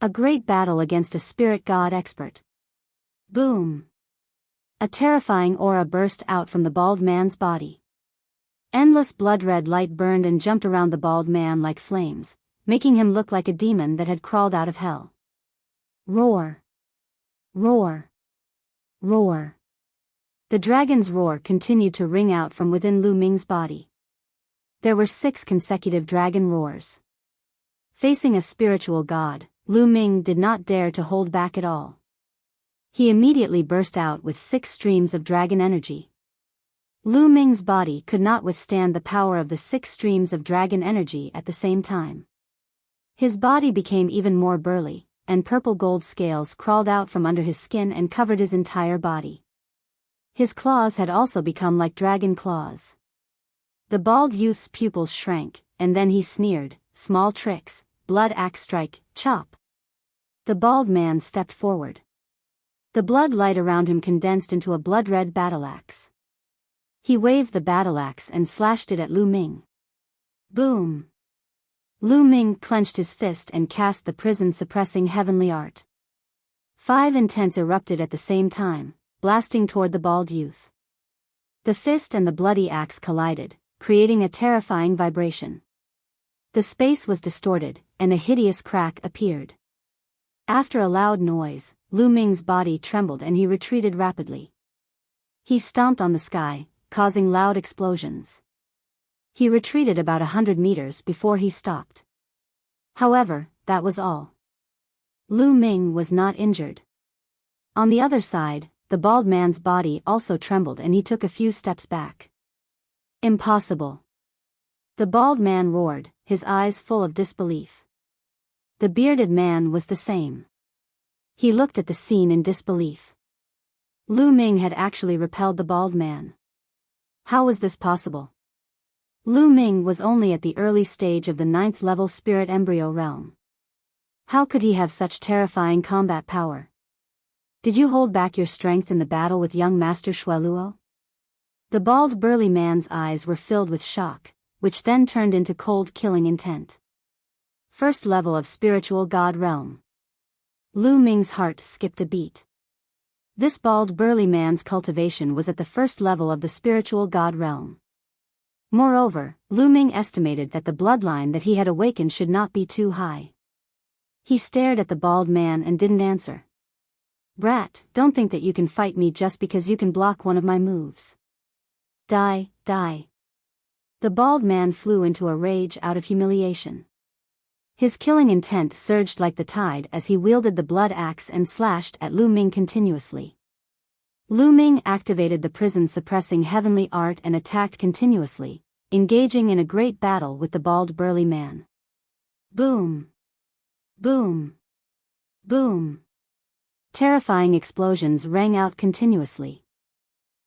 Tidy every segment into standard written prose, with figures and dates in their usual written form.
A great battle against a spirit god expert. Boom! A terrifying aura burst out from the bald man's body. Endless blood-red light burned and jumped around the bald man like flames, making him look like a demon that had crawled out of hell. Roar! Roar! Roar! The dragon's roar continued to ring out from within Lu Ming's body. There were 6 consecutive dragon roars. Facing a spiritual god, Lu Ming did not dare to hold back at all. He immediately burst out with 6 streams of dragon energy. Lu Ming's body could not withstand the power of the 6 streams of dragon energy at the same time. His body became even more burly, and purple gold scales crawled out from under his skin and covered his entire body. His claws had also become like dragon claws. The bald youth's pupils shrank, and then he sneered, "Small tricks, blood axe strike, chop." The bald man stepped forward. The blood light around him condensed into a blood-red battle axe. He waved the battle axe and slashed it at Lu Ming. Boom! Lu Ming clenched his fist and cast the prison-suppressing heavenly art. 5 intents erupted at the same time, blasting toward the bald youth. The fist and the bloody axe collided, creating a terrifying vibration. The space was distorted, and a hideous crack appeared. After a loud noise, Lu Ming's body trembled and he retreated rapidly. He stomped on the sky, causing loud explosions. He retreated about 100 meters before he stopped. However, that was all. Lu Ming was not injured. On the other side, the bald man's body also trembled and he took a few steps back. Impossible! The bald man roared, his eyes full of disbelief. The bearded man was the same. He looked at the scene in disbelief. Lu Ming had actually repelled the bald man. How was this possible? Lu Ming was only at the early stage of the 9th level spirit embryo realm. How could he have such terrifying combat power? Did you hold back your strength in the battle with young Master Shueluo? The bald burly man's eyes were filled with shock, which then turned into cold killing intent. 1st level of spiritual god realm. Lu Ming's heart skipped a beat. This bald burly man's cultivation was at the 1st level of the spiritual god realm. Moreover, Lu Ming estimated that the bloodline that he had awakened should not be too high. He stared at the bald man and didn't answer. "Brat, don't think that you can fight me just because you can block one of my moves. Die, die." The bald man flew into a rage out of humiliation. His killing intent surged like the tide as he wielded the blood axe and slashed at Lu Ming continuously. Lu Ming activated the prison-suppressing heavenly art and attacked continuously, engaging in a great battle with the bald burly man. Boom! Boom! Boom! Terrifying explosions rang out continuously.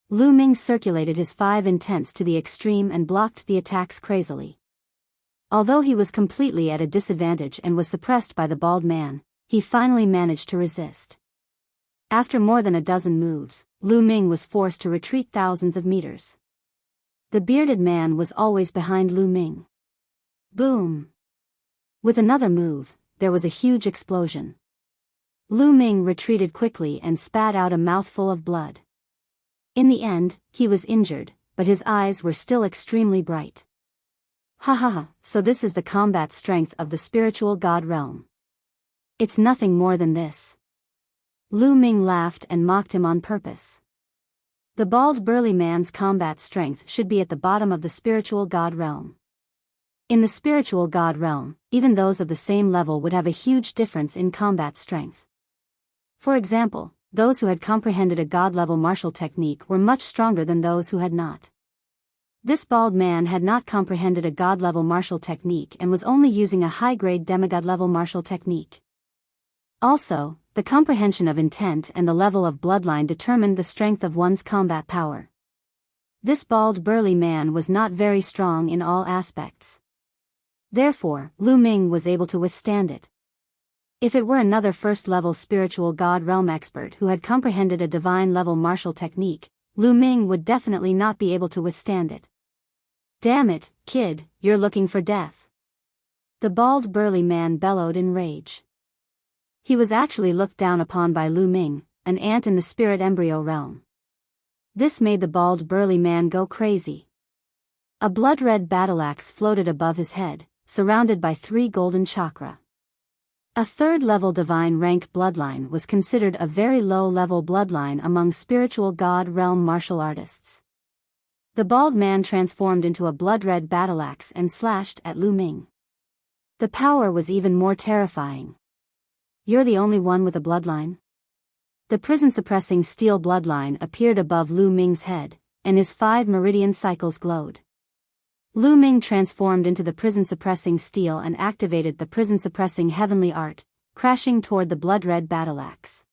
Lu Ming circulated his 5 intents to the extreme and blocked the attacks crazily. Although he was completely at a disadvantage and was suppressed by the bald man, he finally managed to resist. After more than a dozen moves, Lu Ming was forced to retreat thousands of meters. The bearded man was always behind Lu Ming. Boom! With another move, there was a huge explosion. Lu Ming retreated quickly and spat out a mouthful of blood. In the end, he was injured, but his eyes were still extremely bright. Ha ha ha, so this is the combat strength of the spiritual god realm. It's nothing more than this. Lu Ming laughed and mocked him on purpose. The bald burly man's combat strength should be at the bottom of the spiritual god realm. In the spiritual god realm, even those of the same level would have a huge difference in combat strength. For example, those who had comprehended a god-level martial technique were much stronger than those who had not. This bald man had not comprehended a god-level martial technique and was only using a high-grade demigod-level martial technique. Also, the comprehension of intent and the level of bloodline determined the strength of one's combat power. This bald burly man was not very strong in all aspects. Therefore, Lu Ming was able to withstand it. If it were another 1st-level spiritual god realm expert who had comprehended a divine-level martial technique, Lu Ming would definitely not be able to withstand it. Damn it, kid, you're looking for death. The bald burly man bellowed in rage. He was actually looked down upon by Lu Ming, an ant in the spirit embryo realm. This made the bald burly man go crazy. A blood-red battle-axe floated above his head, surrounded by 3 golden chakra. A third-level divine rank bloodline was considered a very low-level bloodline among spiritual god realm martial artists. The bald man transformed into a blood-red battle-axe and slashed at Lu Ming. The power was even more terrifying. "You're the only one with a bloodline?" The prison-suppressing steel bloodline appeared above Lu Ming's head, and his 5 meridian cycles glowed. Lu Ming transformed into the prison-suppressing steel and activated the prison-suppressing heavenly art, crashing toward the blood-red battle-axe.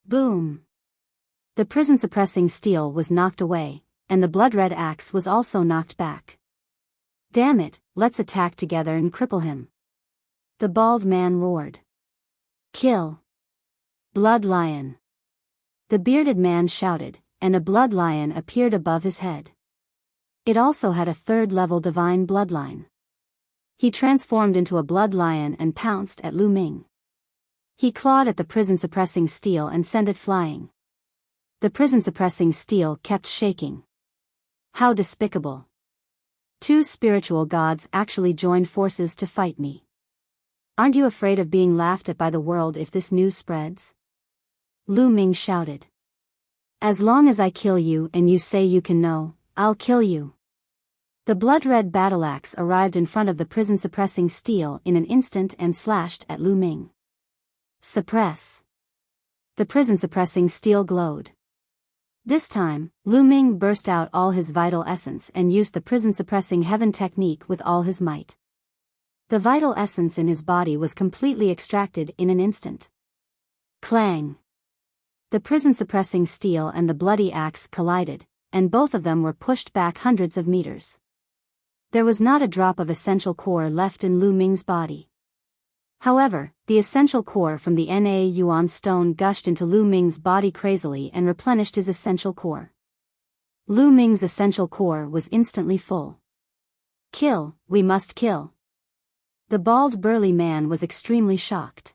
Boom! The prison-suppressing steel was knocked away, and the blood-red axe was also knocked back. "Damn it, let's attack together and cripple him!" The bald man roared. "Kill! Blood lion!" The bearded man shouted, and a blood lion appeared above his head. It also had a third-level divine bloodline. He transformed into a blood lion and pounced at Lu Ming. He clawed at the prison-suppressing steel and sent it flying. The prison-suppressing steel kept shaking. How despicable! 2 spiritual gods actually joined forces to fight me. Aren't you afraid of being laughed at by the world if this news spreads? Lu Ming shouted. "As long as I kill you and you say you can no, I'll kill you." The blood-red battle-axe arrived in front of the prison-suppressing steel in an instant and slashed at Lu Ming. "Suppress!" The prison-suppressing steel glowed. This time, Lu Ming burst out all his vital essence and used the prison-suppressing heaven technique with all his might. The vital essence in his body was completely extracted in an instant. Clang! The prison-suppressing steel and the bloody axe collided, and both of them were pushed back hundreds of meters. There was not a drop of essential core left in Lu Ming's body. However, the essential core from the Na Yuan stone gushed into Lu Ming's body crazily and replenished his essential core. Lu Ming's essential core was instantly full. "Kill, we must kill." The bald burly man was extremely shocked.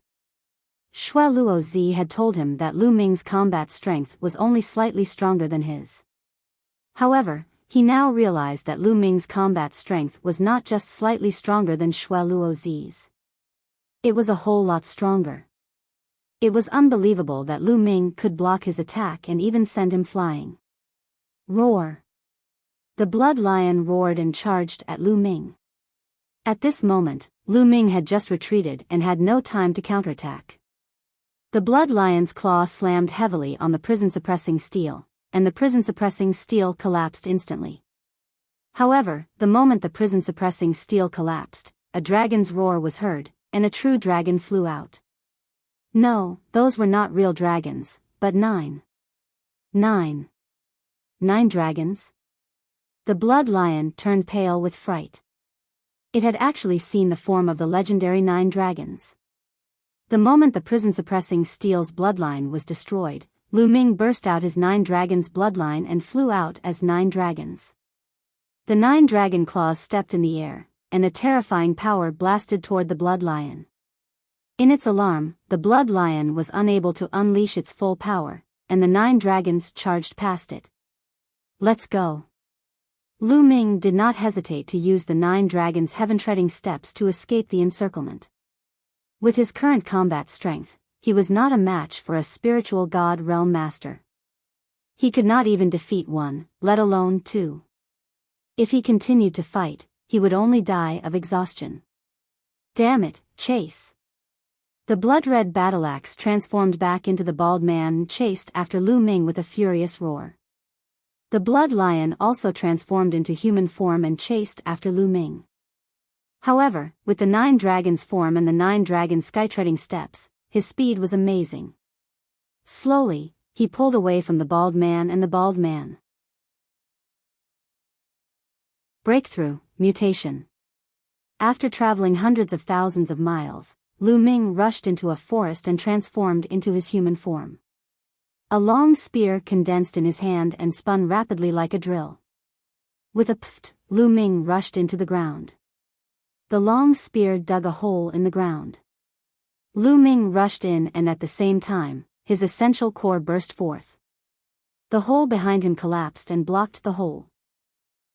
Xue Luozi had told him that Lu Ming's combat strength was only slightly stronger than his. However, he now realized that Lu Ming's combat strength was not just slightly stronger than Xue Luozi's. It was a whole lot stronger. It was unbelievable that Lu Ming could block his attack and even send him flying. Roar! The blood lion roared and charged at Lu Ming. At this moment, Lu Ming had just retreated and had no time to counterattack. The blood lion's claw slammed heavily on the prison-suppressing steel, and the prison-suppressing steel collapsed instantly. However, the moment the prison-suppressing steel collapsed, a dragon's roar was heard, and a true dragon flew out. No, those were not real dragons, but 9 dragons? The blood lion turned pale with fright. It had actually seen the form of the legendary 9 dragons. The moment the prison-suppressing steel's bloodline was destroyed, Lu Ming burst out his 9 dragons bloodline and flew out as 9 dragons. The 9 dragon claws stepped in the air, and a terrifying power blasted toward the blood lion. In its alarm, the blood lion was unable to unleash its full power, and the 9 dragons charged past it. "Let's go." Lu Ming did not hesitate to use the 9 dragons' heaven-treading steps to escape the encirclement. With his current combat strength, he was not a match for a spiritual god realm master. He could not even defeat 1, let alone 2. If he continued to fight, he would only die of exhaustion. Damn it, chase! The blood-red battle-axe transformed back into the bald man and chased after Lu Ming with a furious roar. The blood lion also transformed into human form and chased after Lu Ming. However, with the 9 dragons form and the 9 dragon sky-treading steps, his speed was amazing. Slowly, he pulled away from the bald man and the bald man. Breakthrough, mutation. After traveling hundreds of thousands of miles, Lu Ming rushed into a forest and transformed into his human form. A long spear condensed in his hand and spun rapidly like a drill. With a pft, Lu Ming rushed into the ground. The long spear dug a hole in the ground. Lu Ming rushed in and at the same time, his essential core burst forth. The hole behind him collapsed and blocked the hole.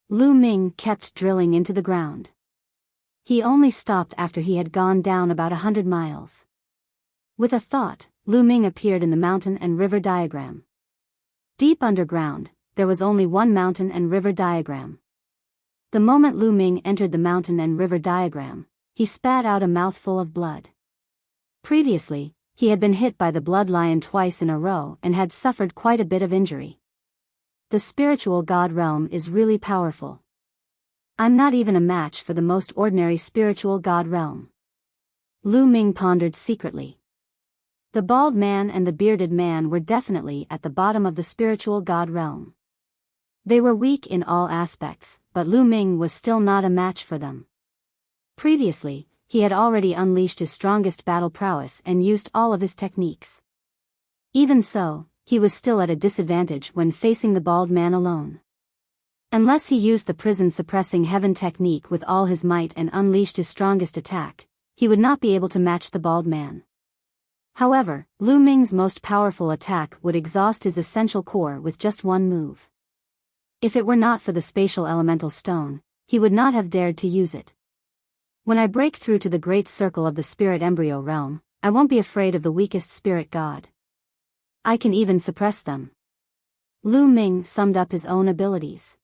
Lu Ming kept drilling into the ground. He only stopped after he had gone down about 100 miles. With a thought, Lu Ming appeared in the mountain and river diagram. Deep underground, there was only one mountain and river diagram. The moment Lu Ming entered the mountain and river diagram, he spat out a mouthful of blood. Previously, he had been hit by the blood lion twice in a row and had suffered quite a bit of injury. The spiritual god realm is really powerful. I'm not even a match for the most ordinary spiritual god realm. Lu Ming pondered secretly. The bald man and the bearded man were definitely at the bottom of the spiritual god realm. They were weak in all aspects, but Lu Ming was still not a match for them. Previously, he had already unleashed his strongest battle prowess and used all of his techniques. Even so, he was still at a disadvantage when facing the bald man alone. Unless he used the prison-suppressing heaven technique with all his might and unleashed his strongest attack, he would not be able to match the bald man. However, Lu Ming's most powerful attack would exhaust his essential core with just one move. If it were not for the spatial elemental stone, he would not have dared to use it. When I break through to the great circle of the spirit embryo realm, I won't be afraid of the weakest spirit god. I can even suppress them. Lu Ming summed up his own abilities.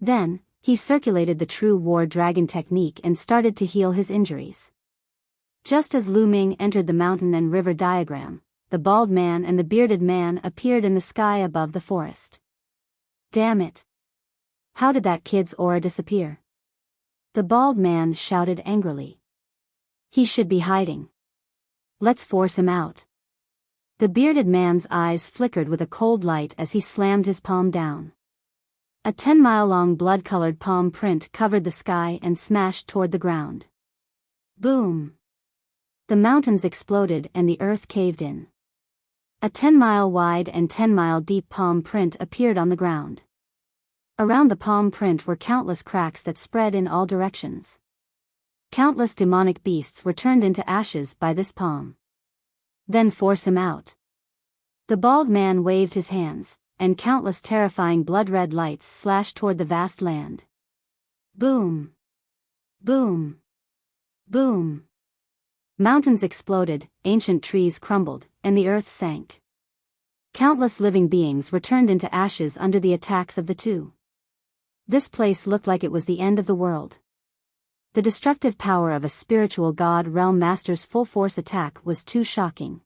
Then, he circulated the true war dragon technique and started to heal his injuries. Just as Lu Ming entered the mountain and river diagram, the bald man and the bearded man appeared in the sky above the forest. Damn it! How did that kid's aura disappear? The bald man shouted angrily. He should be hiding. Let's force him out. The bearded man's eyes flickered with a cold light as he slammed his palm down. A 10-mile-long blood-colored palm print covered the sky and smashed toward the ground. Boom! The mountains exploded and the earth caved in. A 10-mile-wide and 10-mile-deep palm print appeared on the ground. Around the palm print were countless cracks that spread in all directions. Countless demonic beasts were turned into ashes by this palm. Then force him out. The bald man waved his hands, and countless terrifying blood-red lights slashed toward the vast land. Boom! Boom! Boom! Mountains exploded, ancient trees crumbled, and the earth sank. Countless living beings were turned into ashes under the attacks of the two. This place looked like it was the end of the world. The destructive power of a spiritual god realm master's full-force attack was too shocking.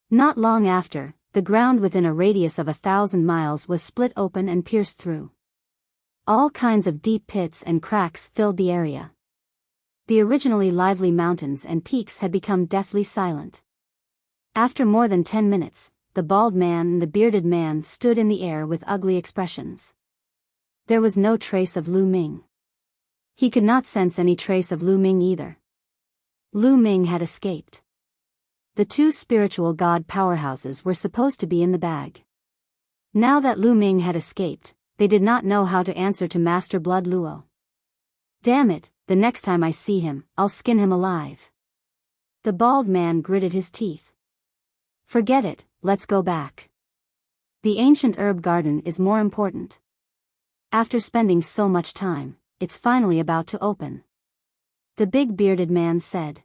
Not long after, the ground within a radius of 1,000 miles was split open and pierced through. All kinds of deep pits and cracks filled the area. The originally lively mountains and peaks had become deathly silent. After more than 10 minutes, the bald man and the bearded man stood in the air with ugly expressions. There was no trace of Lu Ming. He could not sense any trace of Lu Ming either. Lu Ming had escaped. The two spiritual god powerhouses were supposed to be in the bag. Now that Lu Ming had escaped, they did not know how to answer to Master Blood Luo. Damn it, the next time I see him, I'll skin him alive. The bald man gritted his teeth. Forget it, let's go back. The ancient herb garden is more important. After spending so much time, it's finally about to open. The big bearded man said.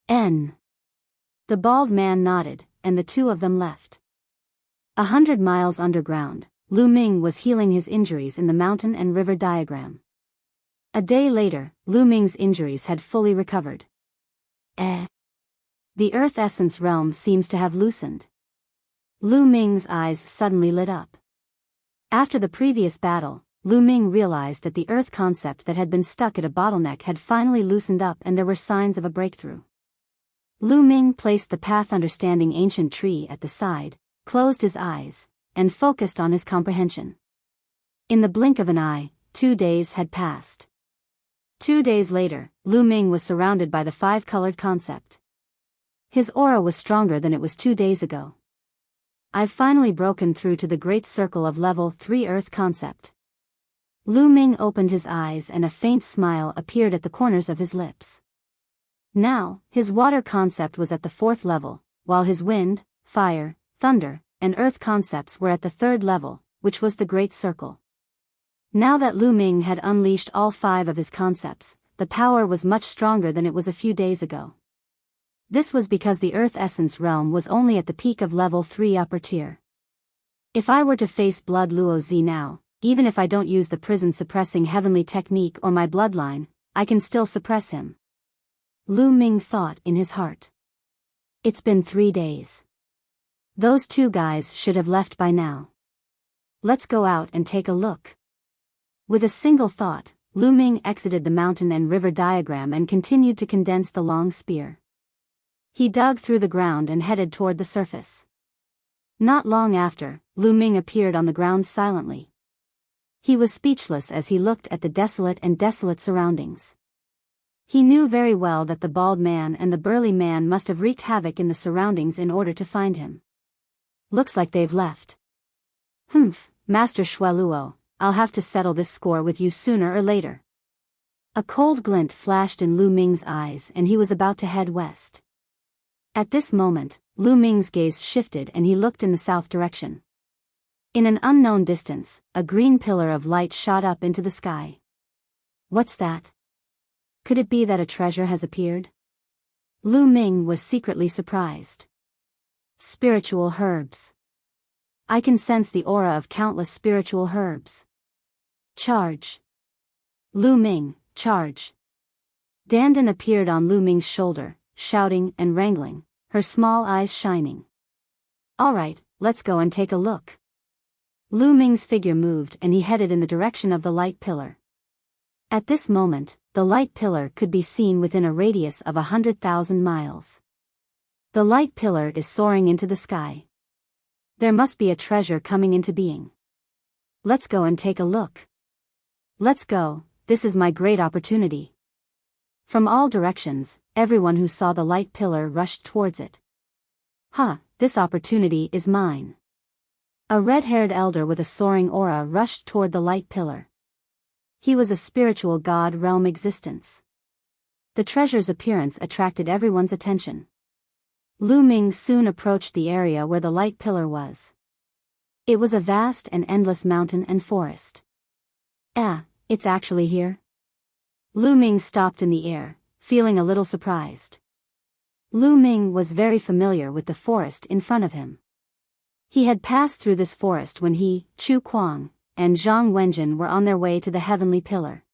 The bald man nodded, and the two of them left. 100 miles underground, Lu Ming was healing his injuries in the mountain and river diagram. A day later, Lu Ming's injuries had fully recovered. The earth essence realm seems to have loosened. Lu Ming's eyes suddenly lit up. After the previous battle, Lu Ming realized that the earth concept that had been stuck at a bottleneck had finally loosened up and there were signs of a breakthrough. Lu Ming placed the path understanding ancient tree at the side, closed his eyes, and focused on his comprehension. In the blink of an eye, 2 days had passed. 2 days later, Lu Ming was surrounded by the five-colored concept. His aura was stronger than it was 2 days ago. I've finally broken through to the great circle of level 3 Earth concept. Lu Ming opened his eyes and a faint smile appeared at the corners of his lips. Now, his water concept was at the 4th level, while his wind, fire, thunder, and earth concepts were at the 3rd level, which was the Great Circle. Now that Lu Ming had unleashed all 5 of his concepts, the power was much stronger than it was a few days ago. This was because the Earth Essence realm was only at the peak of level 3 upper tier. If I were to face Blood Luo Z now, even if I don't use the prison suppressing heavenly technique or my bloodline, I can still suppress him. Lu Ming thought in his heart. It's been 3 days. Those 2 guys should have left by now. Let's go out and take a look. With a single thought, Lu Ming exited the mountain and river diagram and continued to condense the long spear. He dug through the ground and headed toward the surface. Not long after, Lu Ming appeared on the ground silently. He was speechless as he looked at the desolate surroundings. He knew very well that the bald man and the burly man must have wreaked havoc in the surroundings in order to find him. Looks like they've left. Humph, Master Shualuo, I'll have to settle this score with you sooner or later. A cold glint flashed in Lu Ming's eyes and he was about to head west. At this moment, Lu Ming's gaze shifted and he looked in the south direction. In an unknown distance, a green pillar of light shot up into the sky. What's that? Could it be that a treasure has appeared? Lu Ming was secretly surprised. Spiritual herbs. I can sense the aura of countless spiritual herbs. Charge. Lu Ming, charge. Dandan appeared on Lu Ming's shoulder, shouting and wrangling, her small eyes shining. All right, let's go and take a look. Lu Ming's figure moved and he headed in the direction of the light pillar. At this moment, the light pillar could be seen within a radius of 100,000 miles. The light pillar is soaring into the sky. There must be a treasure coming into being. Let's go and take a look. Let's go, this is my great opportunity. From all directions, everyone who saw the light pillar rushed towards it. This opportunity is mine. A red-haired elder with a soaring aura rushed toward the light pillar. He was a spiritual god realm existence. The treasure's appearance attracted everyone's attention. Lu Ming soon approached the area where the light pillar was. It was a vast and endless mountain and forest. It's actually here? Lu Ming stopped in the air, feeling a little surprised. Lu Ming was very familiar with the forest in front of him. He had passed through this forest when he, Chu Kuang, and Zhang Wenjin were on their way to the heavenly pillar.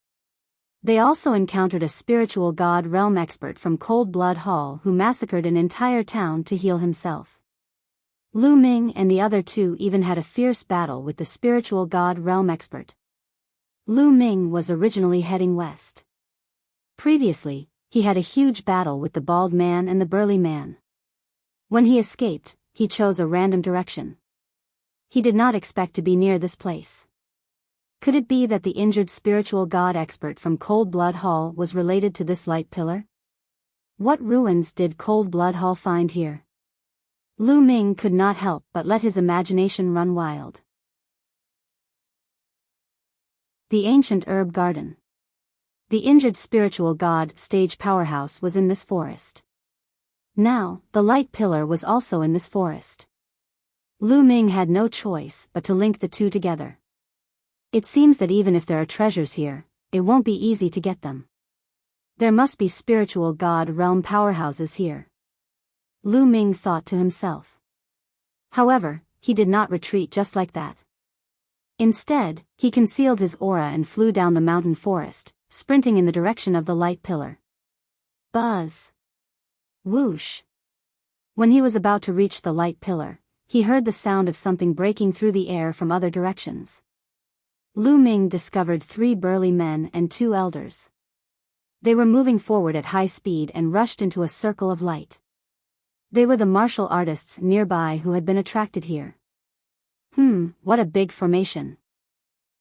They also encountered a spiritual god realm expert from Cold Blood Hall who massacred an entire town to heal himself. Lu Ming and the other 2 even had a fierce battle with the spiritual god realm expert. Lu Ming was originally heading west. Previously, he had a huge battle with the bald man and the burly man. When he escaped, he chose a random direction. He did not expect to be near this place. Could it be that the injured spiritual god expert from Cold Blood Hall was related to this light pillar? What ruins did Cold Blood Hall find here? Lu Ming could not help but let his imagination run wild. The ancient herb garden. The injured spiritual god stage powerhouse was in this forest. Now, the light pillar was also in this forest. Lu Ming had no choice but to link the 2 together. It seems that even if there are treasures here, it won't be easy to get them. There must be spiritual god realm powerhouses here. Lu Ming thought to himself. However, he did not retreat just like that. Instead, he concealed his aura and flew down the mountain forest, sprinting in the direction of the light pillar. Buzz. Whoosh. When he was about to reach the light pillar, he heard the sound of something breaking through the air from other directions. Lu Ming discovered 3 burly men and 2 elders. They were moving forward at high speed and rushed into a circle of light. They were the martial artists nearby who had been attracted here. What a big formation.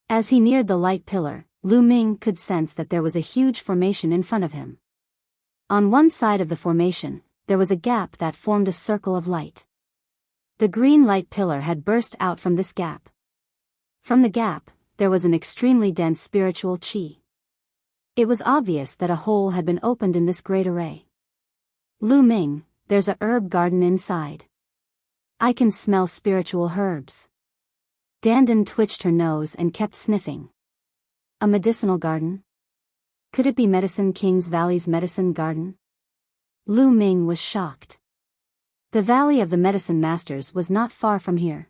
As he neared the light pillar, Lu Ming could sense that there was a huge formation in front of him. On one side of the formation, there was a gap that formed a circle of light. The green light pillar had burst out from this gap. From the gap, there was an extremely dense spiritual qi. It was obvious that a hole had been opened in this great array. Lu Ming, there's a herb garden inside. I can smell spiritual herbs. Dandan twitched her nose and kept sniffing. A medicinal garden? Could it be Medicine King's Valley's medicine garden? Lu Ming was shocked. The Valley of the Medicine Masters was not far from here.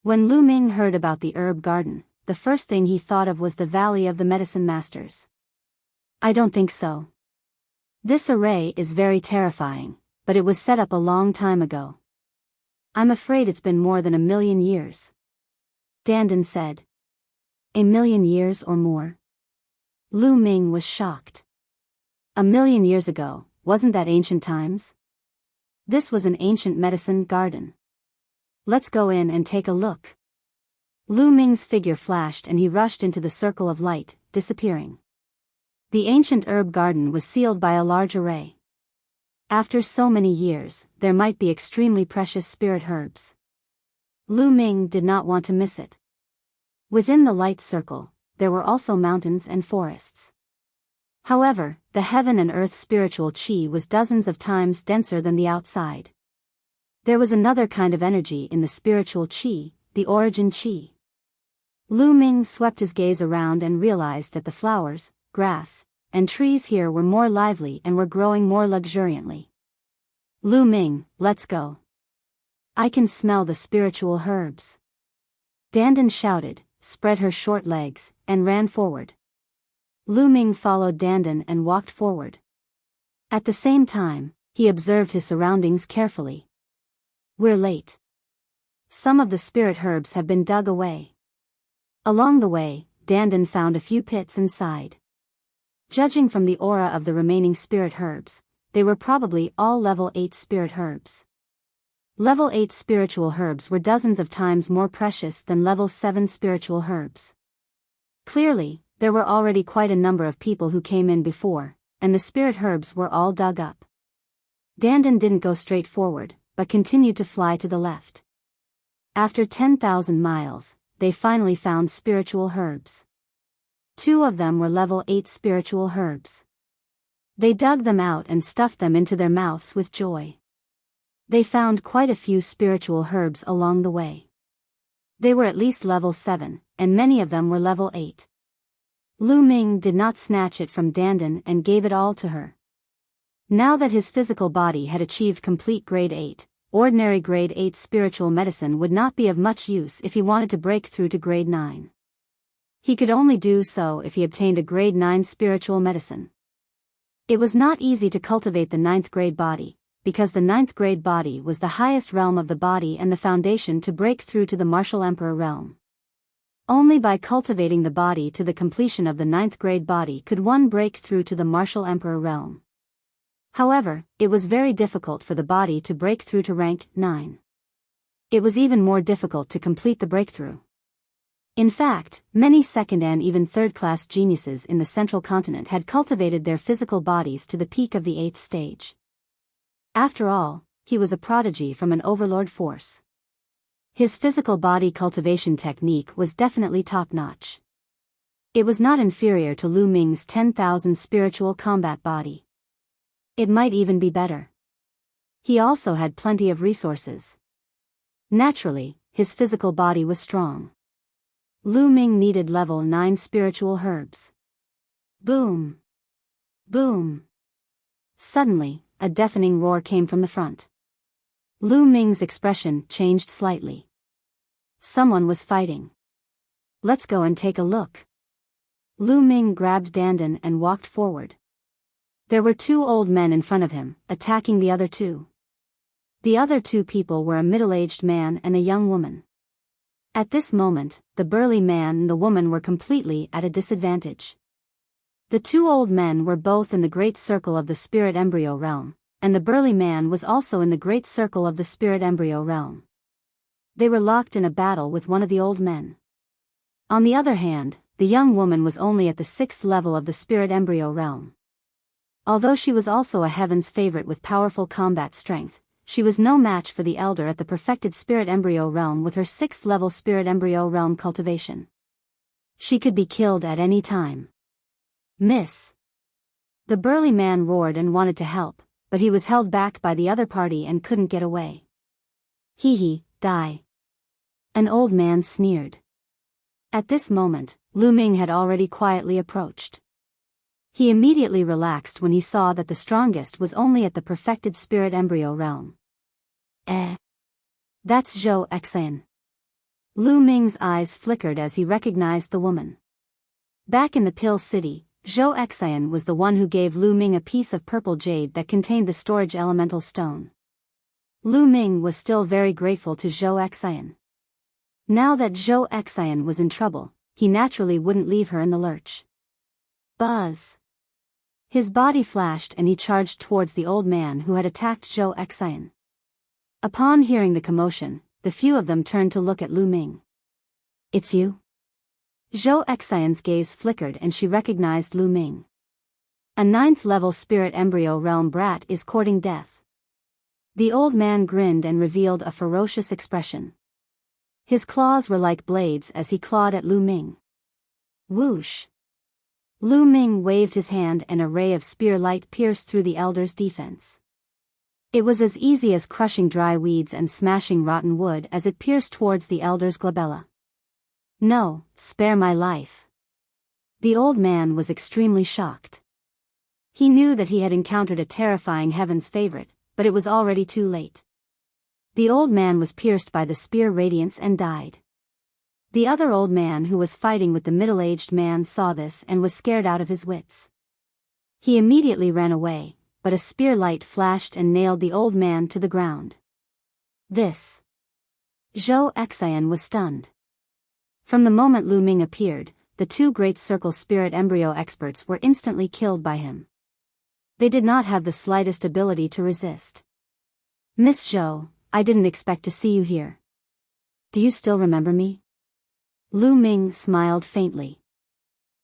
When Lu Ming heard about the herb garden, the first thing he thought of was the Valley of the Medicine Masters. I don't think so. This array is very terrifying, but it was set up a long time ago. I'm afraid it's been more than 1,000,000 years. Dandan said. 1,000,000 years or more? Lu Ming was shocked. 1,000,000 years ago, wasn't that ancient times? This was an ancient medicine garden. Let's go in and take a look. Lu Ming's figure flashed and he rushed into the circle of light, disappearing. The ancient herb garden was sealed by a large array. After so many years, there might be extremely precious spirit herbs. Lu Ming did not want to miss it. Within the light circle, there were also mountains and forests. However, the heaven and earth spiritual qi was dozens of times denser than the outside. There was another kind of energy in the spiritual qi, the origin qi. Lu Ming swept his gaze around and realized that the flowers, grass, and trees here were more lively and were growing more luxuriantly. Lu Ming, let's go. I can smell the spiritual herbs. Dandan shouted, spread her short legs, and ran forward. Lu Ming followed Dandan and walked forward. At the same time, he observed his surroundings carefully. We're late. Some of the spirit herbs have been dug away. Along the way, Dandan found a few pits and sighed. Judging from the aura of the remaining spirit herbs, they were probably all level 8 spirit herbs. Level 8 spiritual herbs were dozens of times more precious than level 7 spiritual herbs. Clearly, there were already quite a number of people who came in before, and the spirit herbs were all dug up. Dandan didn't go straight forward, but continued to fly to the left. After 10,000 miles, they finally found spiritual herbs. 2 of them were level 8 spiritual herbs. They dug them out and stuffed them into their mouths with joy. They found quite a few spiritual herbs along the way. They were at least level 7, and many of them were level 8. Lu Ming did not snatch it from Dandan and gave it all to her. Now that his physical body had achieved complete grade 8, ordinary grade 8 spiritual medicine would not be of much use if he wanted to break through to grade 9. He could only do so if he obtained a grade 9 spiritual medicine. It was not easy to cultivate the 9th grade body, because the 9th grade body was the highest realm of the body and the foundation to break through to the martial emperor realm. Only by cultivating the body to the completion of the 9th grade body could one break through to the martial emperor realm. However, it was very difficult for the body to break through to rank 9. It was even more difficult to complete the breakthrough. In fact, many second and even third-class geniuses in the central continent had cultivated their physical bodies to the peak of the 8th stage. After all, he was a prodigy from an overlord force. His physical body cultivation technique was definitely top-notch. It was not inferior to Lu Ming's 10,000 spiritual combat body. It might even be better. He also had plenty of resources. Naturally, his physical body was strong. Lu Ming needed level 9 spiritual herbs. Boom! Boom! Suddenly, a deafening roar came from the front. Lu Ming's expression changed slightly. Someone was fighting. Let's go and take a look. Lu Ming grabbed Dandan and walked forward. There were 2 old men in front of him, attacking the other 2. The other 2 people were a middle-aged man and a young woman. At this moment, the burly man and the woman were completely at a disadvantage. The 2 old men were both in the great circle of the spirit embryo realm, and the burly man was also in the great circle of the spirit embryo realm. They were locked in a battle with one of the old men. On the other hand, the young woman was only at the 6th level of the spirit embryo realm. Although she was also a heaven's favorite with powerful combat strength, she was no match for the elder at the perfected spirit embryo realm with her 6th level spirit embryo realm cultivation. She could be killed at any time. Miss! The burly man roared and wanted to help, but he was held back by the other party and couldn't get away. Hee, die. An old man sneered. At this moment, Lu Ming had already quietly approached. He immediately relaxed when he saw that the strongest was only at the perfected spirit embryo realm. That's Zhou Exan. Lu Ming's eyes flickered as he recognized the woman. Back in the Pill City, Zhou Exan was the one who gave Lu Ming a piece of purple jade that contained the storage elemental stone. Lu Ming was still very grateful to Zhou Exan. Now that Zhou Exan was in trouble, he naturally wouldn't leave her in the lurch. Buzz! His body flashed and he charged towards the old man who had attacked Zhou Exan. Upon hearing the commotion, the few of them turned to look at Lu Ming. It's you? Zhou Exan's gaze flickered and she recognized Lu Ming. A 9th-level spirit embryo realm brat is courting death. The old man grinned and revealed a ferocious expression. His claws were like blades as he clawed at Lu Ming. Whoosh! Lu Ming waved his hand and a ray of spear light pierced through the elder's defense. It was as easy as crushing dry weeds and smashing rotten wood as it pierced towards the elder's glabella. No, spare my life. The old man was extremely shocked. He knew that he had encountered a terrifying heaven's favorite, but it was already too late. The old man was pierced by the spear radiance and died. The other old man who was fighting with the middle-aged man saw this and was scared out of his wits. He immediately ran away, but a spear light flashed and nailed the old man to the ground. This. Zhou Exan was stunned. From the moment Lu Ming appeared, the 2 great circle spirit embryo experts were instantly killed by him. They did not have the slightest ability to resist. Miss Zhou, I didn't expect to see you here. Do you still remember me? Lu Ming smiled faintly.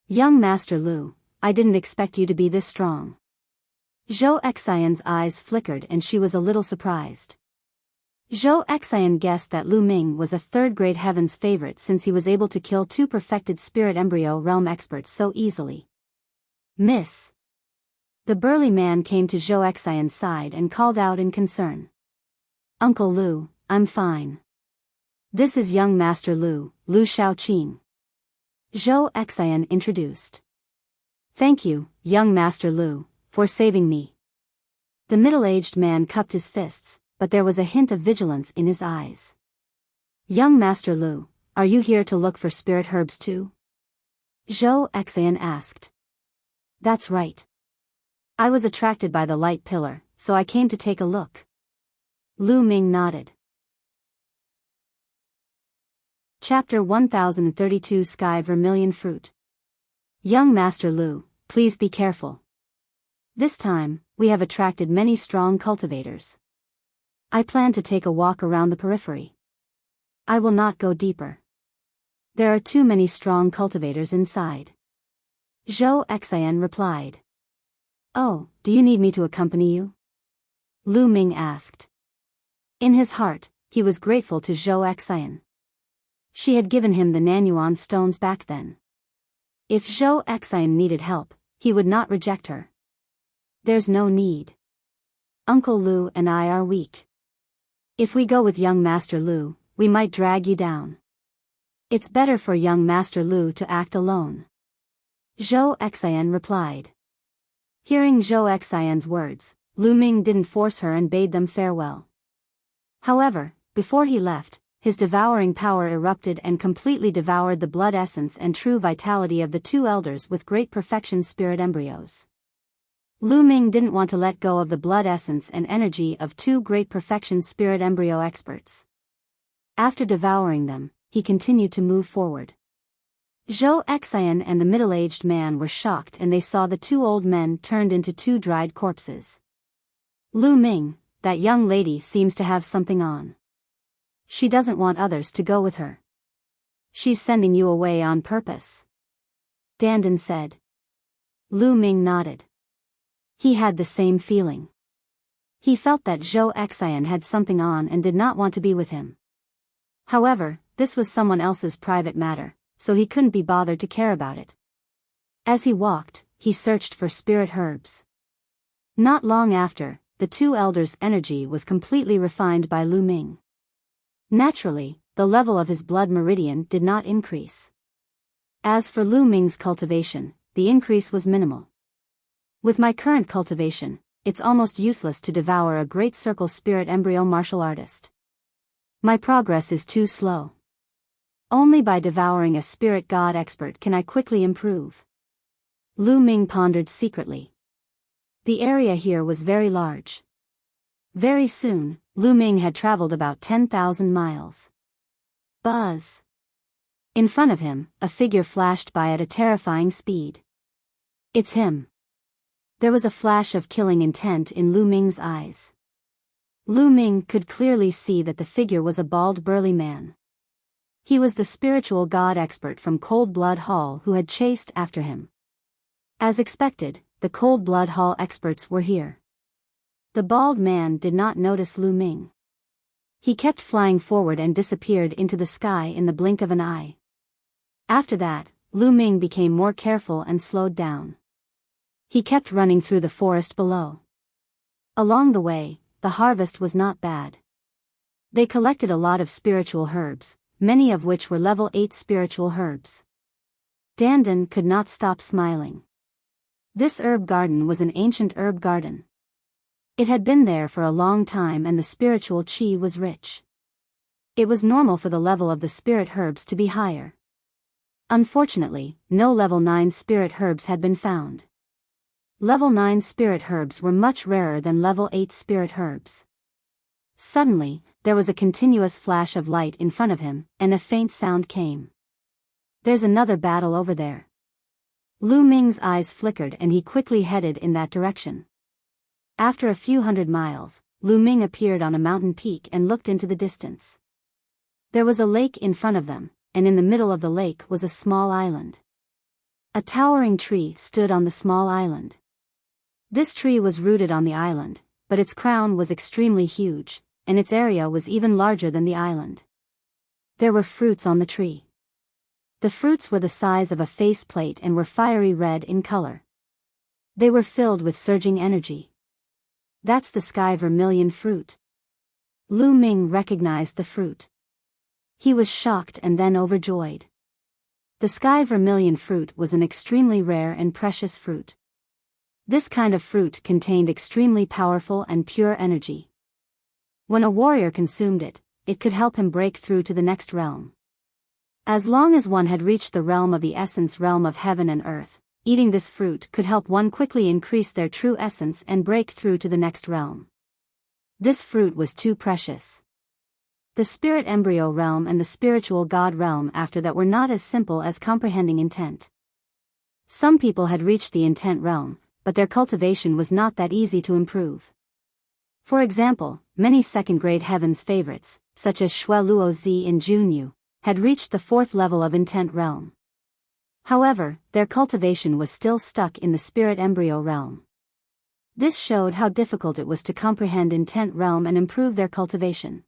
Young Master Lu, I didn't expect you to be this strong. Zhou Exan's eyes flickered and she was a little surprised. Zhou Exan guessed that Lu Ming was a 3rd-grade heaven's favorite since he was able to kill 2 perfected spirit embryo realm experts so easily. Miss. The burly man came to Zhou Exan's side and called out in concern. Uncle Lu, I'm fine. This is young Master Lu, Lu Shaoqing. Zhou Exan introduced. Thank you, young Master Lu, for saving me. The middle-aged man cupped his fists, but there was a hint of vigilance in his eyes. Young Master Lu, are you here to look for spirit herbs too? Zhou Exan asked. That's right. I was attracted by the light pillar, so I came to take a look. Lu Ming nodded. Chapter 1032 Sky Vermilion Fruit. Young Master Lu, please be careful. This time, we have attracted many strong cultivators. I plan to take a walk around the periphery. I will not go deeper. There are too many strong cultivators inside. Zhou Exan replied. Oh, do you need me to accompany you? Lu Ming asked. In his heart, he was grateful to Zhou Exan. She had given him the Nanyuan stones back then. If Zhou Exan needed help, he would not reject her. There's no need. Uncle Lu and I are weak. If we go with young Master Lu, we might drag you down. It's better for young Master Lu to act alone. Zhou Exan replied. Hearing Zhou Exan's words, Lu Ming didn't force her and bade them farewell. However, before he left, his devouring power erupted and completely devoured the blood essence and true vitality of the 2 elders with great perfection spirit embryos. Lu Ming didn't want to let go of the blood essence and energy of 2 great perfection spirit embryo experts. After devouring them, he continued to move forward. Zhou Exan and the middle-aged man were shocked and they saw the 2 old men turned into 2 dried corpses. Lu Ming, that young lady seems to have something on. She doesn't want others to go with her. She's sending you away on purpose. Dandan said. Lu Ming nodded. He had the same feeling. He felt that Zhou Exan had something on and did not want to be with him. However, this was someone else's private matter, so he couldn't be bothered to care about it. As he walked, he searched for spirit herbs. Not long after, the two elders' energy was completely refined by Lu Ming. Naturally, the level of his blood meridian did not increase. As for Lu Ming's cultivation, the increase was minimal. With my current cultivation, it's almost useless to devour a great circle spirit embryo martial artist. My progress is too slow. Only by devouring a spirit god expert can I quickly improve. Lu Ming pondered secretly. The area here was very large. Very soon, Lu Ming had traveled about 10,000 miles. Buzz! In front of him, a figure flashed by at a terrifying speed. It's him. There was a flash of killing intent in Lu Ming's eyes. Lu Ming could clearly see that the figure was a bald burly man. He was the spiritual god expert from Cold Blood Hall who had chased after him. As expected, the Cold Blood Hall experts were here. The bald man did not notice Lu Ming. He kept flying forward and disappeared into the sky in the blink of an eye. After that, Lu Ming became more careful and slowed down. He kept running through the forest below. Along the way, the harvest was not bad. They collected a lot of spiritual herbs, many of which were level 8 spiritual herbs. Dandan could not stop smiling. This herb garden was an ancient herb garden. It had been there for a long time and the spiritual chi was rich. It was normal for the level of the spirit herbs to be higher. Unfortunately, no level 9 spirit herbs had been found. Level 9 spirit herbs were much rarer than level 8 spirit herbs. Suddenly, there was a continuous flash of light in front of him, and a faint sound came. There's another battle over there. Lu Ming's eyes flickered and he quickly headed in that direction. After a few hundred miles, Lu Ming appeared on a mountain peak and looked into the distance. There was a lake in front of them, and in the middle of the lake was a small island. A towering tree stood on the small island. This tree was rooted on the island, but its crown was extremely huge, and its area was even larger than the island. There were fruits on the tree. The fruits were the size of a faceplate and were fiery red in color. They were filled with surging energy. That's the sky vermilion fruit. Lu Ming recognized the fruit. He was shocked and then overjoyed. The sky vermilion fruit was an extremely rare and precious fruit. This kind of fruit contained extremely powerful and pure energy. When a warrior consumed it, it could help him break through to the next realm. As long as one had reached the realm of the essence realm of heaven and earth, eating this fruit could help one quickly increase their true essence and break through to the next realm. This fruit was too precious. The spirit embryo realm and the spiritual god realm after that were not as simple as comprehending intent. Some people had reached the intent realm, but their cultivation was not that easy to improve. For example, many second-grade heavens favorites, such as Shui Luo Zi and Junyu, had reached the 4th level of intent realm. However, their cultivation was still stuck in the spirit embryo realm. This showed how difficult it was to comprehend intent realm and improve their cultivation.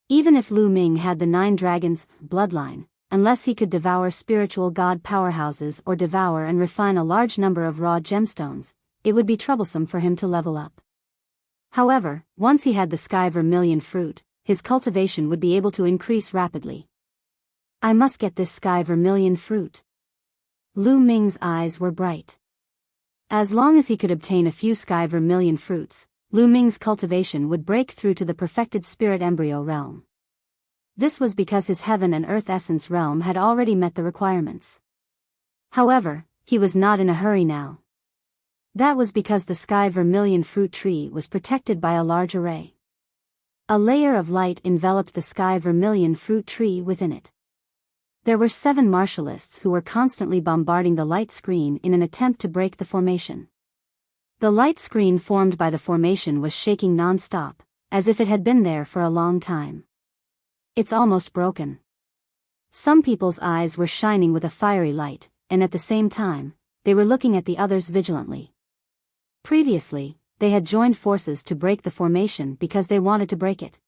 Even if Lu Ming had the 9 dragons bloodline, unless he could devour spiritual god powerhouses or devour and refine a large number of raw gemstones, it would be troublesome for him to level up. However, once he had the sky vermilion fruit, his cultivation would be able to increase rapidly. I must get this sky vermilion fruit. Lu Ming's eyes were bright. As long as he could obtain a few sky vermilion fruits, Lu Ming's cultivation would break through to the perfected spirit embryo realm. This was because his heaven and earth essence realm had already met the requirements. However, he was not in a hurry now. That was because the sky vermilion fruit tree was protected by a large array. A layer of light enveloped the sky vermilion fruit tree within it. There were 7 martialists who were constantly bombarding the light screen in an attempt to break the formation. The light screen formed by the formation was shaking non-stop, as if it had been there for a long time. It's almost broken. Some people's eyes were shining with a fiery light, and at the same time, they were looking at the others vigilantly. Previously, they had joined forces to break the formation because they wanted to break it.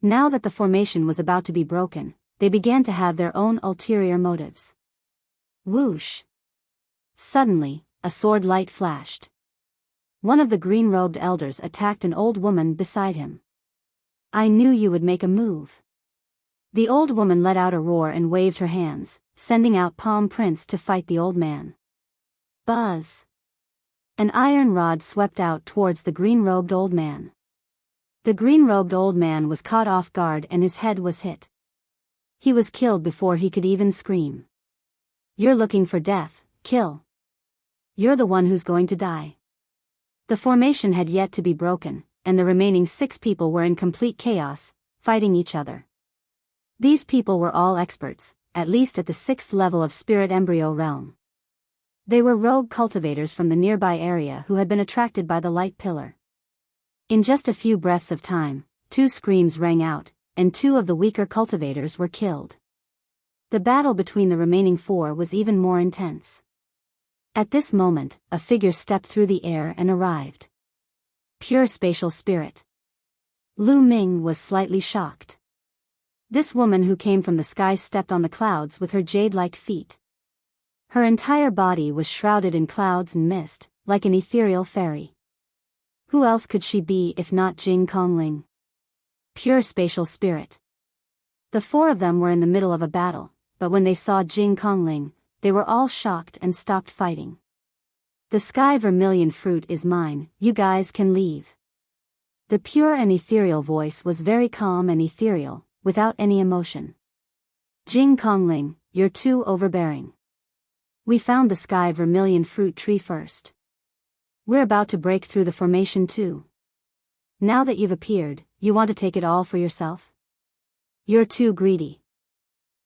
Now that the formation was about to be broken, they began to have their own ulterior motives. Whoosh! Suddenly, a sword light flashed. One of the green-robed elders attacked an old woman beside him. I knew you would make a move. The old woman let out a roar and waved her hands, sending out palm prints to fight the old man. Buzz! An iron rod swept out towards the green-robed old man. The green-robed old man was caught off guard and his head was hit. He was killed before he could even scream. You're looking for death, kill. You're the one who's going to die. The formation had yet to be broken, and the remaining 6 people were in complete chaos, fighting each other. These people were all experts, at least at the 6th level of Spirit Embryo Realm. They were rogue cultivators from the nearby area who had been attracted by the light pillar. In just a few breaths of time, 2 screams rang out, and 2 of the weaker cultivators were killed. The battle between the remaining 4 was even more intense. At this moment, a figure stepped through the air and arrived. Pure spatial spirit. Lu Ming was slightly shocked. This woman who came from the sky stepped on the clouds with her jade-like feet. Her entire body was shrouded in clouds and mist, like an ethereal fairy. Who else could she be if not Jing Kongling? Pure spatial spirit. The 4 of them were in the middle of a battle, but when they saw Jing Kongling, they were all shocked and stopped fighting. The sky vermilion fruit is mine, you guys can leave. The pure and ethereal voice was very calm and ethereal, without any emotion. Jing Kongling, you're too overbearing. We found the sky vermilion fruit tree first. We're about to break through the formation too. Now that you've appeared, you want to take it all for yourself? You're too greedy.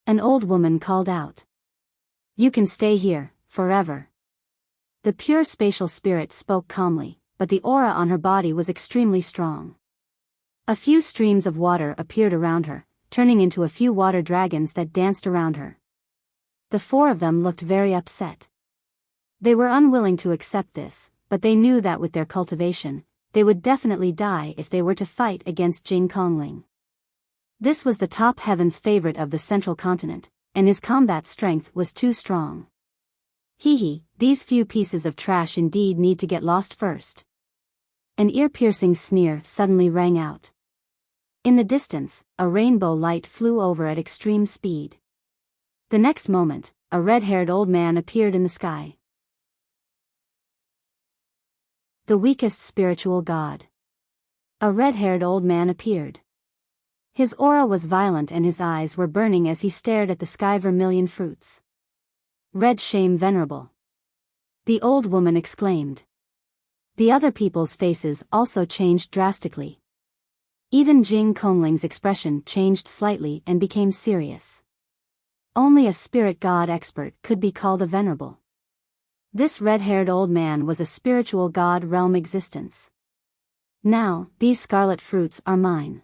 An old woman called out. You can stay here, forever. The pure spatial spirit spoke calmly, but the aura on her body was extremely strong. A few streams of water appeared around her, turning into a few water dragons that danced around her. The 4 of them looked very upset. They were unwilling to accept this, but they knew that with their cultivation, they would definitely die if they were to fight against Jing Kongling. This was the top heaven's favorite of the central continent, and his combat strength was too strong. Hee, these few pieces of trash indeed need to get lost first. An ear-piercing sneer suddenly rang out. In the distance, a rainbow light flew over at extreme speed. The next moment, a red-haired old man appeared in the sky. The weakest spiritual god. A red-haired old man appeared. His aura was violent and his eyes were burning as he stared at the sky vermilion fruits. Red shame venerable. The old woman exclaimed. The other people's faces also changed drastically. Even Jing Kongling's expression changed slightly and became serious. Only a spirit god expert could be called a venerable. This red-haired old man was a spiritual god realm existence. Now, these scarlet fruits are mine.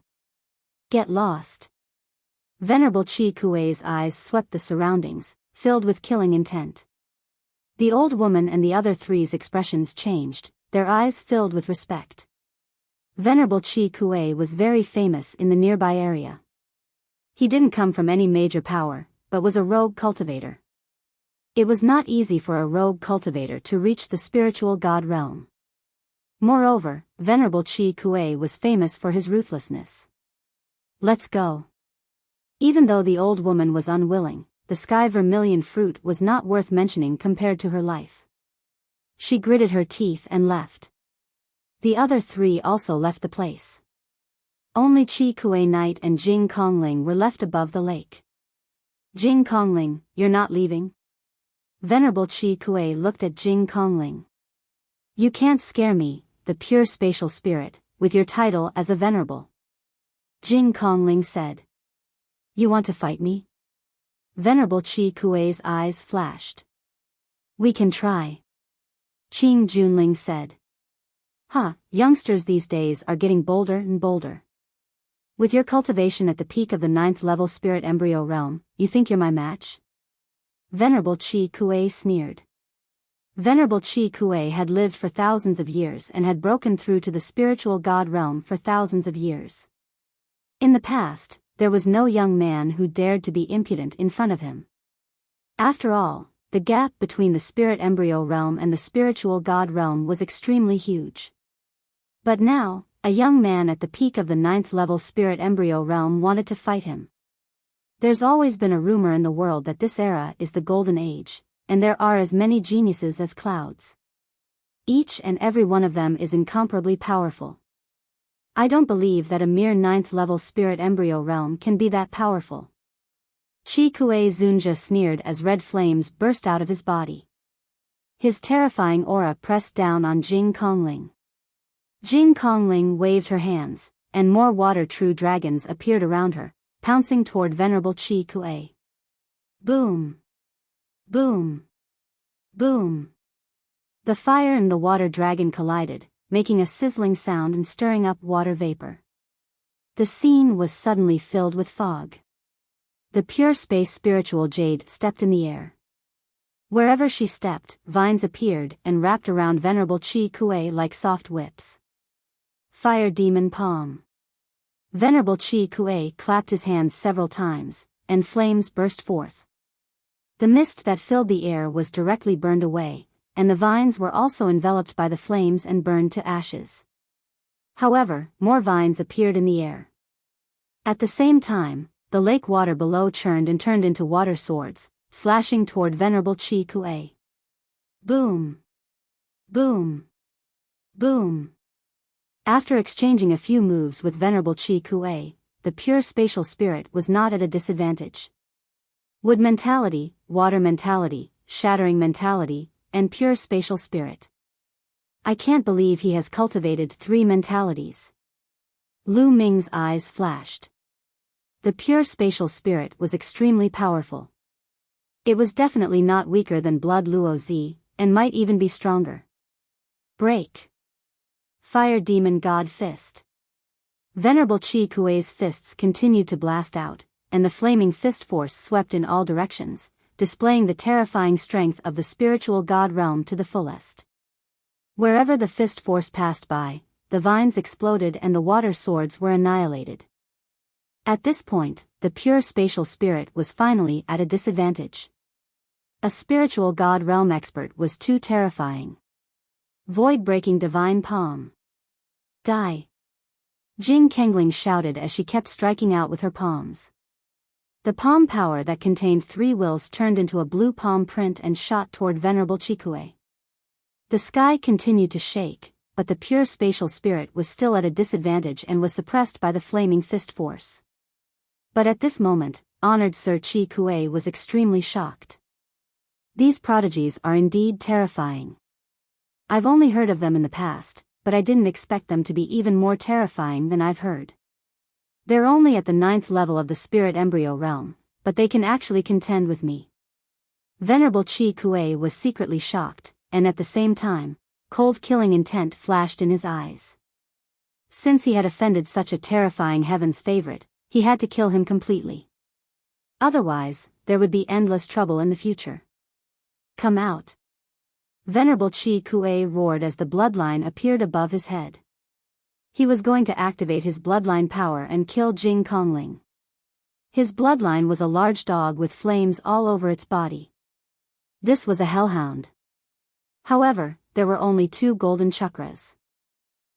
Get lost. Venerable Chi Kuei's eyes swept the surroundings, filled with killing intent. The old woman and the other 3's expressions changed, their eyes filled with respect. Venerable Chi Kuei was very famous in the nearby area. He didn't come from any major power, but was a rogue cultivator. It was not easy for a rogue cultivator to reach the spiritual god realm. Moreover, Venerable Chi Kuei was famous for his ruthlessness. Let's go. Even though the old woman was unwilling, the sky vermilion fruit was not worth mentioning compared to her life. She gritted her teeth and left. The other 3 also left the place. Only Chi Kuei Knight and Jing Kongling were left above the lake. Jing Kongling, you're not leaving? Venerable Chi Kuei looked at Jing Kongling. You can't scare me, the pure spatial spirit, with your title as a venerable. Jing Kongling said. You want to fight me? Venerable Chi Kuei's eyes flashed. We can try. Qing Junling said. Youngsters these days are getting bolder and bolder. With your cultivation at the peak of the 9th level spirit embryo realm, you think you're my match? Venerable Chi Kuei sneered. Venerable Chi Kuei had lived for thousands of years and had broken through to the spiritual god realm for thousands of years. In the past, there was no young man who dared to be impudent in front of him. After all, the gap between the spirit embryo realm and the spiritual god realm was extremely huge. But now, a young man at the peak of the 9th level spirit embryo realm wanted to fight him. There's always been a rumor in the world that this era is the golden age, and there are as many geniuses as clouds. Each and every one of them is incomparably powerful. I don't believe that a mere 9th level spirit embryo realm can be that powerful. Chi Kue Zunja sneered as red flames burst out of his body. His terrifying aura pressed down on Jing Kongling. Jing Kongling waved her hands, and more water true dragons appeared around her, pouncing toward Venerable Chi Kue. Boom! Boom! Boom! The fire and the water dragon collided, making a sizzling sound and stirring up water vapor. The scene was suddenly filled with fog. The pure space spiritual jade stepped in the air. Wherever she stepped, vines appeared and wrapped around Venerable Chi Kue like soft whips. Fire Demon Palm. Venerable Chi Kue clapped his hands several times, and flames burst forth. The mist that filled the air was directly burned away, and the vines were also enveloped by the flames and burned to ashes. However, more vines appeared in the air. At the same time, the lake water below churned and turned into water swords, slashing toward Venerable Chi Kue. Boom! Boom! Boom! After exchanging a few moves with Venerable Chi Kue, the pure spatial spirit was not at a disadvantage. Wood mentality, water mentality, shattering mentality, and pure spatial spirit. I can't believe he has cultivated 3 mentalities. Lu Ming's eyes flashed. The pure spatial spirit was extremely powerful. It was definitely not weaker than Blood Luo Zi, and might even be stronger. Break! Fire Demon God Fist. Venerable Chi Kue's fists continued to blast out, and the flaming fist force swept in all directions, displaying the terrifying strength of the spiritual god realm to the fullest. Wherever the fist force passed by, the vines exploded and the water swords were annihilated. At this point, the pure spatial spirit was finally at a disadvantage. A spiritual god realm expert was too terrifying. Void-breaking divine palm. Die! Jing Kengling shouted as she kept striking out with her palms. The palm power that contained 3 wills turned into a blue palm print and shot toward Venerable Chi Kue. The sky continued to shake, but the pure spatial spirit was still at a disadvantage and was suppressed by the flaming fist force. But at this moment, honored Sir Chi Kue was extremely shocked. These prodigies are indeed terrifying. I've only heard of them in the past, but I didn't expect them to be even more terrifying than I've heard. They're only at the 9th level of the spirit embryo realm, but they can actually contend with me. Venerable Chi Kue was secretly shocked, and at the same time, cold killing intent flashed in his eyes. Since he had offended such a terrifying heaven's favorite, he had to kill him completely. Otherwise, there would be endless trouble in the future. Come out! Venerable Chi Kue roared as the bloodline appeared above his head. He was going to activate his bloodline power and kill Jing Kongling. His bloodline was a large dog with flames all over its body. This was a hellhound. However, there were only 2 golden chakras.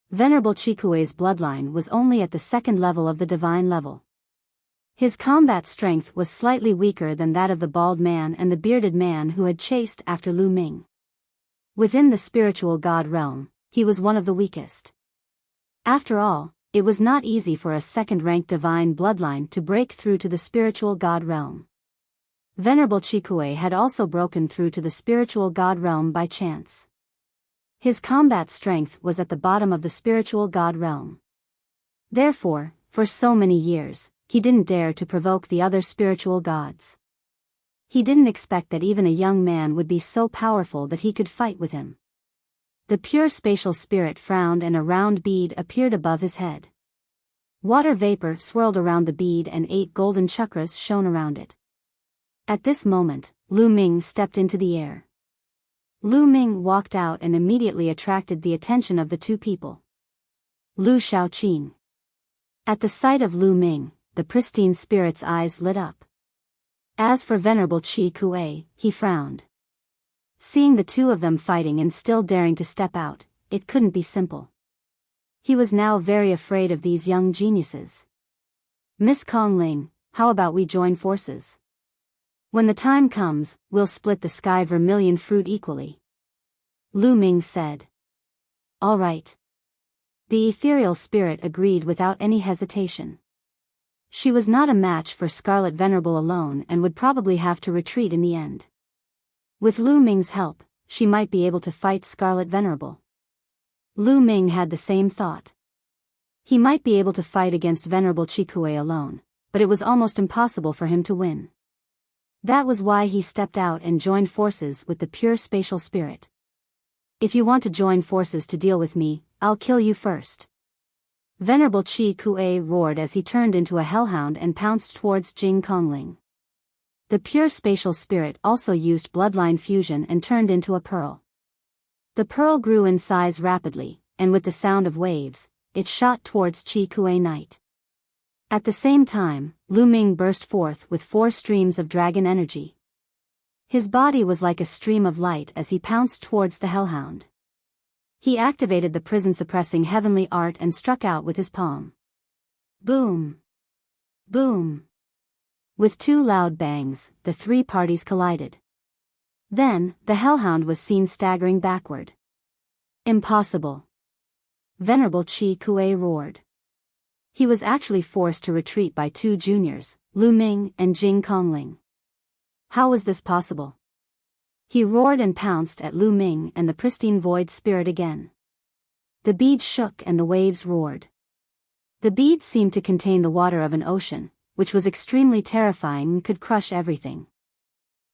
Venerable Chi Kue's bloodline was only at the 2nd level of the divine level. His combat strength was slightly weaker than that of the bald man and the bearded man who had chased after Lu Ming. Within the spiritual god realm, he was one of the weakest. After all, it was not easy for a 2nd-ranked divine bloodline to break through to the spiritual god realm. Venerable Chi Kue had also broken through to the spiritual god realm by chance. His combat strength was at the bottom of the spiritual god realm. Therefore, for so many years, he didn't dare to provoke the other spiritual gods. He didn't expect that even a young man would be so powerful that he could fight with him. The pure spatial spirit frowned and a round bead appeared above his head. Water vapor swirled around the bead and 8 golden chakras shone around it. At this moment, Lu Ming stepped into the air. Lu Ming walked out and immediately attracted the attention of the 2 people. Lu Shaoqing. At the sight of Lu Ming, the pristine spirit's eyes lit up. As for Venerable Chi Kue, he frowned. Seeing the two of them fighting and still daring to step out, it couldn't be simple. He was now very afraid of these young geniuses. Miss Kongling, how about we join forces? When the time comes, we'll split the sky vermilion fruit equally. Lu Ming said. All right. The ethereal spirit agreed without any hesitation. She was not a match for Scarlet Venerable alone and would probably have to retreat in the end. With Lu Ming's help, she might be able to fight Scarlet Venerable. Lu Ming had the same thought. He might be able to fight against Venerable Chikue alone, but it was almost impossible for him to win. That was why he stepped out and joined forces with the pure spatial spirit. If you want to join forces to deal with me, I'll kill you first. Venerable Chikue roared as he turned into a hellhound and pounced towards Jing Kongling. The pure spatial spirit also used bloodline fusion and turned into a pearl. The pearl grew in size rapidly, and with the sound of waves, it shot towards Chikue Knight. At the same time, Lu Ming burst forth with 4 streams of dragon energy. His body was like a stream of light as he pounced towards the hellhound. He activated the prison-suppressing heavenly art and struck out with his palm. Boom! Boom! With 2 loud bangs, the 3 parties collided. Then, the hellhound was seen staggering backward. Impossible! Venerable Chikue roared. He was actually forced to retreat by 2 juniors, Lu Ming and Jing Kongling. How was this possible? He roared and pounced at Lu Ming and the pristine void spirit again. The beads shook and the waves roared. The beads seemed to contain the water of an ocean, which was extremely terrifying and could crush everything.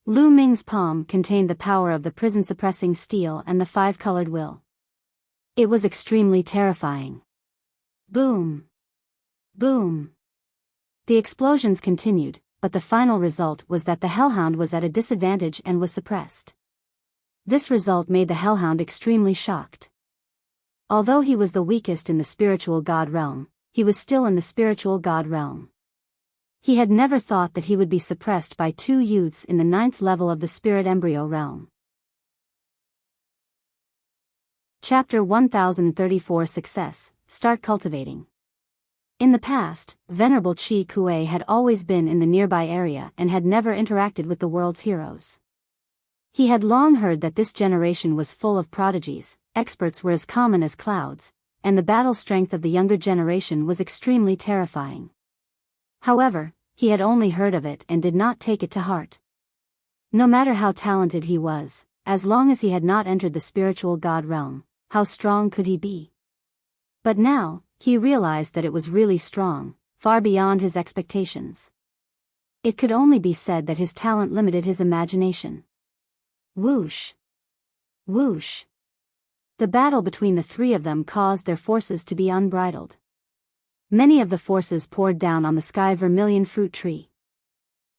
Lu Ming's palm contained the power of the prison-suppressing steel and the 5-colored will. It was extremely terrifying. Boom! Boom! The explosions continued, but the final result was that the hellhound was at a disadvantage and was suppressed. This result made the hellhound extremely shocked. Although he was the weakest in the spiritual god realm, he was still in the spiritual god realm. He had never thought that he would be suppressed by 2 youths in the 9th level of the spirit embryo realm. Chapter 1034 Success, Start Cultivating. In the past, Venerable Chikue had always been in the nearby area and had never interacted with the world's heroes. He had long heard that this generation was full of prodigies, experts were as common as clouds, and the battle strength of the younger generation was extremely terrifying. However, he had only heard of it and did not take it to heart. No matter how talented he was, as long as he had not entered the spiritual god realm, how strong could he be? But now, he realized that it was really strong, far beyond his expectations. It could only be said that his talent limited his imagination. Whoosh! Whoosh! The battle between the 3 of them caused their forces to be unbridled. Many of the forces poured down on the sky vermilion fruit tree.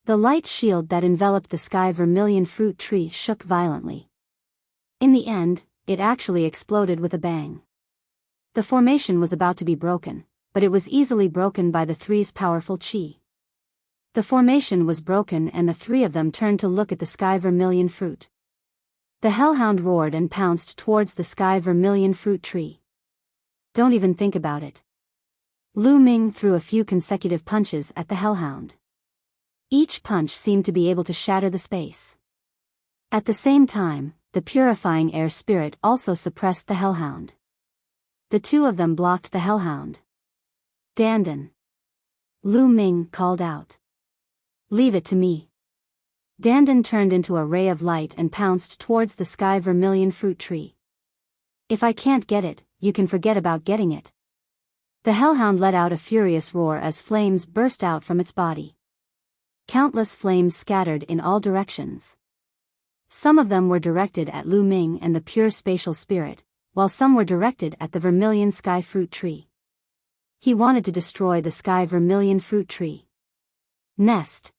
The light shield that enveloped the sky vermilion fruit tree shook violently. In the end, it actually exploded with a bang. The formation was about to be broken, but it was easily broken by the 3's powerful chi. The formation was broken and the 3 of them turned to look at the sky vermilion fruit. The hellhound roared and pounced towards the sky vermilion fruit tree. Don't even think about it. Lu Ming threw a few consecutive punches at the hellhound. Each punch seemed to be able to shatter the space. At the same time, the purifying air spirit also suppressed the hellhound. The 2 of them blocked the hellhound. Dandan! Lu Ming called out. Leave it to me. Dandan turned into a ray of light and pounced towards the sky vermilion fruit tree. If I can't get it, you can forget about getting it. The hellhound let out a furious roar as flames burst out from its body. Countless flames scattered in all directions. Some of them were directed at Lu Ming and the pure spatial spirit, while some were directed at the vermilion sky fruit tree. He wanted to destroy the sky vermilion fruit tree. Nest!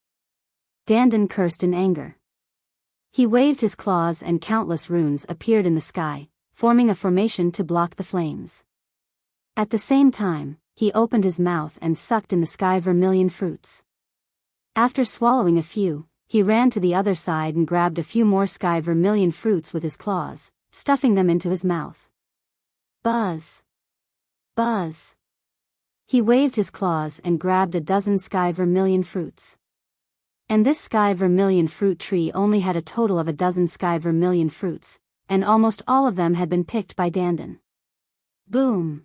Dandan cursed in anger. He waved his claws and countless runes appeared in the sky, forming a formation to block the flames. At the same time, he opened his mouth and sucked in the sky vermilion fruits. After swallowing a few, he ran to the other side and grabbed a few more sky vermilion fruits with his claws, stuffing them into his mouth. Buzz! Buzz! He waved his claws and grabbed a dozen sky vermilion fruits. And this sky vermilion fruit tree only had a total of a dozen sky vermilion fruits, and almost all of them had been picked by Dandan. Boom!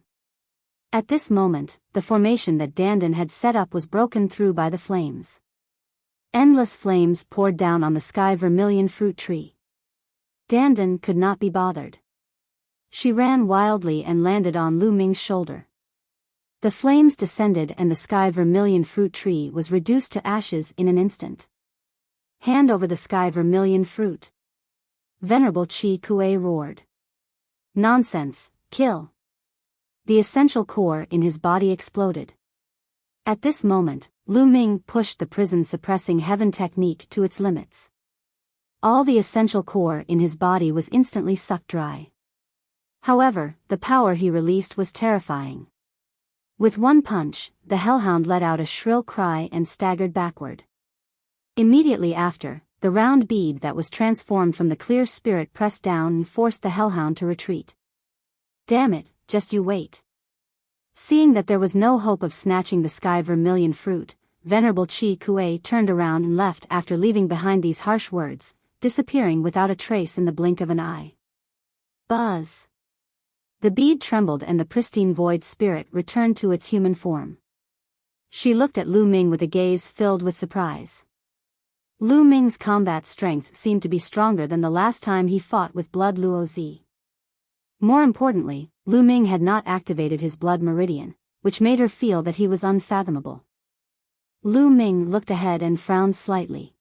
At this moment, the formation that Dandan had set up was broken through by the flames. Endless flames poured down on the sky vermilion fruit tree. Dandan could not be bothered. She ran wildly and landed on Lu Ming's shoulder. The flames descended and the sky vermilion fruit tree was reduced to ashes in an instant. Hand over the sky vermilion fruit. Venerable Chi Kue roared. Nonsense, kill. The essential core in his body exploded. At this moment, Lu Ming pushed the prison-suppressing heaven technique to its limits. All the essential core in his body was instantly sucked dry. However, the power he released was terrifying. With one punch, the hellhound let out a shrill cry and staggered backward. Immediately after, the round bead that was transformed from the clear spirit pressed down and forced the hellhound to retreat. Damn it, just you wait. Seeing that there was no hope of snatching the sky vermilion fruit, Venerable Chi Kue turned around and left after leaving behind these harsh words, disappearing without a trace in the blink of an eye. Buzz! The bead trembled and the pristine void spirit returned to its human form. She looked at Lu Ming with a gaze filled with surprise. Lu Ming's combat strength seemed to be stronger than the last time he fought with Blood Luozi. More importantly, Lu Ming had not activated his blood meridian, which made her feel that he was unfathomable. Lu Ming looked ahead and frowned slightly.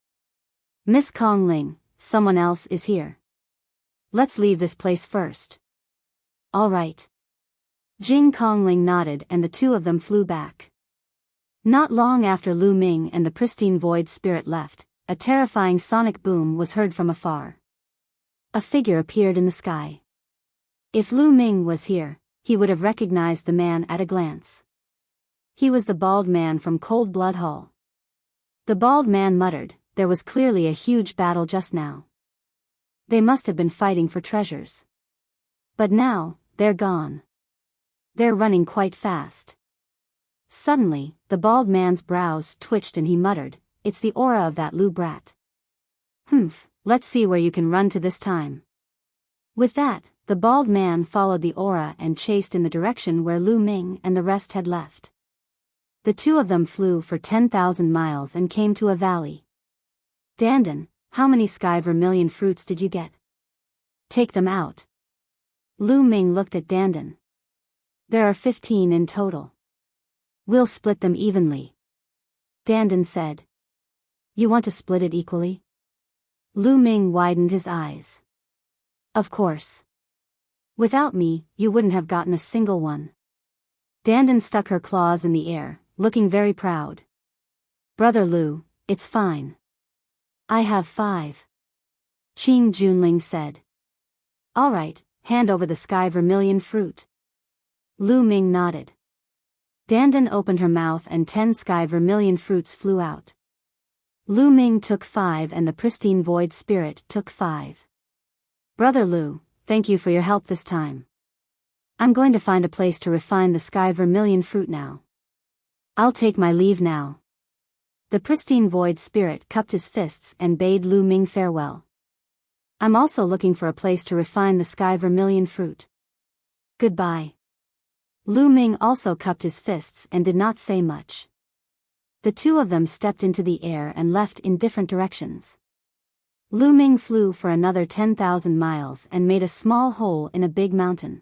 Miss Kong Ling, someone else is here. Let's leave this place first. All right. Jing Kongling nodded and the two of them flew back. Not long after Lu Ming and the pristine void spirit left, a terrifying sonic boom was heard from afar. A figure appeared in the sky. If Lu Ming was here, he would have recognized the man at a glance. He was the bald man from Cold Blood Hall. The bald man muttered, there was clearly a huge battle just now. They must have been fighting for treasures. But now, they're gone. They're running quite fast. Suddenly, the bald man's brows twitched and he muttered, it's the aura of that Lu brat. Humph, let's see where you can run to this time. With that, the bald man followed the aura and chased in the direction where Lu Ming and the rest had left. The two of them flew for 10,000 miles and came to a valley. Dandan, how many sky vermilion fruits did you get? Take them out. Lu Ming looked at Dandan. There are 15 in total. We'll split them evenly. Dandan said. You want to split it equally? Lu Ming widened his eyes. Of course. Without me, you wouldn't have gotten a single one. Dandan stuck her claws in the air, looking very proud. Brother Lu, it's fine. I have 5. Qing Junling said. All right, hand over the sky vermilion fruit. Lu Ming nodded. Dandan opened her mouth and 10 sky vermilion fruits flew out. Lu Ming took 5 and the pristine void spirit took 5. Brother Lu, thank you for your help this time. I'm going to find a place to refine the sky vermilion fruit now. I'll take my leave now. The pristine void spirit cupped his fists and bade Lu Ming farewell. I'm also looking for a place to refine the sky vermilion fruit. Goodbye. Lu Ming also cupped his fists and did not say much. The two of them stepped into the air and left in different directions. Lu Ming flew for another 10,000 miles and made a small hole in a big mountain.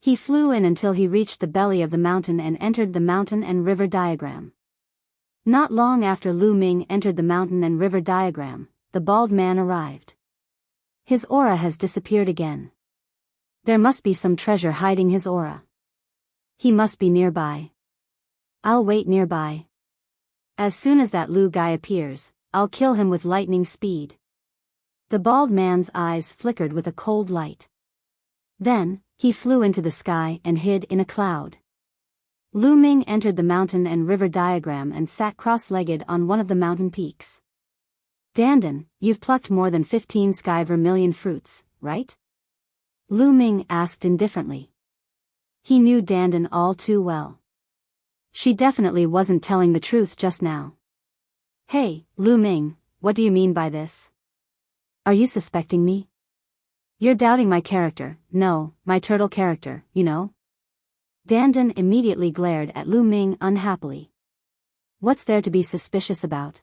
He flew in until he reached the belly of the mountain and entered the mountain and river diagram. Not long after Lu Ming entered the mountain and river diagram, the bald man arrived. His aura has disappeared again. There must be some treasure hiding his aura. He must be nearby. I'll wait nearby. As soon as that Lu guy appears, I'll kill him with lightning speed. The bald man's eyes flickered with a cold light. Then, he flew into the sky and hid in a cloud. Lu Ming entered the mountain and river diagram and sat cross-legged on one of the mountain peaks. Dandan, you've plucked more than 15 sky vermilion fruits, right? Lu Ming asked indifferently. He knew Dandan all too well. She definitely wasn't telling the truth just now. Hey, Lu Ming, what do you mean by this? Are you suspecting me? You're doubting my character, no, my turtle character, you know? Dandan immediately glared at Lu Ming unhappily. What's there to be suspicious about?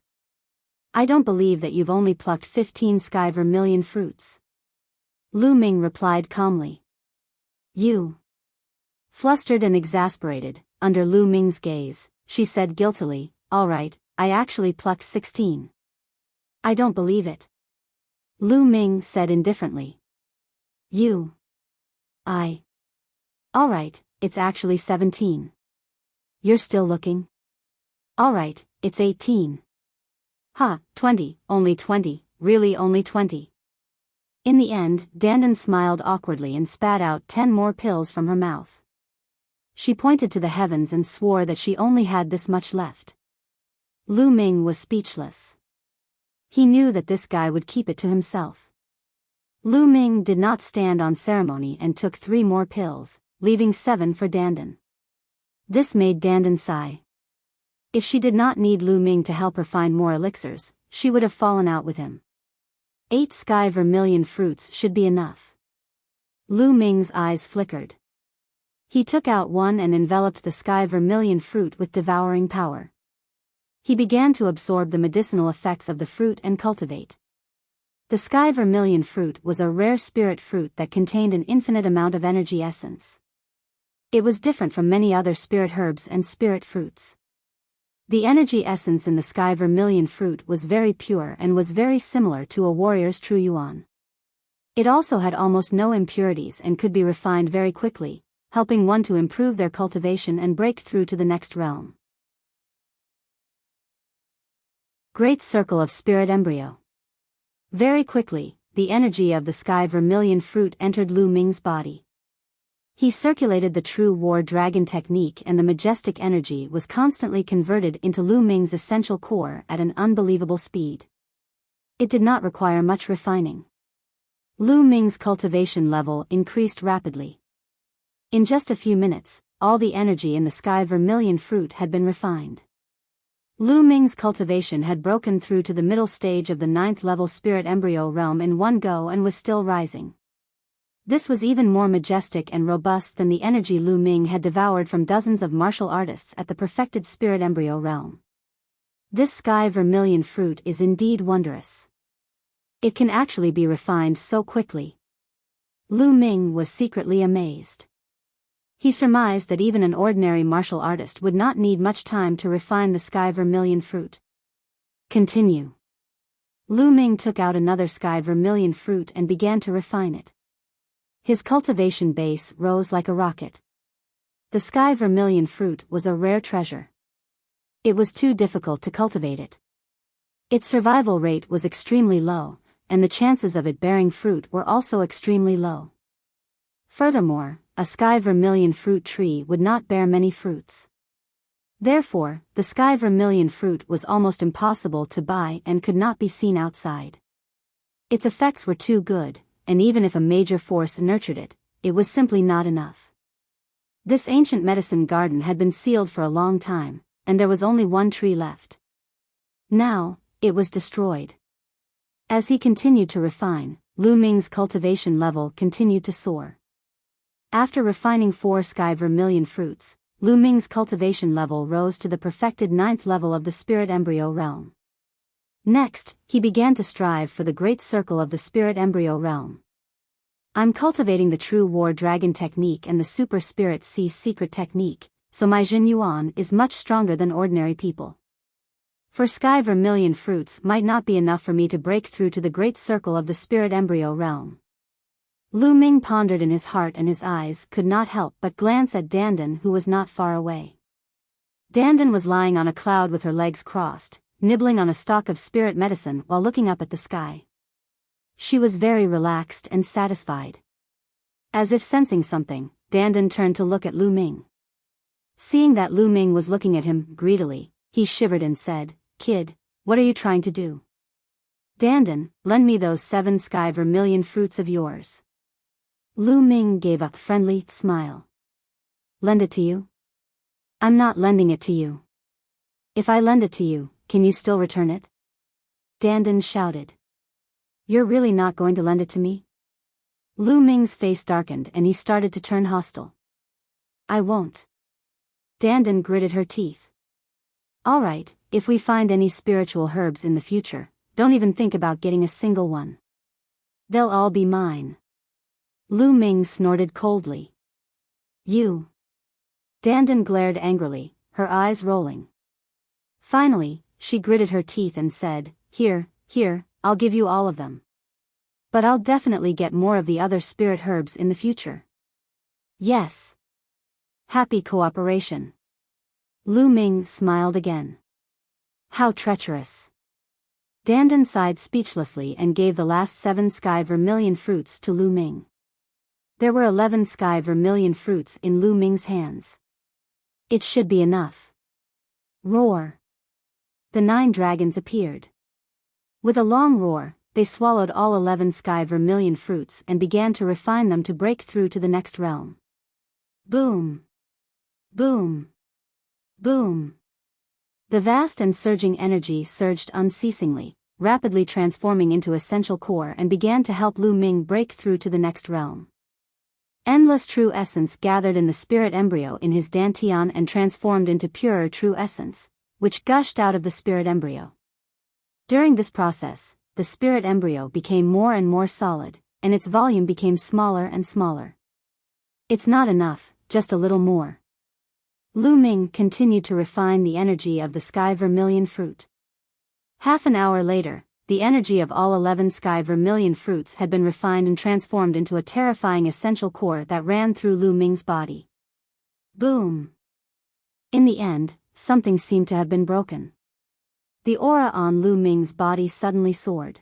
I don't believe that you've only plucked 15 sky vermilion fruits. Lu Ming replied calmly. You. Flustered and exasperated, under Lu Ming's gaze, she said guiltily, all right, I actually plucked 16. I don't believe it. Lu Ming said indifferently. You. All right, it's actually 17. You're still looking? All right, it's 18. 20, only 20, really only 20. In the end, Dandan smiled awkwardly and spat out 10 more pills from her mouth. She pointed to the heavens and swore that she only had this much left. Lu Ming was speechless. He knew that this guy would keep it to himself. Lu Ming did not stand on ceremony and took 3 more pills, leaving 7 for Dandan. This made Dandan sigh. If she did not need Lu Ming to help her find more elixirs, she would have fallen out with him. 8 sky vermilion fruits should be enough. Lu Ming's eyes flickered. He took out one and enveloped the sky vermilion fruit with devouring power. He began to absorb the medicinal effects of the fruit and cultivate. The sky vermilion fruit was a rare spirit fruit that contained an infinite amount of energy essence. It was different from many other spirit herbs and spirit fruits. The energy essence in the sky vermilion fruit was very pure and was very similar to a warrior's true yuan. It also had almost no impurities and could be refined very quickly, helping one to improve their cultivation and break through to the next realm. Great Circle of Spirit Embryo. Very quickly, the energy of the sky vermilion fruit entered Lu Ming's body. He circulated the true war dragon technique and the majestic energy was constantly converted into Lu Ming's essential core at an unbelievable speed. It did not require much refining. Lu Ming's cultivation level increased rapidly. In just a few minutes, all the energy in the sky vermilion fruit had been refined. Lu Ming's cultivation had broken through to the middle stage of the 9th level spirit embryo realm in one go and was still rising. This was even more majestic and robust than the energy Lu Ming had devoured from dozens of martial artists at the perfected spirit embryo realm. This sky vermilion fruit is indeed wondrous. It can actually be refined so quickly. Lu Ming was secretly amazed. He surmised that even an ordinary martial artist would not need much time to refine the sky vermilion fruit. Continue. Lu Ming took out another sky vermilion fruit and began to refine it. His cultivation base rose like a rocket. The sky vermilion fruit was a rare treasure. It was too difficult to cultivate it. Its survival rate was extremely low, and the chances of it bearing fruit were also extremely low. Furthermore, a sky vermilion fruit tree would not bear many fruits. Therefore, the sky vermilion fruit was almost impossible to buy and could not be seen outside. Its effects were too good, and even if a major force nurtured it, it was simply not enough. This ancient medicine garden had been sealed for a long time, and there was only one tree left. Now, it was destroyed. As he continued to refine, Lu Ming's cultivation level continued to soar. After refining 4 sky vermilion fruits, Lu Ming's cultivation level rose to the perfected 9th level of the spirit embryo realm. Next, he began to strive for the great circle of the spirit embryo realm. I'm cultivating the true war dragon technique and the super spirit sea secret technique, so my Jin Yuan is much stronger than ordinary people. For sky vermilion fruits might not be enough for me to break through to the great circle of the spirit embryo realm. Lu Ming pondered in his heart and his eyes could not help but glance at Dandan who was not far away. Dandan was lying on a cloud with her legs crossed, nibbling on a stalk of spirit medicine while looking up at the sky. She was very relaxed and satisfied. As if sensing something, Dandan turned to look at Lu Ming. Seeing that Lu Ming was looking at him greedily, he shivered and said, "Kid, what are you trying to do?" Dandan, lend me those 7 sky vermilion fruits of yours. Lu Ming gave a friendly smile. Lend it to you? I'm not lending it to you. If I lend it to you, can you still return it? Dandan shouted. You're really not going to lend it to me? Lu Ming's face darkened and he started to turn hostile. I won't. Dandan gritted her teeth. All right, if we find any spiritual herbs in the future, don't even think about getting a single one. They'll all be mine. Lu Ming snorted coldly. You. Dandan glared angrily, her eyes rolling. Finally, she gritted her teeth and said, Here, I'll give you all of them. But I'll definitely get more of the other spirit herbs in the future. Yes. Happy cooperation. Lu Ming smiled again. How treacherous. Dandan sighed speechlessly and gave the last 7 sky vermilion fruits to Lu Ming. There were 11 sky vermilion fruits in Lu Ming's hands. It should be enough. Roar. The 9 dragons appeared. With a long roar, they swallowed all 11 sky vermilion fruits and began to refine them to break through to the next realm. Boom. Boom. Boom. The vast and surging energy surged unceasingly, rapidly transforming into essential core and began to help Lu Ming break through to the next realm. Endless true essence gathered in the spirit embryo in his dantian and transformed into purer true essence, which gushed out of the spirit embryo. During this process, the spirit embryo became more and more solid, and its volume became smaller and smaller. It's not enough, just a little more. Lu Ming continued to refine the energy of the sky vermilion fruit. Half an hour later, the energy of all 11 sky vermilion fruits had been refined and transformed into a terrifying essential core that ran through Lu Ming's body. Boom! In the end, something seemed to have been broken. The aura on Lu Ming's body suddenly soared.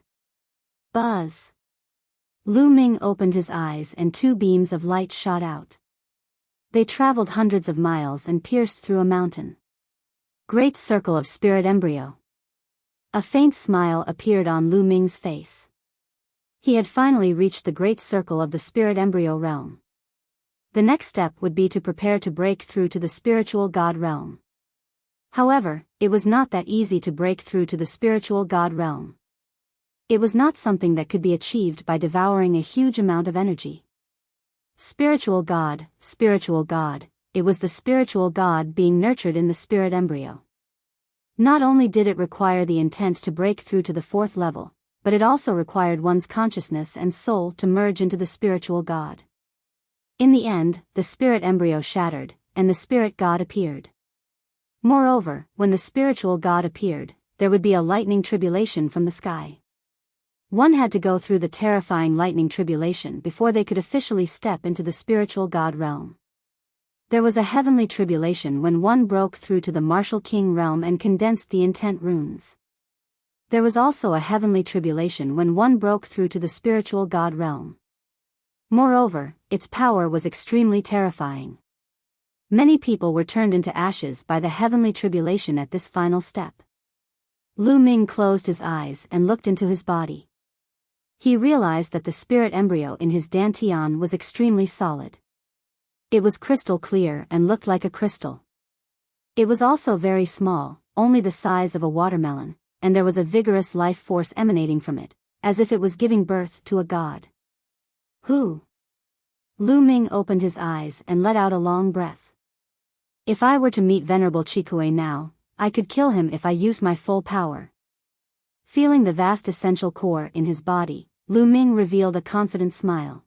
Buzz! Lu Ming opened his eyes and 2 beams of light shot out. They traveled hundreds of miles and pierced through a mountain. Great circle of spirit embryo. A faint smile appeared on Lu Ming's face. He had finally reached the great circle of the spirit embryo realm. The next step would be to prepare to break through to the spiritual god realm. However, it was not that easy to break through to the spiritual god realm. It was not something that could be achieved by devouring a huge amount of energy. Spiritual god, it was the spiritual god being nurtured in the spirit embryo. Not only did it require the intent to break through to the 4th level, but it also required one's consciousness and soul to merge into the spiritual god. In the end, the spirit embryo shattered, and the spirit god appeared. Moreover, when the spiritual god appeared, there would be a lightning tribulation from the sky. One had to go through the terrifying lightning tribulation before they could officially step into the spiritual god realm. There was a heavenly tribulation when one broke through to the martial king realm and condensed the intent runes. There was also a heavenly tribulation when one broke through to the spiritual god realm. Moreover, its power was extremely terrifying. Many people were turned into ashes by the heavenly tribulation at this final step. Lu Ming closed his eyes and looked into his body. He realized that the spirit embryo in his dantian was extremely solid. It was crystal clear and looked like a crystal. It was also very small, only the size of a watermelon, and there was a vigorous life force emanating from it, as if it was giving birth to a god. Who? Lu Ming opened his eyes and let out a long breath. If I were to meet Venerable Chikue now, I could kill him if I used my full power. Feeling the vast essential core in his body, Lu Ming revealed a confident smile.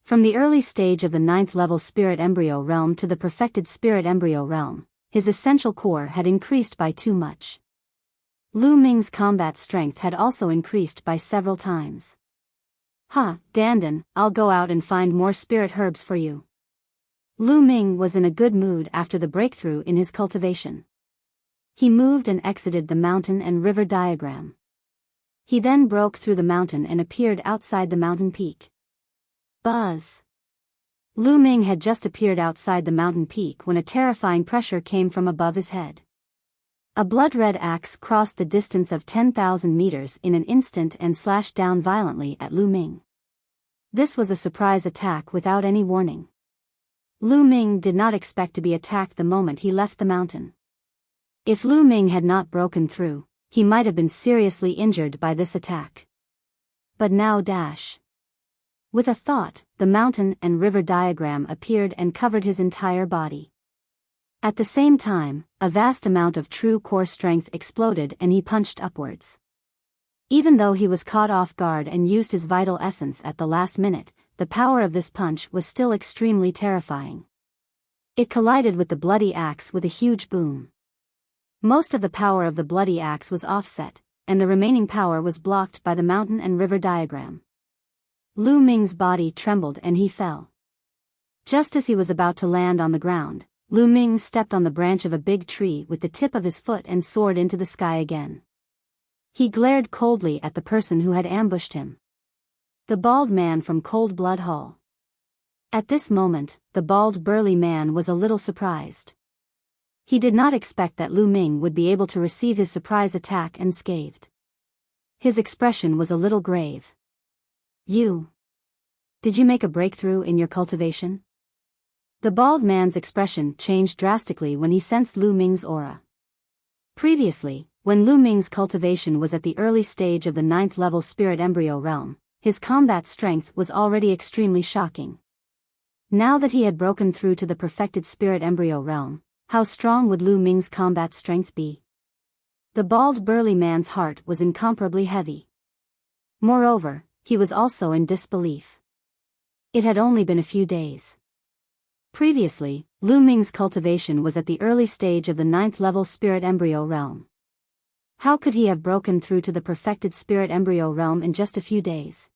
From the early stage of the 9th level spirit embryo realm to the perfected spirit embryo realm, his essential core had increased by too much. Lu Ming's combat strength had also increased by several times. Dandan, I'll go out and find more spirit herbs for you. Lu Ming was in a good mood after the breakthrough in his cultivation. He moved and exited the mountain and river diagram. He then broke through the mountain and appeared outside the mountain peak. Buzz! Lu Ming had just appeared outside the mountain peak when a terrifying pressure came from above his head. A blood-red axe crossed the distance of 10,000 meters in an instant and slashed down violently at Lu Ming. This was a surprise attack without any warning. Lu Ming did not expect to be attacked the moment he left the mountain. If Lu Ming had not broken through, he might have been seriously injured by this attack. But now dash. With a thought, the mountain and river diagram appeared and covered his entire body. At the same time, a vast amount of true core strength exploded and he punched upwards. Even though he was caught off guard and used his vital essence at the last minute, the power of this punch was still extremely terrifying. It collided with the bloody axe with a huge boom. Most of the power of the bloody axe was offset, and the remaining power was blocked by the mountain and river diagram. Lu Ming's body trembled and he fell. Just as he was about to land on the ground, Lu Ming stepped on the branch of a big tree with the tip of his foot and soared into the sky again. He glared coldly at the person who had ambushed him. The bald man from Cold Blood Hall. At this moment, the bald burly man was a little surprised. He did not expect that Lu Ming would be able to receive his surprise attack unscathed. His expression was a little grave. Did you make a breakthrough in your cultivation? The bald man's expression changed drastically when he sensed Lu Ming's aura. Previously, when Lu Ming's cultivation was at the early stage of the 9th level spirit embryo realm, his combat strength was already extremely shocking. Now that he had broken through to the perfected spirit embryo realm, how strong would Lu Ming's combat strength be? The bald burly man's heart was incomparably heavy. Moreover, he was also in disbelief. It had only been a few days. Previously, Lu Ming's cultivation was at the early stage of the 9th level spirit embryo realm. How could he have broken through to the perfected spirit embryo realm in just a few days?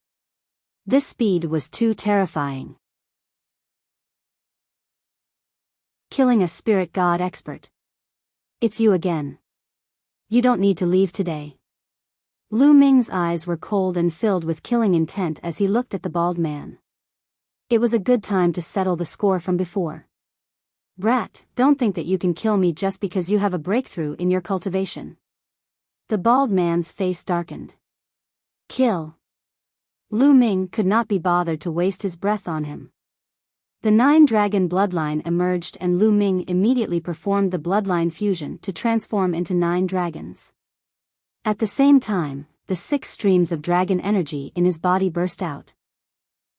This speed was too terrifying. Killing a spirit god expert. It's you again. You don't need to leave today. Lu Ming's eyes were cold and filled with killing intent as he looked at the bald man. It was a good time to settle the score from before. Brat, don't think that you can kill me just because you have a breakthrough in your cultivation. The bald man's face darkened. Kill. Lu Ming could not be bothered to waste his breath on him. The 9-dragon bloodline emerged and Lu Ming immediately performed the bloodline fusion to transform into 9 dragons. At the same time, the 6 streams of dragon energy in his body burst out.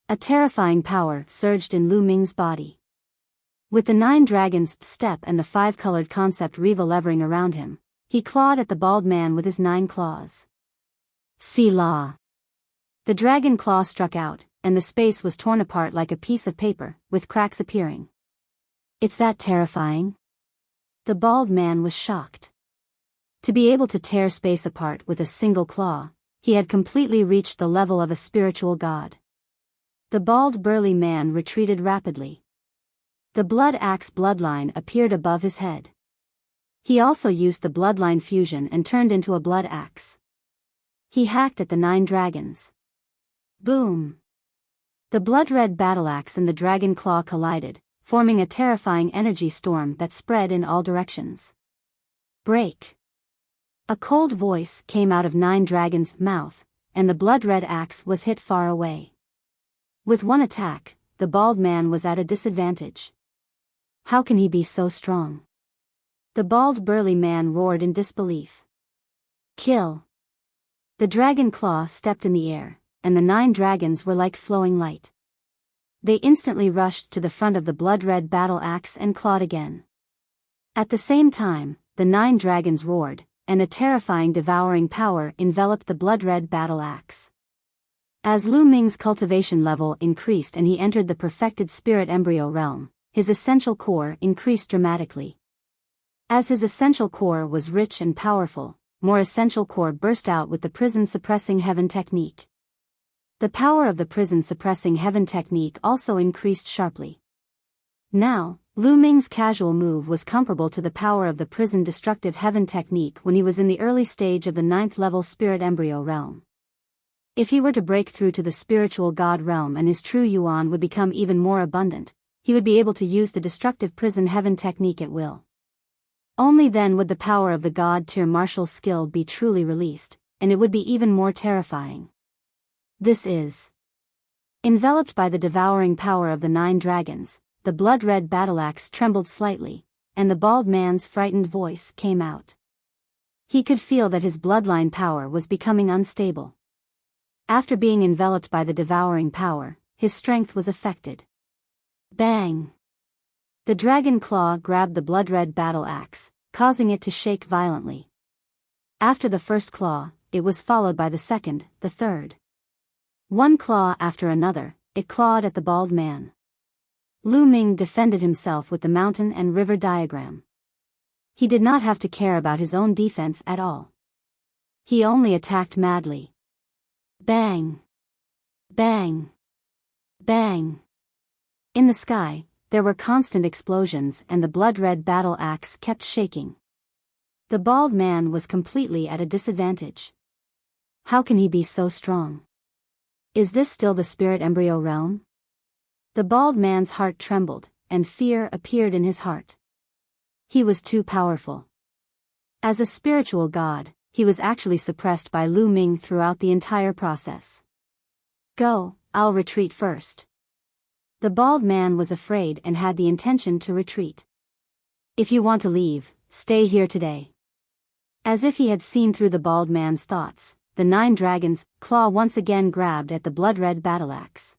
A terrifying power surged in Lu Ming's body. With the 9 dragons' step and the 5-colored concept Riva levering around him, he clawed at the bald man with his 9 claws. Selah. The dragon claw struck out, and the space was torn apart like a piece of paper, with cracks appearing. It's that terrifying? The bald man was shocked. To be able to tear space apart with a single claw, he had completely reached the level of a spiritual god. The bald burly man retreated rapidly. The blood axe bloodline appeared above his head. He also used the bloodline fusion and turned into a blood axe. He hacked at the 9 dragons. Boom! The blood-red battle axe and the dragon claw collided, forming a terrifying energy storm that spread in all directions. Break! A cold voice came out of 9 dragons' mouth, and the blood-red axe was hit far away. With one attack, the bald man was at a disadvantage. How can he be so strong? The bald burly man roared in disbelief. Kill! The dragon claw stepped in the air, and the 9 dragons were like flowing light. They instantly rushed to the front of the blood-red battle axe and clawed again. At the same time, the 9 dragons roared, and a terrifying devouring power enveloped the blood-red battle axe. As Lu Ming's cultivation level increased and he entered the perfected spirit embryo realm, his essential core increased dramatically. As his essential core was rich and powerful, more essential core burst out with the prison suppressing heaven technique. The power of the prison suppressing heaven technique also increased sharply. Now, Lu Ming's casual move was comparable to the power of the prison destructive heaven technique when he was in the early stage of the 9th level spirit embryo realm. If he were to break through to the spiritual god realm and his true yuan would become even more abundant, he would be able to use the destructive prison heaven technique at will. Only then would the power of the god-tier martial skill be truly released, and it would be even more terrifying. This is. Enveloped by the devouring power of the 9 dragons, the blood-red battle-axe trembled slightly, and the bald man's frightened voice came out. He could feel that his bloodline power was becoming unstable. After being enveloped by the devouring power, his strength was affected. Bang! The dragon claw grabbed the blood-red battle-axe, causing it to shake violently. After the first claw, it was followed by the second, the third. One claw after another, it clawed at the bald man. Lu Ming defended himself with the mountain and river diagram. He did not have to care about his own defense at all. He only attacked madly. Bang! Bang! Bang! In the sky, there were constant explosions and the blood-red battle-axe kept shaking. The bald man was completely at a disadvantage. How can he be so strong? Is this still the spirit embryo realm? The bald man's heart trembled, and fear appeared in his heart. He was too powerful. As a spiritual god, he was actually suppressed by Lu Ming throughout the entire process. Go, I'll retreat first. The bald man was afraid and had the intention to retreat. If you want to leave, stay here today. As if he had seen through the bald man's thoughts, the 9 dragons' claw once again grabbed at the blood-red battle-axe.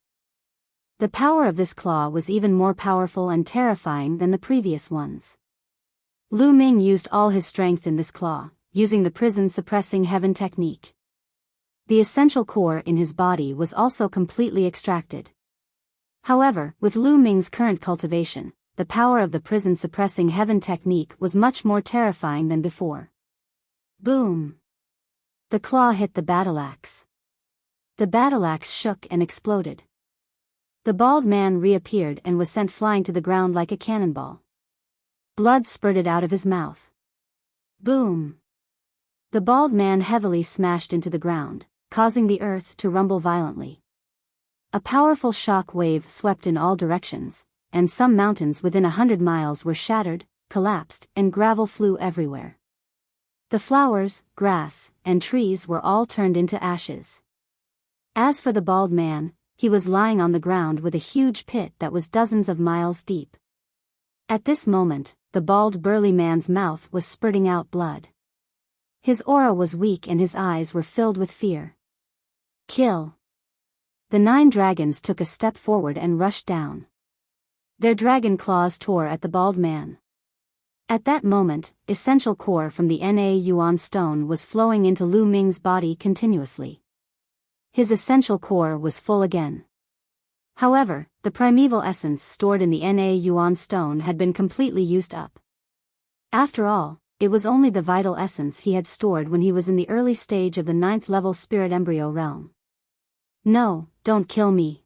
The power of this claw was even more powerful and terrifying than the previous ones. Lu Ming used all his strength in this claw, using the prison-suppressing heaven technique. The essential core in his body was also completely extracted. However, with Lu Ming's current cultivation, the power of the prison-suppressing heaven technique was much more terrifying than before. Boom! The claw hit the battle-axe. The battle-axe shook and exploded. The bald man reappeared and was sent flying to the ground like a cannonball. Blood spurted out of his mouth. Boom! The bald man heavily smashed into the ground, causing the earth to rumble violently. A powerful shock wave swept in all directions, and some mountains within 100 miles were shattered, collapsed, and gravel flew everywhere. The flowers, grass, and trees were all turned into ashes. As for the bald man, he was lying on the ground with a huge pit that was dozens of miles deep. At this moment, the bald burly man's mouth was spurting out blood. His aura was weak and his eyes were filled with fear. Kill! The 9 dragons took a step forward and rushed down. Their dragon claws tore at the bald man. At that moment, essential core from the Na Yuan stone was flowing into Lu Ming's body continuously. His essential core was full again. However, the primeval essence stored in the Na Yuan stone had been completely used up. After all, it was only the vital essence he had stored when he was in the early stage of the 9th level spirit embryo realm. No, don't kill me!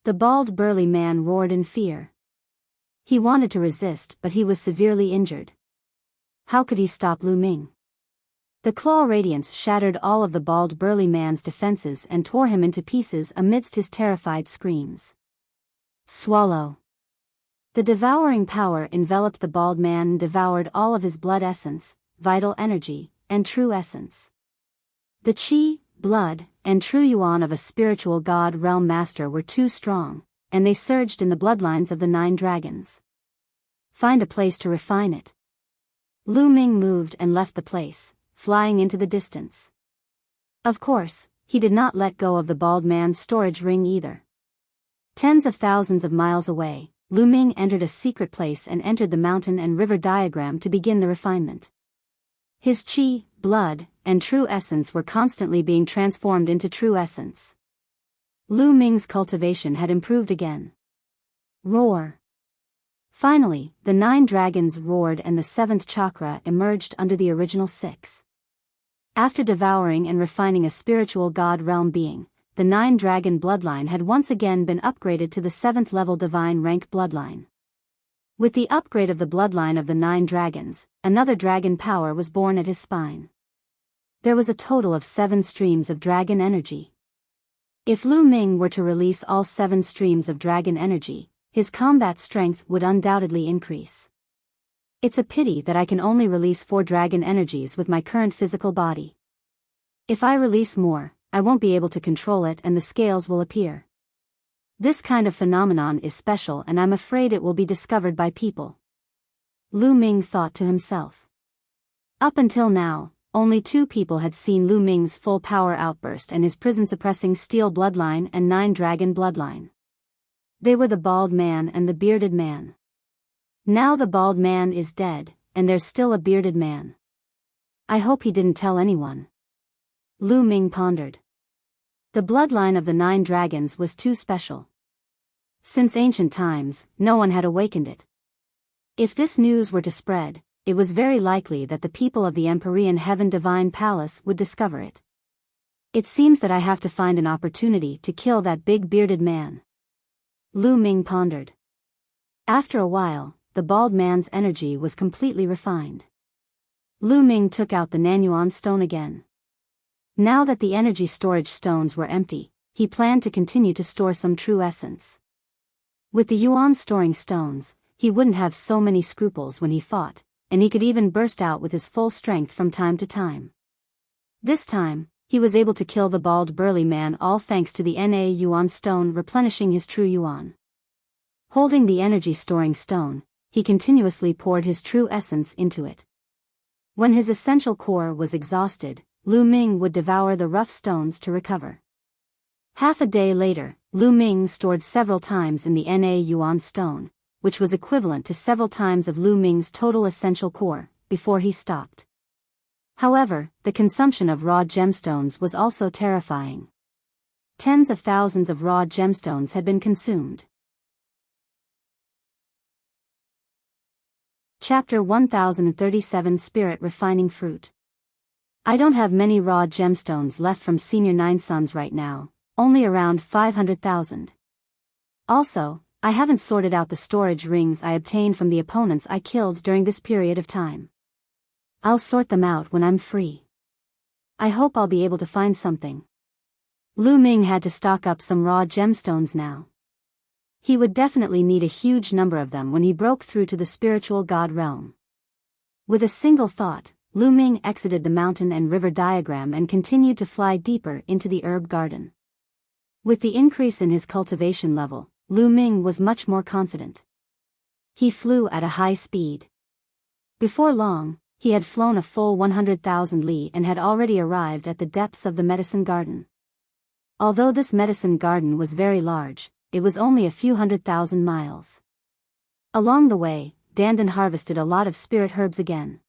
The bald burly man roared in fear. He wanted to resist, but he was severely injured. How could he stop Lu Ming? The claw radiance shattered all of the bald burly man's defenses and tore him into pieces amidst his terrified screams. Swallow! The devouring power enveloped the bald man and devoured all of his blood essence, vital energy, and true essence. The chi, blood, and true yuan of a spiritual god realm master were too strong, and they surged in the bloodlines of the 9 dragons. Find a place to refine it. Lu Ming moved and left the place, flying into the distance. Of course, he did not let go of the bald man's storage ring either. Tens of thousands of miles away, Lu Ming entered a secret place and entered the mountain and river diagram to begin the refinement. His chi, blood, and true essence were constantly being transformed into true essence. Lu Ming's cultivation had improved again. Roar! Finally, the 9 dragons roared and the 7th chakra emerged under the original 6. After devouring and refining a spiritual god realm being, the 9 dragon bloodline had once again been upgraded to the 7th level divine rank bloodline. With the upgrade of the bloodline of the 9 dragons, another dragon power was born at his spine. There was a total of 7 streams of dragon energy. If Lu Ming were to release all 7 streams of dragon energy, his combat strength would undoubtedly increase. It's a pity that I can only release 4 dragon energies with my current physical body. If I release more, I won't be able to control it and the scales will appear. This kind of phenomenon is special and I'm afraid it will be discovered by people. Lu Ming thought to himself. Up until now, only 2 people had seen Lu Ming's full power outburst and his prison-suppressing steel bloodline and 9 dragon bloodline. They were the bald man and the bearded man. Now the bald man is dead, and there's still a bearded man. I hope he didn't tell anyone. Lu Ming pondered. The bloodline of the 9 dragons was too special. Since ancient times, no one had awakened it. If this news were to spread, it was very likely that the people of the Empyrean Heaven Divine Palace would discover it. It seems that I have to find an opportunity to kill that big bearded man. Lu Ming pondered. After a while, the bald man's energy was completely refined. Lu Ming took out the Nanyuan stone again. Now that the energy storage stones were empty, he planned to continue to store some true essence. With the Yuan storing stones, he wouldn't have so many scruples when he fought, and he could even burst out with his full strength from time to time. This time, he was able to kill the bald burly man all thanks to the Na Yuan stone replenishing his true Yuan. Holding the energy storing stone, he continuously poured his true essence into it. When his essential core was exhausted, Lu Ming would devour the rough stones to recover. Half a day later, Lu Ming stored several times in the Na Yuan stone, which was equivalent to several times of Lu Ming's total essential core, before he stopped. However, the consumption of raw gemstones was also terrifying. Tens of thousands of raw gemstones had been consumed. Chapter 1037 Spirit Refining Fruit. I don't have many raw gemstones left from Senior 9 Sons right now, only around 500,000. Also, I haven't sorted out the storage rings I obtained from the opponents I killed during this period of time. I'll sort them out when I'm free. I hope I'll be able to find something. Lu Ming had to stock up some raw gemstones now. He would definitely need a huge number of them when he broke through to the spiritual god realm. With a single thought, Lu Ming exited the mountain and river diagram and continued to fly deeper into the herb garden. With the increase in his cultivation level, Lu Ming was much more confident. He flew at a high speed. Before long, he had flown a full 100,000 li and had already arrived at the depths of the medicine garden. Although this medicine garden was very large, it was only a few 100,000 miles. Along the way, Dandan harvested a lot of spirit herbs again.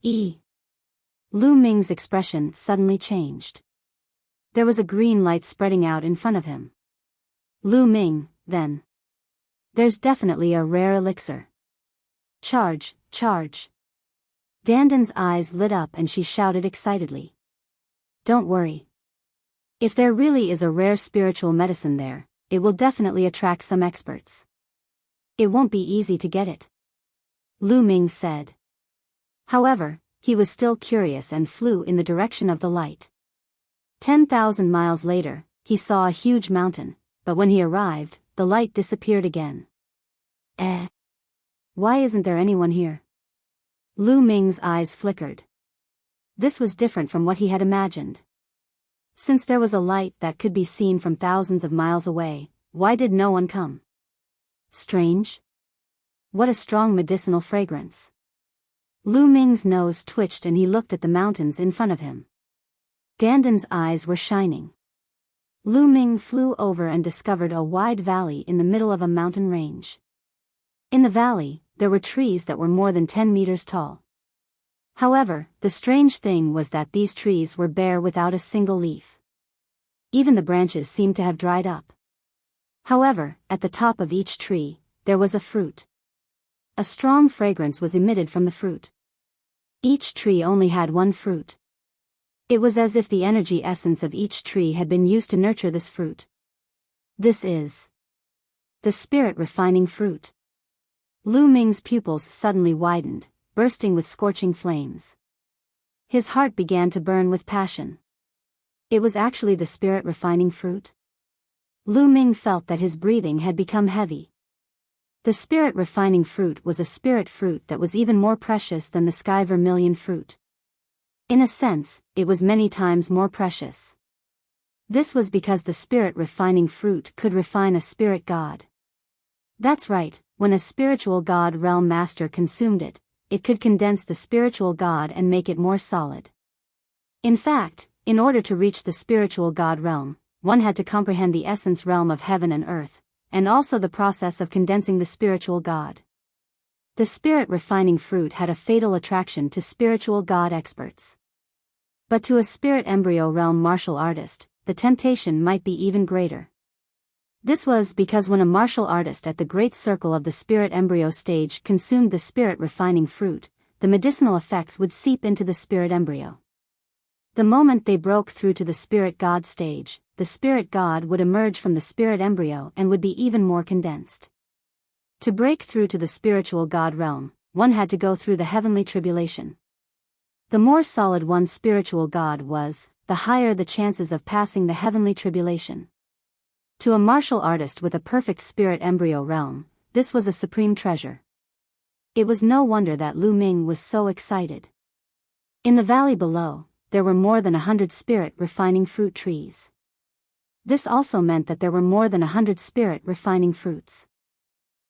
Lu Ming's expression suddenly changed. There was a green light spreading out in front of him. Lu Ming, then. There's definitely a rare elixir. Charge, charge. Dandan's eyes lit up and she shouted excitedly. Don't worry. If there really is a rare spiritual medicine there, it will definitely attract some experts. It won't be easy to get it. Lu Ming said. However, he was still curious and flew in the direction of the light. 10,000 miles later, he saw a huge mountain, but when he arrived, the light disappeared again. Why isn't there anyone here? Lu Ming's eyes flickered. This was different from what he had imagined. Since there was a light that could be seen from thousands of miles away, why did no one come? Strange. What a strong medicinal fragrance. Lu Ming's nose twitched and he looked at the mountains in front of him. Dandan's eyes were shining. Lu Ming flew over and discovered a wide valley in the middle of a mountain range. In the valley, there were trees that were more than 10 meters tall. However, the strange thing was that these trees were bare without a single leaf. Even the branches seemed to have dried up. However, at the top of each tree, there was a fruit. A strong fragrance was emitted from the fruit. Each tree only had one fruit. It was as if the energy essence of each tree had been used to nurture this fruit. This is the spirit refining fruit. Lu Ming's pupils suddenly widened, bursting with scorching flames. His heart began to burn with passion. It was actually the spirit refining fruit. Lu Ming felt that his breathing had become heavy. The spirit refining fruit was a spirit fruit that was even more precious than the sky vermilion fruit. In a sense, it was many times more precious. This was because the spirit refining fruit could refine a spirit god. That's right, when a spiritual god realm master consumed it, it could condense the spiritual god and make it more solid. In fact, in order to reach the spiritual god realm, one had to comprehend the essence realm of heaven and earth, and also the process of condensing the spiritual god. The spirit refining fruit had a fatal attraction to spiritual god experts. But to a spirit embryo realm martial artist, the temptation might be even greater. This was because when a martial artist at the great circle of the spirit embryo stage consumed the spirit refining fruit, the medicinal effects would seep into the spirit embryo. The moment they broke through to the spirit god stage, the spirit god would emerge from the spirit embryo and would be even more condensed. To break through to the spiritual god realm, one had to go through the heavenly tribulation. The more solid one's spiritual god was, the higher the chances of passing the heavenly tribulation. To a martial artist with a perfect spirit embryo realm, this was a supreme treasure. It was no wonder that Lu Ming was so excited. In the valley below, there were more than 100 spirit refining fruit trees. This also meant that there were more than 100 spirit refining fruits.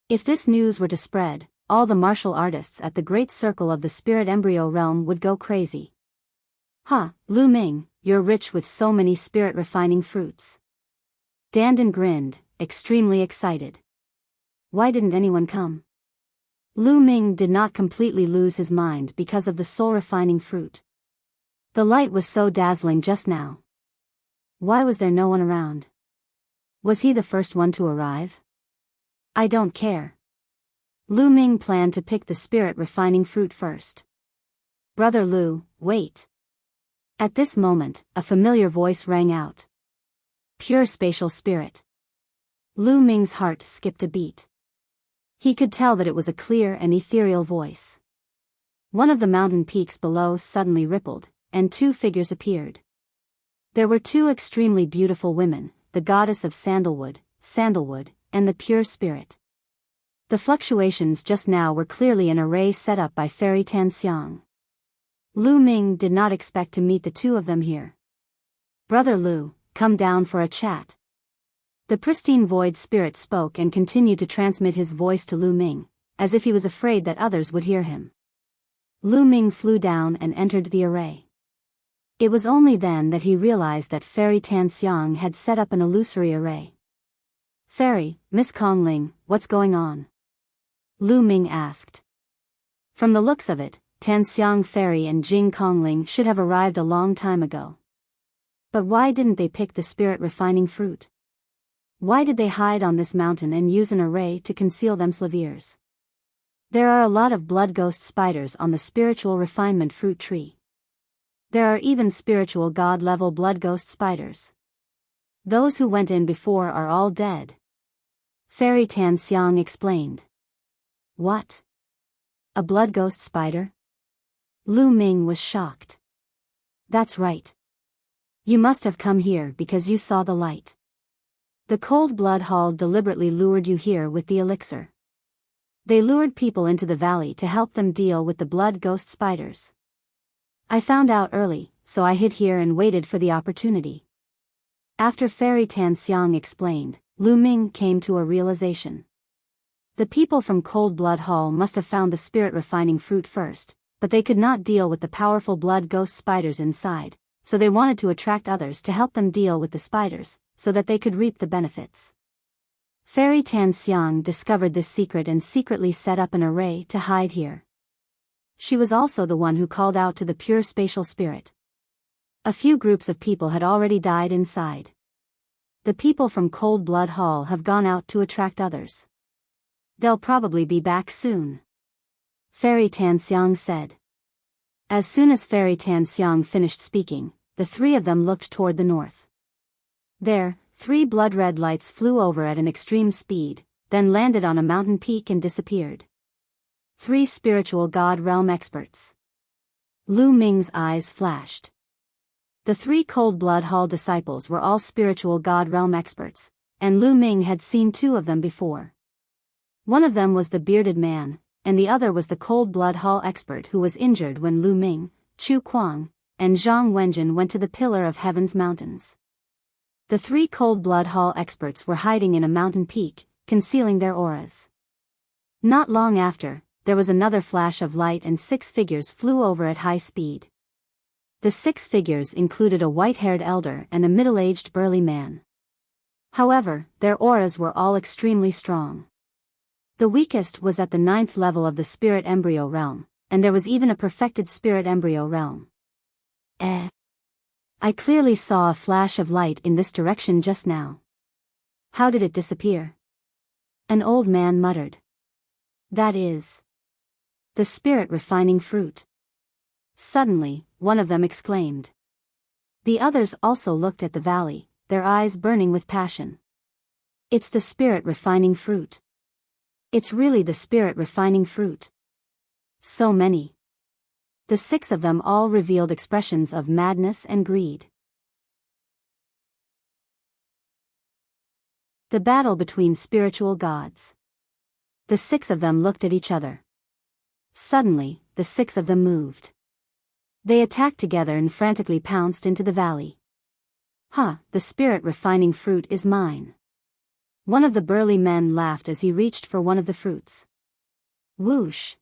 If this news were to spread, all the martial artists at the great circle of the spirit embryo realm would go crazy. Lu Ming, you're rich with so many spirit refining fruits. Dandan grinned, extremely excited. Why didn't anyone come? Lu Ming did not completely lose his mind because of the soul refining fruit. The light was so dazzling just now. Why was there no one around? Was he the first one to arrive? I don't care. Lu Ming planned to pick the spirit refining fruit first. Brother Lu, wait. At this moment, a familiar voice rang out. Pure spatial spirit. Lu Ming's heart skipped a beat. He could tell that it was a clear and ethereal voice. One of the mountain peaks below suddenly rippled, and two figures appeared. There were two extremely beautiful women, the goddess of sandalwood, and the pure spirit. The fluctuations just now were clearly an array set up by Fairy Tan Xiang. Lu Ming did not expect to meet the two of them here. Brother Lu, come down for a chat. The pristine void spirit spoke and continued to transmit his voice to Lu Ming, as if he was afraid that others would hear him. Lu Ming flew down and entered the array. It was only then that he realized that Fairy Tan Xiang had set up an illusory array. Fairy, Miss Kongling, what's going on? Lu Ming asked. From the looks of it, Tan Xiang Fairy and Jing Kongling should have arrived a long time ago. But why didn't they pick the spirit refining fruit? Why did they hide on this mountain and use an array to conceal themselves? There are a lot of blood ghost spiders on the spiritual refinement fruit tree. There are even spiritual god-level blood ghost spiders. Those who went in before are all dead. Fairy Tan Xiang explained. What? A blood ghost spider? Lu Ming was shocked. That's right. You must have come here because you saw the light. The Cold Blood Hall deliberately lured you here with the elixir. They lured people into the valley to help them deal with the blood ghost spiders. I found out early, so I hid here and waited for the opportunity. After Fairy Tan Xiang explained, Lu Ming came to a realization. The people from Cold Blood Hall must have found the spirit refining fruit first, but they could not deal with the powerful blood ghost spiders inside, so they wanted to attract others to help them deal with the spiders, so that they could reap the benefits. Fairy Tan Xiang discovered this secret and secretly set up an array to hide here. She was also the one who called out to the pure spatial spirit. A few groups of people had already died inside. The people from Cold Blood Hall have gone out to attract others. They'll probably be back soon. Fairy Tan Xiang said. As soon as Fairy Tan Xiang finished speaking, the three of them looked toward the north. There, 3 blood-red lights flew over at an extreme speed, then landed on a mountain peak and disappeared. 3 spiritual god realm experts. Lu Ming's eyes flashed. The 3 Cold Blood Hall disciples were all spiritual god realm experts, and Lu Ming had seen 2 of them before. One of them was the bearded man, and the other was the cold blood hall expert who was injured when Lu Ming, Chu Kuang, and Zhang Wenjin went to the Pillar of Heaven's mountains. The three cold blood hall experts were hiding in a mountain peak, concealing their auras. Not long after, there was another flash of light and 6 figures flew over at high speed. The 6 figures included a white-haired elder and a middle-aged burly man. However, their auras were all extremely strong. The weakest was at the 9th level of the spirit embryo realm, and there was even a perfected spirit embryo realm. I clearly saw a flash of light in this direction just now. How did it disappear? An old man muttered. That is the spirit refining fruit. Suddenly, one of them exclaimed. The others also looked at the valley, their eyes burning with passion. It's the spirit refining fruit. It's really the spirit refining fruit. So many. The 6 of them all revealed expressions of madness and greed. The battle between spiritual gods. The 6 of them looked at each other. Suddenly, the 6 of them moved. They attacked together and frantically pounced into the valley. The spirit refining fruit is mine. One of the burly men laughed as he reached for one of the fruits. Whoosh!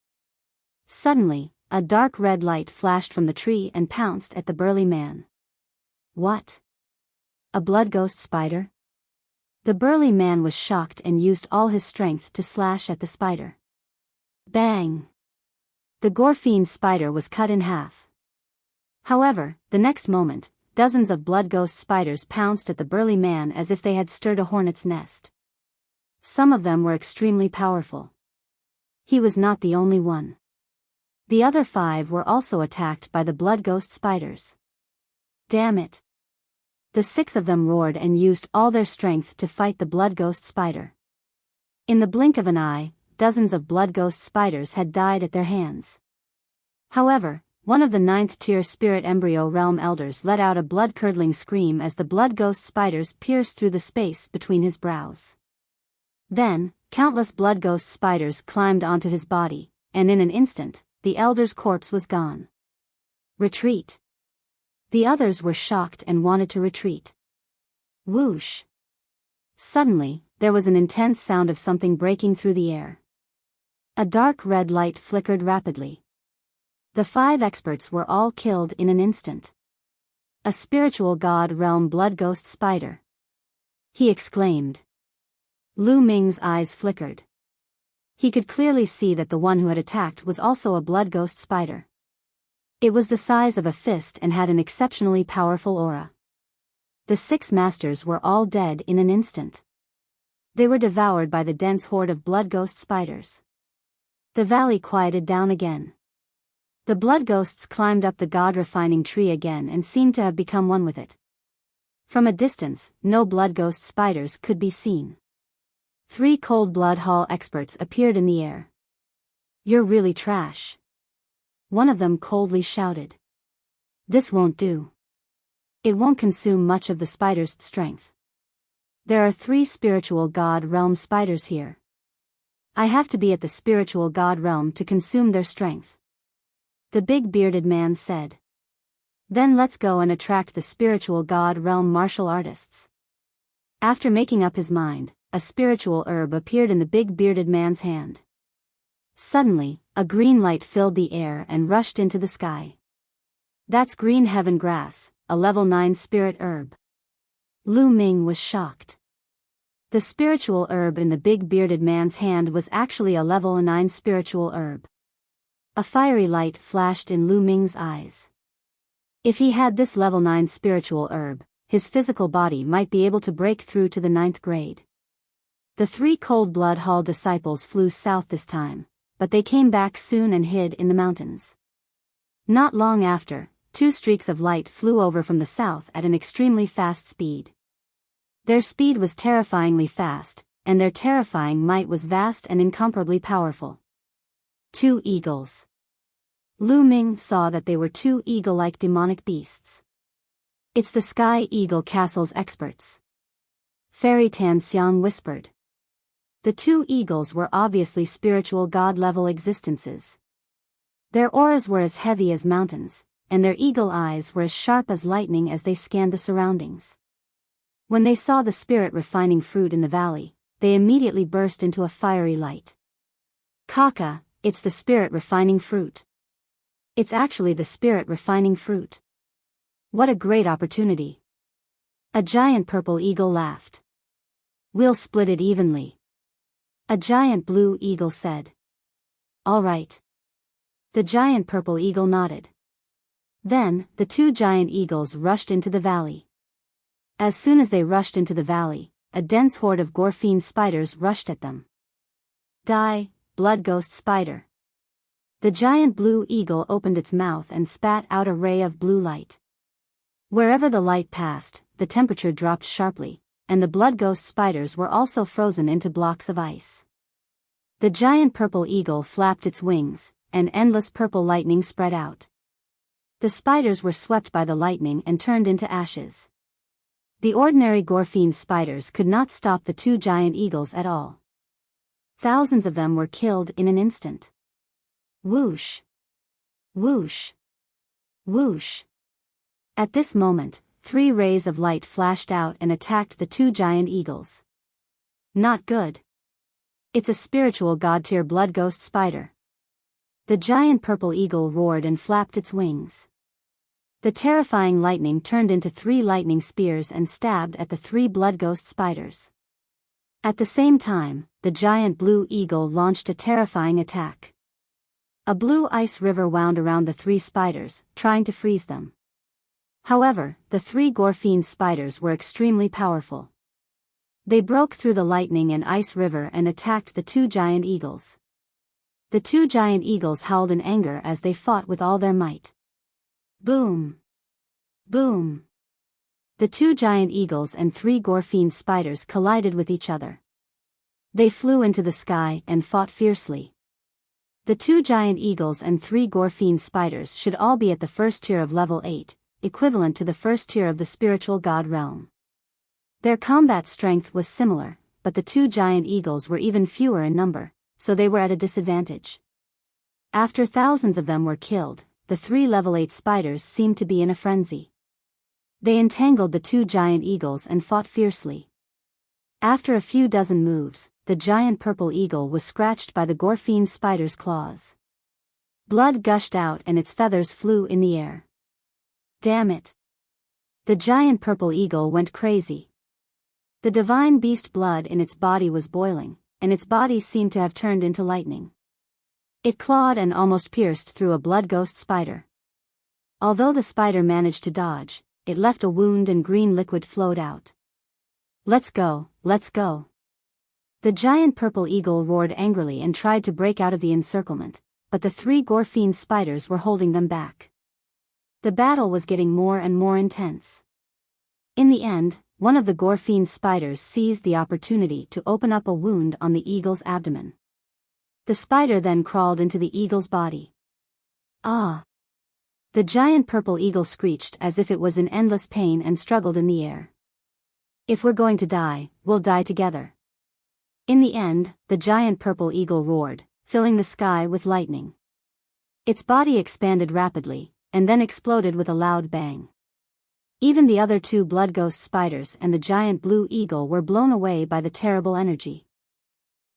Suddenly, a dark red light flashed from the tree and pounced at the burly man. What? A blood ghost spider? The burly man was shocked and used all his strength to slash at the spider. Bang! The gore-fiend spider was cut in half. However, the next moment, dozens of blood ghost spiders pounced at the burly man as if they had stirred a hornet's nest. Some of them were extremely powerful. He was not the only one. The other 5 were also attacked by the blood ghost spiders. Damn it! The 6 of them roared and used all their strength to fight the blood ghost spider. In the blink of an eye, dozens of blood ghost spiders had died at their hands. However, one of the 9th-tier spirit embryo realm elders let out a blood-curdling scream as the blood ghost spiders pierced through the space between his brows. Then, countless blood ghost spiders climbed onto his body, and in an instant, the elder's corpse was gone. Retreat! The others were shocked and wanted to retreat. Whoosh! Suddenly, there was an intense sound of something breaking through the air. A dark red light flickered rapidly. The 5 experts were all killed in an instant. A spiritual god realm blood ghost spider. He exclaimed. Lu Ming's eyes flickered. He could clearly see that the one who had attacked was also a blood ghost spider. It was the size of a fist and had an exceptionally powerful aura. The 6 masters were all dead in an instant. They were devoured by the dense horde of blood ghost spiders. The valley quieted down again. The blood ghosts climbed up the god-refining tree again and seemed to have become one with it. From a distance, no blood ghost spiders could be seen. 3 cold blood hall experts appeared in the air. You're really trash. One of them coldly shouted. This won't do. It won't consume much of the spider's strength. There are 3 spiritual god realm spiders here. I have to be at the spiritual god realm to consume their strength. The big bearded man said. Then let's go and attract the spiritual god realm martial artists. After making up his mind, a spiritual herb appeared in the big bearded man's hand. Suddenly, a green light filled the air and rushed into the sky. That's green heaven grass, a level 9 spirit herb. Lu Ming was shocked. The spiritual herb in the big bearded man's hand was actually a level 9 spiritual herb. A fiery light flashed in Lu Ming's eyes. If he had this level 9 spiritual herb, his physical body might be able to break through to the 9th grade. The 3 cold blood hall disciples flew south this time, but they came back soon and hid in the mountains. Not long after, 2 streaks of light flew over from the south at an extremely fast speed. Their speed was terrifyingly fast, and their terrifying might was vast and incomparably powerful. 2 eagles. Lu Ming saw that they were 2 eagle-like demonic beasts. It's the Sky Eagle Castle's experts. Fairy Tan Xiang whispered. The two eagles were obviously spiritual god-level existences. Their auras were as heavy as mountains, and their eagle eyes were as sharp as lightning as they scanned the surroundings. When they saw the spirit refining fruit in the valley, they immediately burst into a fiery light. Kaka, it's the spirit refining fruit. It's actually the spirit refining fruit. What a great opportunity. A giant purple eagle laughed. We'll split it evenly. A giant blue eagle said. All right. The giant purple eagle nodded. Then, the two giant eagles rushed into the valley. As soon as they rushed into the valley, a dense horde of Gorfine spiders rushed at them. Die, blood ghost spider. The giant blue eagle opened its mouth and spat out a ray of blue light. Wherever the light passed, the temperature dropped sharply, and the blood ghost spiders were also frozen into blocks of ice. The giant purple eagle flapped its wings, and endless purple lightning spread out. The spiders were swept by the lightning and turned into ashes. The ordinary Gorfine spiders could not stop the two giant eagles at all. Thousands of them were killed in an instant. Whoosh! Whoosh! Whoosh! At this moment, 3 rays of light flashed out and attacked the two giant eagles. Not good. It's a spiritual god-tier blood ghost spider. The giant purple eagle roared and flapped its wings. The terrifying lightning turned into 3 lightning spears and stabbed at the 3 blood ghost spiders. At the same time, the giant blue eagle launched a terrifying attack. A blue ice river wound around the 3 spiders, trying to freeze them. However, the 3 Gorfine spiders were extremely powerful. They broke through the lightning and ice river and attacked the 2 giant eagles. The 2 giant eagles howled in anger as they fought with all their might. Boom! Boom! The 2 giant eagles and 3 Gorfine spiders collided with each other. They flew into the sky and fought fiercely. The 2 giant eagles and 3 Gorfine spiders should all be at the first tier of level 8, equivalent to the first tier of the spiritual god realm. Their combat strength was similar, but the 2 giant eagles were even fewer in number, so they were at a disadvantage. After thousands of them were killed, the 3 level 8 spiders seemed to be in a frenzy. They entangled the 2 giant eagles and fought fiercely. After a few dozen moves, the giant purple eagle was scratched by the Gorfine spider's claws. Blood gushed out and its feathers flew in the air. Damn it! The giant purple eagle went crazy. The divine beast blood in its body was boiling, and its body seemed to have turned into lightning. It clawed and almost pierced through a blood ghost spider. Although the spider managed to dodge, it left a wound and green liquid flowed out. Let's go, let's go. The giant purple eagle roared angrily and tried to break out of the encirclement, but the 3 Gorfine spiders were holding them back. The battle was getting more and more intense. In the end, one of the Gorfine spiders seized the opportunity to open up a wound on the eagle's abdomen. The spider then crawled into the eagle's body. Ah! The giant purple eagle screeched as if it was in endless pain and struggled in the air. If we're going to die, we'll die together. In the end, the giant purple eagle roared, filling the sky with lightning. Its body expanded rapidly, and then exploded with a loud bang. Even the other 2 blood ghost spiders and the giant blue eagle were blown away by the terrible energy.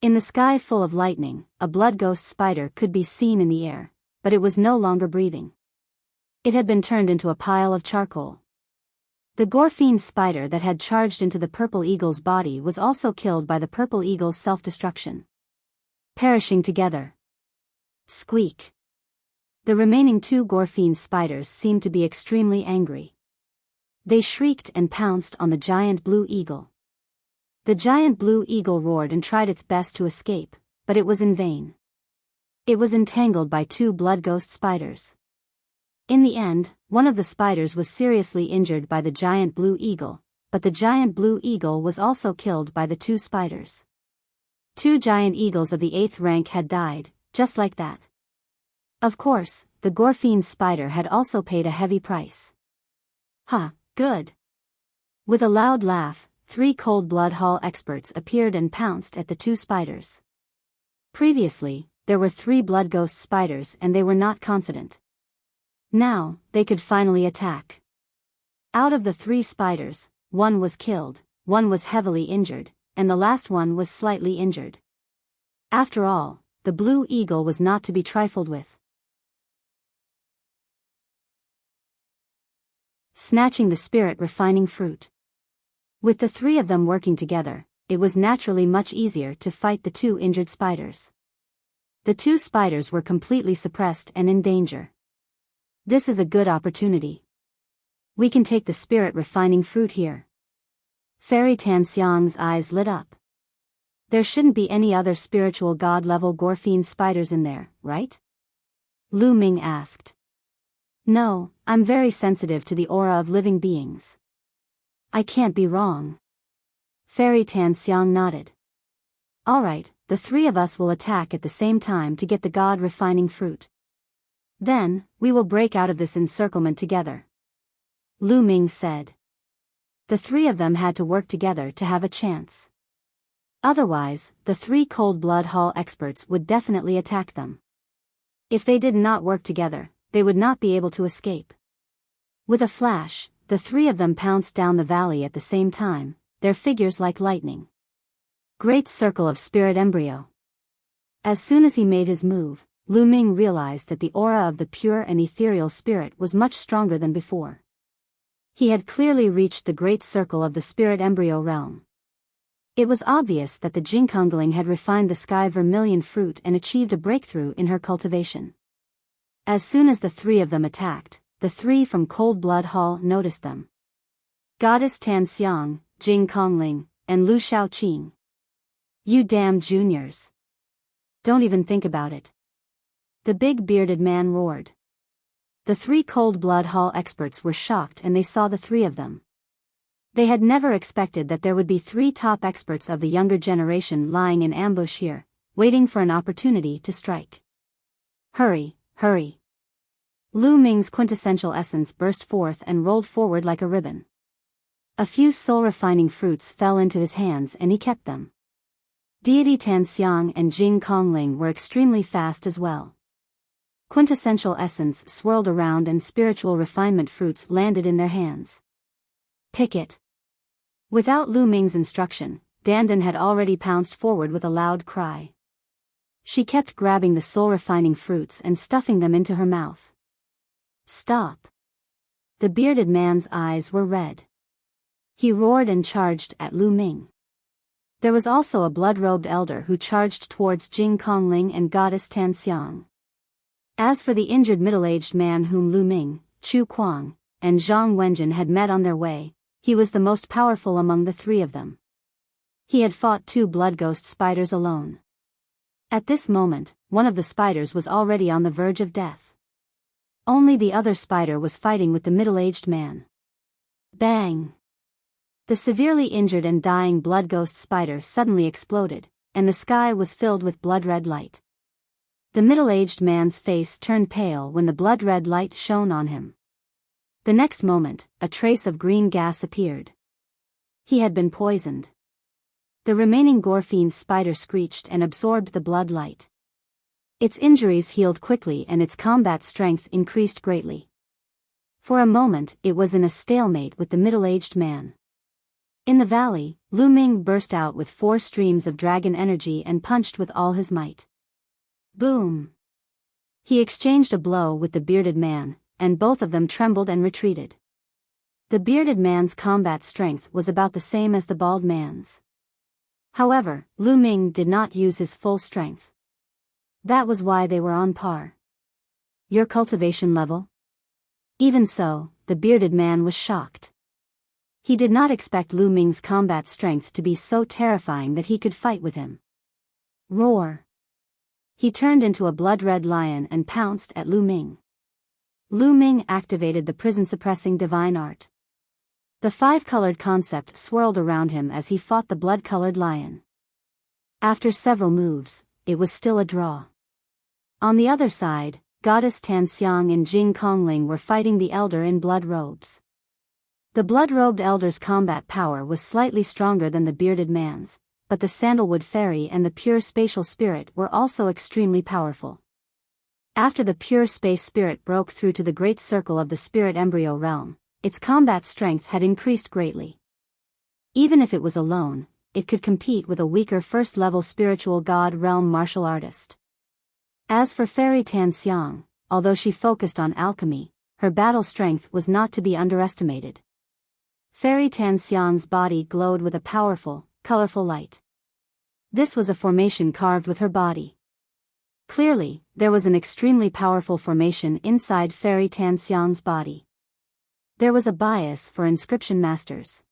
In the sky full of lightning, a blood ghost spider could be seen in the air, but it was no longer breathing. It had been turned into a pile of charcoal. The Gorfine spider that had charged into the purple eagle's body was also killed by the purple eagle's self-destruction. Perishing together. Squeak. The remaining 2 Gorfine spiders seemed to be extremely angry. They shrieked and pounced on the giant blue eagle. The giant blue eagle roared and tried its best to escape, but it was in vain. It was entangled by 2 blood ghost spiders. In the end, one of the spiders was seriously injured by the giant blue eagle, but the giant blue eagle was also killed by the 2 spiders. 2 giant eagles of the 8th rank had died, just like that. Of course, the Gorfine spider had also paid a heavy price. Ha, good. With a loud laugh, 3 Cold Blood Hall experts appeared and pounced at the 2 spiders. Previously, there were 3 Blood Ghost spiders and they were not confident. Now, they could finally attack. Out of the 3 spiders, 1 was killed, 1 was heavily injured, and the last one was slightly injured. After all, the Blue Eagle was not to be trifled with. Snatching the spirit refining fruit. With the 3 of them working together, it was naturally much easier to fight the 2 injured spiders. The 2 spiders were completely suppressed and in danger. This is a good opportunity. We can take the spirit refining fruit here. Fairy Tanxiang's eyes lit up. There shouldn't be any other spiritual god-level Gorfiend spiders in there, right? Lu Ming asked. No, I'm very sensitive to the aura of living beings. I can't be wrong. Fairy Tanxiang nodded. Alright, the 3 of us will attack at the same time to get the god-refining fruit. Then, we will break out of this encirclement together. Lu Ming said. The 3 of them had to work together to have a chance. Otherwise, the 3 Cold Blood Hall experts would definitely attack them. If they did not work together, they would not be able to escape. With a flash, the 3 of them pounced down the valley at the same time, their figures like lightning. Great Circle of Spirit Embryo. As soon as he made his move, Lu Ming realized that the aura of the pure and ethereal spirit was much stronger than before. He had clearly reached the Great Circle of the Spirit Embryo realm. It was obvious that the Jingkongling had refined the Sky Vermilion fruit and achieved a breakthrough in her cultivation. As soon as the 3 of them attacked, the 3 from Cold Blood Hall noticed them. Goddess Tanxiang, Jingkongling, and Lu Shaoqing. You damn juniors. Don't even think about it. The big bearded man roared. The 3 Cold Blood Hall experts were shocked and they saw the 3 of them. They had never expected that there would be 3 top experts of the younger generation lying in ambush here, waiting for an opportunity to strike. Hurry, hurry. Lu Ming's quintessential essence burst forth and rolled forward like a ribbon. A few soul-refining fruits fell into his hands and he kept them. Deity Tanxiang and Jing Kongling were extremely fast as well. Quintessential essence swirled around and spiritual refinement fruits landed in their hands. Pick it. Without Lu Ming's instruction, Dandan had already pounced forward with a loud cry. She kept grabbing the soul-refining fruits and stuffing them into her mouth. Stop. The bearded man's eyes were red. He roared and charged at Lu Ming. There was also a blood-robed elder who charged towards Jing Kongling and Goddess Tanxiang. As for the injured middle-aged man whom Lu Ming, Chu Kuang, and Zhang Wenjin had met on their way, he was the most powerful among the 3 of them. He had fought 2 blood ghost spiders alone. At this moment, one of the spiders was already on the verge of death. Only the other spider was fighting with the middle-aged man. Bang! The severely injured and dying blood ghost spider suddenly exploded, and the sky was filled with blood-red light. The middle-aged man's face turned pale when the blood-red light shone on him. The next moment, a trace of green gas appeared. He had been poisoned. The remaining Gorfiend spider screeched and absorbed the blood light. Its injuries healed quickly and its combat strength increased greatly. For a moment, it was in a stalemate with the middle-aged man. In the valley, Lu Ming burst out with 4 streams of dragon energy and punched with all his might. Boom! He exchanged a blow with the bearded man, and both of them trembled and retreated. The bearded man's combat strength was about the same as the bald man's. However, Lu Ming did not use his full strength. That was why they were on par. Your cultivation level? Even so, the bearded man was shocked. He did not expect Lu Ming's combat strength to be so terrifying that he could fight with him. Roar! He turned into a blood-red lion and pounced at Lu Ming. Lu Ming activated the prison-suppressing divine art. The 5-colored concept swirled around him as he fought the blood-colored lion. After several moves, it was still a draw. On the other side, Goddess Tanxiang and Jing Kongling were fighting the elder in blood robes. The blood-robed elder's combat power was slightly stronger than the bearded man's, but the sandalwood fairy and the pure spatial spirit were also extremely powerful. After the pure space spirit broke through to the great circle of the spirit embryo realm, its combat strength had increased greatly. Even if it was alone, it could compete with a weaker first-level spiritual god realm martial artist. As for Fairy Tanxiang, although she focused on alchemy, her battle strength was not to be underestimated. Fairy Tanxiang's body glowed with a powerful, colorful light. This was a formation carved with her body. Clearly, there was an extremely powerful formation inside Fairy Tanxiang's body. There was a bias for inscription masters.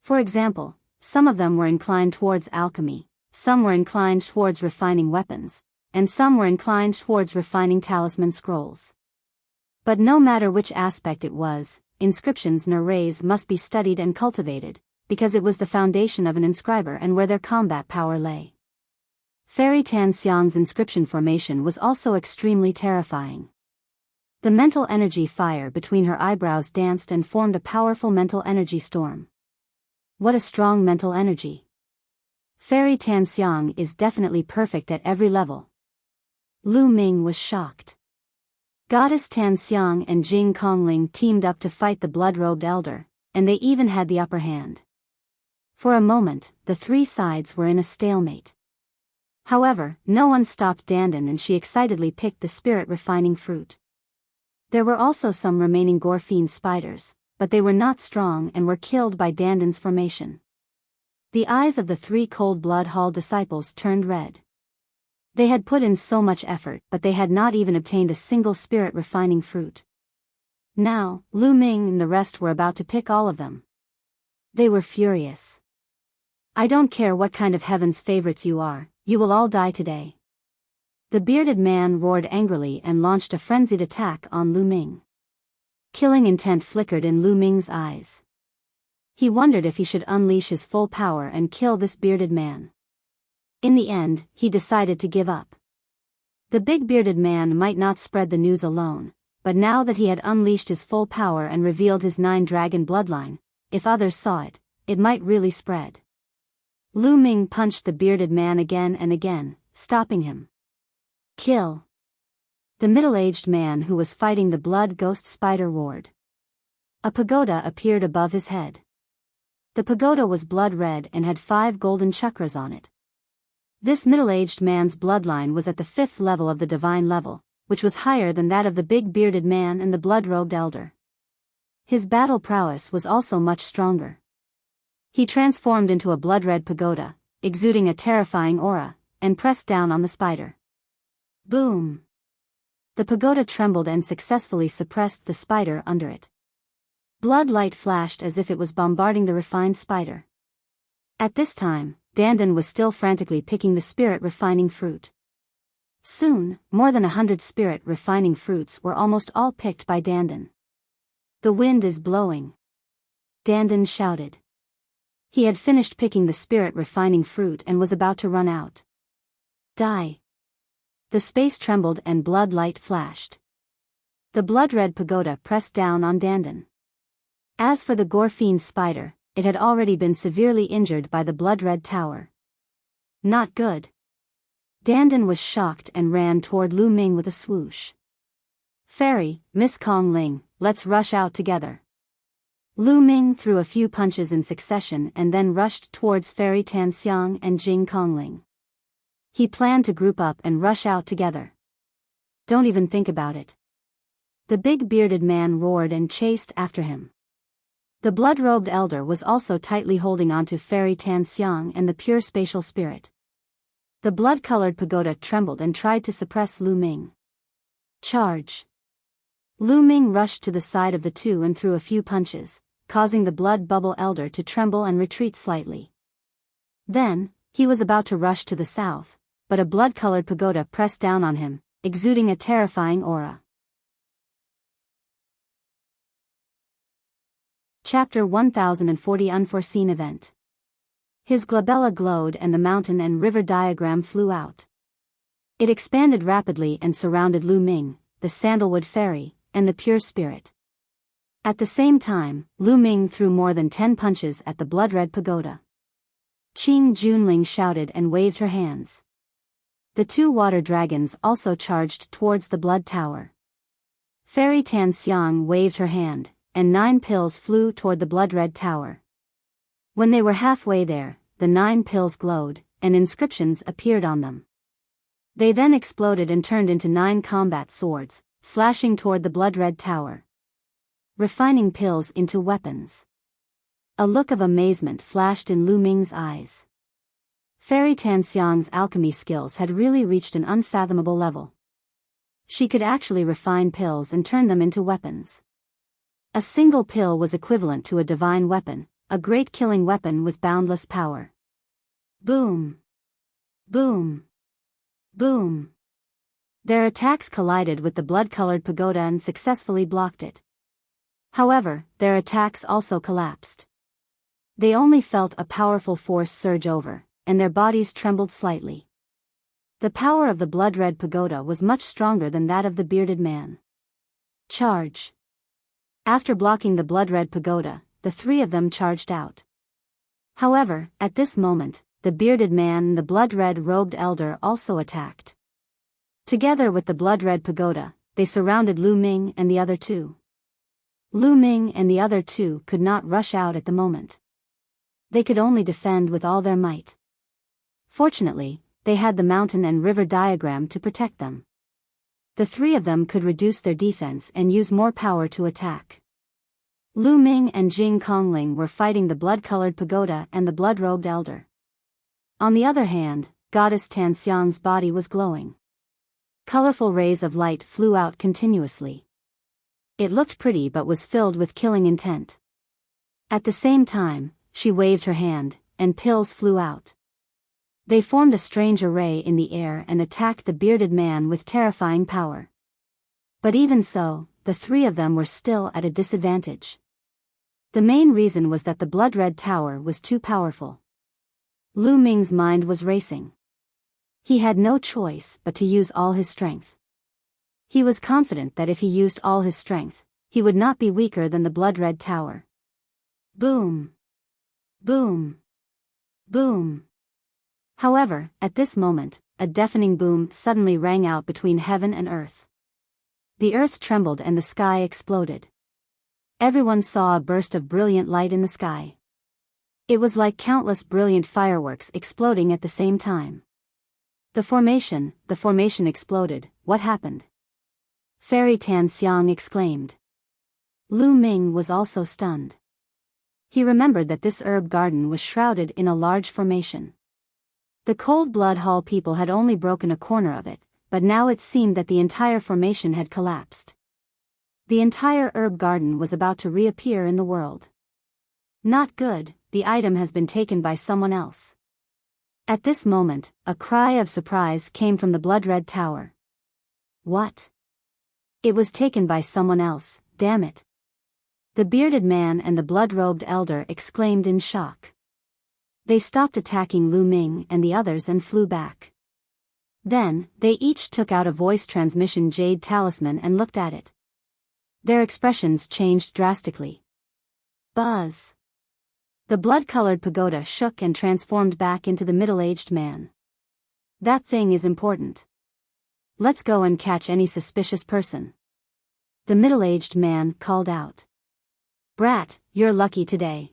For example, some of them were inclined towards alchemy, some were inclined towards refining weapons, and some were inclined towards refining talisman scrolls. But no matter which aspect it was, inscriptions and arrays must be studied and cultivated, because it was the foundation of an inscriber and where their combat power lay. Fairy Tanxiang's inscription formation was also extremely terrifying. The mental energy fire between her eyebrows danced and formed a powerful mental energy storm. What a strong mental energy. Fairy Tanxiang is definitely perfect at every level. Lu Ming was shocked. Goddess Tanxiang and Jing Kongling teamed up to fight the blood-robed elder, and they even had the upper hand. For a moment, the three sides were in a stalemate. However, no one stopped Dandan and she excitedly picked the spirit-refining fruit. There were also some remaining Gorfine spiders, but they were not strong and were killed by Dandan's formation. The eyes of the three Cold Blood Hall disciples turned red. They had put in so much effort, but they had not even obtained a single spirit-refining fruit. Now, Lu Ming and the rest were about to pick all of them. They were furious. I don't care what kind of heaven's favorites you are, you will all die today. The bearded man roared angrily and launched a frenzied attack on Lu Ming. Killing intent flickered in Lu Ming's eyes. He wondered if he should unleash his full power and kill this bearded man. In the end, he decided to give up. The big bearded man might not spread the news alone, but now that he had unleashed his full power and revealed his 9-dragon bloodline, if others saw it, it might really spread. Lu Ming punched the bearded man again and again, stopping him. Kill! The middle-aged man who was fighting the blood ghost spider roared. A pagoda appeared above his head. The pagoda was blood red and had 5 golden chakras on it. This middle-aged man's bloodline was at the 5th level of the divine level, which was higher than that of the big bearded man and the blood-robed elder. His battle prowess was also much stronger. He transformed into a blood-red pagoda, exuding a terrifying aura, and pressed down on the spider. Boom! The pagoda trembled and successfully suppressed the spider under it. Blood light flashed as if it was bombarding the refined spider. At this time, Dandan was still frantically picking the spirit-refining fruit. Soon, more than 100 spirit-refining fruits were almost all picked by Dandan. The wind is blowing. Dandan shouted. He had finished picking the spirit-refining fruit and was about to run out. Die! The space trembled and blood light flashed. The blood-red pagoda pressed down on Dandan. As for the Gorfine spider, it had already been severely injured by the blood-red tower. Not good. Dandan was shocked and ran toward Lu Ming with a swoosh. Fairy, Miss Kong Ling, let's rush out together. Lu Ming threw a few punches in succession and then rushed towards Fairy Tanxiang and Jing Kongling. He planned to group up and rush out together. Don't even think about it. The big bearded man roared and chased after him. The blood-robed elder was also tightly holding onto Fairy Tanxiang and the pure spatial spirit. The blood-colored pagoda trembled and tried to suppress Lu Ming. Charge! Lu Ming rushed to the side of the two and threw a few punches, causing the blood bubble elder to tremble and retreat slightly. Then, he was about to rush to the south, but a blood-colored pagoda pressed down on him, exuding a terrifying aura. Chapter 1040 Unforeseen Event. His glabella glowed and the mountain and river diagram flew out. It expanded rapidly and surrounded Lu Ming, the sandalwood fairy, and the pure spirit. At the same time, Lu Ming threw more than 10 punches at the blood-red pagoda. Qing Junling shouted and waved her hands. The 2 water dragons also charged towards the blood tower. Fairy Tan Xiang waved her hand, and 9 pills flew toward the blood-red tower. When they were halfway there, the 9 pills glowed, and inscriptions appeared on them. They then exploded and turned into 9 combat swords, slashing toward the blood-red tower. Refining pills into weapons. A look of amazement flashed in Lu Ming's eyes. Fairy Tan Xiang's alchemy skills had really reached an unfathomable level. She could actually refine pills and turn them into weapons. A single pill was equivalent to a divine weapon, a great killing weapon with boundless power. Boom! Boom! Boom! Their attacks collided with the blood-colored pagoda and successfully blocked it. However, their attacks also collapsed. They only felt a powerful force surge over, and their bodies trembled slightly. The power of the blood-red pagoda was much stronger than that of the bearded man. Charge! After blocking the blood-red pagoda, the 3 of them charged out. However, at this moment, the bearded man and the blood-red robed elder also attacked. Together with the blood-red pagoda, they surrounded Lu Ming and the other 2. Lu Ming and the other 2 could not rush out at the moment. They could only defend with all their might. Fortunately, they had the mountain and river diagram to protect them. The 3 of them could reduce their defense and use more power to attack. Lu Ming and Jing Kongling were fighting the blood-colored pagoda and the blood-robed elder. On the other hand, Goddess Tan Xiang's body was glowing. Colorful rays of light flew out continuously. It looked pretty but was filled with killing intent. At the same time, she waved her hand, and pills flew out. They formed a strange array in the air and attacked the bearded man with terrifying power. But even so, the 3 of them were still at a disadvantage. The main reason was that the blood-red tower was too powerful. Lu Ming's mind was racing. He had no choice but to use all his strength. He was confident that if he used all his strength, he would not be weaker than the blood-red tower. Boom! Boom! Boom! However, at this moment, a deafening boom suddenly rang out between heaven and earth. The earth trembled and the sky exploded. Everyone saw a burst of brilliant light in the sky. It was like countless brilliant fireworks exploding at the same time. The formation exploded. What happened? Fairy Tan Xiang exclaimed. Lu Ming was also stunned. He remembered that this herb garden was shrouded in a large formation. The Cold Blood Hall people had only broken a corner of it, but now it seemed that the entire formation had collapsed. The entire herb garden was about to reappear in the world. Not good, the item has been taken by someone else. At this moment, a cry of surprise came from the blood-red tower. What? It was taken by someone else, damn it. The bearded man and the blood-robed elder exclaimed in shock. They stopped attacking Lu Ming and the others and flew back. Then, they each took out a voice transmission jade talisman and looked at it. Their expressions changed drastically. Buzz! The blood-colored pagoda shook and transformed back into the middle-aged man. That thing is important. Let's go and catch any suspicious person. The middle-aged man called out. Brat, you're lucky today.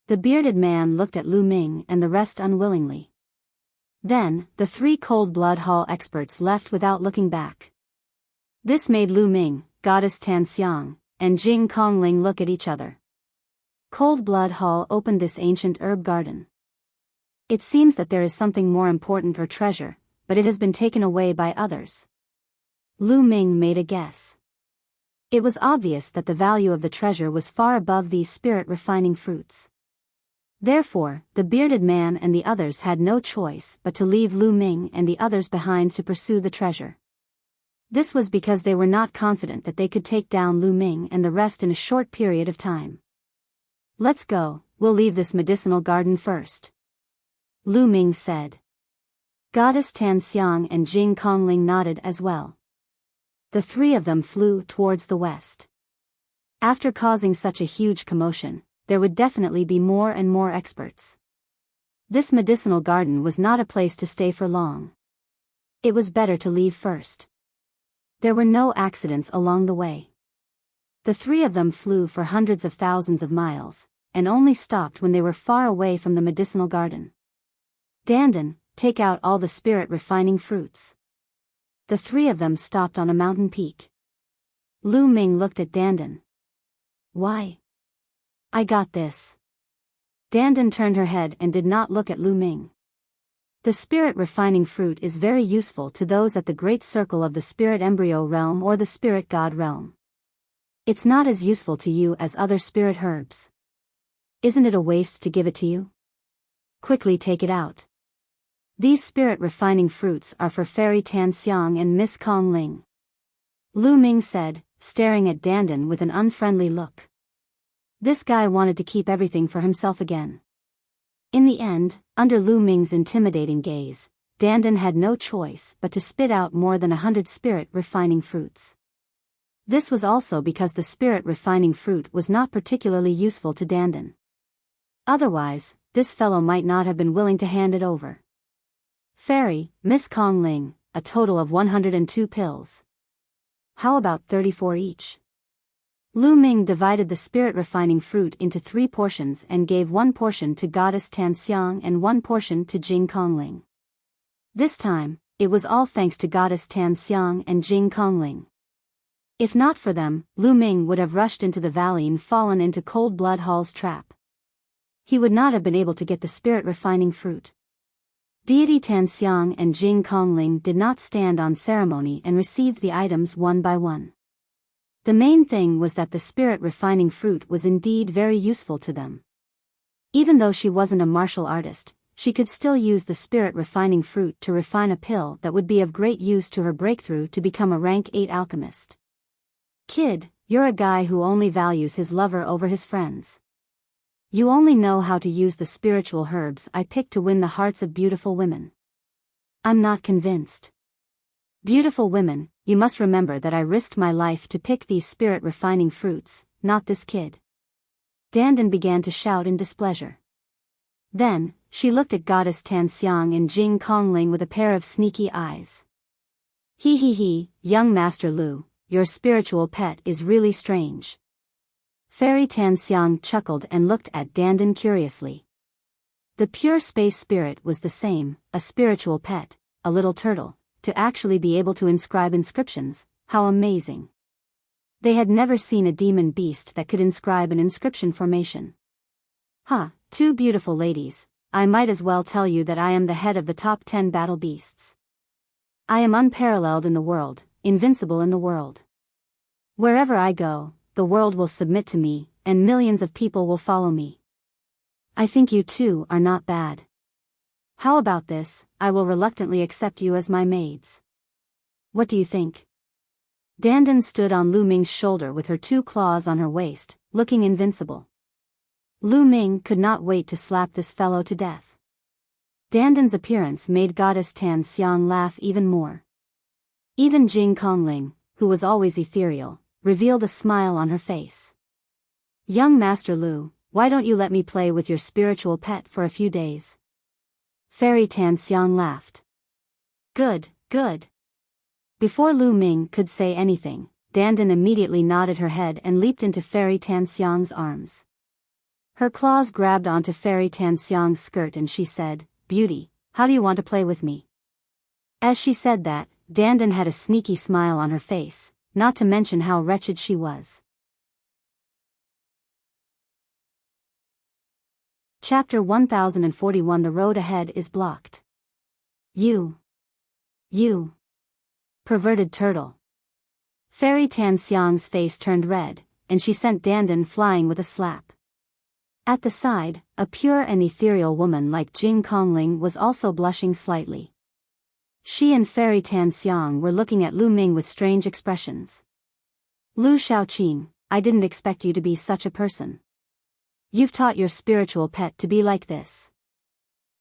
The bearded man looked at Lu Ming and the rest unwillingly. Then, the 3 Cold Blood Hall experts left without looking back. This made Lu Ming, Goddess Tan Xiang, and Jing Kongling look at each other. Cold Blood Hall opened this ancient herb garden. It seems that there is something more important or treasure, but it has been taken away by others. Lu Ming made a guess. It was obvious that the value of the treasure was far above these spirit-refining fruits. Therefore, the bearded man and the others had no choice but to leave Lu Ming and the others behind to pursue the treasure. This was because they were not confident that they could take down Lu Ming and the rest in a short period of time. Let's go, we'll leave this medicinal garden first. Lu Ming said. Goddess Tan Xiang and Jing Kongling nodded as well. The 3 of them flew towards the west. After causing such a huge commotion, there would definitely be more and more experts. This medicinal garden was not a place to stay for long. It was better to leave first. There were no accidents along the way. The three of them flew for hundreds of thousands of miles, and only stopped when they were far away from the medicinal garden. Dandan, take out all the spirit-refining fruits. The three of them stopped on a mountain peak. Lu Ming looked at Dandan. Why? I got this. Dandan turned her head and did not look at Lu Ming. The spirit-refining fruit is very useful to those at the great circle of the spirit embryo realm or the spirit god realm. It's not as useful to you as other spirit herbs. Isn't it a waste to give it to you? Quickly take it out. These spirit-refining fruits are for Fairy Tan Xiang and Miss Kong Ling. Lu Ming said, staring at Dandan with an unfriendly look. This guy wanted to keep everything for himself again. In the end, under Lu Ming's intimidating gaze, Dandan had no choice but to spit out more than 100 spirit-refining fruits. This was also because the spirit-refining fruit was not particularly useful to Dandan. Otherwise, this fellow might not have been willing to hand it over. Fairy, Miss Kong Ling, a total of 102 pills. How about 34 each? Lu Ming divided the spirit-refining fruit into 3 portions and gave 1 portion to Goddess Tan Xiang and 1 portion to Jing Kongling. This time, it was all thanks to Goddess Tan Xiang and Jing Kongling. If not for them, Lu Ming would have rushed into the valley and fallen into Cold Blood Hall's trap. He would not have been able to get the spirit-refining fruit. Deity Tan Xiang and Jing Kongling did not stand on ceremony and received the items one by one. The main thing was that the spirit-refining fruit was indeed very useful to them. Even though she wasn't a martial artist, she could still use the spirit-refining fruit to refine a pill that would be of great use to her breakthrough to become a rank 8 alchemist. Kid, you're a guy who only values his lover over his friends. You only know how to use the spiritual herbs I picked to win the hearts of beautiful women. I'm not convinced. Beautiful women, you must remember that I risked my life to pick these spirit-refining fruits, not this kid. Dandan began to shout in displeasure. Then, she looked at Goddess Tan Xiang and Jing Kongling with a pair of sneaky eyes. He, young Master Lu, your spiritual pet is really strange. Fairy Tan Xiang chuckled and looked at Dandan curiously. The pure space spirit was the same, a spiritual pet, a little turtle, to actually be able to inscribe inscriptions, how amazing. They had never seen a demon beast that could inscribe an inscription formation. Two beautiful ladies, I might as well tell you that I am the head of the top 10 battle beasts. I am unparalleled in the world, invincible in the world. Wherever I go, the world will submit to me, and millions of people will follow me. I think you two are not bad. How about this, I will reluctantly accept you as my maids. What do you think? Dandan stood on Lu Ming's shoulder with her 2 claws on her waist, looking invincible. Lu Ming could not wait to slap this fellow to death. Dandan's appearance made Goddess Tan Xiang laugh even more. Even Jing Kongling, who was always ethereal, revealed a smile on her face. Young Master Lu, why don't you let me play with your spiritual pet for a few days? Fairy Tan Xiang laughed. Good. Before Lu Ming could say anything, Dandan immediately nodded her head and leaped into Fairy Tan Xiang's arms. Her claws grabbed onto Fairy Tan Xiang's skirt and she said, "Beauty, how do you want to play with me?" As she said that, Dandan had a sneaky smile on her face, not to mention how wretched she was. Chapter 1041 The road ahead is blocked. You. Perverted turtle. Fairy Tan Xiang's face turned red, and she sent Dandan flying with a slap. At the side, a pure and ethereal woman like Jing Kongling was also blushing slightly. She and Fairy Tan Xiang were looking at Lu Ming with strange expressions. Lu Shaoqing, I didn't expect you to be such a person. You've taught your spiritual pet to be like this.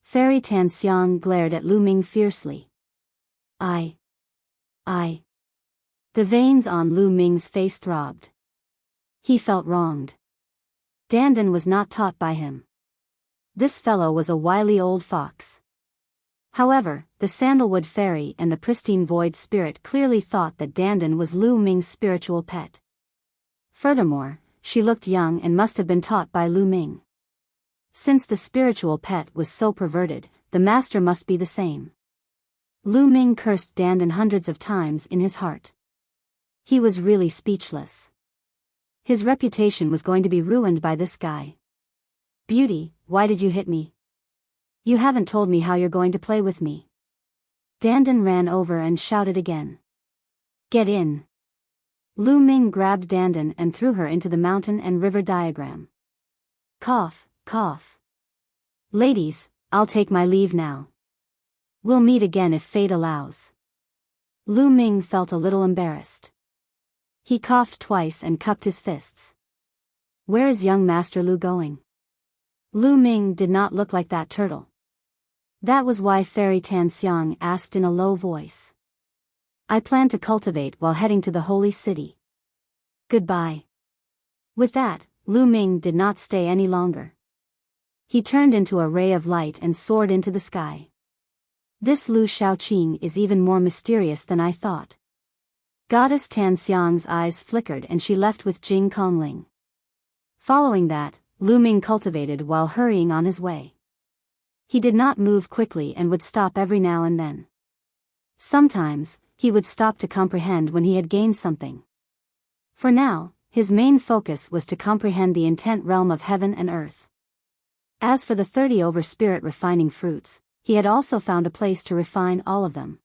Fairy Tan Xiang glared at Lu Ming fiercely. I. The veins on Lu Ming's face throbbed. He felt wronged. Dandan was not taught by him. This fellow was a wily old fox. However, the Sandalwood Fairy and the Pristine Void Spirit clearly thought that Dandan was Lu Ming's spiritual pet. Furthermore, she looked young and must have been taught by Lu Ming. Since the spiritual pet was so perverted, the master must be the same. Lu Ming cursed Dandan hundreds of times in his heart. He was really speechless. His reputation was going to be ruined by this guy. Beauty, why did you hit me? You haven't told me how you're going to play with me. Dandan ran over and shouted again. Get in. Lu Ming grabbed Dandan and threw her into the mountain and river diagram. Cough, cough. Ladies, I'll take my leave now. We'll meet again if fate allows. Lu Ming felt a little embarrassed. He coughed twice and cupped his fists. Where is young Master Lu going? Lu Ming did not look like that turtle. That was why Fairy Tan Xiang asked in a low voice. I plan to cultivate while heading to the holy city. Goodbye. With that, Lu Ming did not stay any longer. He turned into a ray of light and soared into the sky. This Lu Shaoqing is even more mysterious than I thought. Goddess Tan Xiang's eyes flickered and she left with Jing Kongling. Following that, Lu Ming cultivated while hurrying on his way. He did not move quickly and would stop every now and then. Sometimes, he would stop to comprehend when he had gained something. For now, his main focus was to comprehend the intent realm of heaven and earth. As for the 30 over spirit refining fruits, he had also found a place to refine all of them.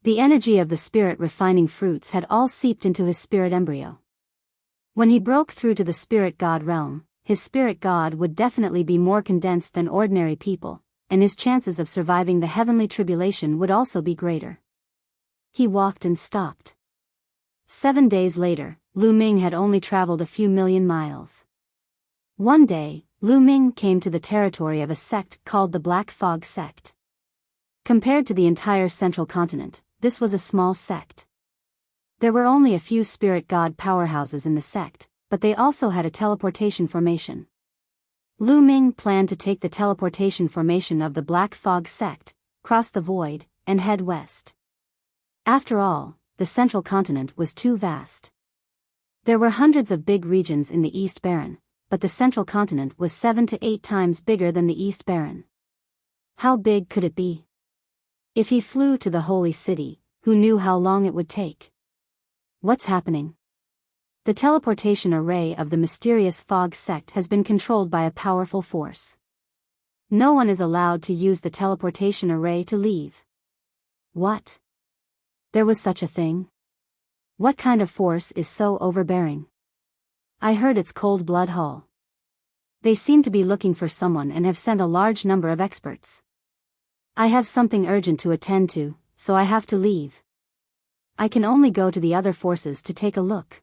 The energy of the spirit refining fruits had all seeped into his spirit embryo. When he broke through to the spirit god realm, his spirit god would definitely be more condensed than ordinary people, and his chances of surviving the heavenly tribulation would also be greater. He walked and stopped. 7 days later, Lu Ming had only traveled a few million miles. One day, Lu Ming came to the territory of a sect called the Black Fog Sect. Compared to the entire central continent, this was a small sect. There were only a few spirit god powerhouses in the sect, but they also had a teleportation formation. Lu Ming planned to take the teleportation formation of the Black Fog Sect, cross the void, and head west. After all, the central continent was too vast. There were hundreds of big regions in the East Baron, but the central continent was 7 to 8 times bigger than the East Baron. How big could it be? If he flew to the holy city, who knew how long it would take? What's happening? The teleportation array of the mysterious fog sect has been controlled by a powerful force. No one is allowed to use the teleportation array to leave. What? There was such a thing? What kind of force is so overbearing? I heard it's Cold Blood Hall. They seem to be looking for someone and have sent a large number of experts. I have something urgent to attend to, so I have to leave. I can only go to the other forces to take a look.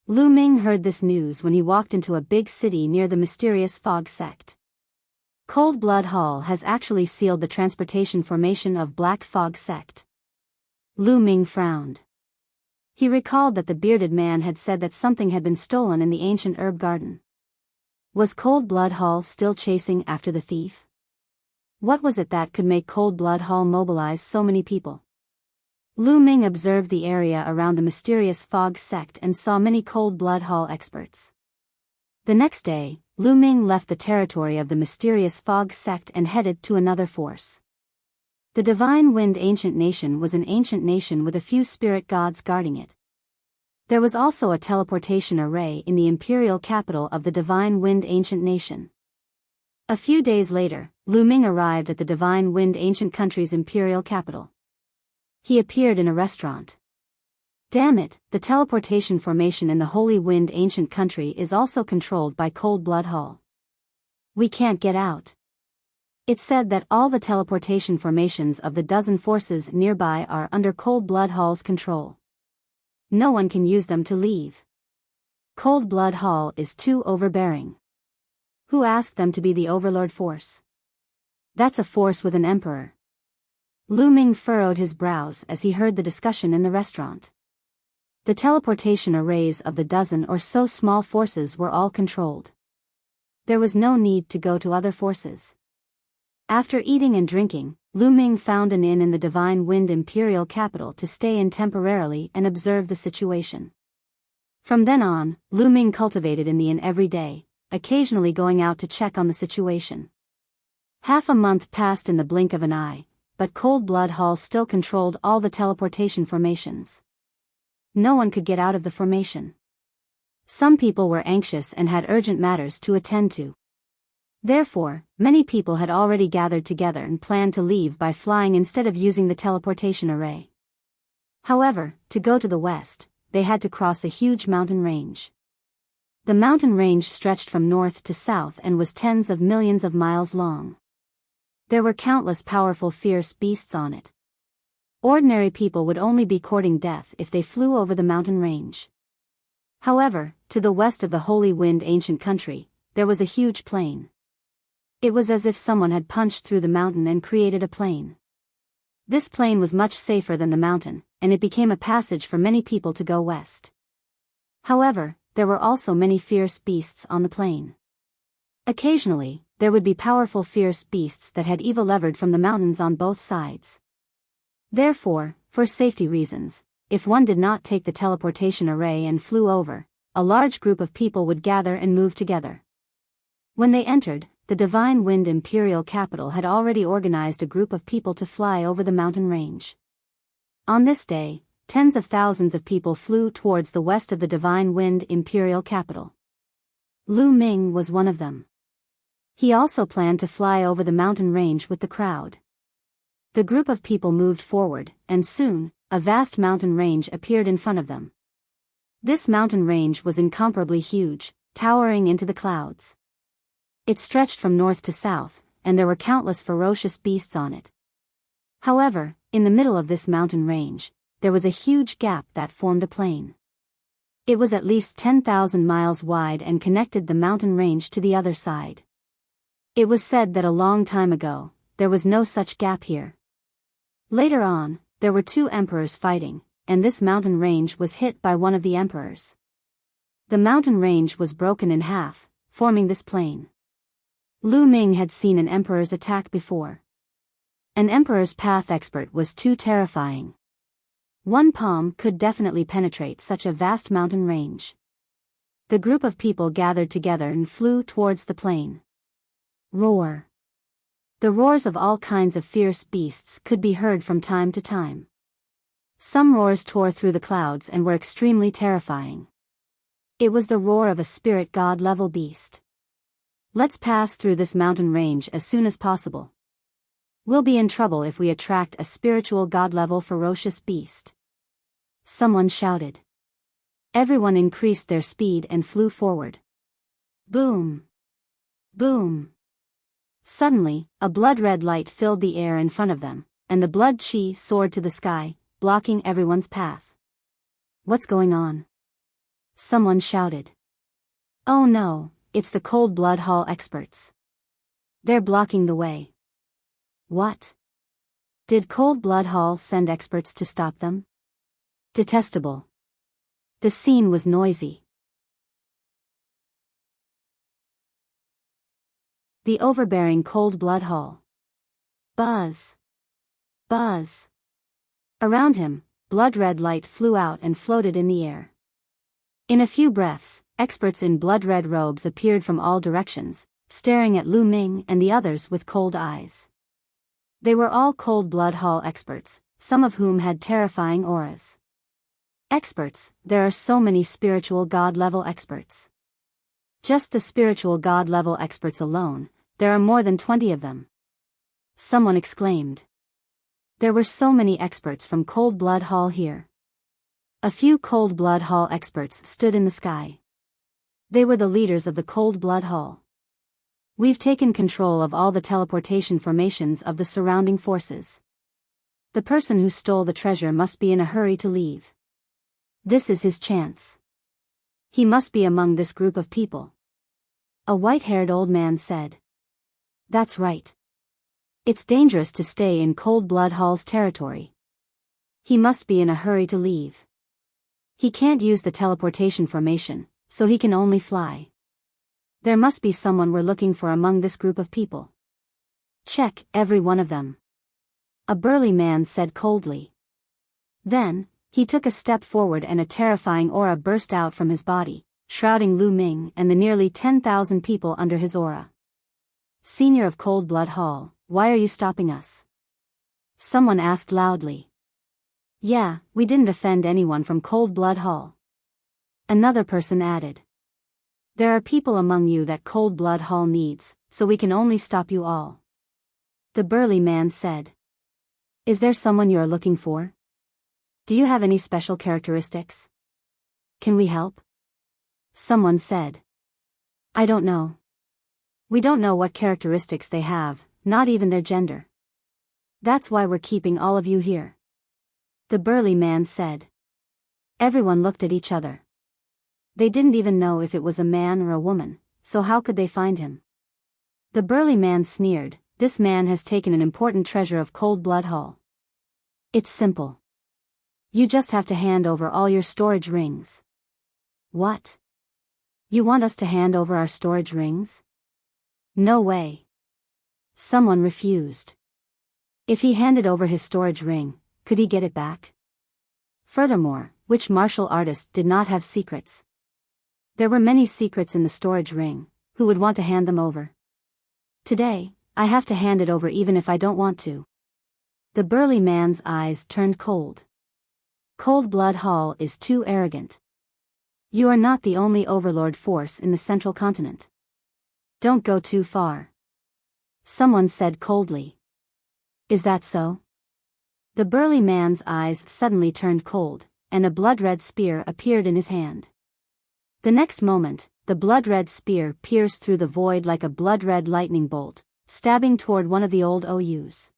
Lu Ming heard this news when he walked into a big city near the mysterious fog sect. Cold Blood Hall has actually sealed the transportation formation of Black Fog Sect. Lu Ming frowned. He recalled that the bearded man had said that something had been stolen in the ancient herb garden. Was Cold Blood Hall still chasing after the thief? What was it that could make Cold Blood Hall mobilize so many people? Lu Ming observed the area around the mysterious fog sect and saw many Cold Blood Hall experts. The next day, Lu Ming left the territory of the mysterious fog sect and headed to another force. The Divine Wind Ancient Nation was an ancient nation with a few spirit gods guarding it. There was also a teleportation array in the imperial capital of the Divine Wind Ancient Nation. A few days later, Lu Ming arrived at the Divine Wind Ancient Country's imperial capital. He appeared in a restaurant. Damn it, the teleportation formation in the Holy Wind Ancient Country is also controlled by Cold Blood Hall. We can't get out. It said that all the teleportation formations of the dozen forces nearby are under Cold Blood Hall's control. No one can use them to leave. Cold Blood Hall is too overbearing. Who asked them to be the overlord force? That's a force with an emperor. Lu Ming furrowed his brows as he heard the discussion in the restaurant. The teleportation arrays of the dozen or so small forces were all controlled. There was no need to go to other forces. After eating and drinking, Lu Ming found an inn in the Divine Wind Imperial capital to stay in temporarily and observe the situation. From then on, Lu Ming cultivated in the inn every day, occasionally going out to check on the situation. Half a month passed in the blink of an eye, but Cold Blood Hall still controlled all the teleportation formations. No one could get out of the formation. Some people were anxious and had urgent matters to attend to. Therefore, many people had already gathered together and planned to leave by flying instead of using the teleportation array. However, to go to the west, they had to cross a huge mountain range. The mountain range stretched from north to south and was tens of millions of miles long. There were countless powerful fierce beasts on it. Ordinary people would only be courting death if they flew over the mountain range. However, to the west of the Holy Wind ancient country, there was a huge plain. It was as if someone had punched through the mountain and created a plain. This plain was much safer than the mountain, and it became a passage for many people to go west. However, there were also many fierce beasts on the plain. Occasionally, there would be powerful fierce beasts that had evil levered from the mountains on both sides. Therefore, for safety reasons, if one did not take the teleportation array and flew over, a large group of people would gather and move together. When they entered, the Divine Wind Imperial capital had already organized a group of people to fly over the mountain range. On this day, tens of thousands of people flew towards the west of the Divine Wind Imperial capital. Lu Ming was one of them. He also planned to fly over the mountain range with the crowd. The group of people moved forward, and soon, a vast mountain range appeared in front of them. This mountain range was incomparably huge, towering into the clouds. It stretched from north to south, and there were countless ferocious beasts on it. However, in the middle of this mountain range, there was a huge gap that formed a plain. It was at least 10,000 miles wide and connected the mountain range to the other side. It was said that a long time ago, there was no such gap here. Later on, there were two emperors fighting, and this mountain range was hit by one of the emperors. The mountain range was broken in half, forming this plain. Lu Ming had seen an emperor's attack before. An emperor's path expert was too terrifying. One palm could definitely penetrate such a vast mountain range. The group of people gathered together and flew towards the plain. Roar. The roars of all kinds of fierce beasts could be heard from time to time. Some roars tore through the clouds and were extremely terrifying. It was the roar of a spirit god-level beast. Let's pass through this mountain range as soon as possible. We'll be in trouble if we attract a spiritual god-level ferocious beast. Someone shouted. Everyone increased their speed and flew forward. Boom! Boom! Suddenly, a blood-red light filled the air in front of them, and the blood chi soared to the sky, blocking everyone's path. What's going on? Someone shouted. Oh no, it's the Cold Blood Hall experts. They're blocking the way. What? Did Cold Blood Hall send experts to stop them? Detestable. The scene was noisy. The overbearing Cold Blood Hall. Buzz. Buzz. Around him, blood-red light flew out and floated in the air. In a few breaths, experts in blood-red robes appeared from all directions, staring at Lu Ming and the others with cold eyes. They were all Cold Blood Hall experts, some of whom had terrifying auras. Experts, there are so many spiritual god-level experts. Just the spiritual god-level experts alone, there are more than 20 of them. Someone exclaimed. There were so many experts from Cold Blood Hall here. A few Cold Blood Hall experts stood in the sky. They were the leaders of the Cold Blood Hall. We've taken control of all the teleportation formations of the surrounding forces. The person who stole the treasure must be in a hurry to leave. This is his chance. He must be among this group of people. A white-haired old man said. That's right. It's dangerous to stay in Cold Blood Hall's territory. He must be in a hurry to leave. He can't use the teleportation formation, so he can only fly. There must be someone we're looking for among this group of people. Check every one of them. A burly man said coldly. Then, he took a step forward and a terrifying aura burst out from his body, shrouding Lu Ming and the nearly 10,000 people under his aura. Senior of Cold Blood Hall, why are you stopping us? Someone asked loudly. Yeah, we didn't offend anyone from Cold Blood Hall. Another person added. There are people among you that Cold Blood Hall needs, so we can only stop you all. The burly man said. Is there someone you are looking for? Do you have any special characteristics? Can we help? Someone said. I don't know. We don't know what characteristics they have, not even their gender. That's why we're keeping all of you here. The burly man said. Everyone looked at each other. They didn't even know if it was a man or a woman, so how could they find him? The burly man sneered, this man has taken an important treasure of Cold Blood Hall. It's simple. You just have to hand over all your storage rings. What? You want us to hand over our storage rings? No way. Someone refused. If he handed over his storage ring, could he get it back? Furthermore, which martial artist did not have secrets? There were many secrets in the storage ring, who would want to hand them over? Today, I have to hand it over even if I don't want to. The burly man's eyes turned cold. Cold Blood Hall is too arrogant. You are not the only overlord force in the central continent. Don't go too far. Someone said coldly. Is that so? The burly man's eyes suddenly turned cold, and a blood-red spear appeared in his hand. The next moment, the blood-red spear pierced through the void like a blood-red lightning bolt, stabbing toward one of the old OUs.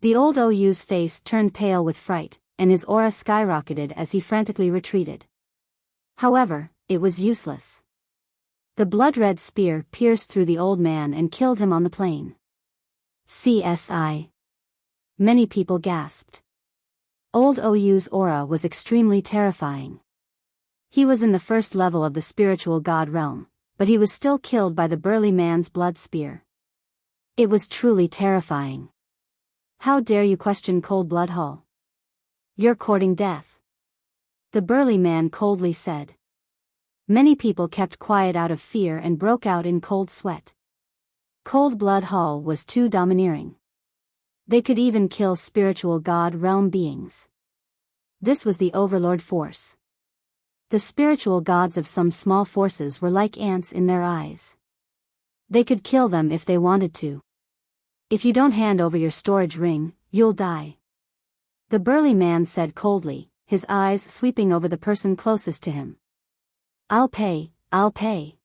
The old OU's face turned pale with fright, and his aura skyrocketed as he frantically retreated. However, it was useless. The blood-red spear pierced through the old man and killed him on the plane. CSI. Many people gasped. Old OU's aura was extremely terrifying. He was in the first level of the spiritual god realm, but he was still killed by the burly man's blood spear. It was truly terrifying. How dare you question Cold Blood Hall? You're courting death. The burly man coldly said. Many people kept quiet out of fear and broke out in cold sweat. Cold Blood Hall was too domineering. They could even kill spiritual god realm beings. This was the overlord force. The spiritual gods of some small forces were like ants in their eyes. They could kill them if they wanted to. If you don't hand over your storage ring, you'll die. The burly man said coldly, his eyes sweeping over the person closest to him. I'll pay, I'll pay.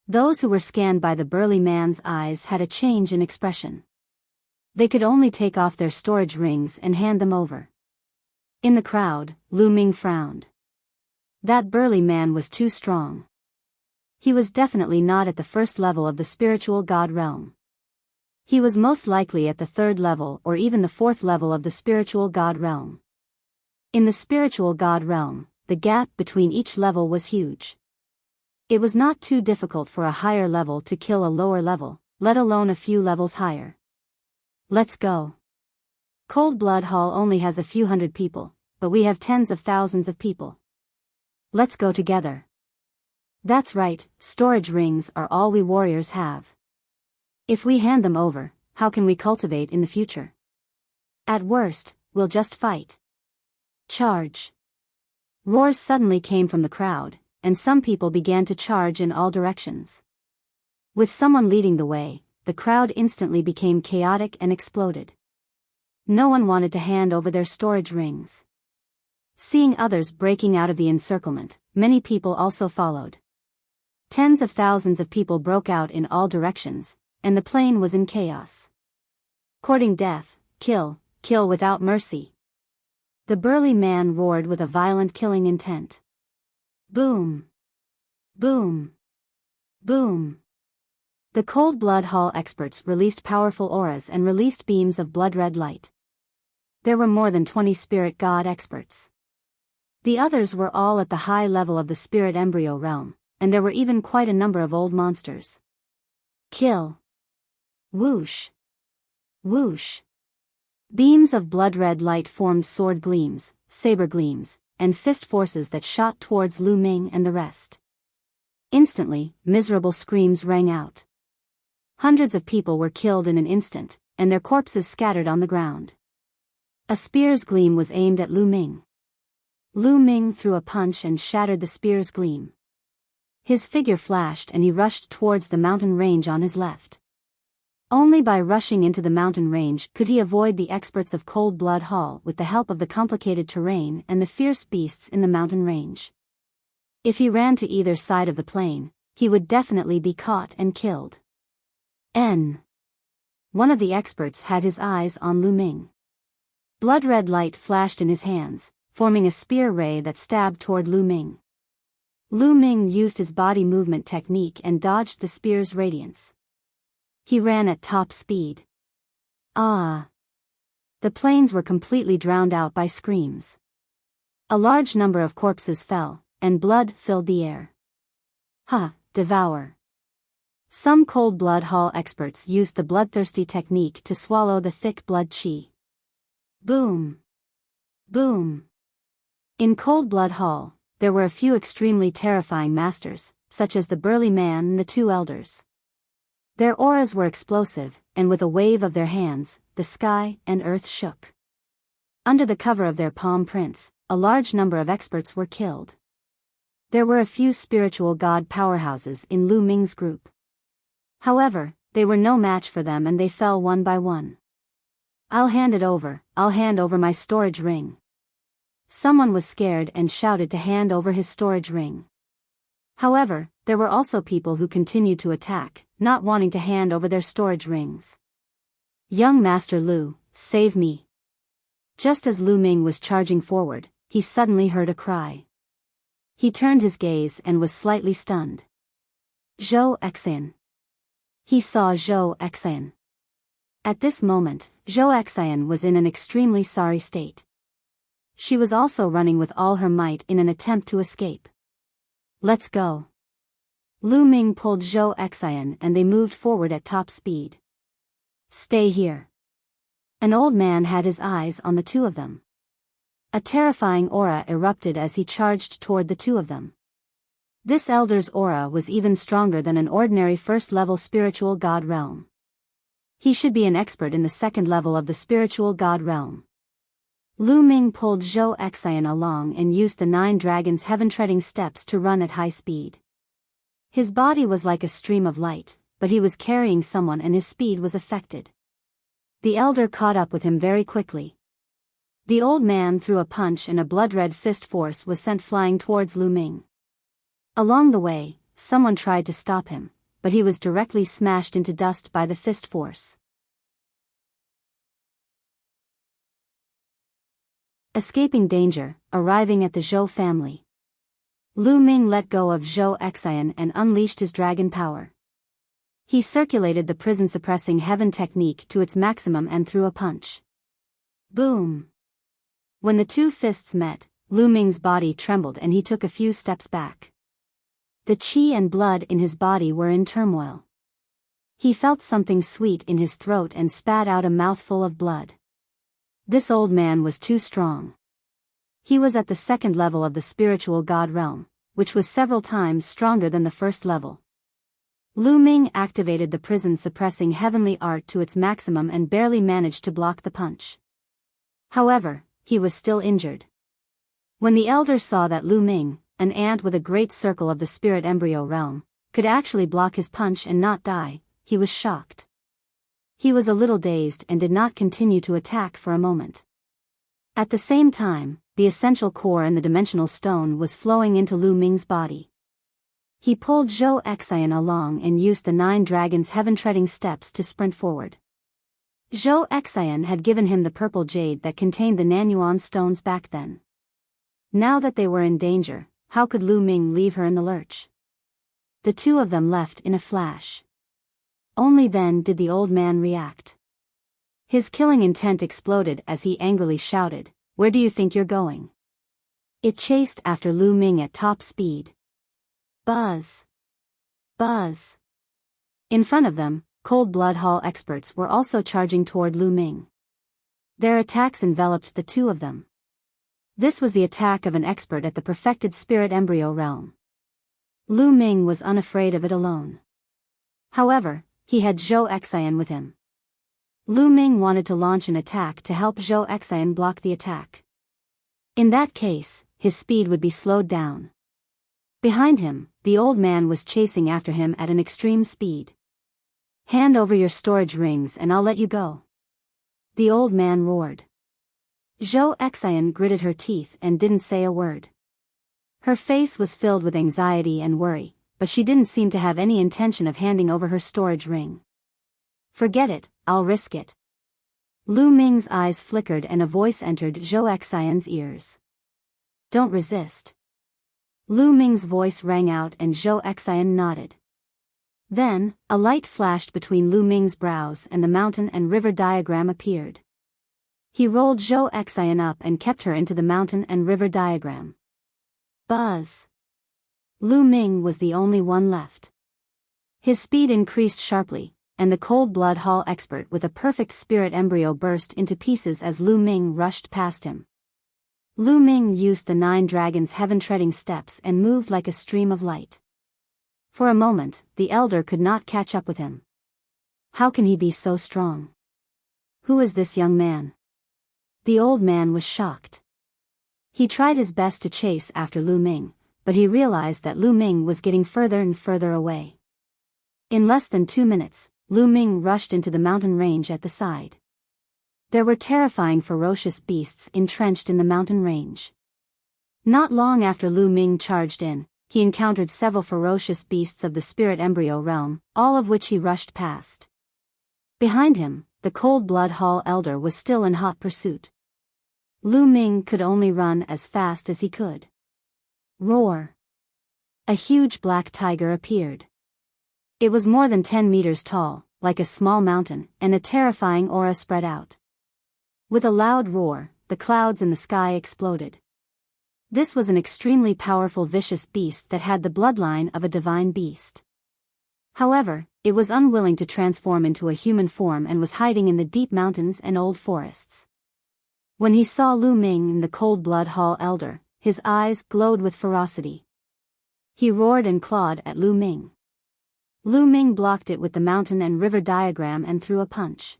Those who were scanned by the burly man's eyes had a change in expression. They could only take off their storage rings and hand them over. In the crowd, Lu Ming frowned. That burly man was too strong. He was definitely not at the first level of the spiritual god realm. He was most likely at the third level or even the fourth level of the spiritual god realm. In the spiritual god realm, the gap between each level was huge. It was not too difficult for a higher level to kill a lower level, let alone a few levels higher. Let's go. Cold Blood Hall only has a few hundred people, but we have tens of thousands of people. Let's go together. That's right, storage rings are all we warriors have. If we hand them over, how can we cultivate in the future? At worst, we'll just fight. Charge. Roars suddenly came from the crowd, and some people began to charge in all directions. With someone leading the way, the crowd instantly became chaotic and exploded. No one wanted to hand over their storage rings. Seeing others breaking out of the encirclement, many people also followed. Tens of thousands of people broke out in all directions, and the plane was in chaos. Courting death, kill, kill without mercy. The burly man roared with a violent killing intent. Boom! Boom! Boom! The Cold Blood Hall experts released powerful auras and released beams of blood-red light. There were more than 20 spirit god experts. The others were all at the high level of the spirit embryo realm, and there were even quite a number of old monsters. Kill. Whoosh. Whoosh. Beams of blood-red light formed sword gleams, saber gleams, and fist forces that shot towards Lu Ming and the rest. Instantly, miserable screams rang out. Hundreds of people were killed in an instant, and their corpses scattered on the ground. A spear's gleam was aimed at Lu Ming. Lu Ming threw a punch and shattered the spear's gleam. His figure flashed and he rushed towards the mountain range on his left. Only by rushing into the mountain range could he avoid the experts of Cold Blood Hall with the help of the complicated terrain and the fierce beasts in the mountain range. If he ran to either side of the plain, he would definitely be caught and killed. One of the experts had his eyes on Lu Ming. Blood-red light flashed in his hands, forming a spear ray that stabbed toward Lu Ming. Lu Ming used his body movement technique and dodged the spear's radiance. He ran at top speed. Ah! The plains were completely drowned out by screams. A large number of corpses fell, and blood filled the air. Devour. Some Cold Blood Hall experts used the bloodthirsty technique to swallow the thick blood chi. Boom! Boom! In Cold Blood Hall, there were a few extremely terrifying masters, such as the burly man and the two elders. Their auras were explosive, and with a wave of their hands, the sky and earth shook. Under the cover of their palm prints, a large number of experts were killed. There were a few spiritual god powerhouses in Lu Ming's group. However, they were no match for them and they fell one by one. I'll hand over my storage ring. Someone was scared and shouted to hand over his storage ring. However, there were also people who continued to attack, not wanting to hand over their storage rings. Young Master Lu, save me. Just as Lu Ming was charging forward, he suddenly heard a cry. He turned his gaze and was slightly stunned. Zhou Exin. He saw Zhou Exin. At this moment, Zhou Exin was in an extremely sorry state. She was also running with all her might in an attempt to escape. Let's go. Lu Ming pulled Zhou Exin and they moved forward at top speed. Stay here. An old man had his eyes on the two of them. A terrifying aura erupted as he charged toward the two of them. This elder's aura was even stronger than an ordinary first-level spiritual god realm. He should be an expert in the second level of the spiritual god realm. Lu Ming pulled Zhou Exin along and used the 9 dragons' heaven-treading steps to run at high speed. His body was like a stream of light, but he was carrying someone and his speed was affected. The elder caught up with him very quickly. The old man threw a punch and a blood-red fist force was sent flying towards Lu Ming. Along the way, someone tried to stop him, but he was directly smashed into dust by the fist force. Escaping danger, arriving at the Zhou family. Lu Ming let go of Zhou Exin and unleashed his dragon power. He circulated the prison-suppressing heaven technique to its maximum and threw a punch. Boom! When the two fists met, Lu Ming's body trembled and he took a few steps back. The qi and blood in his body were in turmoil. He felt something sweet in his throat and spat out a mouthful of blood. This old man was too strong. He was at the second level of the spiritual god realm, which was several times stronger than the first level. Lu Ming activated the prison-suppressing heavenly art to its maximum and barely managed to block the punch. However, he was still injured. When the elder saw that Lu Ming, an ant with a great circle of the spirit embryo realm, could actually block his punch and not die, he was shocked. He was a little dazed and did not continue to attack for a moment. At the same time, the essential core and the dimensional stone was flowing into Lu Ming's body. He pulled Zhou Exin along and used the 9 dragons' heaven-treading steps to sprint forward. Zhou Exin had given him the purple jade that contained the Nanyuan stones back then. Now that they were in danger, how could Lu Ming leave her in the lurch? The two of them left in a flash. Only then did the old man react. His killing intent exploded as he angrily shouted, "Where do you think you're going? It chased after Lu Ming at top speed. Buzz! Buzz! In front of them, Cold Blood Hall experts were also charging toward Lu Ming. Their attacks enveloped the two of them. This was the attack of an expert at the perfected spirit embryo realm. Lu Ming was unafraid of it alone. However, he had Zhou Xian with him. Lu Ming wanted to launch an attack to help Zhou Xian block the attack. In that case, his speed would be slowed down. Behind him, the old man was chasing after him at an extreme speed. "Hand over your storage rings and I'll let you go," the old man roared. Zhou Xian gritted her teeth and didn't say a word. Her face was filled with anxiety and worry, but she didn't seem to have any intention of handing over her storage ring. "Forget it, I'll risk it." Lu Ming's eyes flickered and a voice entered Zhou Xian's ears. "Don't resist." Lu Ming's voice rang out and Zhou Xian nodded. Then, a light flashed between Lu Ming's brows and the mountain and river diagram appeared. He rolled Zhou Xian up and kept her into the mountain and river diagram. Buzz! Lu Ming was the only one left. His speed increased sharply, and the Cold Blood Hall expert with a perfect spirit embryo burst into pieces as Lu Ming rushed past him. Lu Ming used the 9 dragons' heaven-treading steps and moved like a stream of light. For a moment, the elder could not catch up with him. How can he be so strong? Who is this young man? The old man was shocked. He tried his best to chase after Lu Ming, but he realized that Lu Ming was getting further and further away. In less than 2 minutes, Lu Ming rushed into the mountain range at the side. There were terrifying ferocious beasts entrenched in the mountain range. Not long after Lu Ming charged in, he encountered several ferocious beasts of the spirit embryo realm, all of which he rushed past. Behind him, the Cold Blood Hall elder was still in hot pursuit. Lu Ming could only run as fast as he could. Roar! A huge black tiger appeared. It was more than 10 meters tall, like a small mountain, and a terrifying aura spread out. With a loud roar, the clouds in the sky exploded. This was an extremely powerful vicious beast that had the bloodline of a divine beast. However, it was unwilling to transform into a human form and was hiding in the deep mountains and old forests. When he saw Lu Ming and the Cold Blood Hall elder, his eyes glowed with ferocity. He roared and clawed at Lu Ming. Lu Ming blocked it with the mountain and river diagram and threw a punch.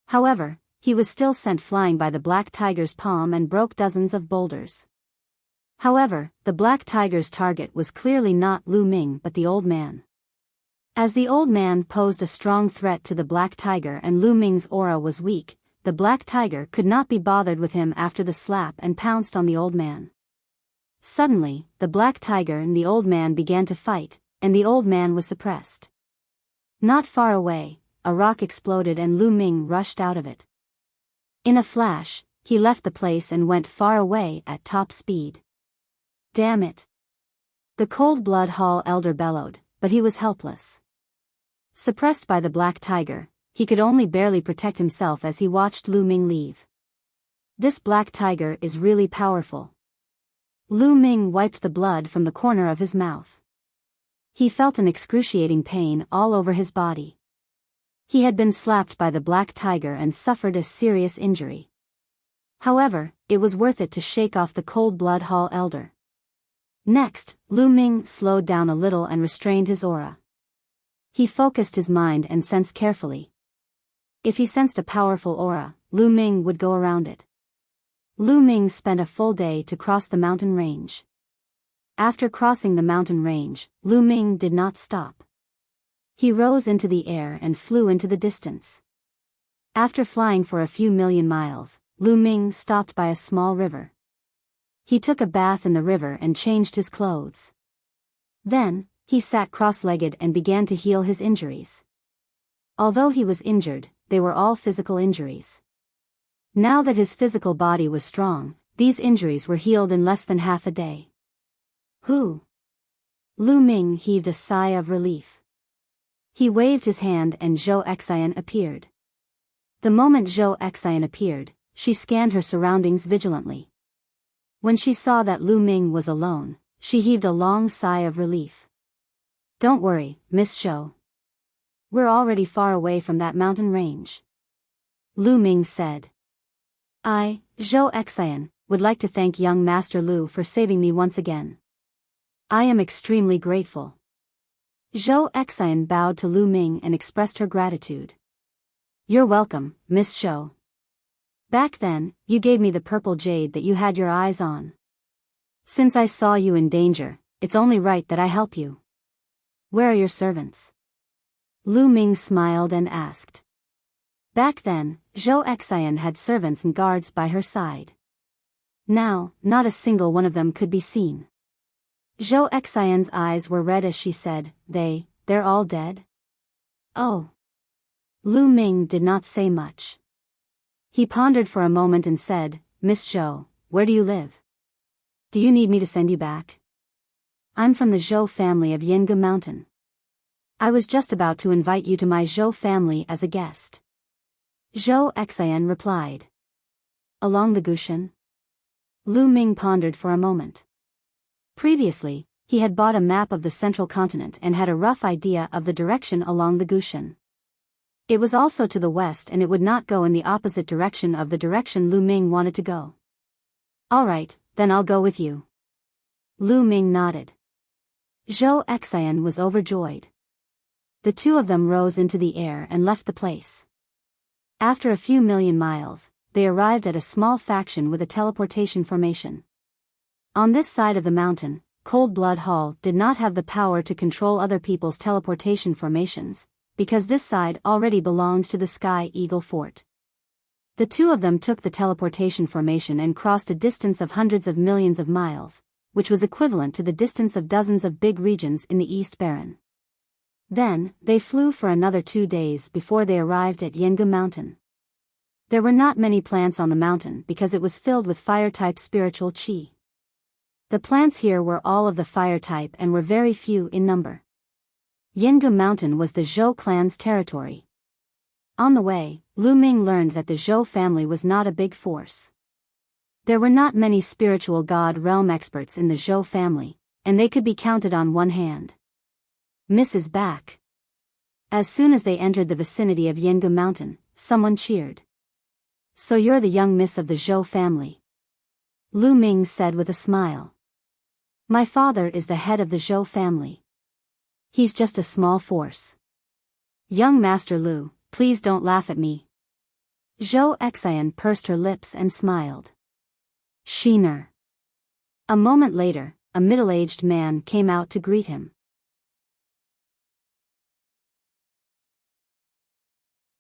However, he was still sent flying by the black tiger's palm and broke dozens of boulders. However, the black tiger's target was clearly not Lu Ming but the old man. As the old man posed a strong threat to the black tiger and Lu Ming's aura was weak, the black tiger could not be bothered with him after the slap and pounced on the old man. Suddenly, the black tiger and the old man began to fight, and the old man was suppressed. Not far away, a rock exploded and Lu Ming rushed out of it. In a flash, he left the place and went far away at top speed. Damn it! The Cold Blood Hall elder bellowed, but he was helpless. Suppressed by the black tiger, he could only barely protect himself as he watched Lu Ming leave. This black tiger is really powerful. Lu Ming wiped the blood from the corner of his mouth. He felt an excruciating pain all over his body. He had been slapped by the black tiger and suffered a serious injury. However, it was worth it to shake off the Cold Blood Hall elder. Next, Lu Ming slowed down a little and restrained his aura. He focused his mind and sensed carefully. If he sensed a powerful aura, Lu Ming would go around it. Lu Ming spent a full day to cross the mountain range. After crossing the mountain range, Lu Ming did not stop. He rose into the air and flew into the distance. After flying for a few million miles, Lu Ming stopped by a small river. He took a bath in the river and changed his clothes. Then, he sat cross-legged and began to heal his injuries. Although he was injured, they were all physical injuries. Now that his physical body was strong, these injuries were healed in less than half a day. Who? Lu Ming heaved a sigh of relief. He waved his hand and Zhou Xian appeared. The moment Zhou Xian appeared, she scanned her surroundings vigilantly. When she saw that Lu Ming was alone, she heaved a long sigh of relief. Don't worry, Miss Zhou. We're already far away from that mountain range. Lu Ming said. I, Zhou Xian, would like to thank young Master Lu for saving me once again. I am extremely grateful. Zhou Xian bowed to Lu Ming and expressed her gratitude. You're welcome, Miss Zhou. Back then, you gave me the purple jade that you had your eyes on. Since I saw you in danger, it's only right that I help you. Where are your servants? Lu Ming smiled and asked. Back then, Zhou Xian had servants and guards by her side. Now, not a single one of them could be seen. Zhou Xian's eyes were red as she said, they're all dead? Oh. Lu Ming did not say much. He pondered for a moment and said, Miss Zhou, where do you live? Do you need me to send you back? I'm from the Zhou family of Yinge Mountain. I was just about to invite you to my Zhou family as a guest. Zhou Xian replied. Along the Gushan? Lu Ming pondered for a moment. Previously, he had bought a map of the central continent and had a rough idea of the direction along the Gushan. It was also to the west and it would not go in the opposite direction of the direction Lu Ming wanted to go. All right, then I'll go with you. Lu Ming nodded. Zhou Xian was overjoyed. The two of them rose into the air and left the place. After a few million miles, they arrived at a small faction with a teleportation formation. On this side of the mountain, Cold Blood Hall did not have the power to control other people's teleportation formations, because this side already belonged to the Sky Eagle Fort. The two of them took the teleportation formation and crossed a distance of hundreds of millions of miles, which was equivalent to the distance of dozens of big regions in the East Baron. Then, they flew for another 2 days before they arrived at Yinge Mountain. There were not many plants on the mountain because it was filled with fire-type spiritual qi. The plants here were all of the fire type and were very few in number. Yinge Mountain was the Zhou clan's territory. On the way, Lu Ming learned that the Zhou family was not a big force. There were not many spiritual god realm experts in the Zhou family, and they could be counted on one hand. Miss is back. As soon as they entered the vicinity of Yinge Mountain, someone cheered. So you're the young miss of the Zhou family. Lu Ming said with a smile. My father is the head of the Zhou family. He's just a small force. Young Master Lu, please don't laugh at me. Zhou Xian pursed her lips and smiled. Sheener. A moment later, a middle-aged man came out to greet him.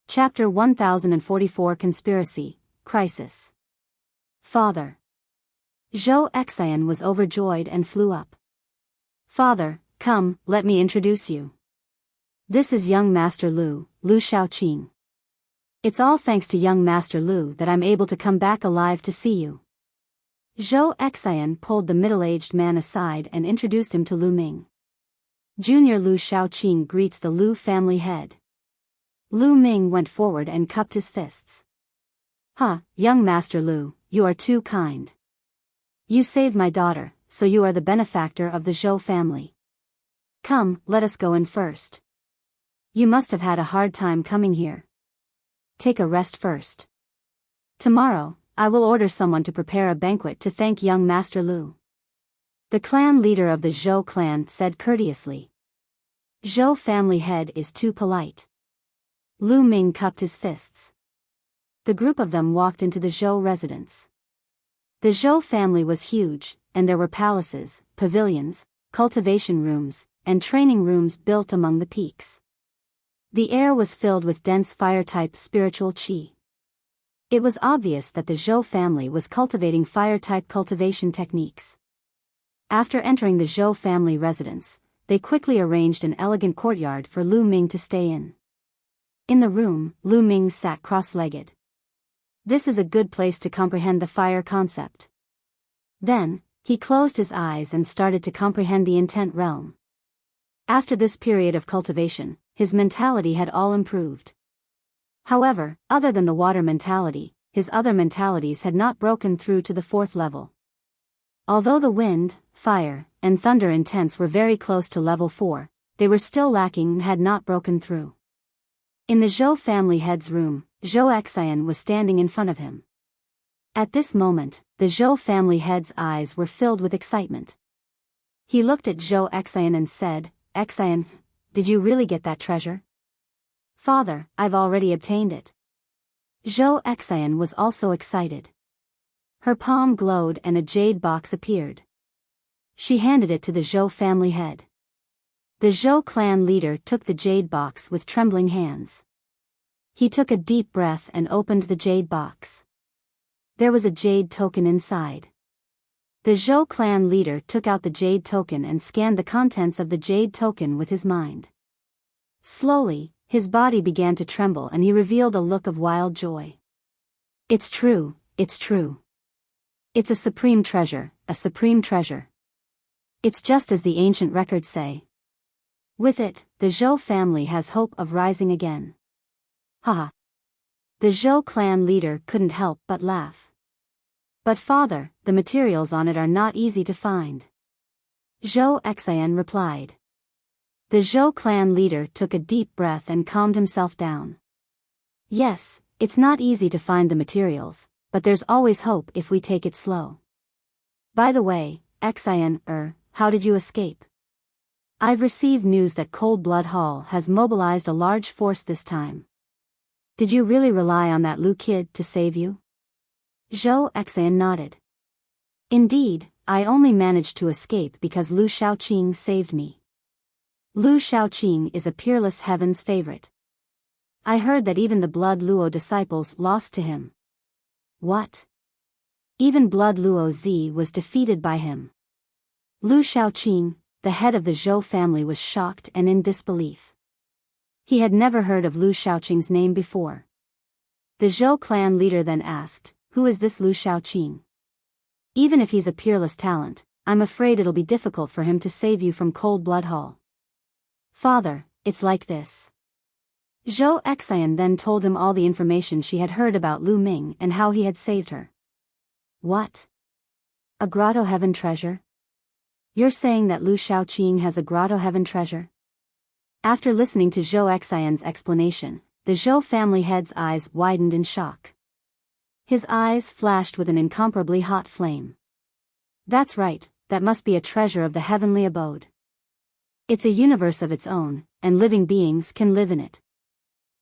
Chapter 1044 Conspiracy, Crisis. Father. Zhou Xian was overjoyed and flew up. Father, come, let me introduce you. This is young Master Lu, Lu Shaoqing. It's all thanks to young Master Lu that I'm able to come back alive to see you. Zhou Xian pulled the middle-aged man aside and introduced him to Lu Ming. Junior Lu Shaoqing greets the Lu family head. Lu Ming went forward and cupped his fists. Young Master Lu, you are too kind. You saved my daughter, so you are the benefactor of the Zhou family. Come, let us go in first. You must have had a hard time coming here. Take a rest first. Tomorrow, I will order someone to prepare a banquet to thank young Master Lu. The clan leader of the Zhou clan said courteously. Zhou family head is too polite. Lu Ming cupped his fists. The group of them walked into the Zhou residence. The Zhou family was huge, and there were palaces, pavilions, cultivation rooms, and training rooms built among the peaks. The air was filled with dense fire-type spiritual qi. It was obvious that the Zhou family was cultivating fire-type cultivation techniques. After entering the Zhou family residence, they quickly arranged an elegant courtyard for Lu Ming to stay in. In the room, Lu Ming sat cross-legged. This is a good place to comprehend the fire concept. Then, he closed his eyes and started to comprehend the intent realm. After this period of cultivation, his mentality had all improved. However, other than the water mentality, his other mentalities had not broken through to the 4th level. Although the wind, fire, and thunder intents were very close to level 4, they were still lacking and had not broken through. In the Zhou family head's room, Zhou Xian was standing in front of him. At this moment, the Zhou family head's eyes were filled with excitement. He looked at Zhou Xian and said, "Xian, did you really get that treasure?" "Father, I've already obtained it." Zhou Xian was also excited. Her palm glowed and a jade box appeared. She handed it to the Zhou family head. The Zhou clan leader took the jade box with trembling hands. He took a deep breath and opened the jade box. There was a jade token inside. The Zhou clan leader took out the jade token and scanned the contents of the jade token with his mind. Slowly, his body began to tremble and he revealed a look of wild joy. "It's true, it's true. It's a supreme treasure, a supreme treasure. It's just as the ancient records say. With it, the Zhou family has hope of rising again." Haha. The Zhou clan leader couldn't help but laugh. "But father, the materials on it are not easy to find." Zhou Xian replied. The Zhou clan leader took a deep breath and calmed himself down. "Yes, it's not easy to find the materials, but there's always hope if we take it slow. By the way, Xian, how did you escape? I've received news that Cold Blood Hall has mobilized a large force this time. Did you really rely on that Lu kid to save you?" Zhou Xian nodded. "Indeed, I only managed to escape because Lu Shaoqing saved me. Lu Shaoqing is a peerless heaven's favorite. I heard that even the Blood Luo disciples lost to him." "What? Even Blood Luo Z was defeated by him?" Lu Shaoqing, the head of the Zhou family, was shocked and in disbelief. He had never heard of Lu Shaoqing's name before. The Zhou clan leader then asked, "Who is this Lu Shaoqing? Even if he's a peerless talent, I'm afraid it'll be difficult for him to save you from Cold Blood Hall." "Father, it's like this." Zhou Xian then told him all the information she had heard about Lu Ming and how he had saved her. "What? A Grotto Heaven treasure? You're saying that Lu Shaoqing has a Grotto Heaven treasure?" After listening to Zhou Xian's explanation, the Zhou family head's eyes widened in shock. His eyes flashed with an incomparably hot flame. "That's right, that must be a treasure of the heavenly abode. It's a universe of its own, and living beings can live in it.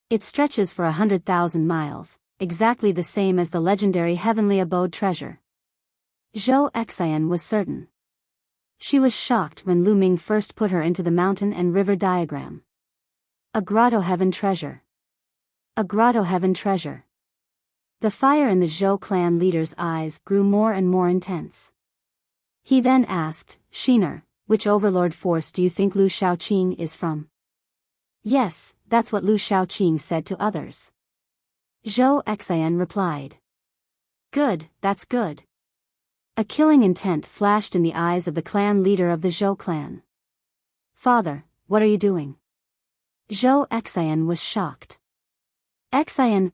It stretches for 100,000 miles, exactly the same as the legendary heavenly abode treasure." Zhou Xian was certain. She was shocked when Lu Ming first put her into the mountain and river diagram. A Grotto Heaven treasure. A Grotto Heaven treasure. The fire in the Zhou clan leader's eyes grew more and more intense. He then asked, "Shiner, which overlord force do you think Lu Shaoqing is from?" "Yes, that's what Lu Shaoqing said to others." Zhou Xian replied. "Good, that's good." A killing intent flashed in the eyes of the clan leader of the Zhou clan. "Father, what are you doing?" Zhou Xian was shocked. "Xian,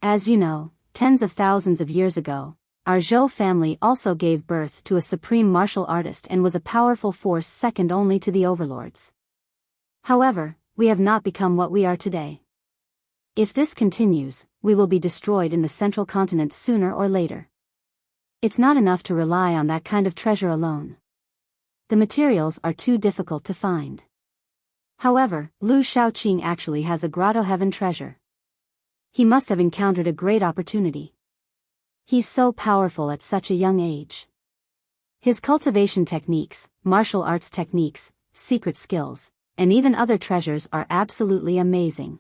as you know, tens of thousands of years ago, our Zhou family also gave birth to a supreme martial artist and was a powerful force second only to the overlords. However, we have not become what we are today. If this continues, we will be destroyed in the central continent sooner or later. It's not enough to rely on that kind of treasure alone. The materials are too difficult to find. However, Lu Shaoqing actually has a Grotto Heaven treasure. He must have encountered a great opportunity. He's so powerful at such a young age. His cultivation techniques, martial arts techniques, secret skills, and even other treasures are absolutely amazing.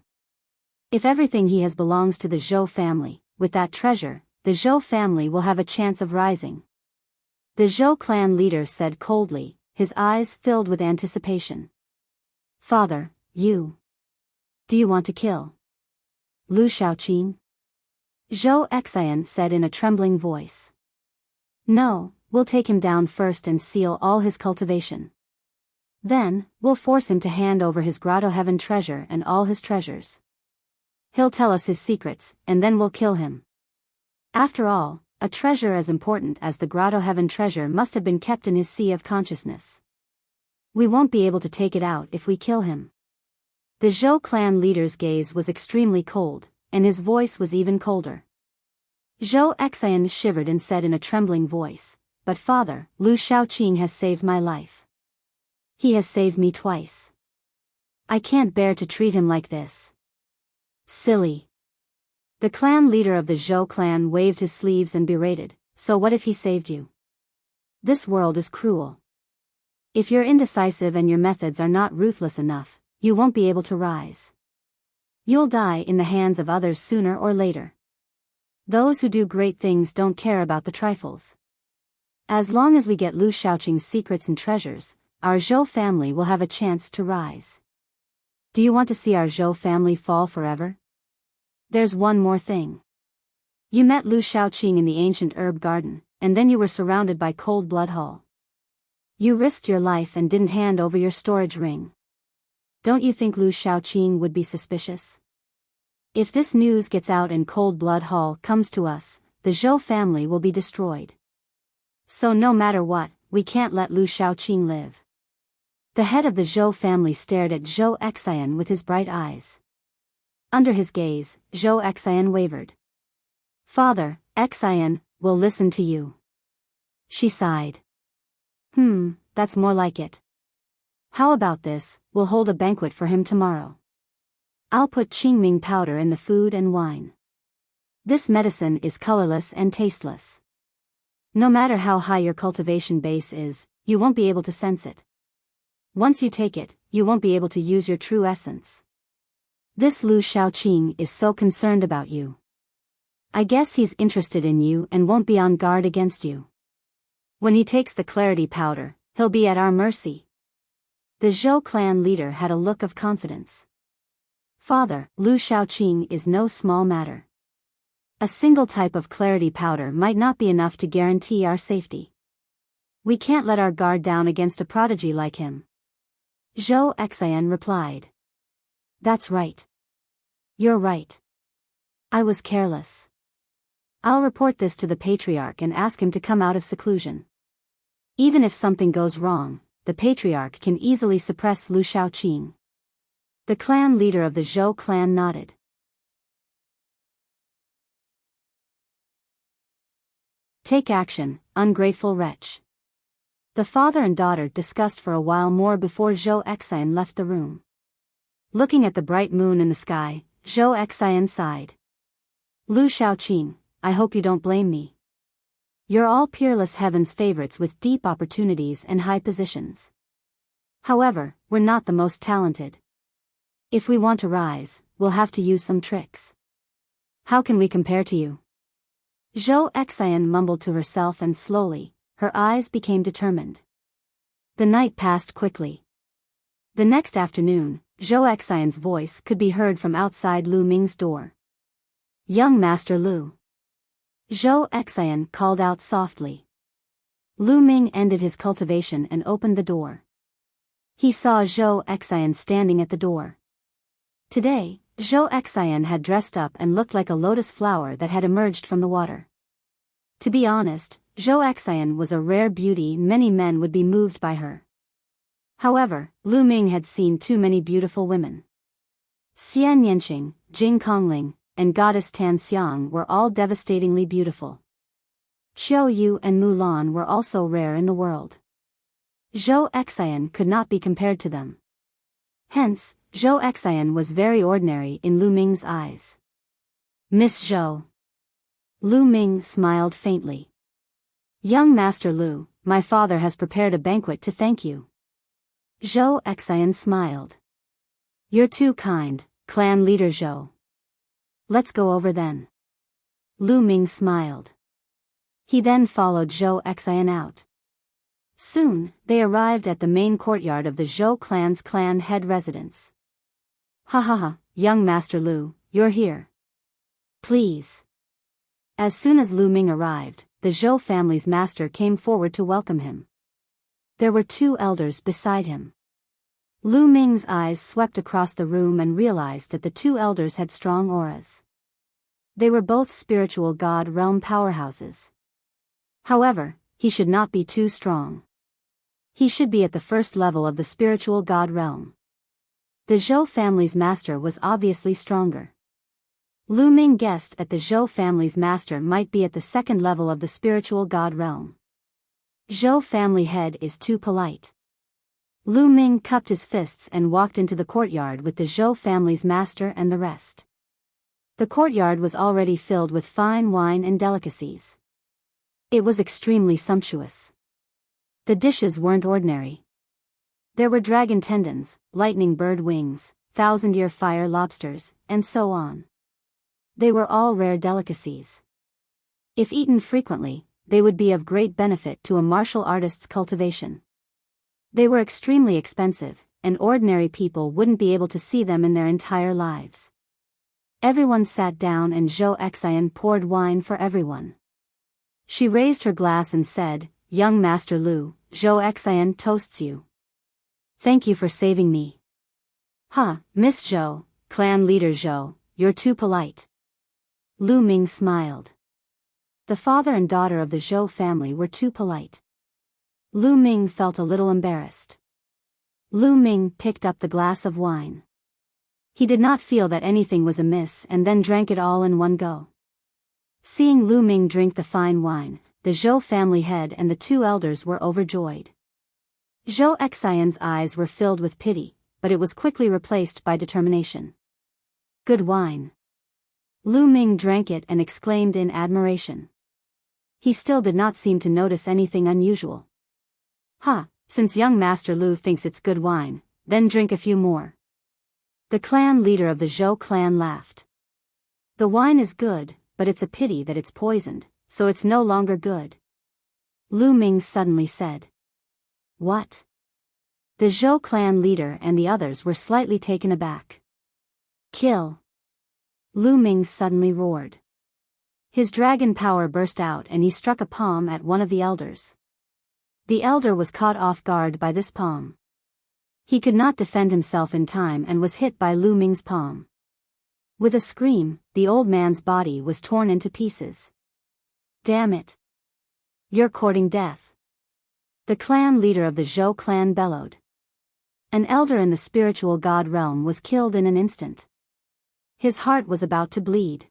If everything he has belongs to the Zhou family, with that treasure, the Zhou family will have a chance of rising." The Zhou clan leader said coldly, his eyes filled with anticipation. "Father, do you want to kill Lu Shaoqing?" Zhou Xian said in a trembling voice. "No, we'll take him down first and seal all his cultivation. Then, we'll force him to hand over his Grotto Heaven treasure and all his treasures. He'll tell us his secrets, and then we'll kill him. After all, a treasure as important as the grotto heaven treasure must have been kept in his sea of consciousness. We won't be able to take it out if we kill him. The Zhou clan leader's gaze was extremely cold, and his voice was even colder. Zhou Xian shivered and said in a trembling voice, "But father, Lu Shaoqing has saved my life. He has saved me twice. I can't bear to treat him like this." Silly. The clan leader of the Zhou clan waved his sleeves and berated, "So what if he saved you? This world is cruel. If you're indecisive and your methods are not ruthless enough, you won't be able to rise. You'll die in the hands of others sooner or later. Those who do great things don't care about the trifles. As long as we get Lu Shaoqing's secrets and treasures, our Zhou family will have a chance to rise. Do you want to see our Zhou family fall forever? There's one more thing. You met Lu Shaoqing in the ancient herb garden, and then you were surrounded by cold blood hall. You risked your life and didn't hand over your storage ring. Don't you think Lu Shaoqing would be suspicious? If this news gets out and Cold Blood Hall comes to us, the Zhou family will be destroyed. So no matter what, we can't let Lu Shaoqing live." The head of the Zhou family stared at Zhou Xian with his bright eyes. Under his gaze, Zhou Xian wavered. "Father, Xian, will listen to you." She sighed. That's more like it. How about this, we'll hold a banquet for him tomorrow. I'll put Qingming powder in the food and wine. This medicine is colorless and tasteless. No matter how high your cultivation base is, you won't be able to sense it. Once you take it, you won't be able to use your true essence. This Lu Shaoqing is so concerned about you. I guess he's interested in you and won't be on guard against you. When he takes the clarity powder, he'll be at our mercy." The Zhou clan leader had a look of confidence. "Father, Lu Shaoqing is no small matter. A single type of clarity powder might not be enough to guarantee our safety. We can't let our guard down against a prodigy like him." Zhou Xian replied. "That's right. You're right. I was careless. I'll report this to the patriarch and ask him to come out of seclusion. Even if something goes wrong, the patriarch can easily suppress Lu Shaoqing." The clan leader of the Zhou clan nodded. Take action, ungrateful wretch. The father and daughter discussed for a while more before Zhou Xian left the room. Looking at the bright moon in the sky, Zhou Xian sighed. "Lu Shaoqing, I hope you don't blame me. You're all peerless heaven's favorites with deep opportunities and high positions. However, we're not the most talented. If we want to rise, we'll have to use some tricks. How can we compare to you?" Zhou Xian mumbled to herself and slowly, her eyes became determined. The night passed quickly. The next afternoon, Zhou Xian's voice could be heard from outside Lu Ming's door. "Young Master Lu." Zhou Xian called out softly. Lu Ming ended his cultivation and opened the door. He saw Zhou Xian standing at the door. Today, Zhou Xian had dressed up and looked like a lotus flower that had emerged from the water. To be honest, Zhou Xian was a rare beauty, many men would be moved by her. However, Lu Ming had seen too many beautiful women. Xian Yanqing, Jing Kongling, and goddess Tan Xiang were all devastatingly beautiful. Qiu Yu and Mulan were also rare in the world. Zhou Xian could not be compared to them. Hence, Zhou Xian was very ordinary in Lu Ming's eyes. "Miss Zhou." Lu Ming smiled faintly. "Young Master Lu, my father has prepared a banquet to thank you." Zhou Xian smiled. "You're too kind, clan leader Zhou. Let's go over then." Lu Ming smiled. He then followed Zhou Xian out. Soon, they arrived at the main courtyard of the Zhou clan's clan head residence. "Ha ha ha, young Master Lu, you're here. Please." As soon as Lu Ming arrived, the Zhou family's master came forward to welcome him. There were two elders beside him. Lu Ming's eyes swept across the room and realized that the two elders had strong auras. They were both spiritual god realm powerhouses. However, he should not be too strong. He should be at the first level of the spiritual god realm. The Zhou family's master was obviously stronger. Lu Ming guessed that the Zhou family's master might be at the second level of the spiritual god realm. Zhou family head is too polite. Lu Ming cupped his fists and walked into the courtyard with the Zhou family's master and the rest. The courtyard was already filled with fine wine and delicacies. It was extremely sumptuous. The dishes weren't ordinary. There were dragon tendons, lightning bird wings, thousand-year fire lobsters, and so on. They were all rare delicacies. If eaten frequently, they would be of great benefit to a martial artist's cultivation. They were extremely expensive, and ordinary people wouldn't be able to see them in their entire lives. Everyone sat down and Zhou Xian poured wine for everyone. She raised her glass and said, "Young Master Lu, Zhou Xian toasts you. Thank you for saving me." "Huh, Miss Zhou, clan leader Zhou, you're too polite." Lu Ming smiled. The father and daughter of the Zhou family were too polite. Lu Ming felt a little embarrassed. Lu Ming picked up the glass of wine. He did not feel that anything was amiss and then drank it all in one go. Seeing Lu Ming drink the fine wine, the Zhou family head and the two elders were overjoyed. Zhou Xian's eyes were filled with pity, but it was quickly replaced by determination. "Good wine." Lu Ming drank it and exclaimed in admiration. He still did not seem to notice anything unusual. Since young Master Lu thinks it's good wine, then drink a few more." The clan leader of the Zhou clan laughed. "The wine is good, but it's a pity that it's poisoned, so it's no longer good." Lu Ming suddenly said. "What?" The Zhou clan leader and the others were slightly taken aback. "Kill!" Lu Ming suddenly roared. His dragon power burst out and he struck a palm at one of the elders. The elder was caught off guard by this palm. He could not defend himself in time and was hit by Lu Ming's palm. With a scream, the old man's body was torn into pieces. "Damn it! You're courting death." The clan leader of the Zhou clan bellowed. An elder in the spiritual god realm was killed in an instant. His heart was about to bleed.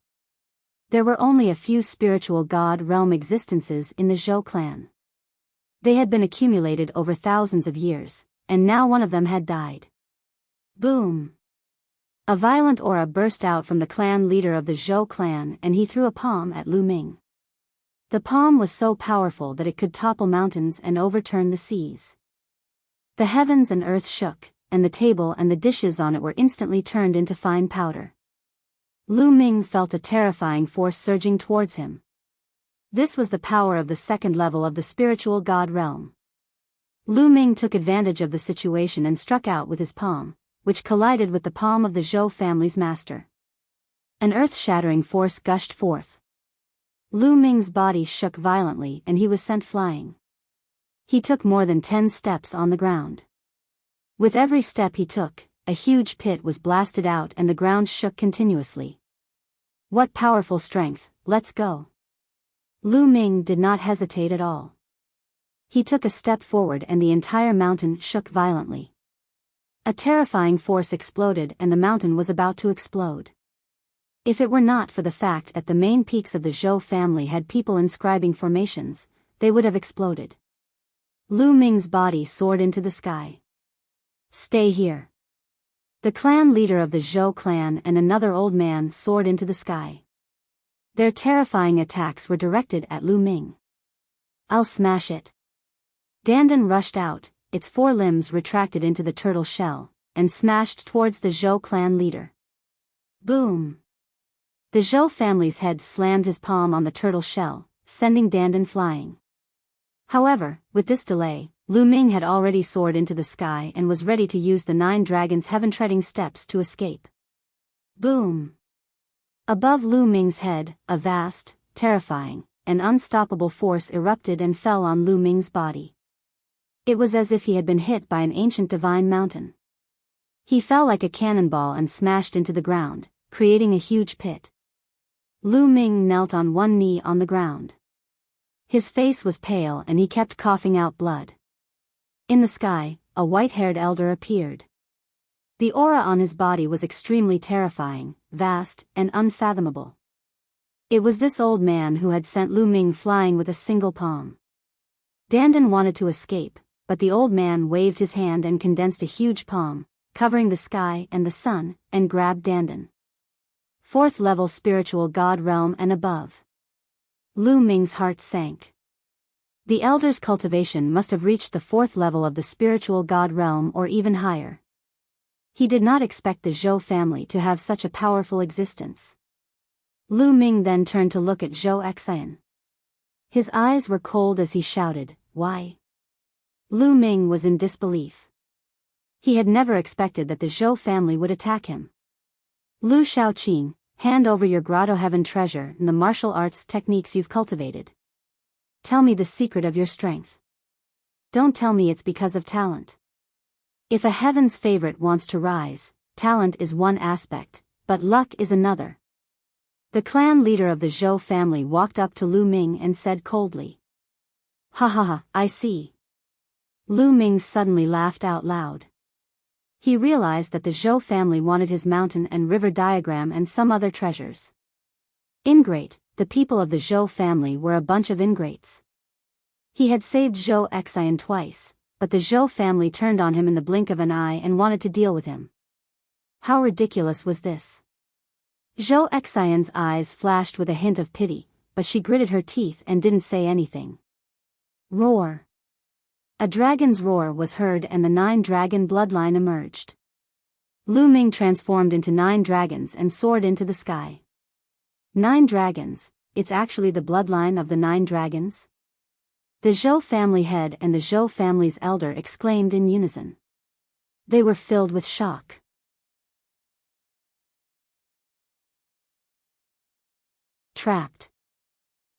There were only a few spiritual god realm existences in the Zhou clan. They had been accumulated over thousands of years, and now one of them had died. Boom! A violent aura burst out from the clan leader of the Zhou clan and he threw a palm at Lu Ming. The palm was so powerful that it could topple mountains and overturn the seas. The heavens and earth shook, and the table and the dishes on it were instantly turned into fine powder. Lu Ming felt a terrifying force surging towards him. This was the power of the second level of the spiritual god realm. Lu Ming took advantage of the situation and struck out with his palm, which collided with the palm of the Zhou family's master. An earth-shattering force gushed forth. Lu Ming's body shook violently and he was sent flying. He took more than 10 steps on the ground. With every step he took, a huge pit was blasted out and the ground shook continuously. "What powerful strength, let's go." Lu Ming did not hesitate at all. He took a step forward and the entire mountain shook violently. A terrifying force exploded and the mountain was about to explode. If it were not for the fact that the main peaks of the Zhou family had people inscribing formations, they would have exploded. Lu Ming's body soared into the sky. "Stay here." The clan leader of the Zhou clan and another old man soared into the sky. Their terrifying attacks were directed at Lu Ming. "I'll smash it." Dandan rushed out, its 4 limbs retracted into the turtle shell, and smashed towards the Zhou clan leader. Boom! The Zhou family's head slammed his palm on the turtle shell, sending Dandan flying. However, with this delay, Lu Ming had already soared into the sky and was ready to use the 9 dragons' heaven-treading steps to escape. Boom! Above Lu Ming's head, a vast, terrifying, and unstoppable force erupted and fell on Lu Ming's body. It was as if he had been hit by an ancient divine mountain. He fell like a cannonball and smashed into the ground, creating a huge pit. Lu Ming knelt on one knee on the ground. His face was pale and he kept coughing out blood. In the sky, a white-haired elder appeared. The aura on his body was extremely terrifying, vast, and unfathomable. It was this old man who had sent Lu Ming flying with a single palm. Dandan wanted to escape, but the old man waved his hand and condensed a huge palm, covering the sky and the sun, and grabbed Dandan. 4th level spiritual god realm and above. Lu Ming's heart sank. The elder's cultivation must have reached the 4th level of the spiritual god realm or even higher. He did not expect the Zhou family to have such a powerful existence. Lu Ming then turned to look at Zhou Xian. His eyes were cold as he shouted, "Why?" Lu Ming was in disbelief. He had never expected that the Zhou family would attack him. Lu Shaoqing, hand over your grotto heaven treasure and the martial arts techniques you've cultivated. Tell me the secret of your strength. Don't tell me it's because of talent. If a heaven's favorite wants to rise, talent is one aspect, but luck is another. The clan leader of the Zhou family walked up to Lu Ming and said coldly. Ha ha ha, I see. Lu Ming suddenly laughed out loud. He realized that the Zhou family wanted his mountain and river diagram and some other treasures. Ingrate, the people of the Zhou family were a bunch of ingrates. He had saved Zhou Xian twice, but the Zhou family turned on him in the blink of an eye and wanted to deal with him. How ridiculous was this? Zhou Xian's eyes flashed with a hint of pity, but she gritted her teeth and didn't say anything. Roar. A dragon's roar was heard and the 9-dragon bloodline emerged. Lu Ming transformed into 9 dragons and soared into the sky. 9 dragons, it's actually the bloodline of the 9 dragons? The Zhou family head and the Zhou family's elder exclaimed in unison. They were filled with shock. Trapped.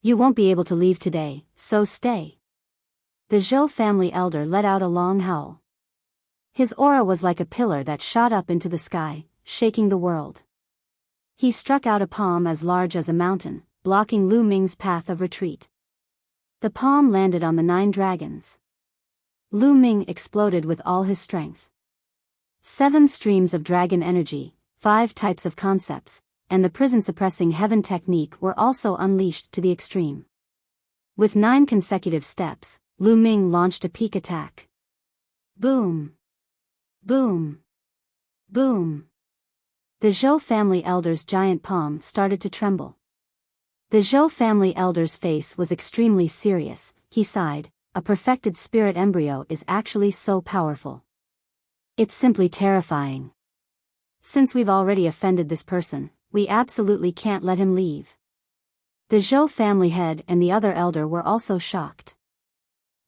You won't be able to leave today, so stay. The Zhou family elder let out a long howl. His aura was like a pillar that shot up into the sky, shaking the world. He struck out a palm as large as a mountain, blocking Lu Ming's path of retreat. The palm landed on the 9 dragons. Lu Ming exploded with all his strength. 7 streams of dragon energy, 5 types of concepts, and the prison-suppressing heaven technique were also unleashed to the extreme. With 9 consecutive steps, Lu Ming launched a peak attack. Boom! Boom! Boom! The Zhou family elder's giant palm started to tremble. The Zhou family elder's face was extremely serious. He sighed, a perfected spirit embryo is actually so powerful. It's simply terrifying. Since we've already offended this person, we absolutely can't let him leave. The Zhou family head and the other elder were also shocked.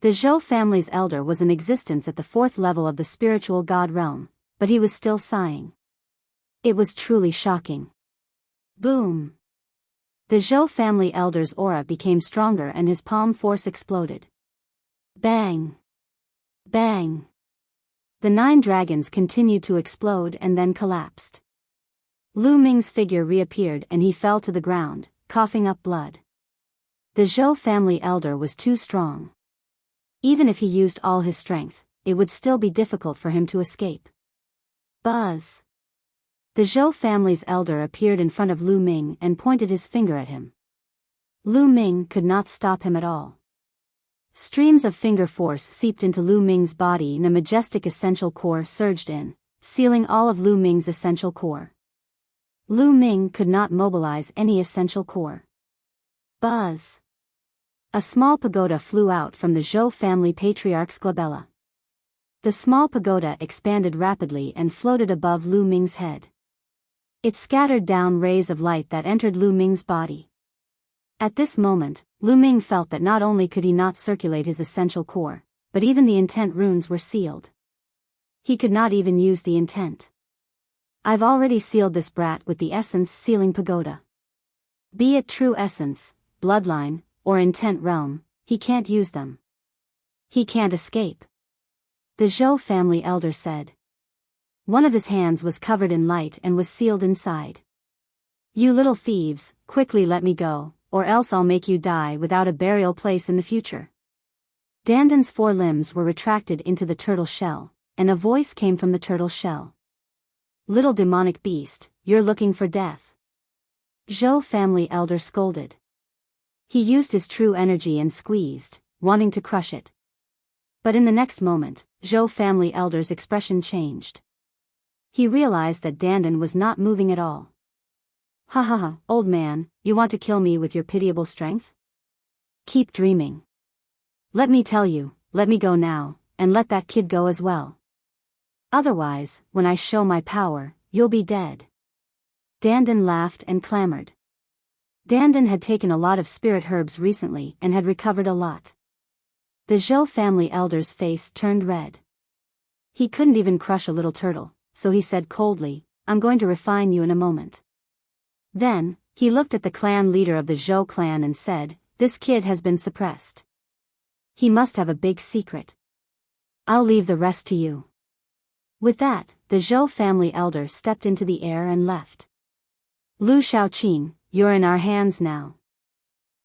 The Zhou family's elder was in existence at the 4th level of the spiritual god realm, but he was still sighing. It was truly shocking. Boom! The Zhou family elder's aura became stronger and his palm force exploded. Bang! Bang! The 9 dragons continued to explode and then collapsed. Lu Ming's figure reappeared and he fell to the ground, coughing up blood. The Zhou family elder was too strong. Even if he used all his strength, it would still be difficult for him to escape. Buzz! The Zhou family's elder appeared in front of Lu Ming and pointed his finger at him. Lu Ming could not stop him at all. Streams of finger force seeped into Lu Ming's body and a majestic essential core surged in, sealing all of Lu Ming's essential core. Lu Ming could not mobilize any essential core. Buzz! A small pagoda flew out from the Zhou family patriarch's glabella. The small pagoda expanded rapidly and floated above Lu Ming's head. It scattered down rays of light that entered Lu Ming's body. At this moment, Lu Ming felt that not only could he not circulate his essential core, but even the intent runes were sealed. He could not even use the intent. I've already sealed this brat with the essence sealing pagoda. Be it true essence, bloodline, or intent realm, he can't use them. He can't escape. The Zhou family elder said. One of his hands was covered in light and was sealed inside. You little thieves, quickly let me go, or else I'll make you die without a burial place in the future. Dandan's 4 limbs were retracted into the turtle shell, and a voice came from the turtle shell. Little demonic beast, you're looking for death. Zhou family elder scolded. He used his true energy and squeezed, wanting to crush it. But in the next moment, Zhou family elder's expression changed. He realized that Dandan was not moving at all. Ha ha ha, old man, you want to kill me with your pitiable strength? Keep dreaming. Let me tell you, let me go now, and let that kid go as well. Otherwise, when I show my power, you'll be dead. Dandan laughed and clamored. Dandan had taken a lot of spirit herbs recently and had recovered a lot. The Zhou family elder's face turned red. He couldn't even crush a little turtle, so he said coldly, I'm going to refine you in a moment. Then, he looked at the clan leader of the Zhou clan and said, this kid has been suppressed. He must have a big secret. I'll leave the rest to you. With that, the Zhou family elder stepped into the air and left. Lu Shaoqing, you're in our hands now.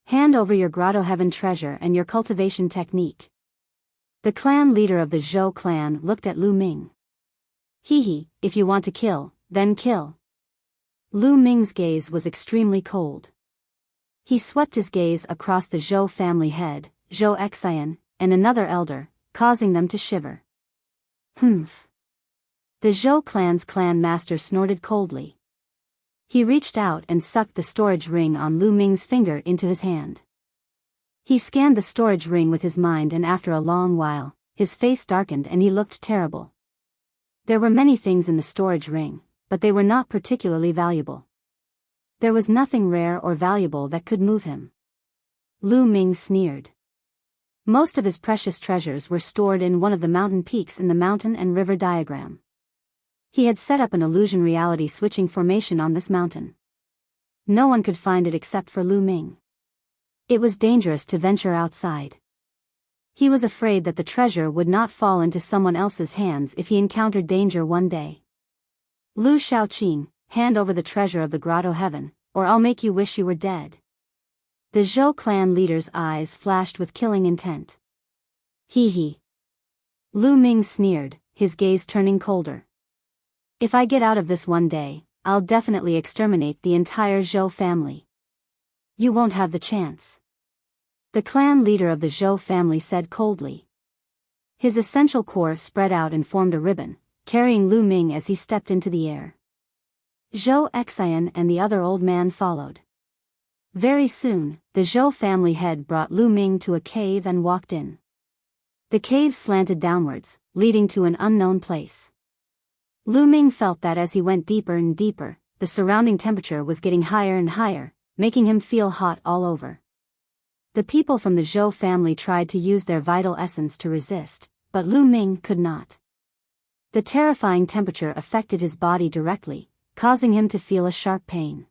Hand over your grotto heaven treasure and your cultivation technique. The clan leader of the Zhou clan looked at Lu Ming. Hee, if you want to kill, then kill. Lu Ming's gaze was extremely cold. He swept his gaze across the Zhou family head, Zhou Xian, and another elder, causing them to shiver. Humph. The Zhou clan's clan master snorted coldly. He reached out and sucked the storage ring on Lu Ming's finger into his hand. He scanned the storage ring with his mind, and after a long while, his face darkened and he looked terrible. There were many things in the storage ring, but they were not particularly valuable. There was nothing rare or valuable that could move him. Lu Ming sneered. Most of his precious treasures were stored in one of the mountain peaks in the mountain and river diagram. He had set up an illusion reality switching formation on this mountain. No one could find it except for Lu Ming. It was dangerous to venture outside. He was afraid that the treasure would not fall into someone else's hands if he encountered danger one day. Lu Shaoqing, hand over the treasure of the grotto heaven, or I'll make you wish you were dead. The Zhou clan leader's eyes flashed with killing intent. Hee. Lu Ming sneered, his gaze turning colder. If I get out of this one day, I'll definitely exterminate the entire Zhou family. You won't have the chance. The clan leader of the Zhou family said coldly. His essential core spread out and formed a ribbon, carrying Lu Ming as he stepped into the air. Zhou Xian and the other old man followed. Very soon, the Zhou family head brought Lu Ming to a cave and walked in. The cave slanted downwards, leading to an unknown place. Lu Ming felt that as he went deeper and deeper, the surrounding temperature was getting higher and higher, making him feel hot all over. The people from the Zhou family tried to use their vital essence to resist, but Lu Ming could not. The terrifying temperature affected his body directly, causing him to feel a sharp pain.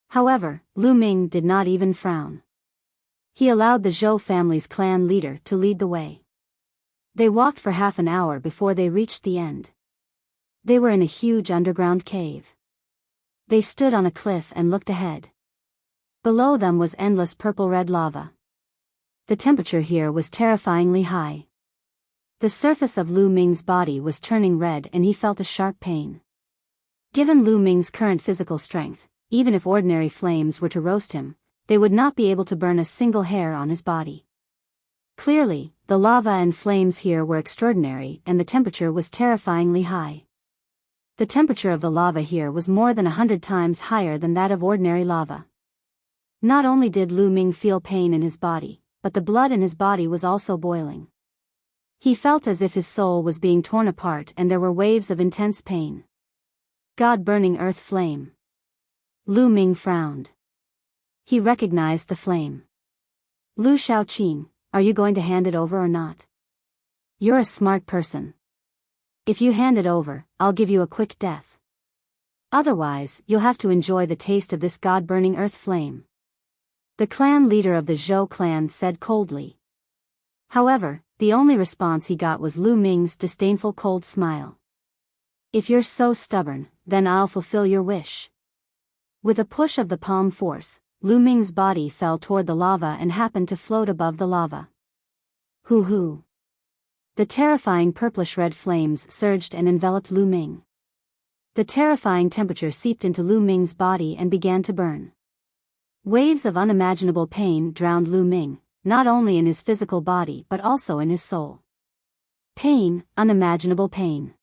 However, Lu Ming did not even frown. He allowed the Zhou family's clan leader to lead the way. They walked for half an hour before they reached the end. They were in a huge underground cave. They stood on a cliff and looked ahead. Below them was endless purple-red lava. The temperature here was terrifyingly high. The surface of Lu Ming's body was turning red and he felt a sharp pain. Given Lu Ming's current physical strength, even if ordinary flames were to roast him, they would not be able to burn a single hair on his body. Clearly, the lava and flames here were extraordinary and the temperature was terrifyingly high. The temperature of the lava here was more than 100 times higher than that of ordinary lava. Not only did Lu Ming feel pain in his body, but the blood in his body was also boiling. He felt as if his soul was being torn apart and there were waves of intense pain. God-burning earth flame. Lu Ming frowned. He recognized the flame. Lu Shaoqing, are you going to hand it over or not? You're a smart person. If you hand it over, I'll give you a quick death. Otherwise, you'll have to enjoy the taste of this god-burning earth flame. The clan leader of the Zhou clan said coldly. However, the only response he got was Lu Ming's disdainful cold smile. If you're so stubborn, then I'll fulfill your wish. With a push of the palm force, Lu Ming's body fell toward the lava and happened to float above the lava. Hoo hoo. The terrifying purplish-red flames surged and enveloped Lu Ming. The terrifying temperature seeped into Lu Ming's body and began to burn. Waves of unimaginable pain drowned Lu Ming, not only in his physical body but also in his soul. Pain, unimaginable pain.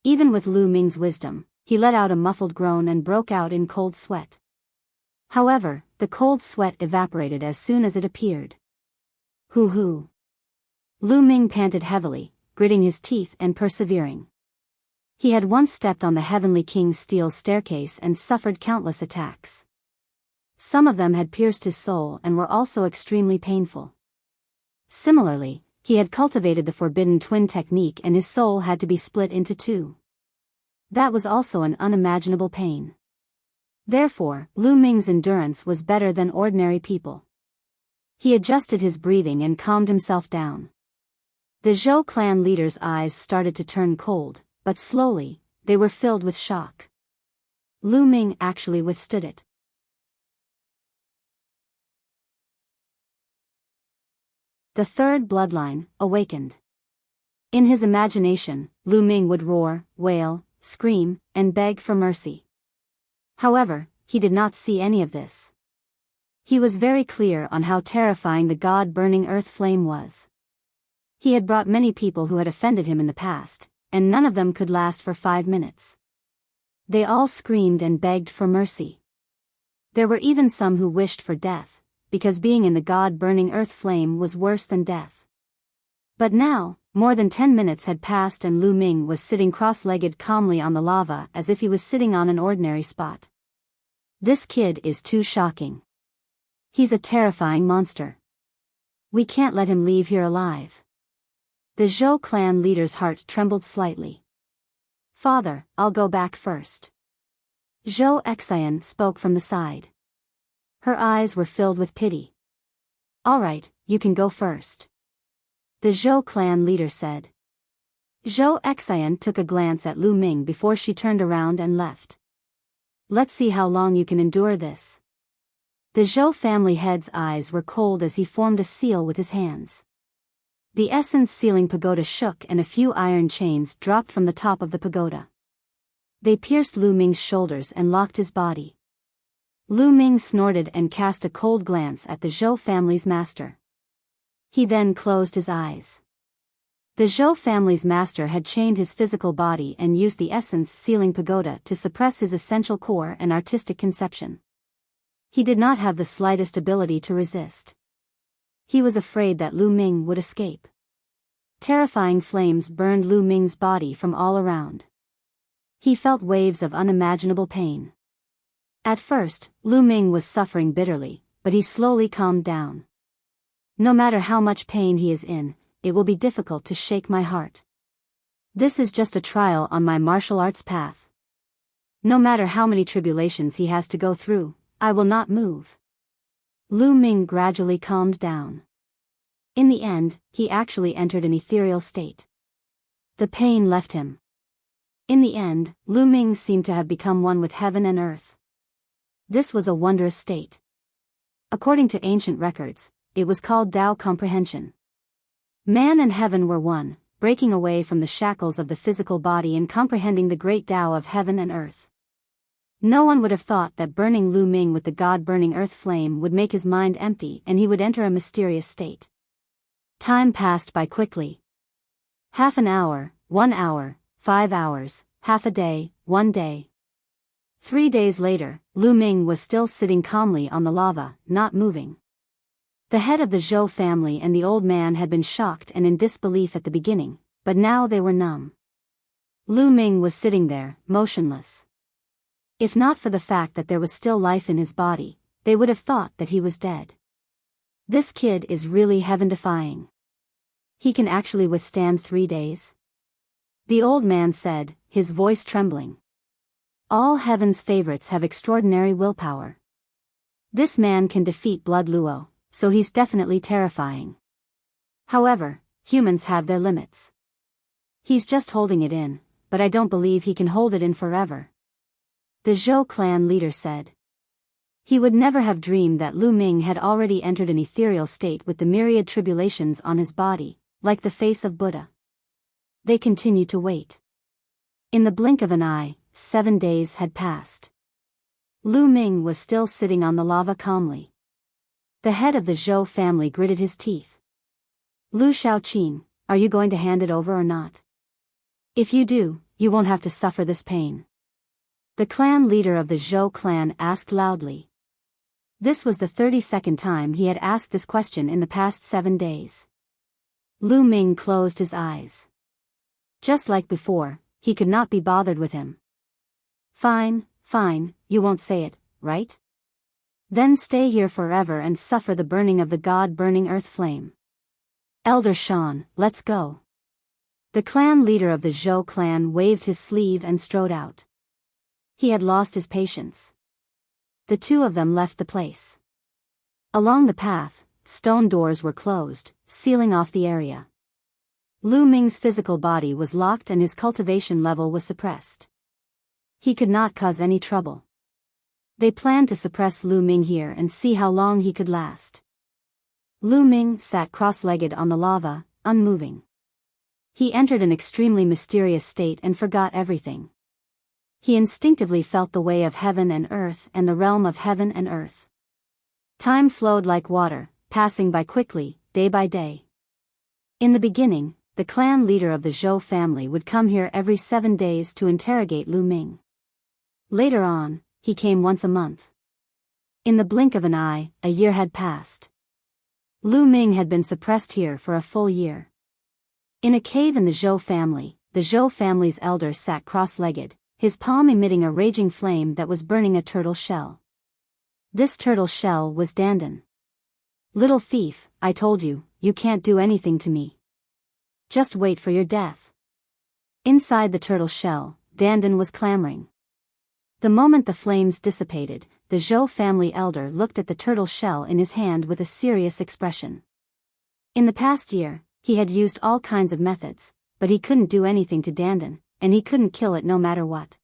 Even with Lu Ming's wisdom, he let out a muffled groan and broke out in cold sweat. However, the cold sweat evaporated as soon as it appeared. Hoo hoo. Lu Ming panted heavily, gritting his teeth and persevering. He had once stepped on the Heavenly King's steel staircase and suffered countless attacks. Some of them had pierced his soul and were also extremely painful. Similarly, he had cultivated the Forbidden Twin technique and his soul had to be split into two. That was also an unimaginable pain. Therefore, Lu Ming's endurance was better than ordinary people. He adjusted his breathing and calmed himself down. The Zhou clan leader's eyes started to turn cold, but slowly, they were filled with shock. Lu Ming actually withstood it. The third bloodline awakened. In his imagination, Lu Ming would roar, wail, scream, and beg for mercy. However, he did not see any of this. He was very clear on how terrifying the god-burning earth flame was. He had brought many people who had offended him in the past, and none of them could last for 5 minutes. They all screamed and begged for mercy. There were even some who wished for death, because being in the god-burning earth flame was worse than death. But now, more than 10 minutes had passed and Lu Ming was sitting cross-legged calmly on the lava as if he was sitting on an ordinary spot. This kid is too shocking. He's a terrifying monster. We can't let him leave here alive. The Zhou clan leader's heart trembled slightly. Father, I'll go back first. Zhou Xian spoke from the side. Her eyes were filled with pity. All right, you can go first. The Zhou clan leader said. Zhou Xian took a glance at Lu Ming before she turned around and left. Let's see how long you can endure this. The Zhou family head's eyes were cold as he formed a seal with his hands. The essence sealing pagoda shook and a few iron chains dropped from the top of the pagoda. They pierced Lu Ming's shoulders and locked his body. Lu Ming snorted and cast a cold glance at the Zhou family's master. He then closed his eyes. The Zhou family's master had chained his physical body and used the essence sealing pagoda to suppress his essential core and artistic conception. He did not have the slightest ability to resist. He was afraid that Lu Ming would escape. Terrifying flames burned Lu Ming's body from all around. He felt waves of unimaginable pain. At first, Lu Ming was suffering bitterly, but he slowly calmed down. No matter how much pain he is in, it will be difficult to shake my heart. This is just a trial on my martial arts path. No matter how many tribulations he has to go through, I will not move. Lu Ming gradually calmed down. In the end, he actually entered an ethereal state. The pain left him. In the end, Lu Ming seemed to have become one with heaven and earth. This was a wondrous state. According to ancient records, it was called Tao comprehension. Man and heaven were one, breaking away from the shackles of the physical body and comprehending the great Tao of heaven and earth. No one would have thought that burning Lu Ming with the god-burning earth flame would make his mind empty and he would enter a mysterious state. Time passed by quickly. Half an hour, 1 hour, 5 hours, half a day, 1 day. 3 days later, Lu Ming was still sitting calmly on the lava, not moving. The head of the Zhou family and the old man had been shocked and in disbelief at the beginning, but now they were numb. Lu Ming was sitting there, motionless. If not for the fact that there was still life in his body, they would have thought that he was dead. This kid is really heaven-defying. He can actually withstand 3 days? The old man said, his voice trembling. All heaven's favorites have extraordinary willpower. This man can defeat Blood Luo, so he's definitely terrifying. However, humans have their limits. He's just holding it in, but I don't believe he can hold it in forever. The Zhou clan leader said. He would never have dreamed that Lu Ming had already entered an ethereal state with the myriad tribulations on his body, like the face of Buddha. They continued to wait. In the blink of an eye, 7 days had passed. Lu Ming was still sitting on the lava calmly. The head of the Zhou family gritted his teeth. Lu Shaoqin, are you going to hand it over or not? If you do, you won't have to suffer this pain. The clan leader of the Zhou clan asked loudly. This was the 32nd time he had asked this question in the past 7 days. Lu Ming closed his eyes. Just like before, he could not be bothered with him. Fine, you won't say it, right? Then stay here forever and suffer the burning of the god-burning earth flame. Elder Shan, let's go. The clan leader of the Zhou clan waved his sleeve and strode out. He had lost his patience. The two of them left the place. Along the path, stone doors were closed, sealing off the area. Lu Ming's physical body was locked and his cultivation level was suppressed. He could not cause any trouble. They planned to suppress Lu Ming here and see how long he could last. Lu Ming sat cross-legged on the lava, unmoving. He entered an extremely mysterious state and forgot everything. He instinctively felt the way of heaven and earth and the realm of heaven and earth. Time flowed like water, passing by quickly, day by day. In the beginning, the clan leader of the Zhou family would come here every 7 days to interrogate Lu Ming. Later on, he came once a month. In the blink of an eye, a year had passed. Lu Ming had been suppressed here for a full year. In a cave in the Zhou family's elder sat cross-legged, his palm emitting a raging flame that was burning a turtle shell. This turtle shell was Dandan. Little thief, I told you, you can't do anything to me. Just wait for your death. Inside the turtle shell, Dandan was clamoring. The moment the flames dissipated, the Zhou family elder looked at the turtle shell in his hand with a serious expression. In the past year, he had used all kinds of methods, but he couldn't do anything to Dandan, and he couldn't kill it no matter what.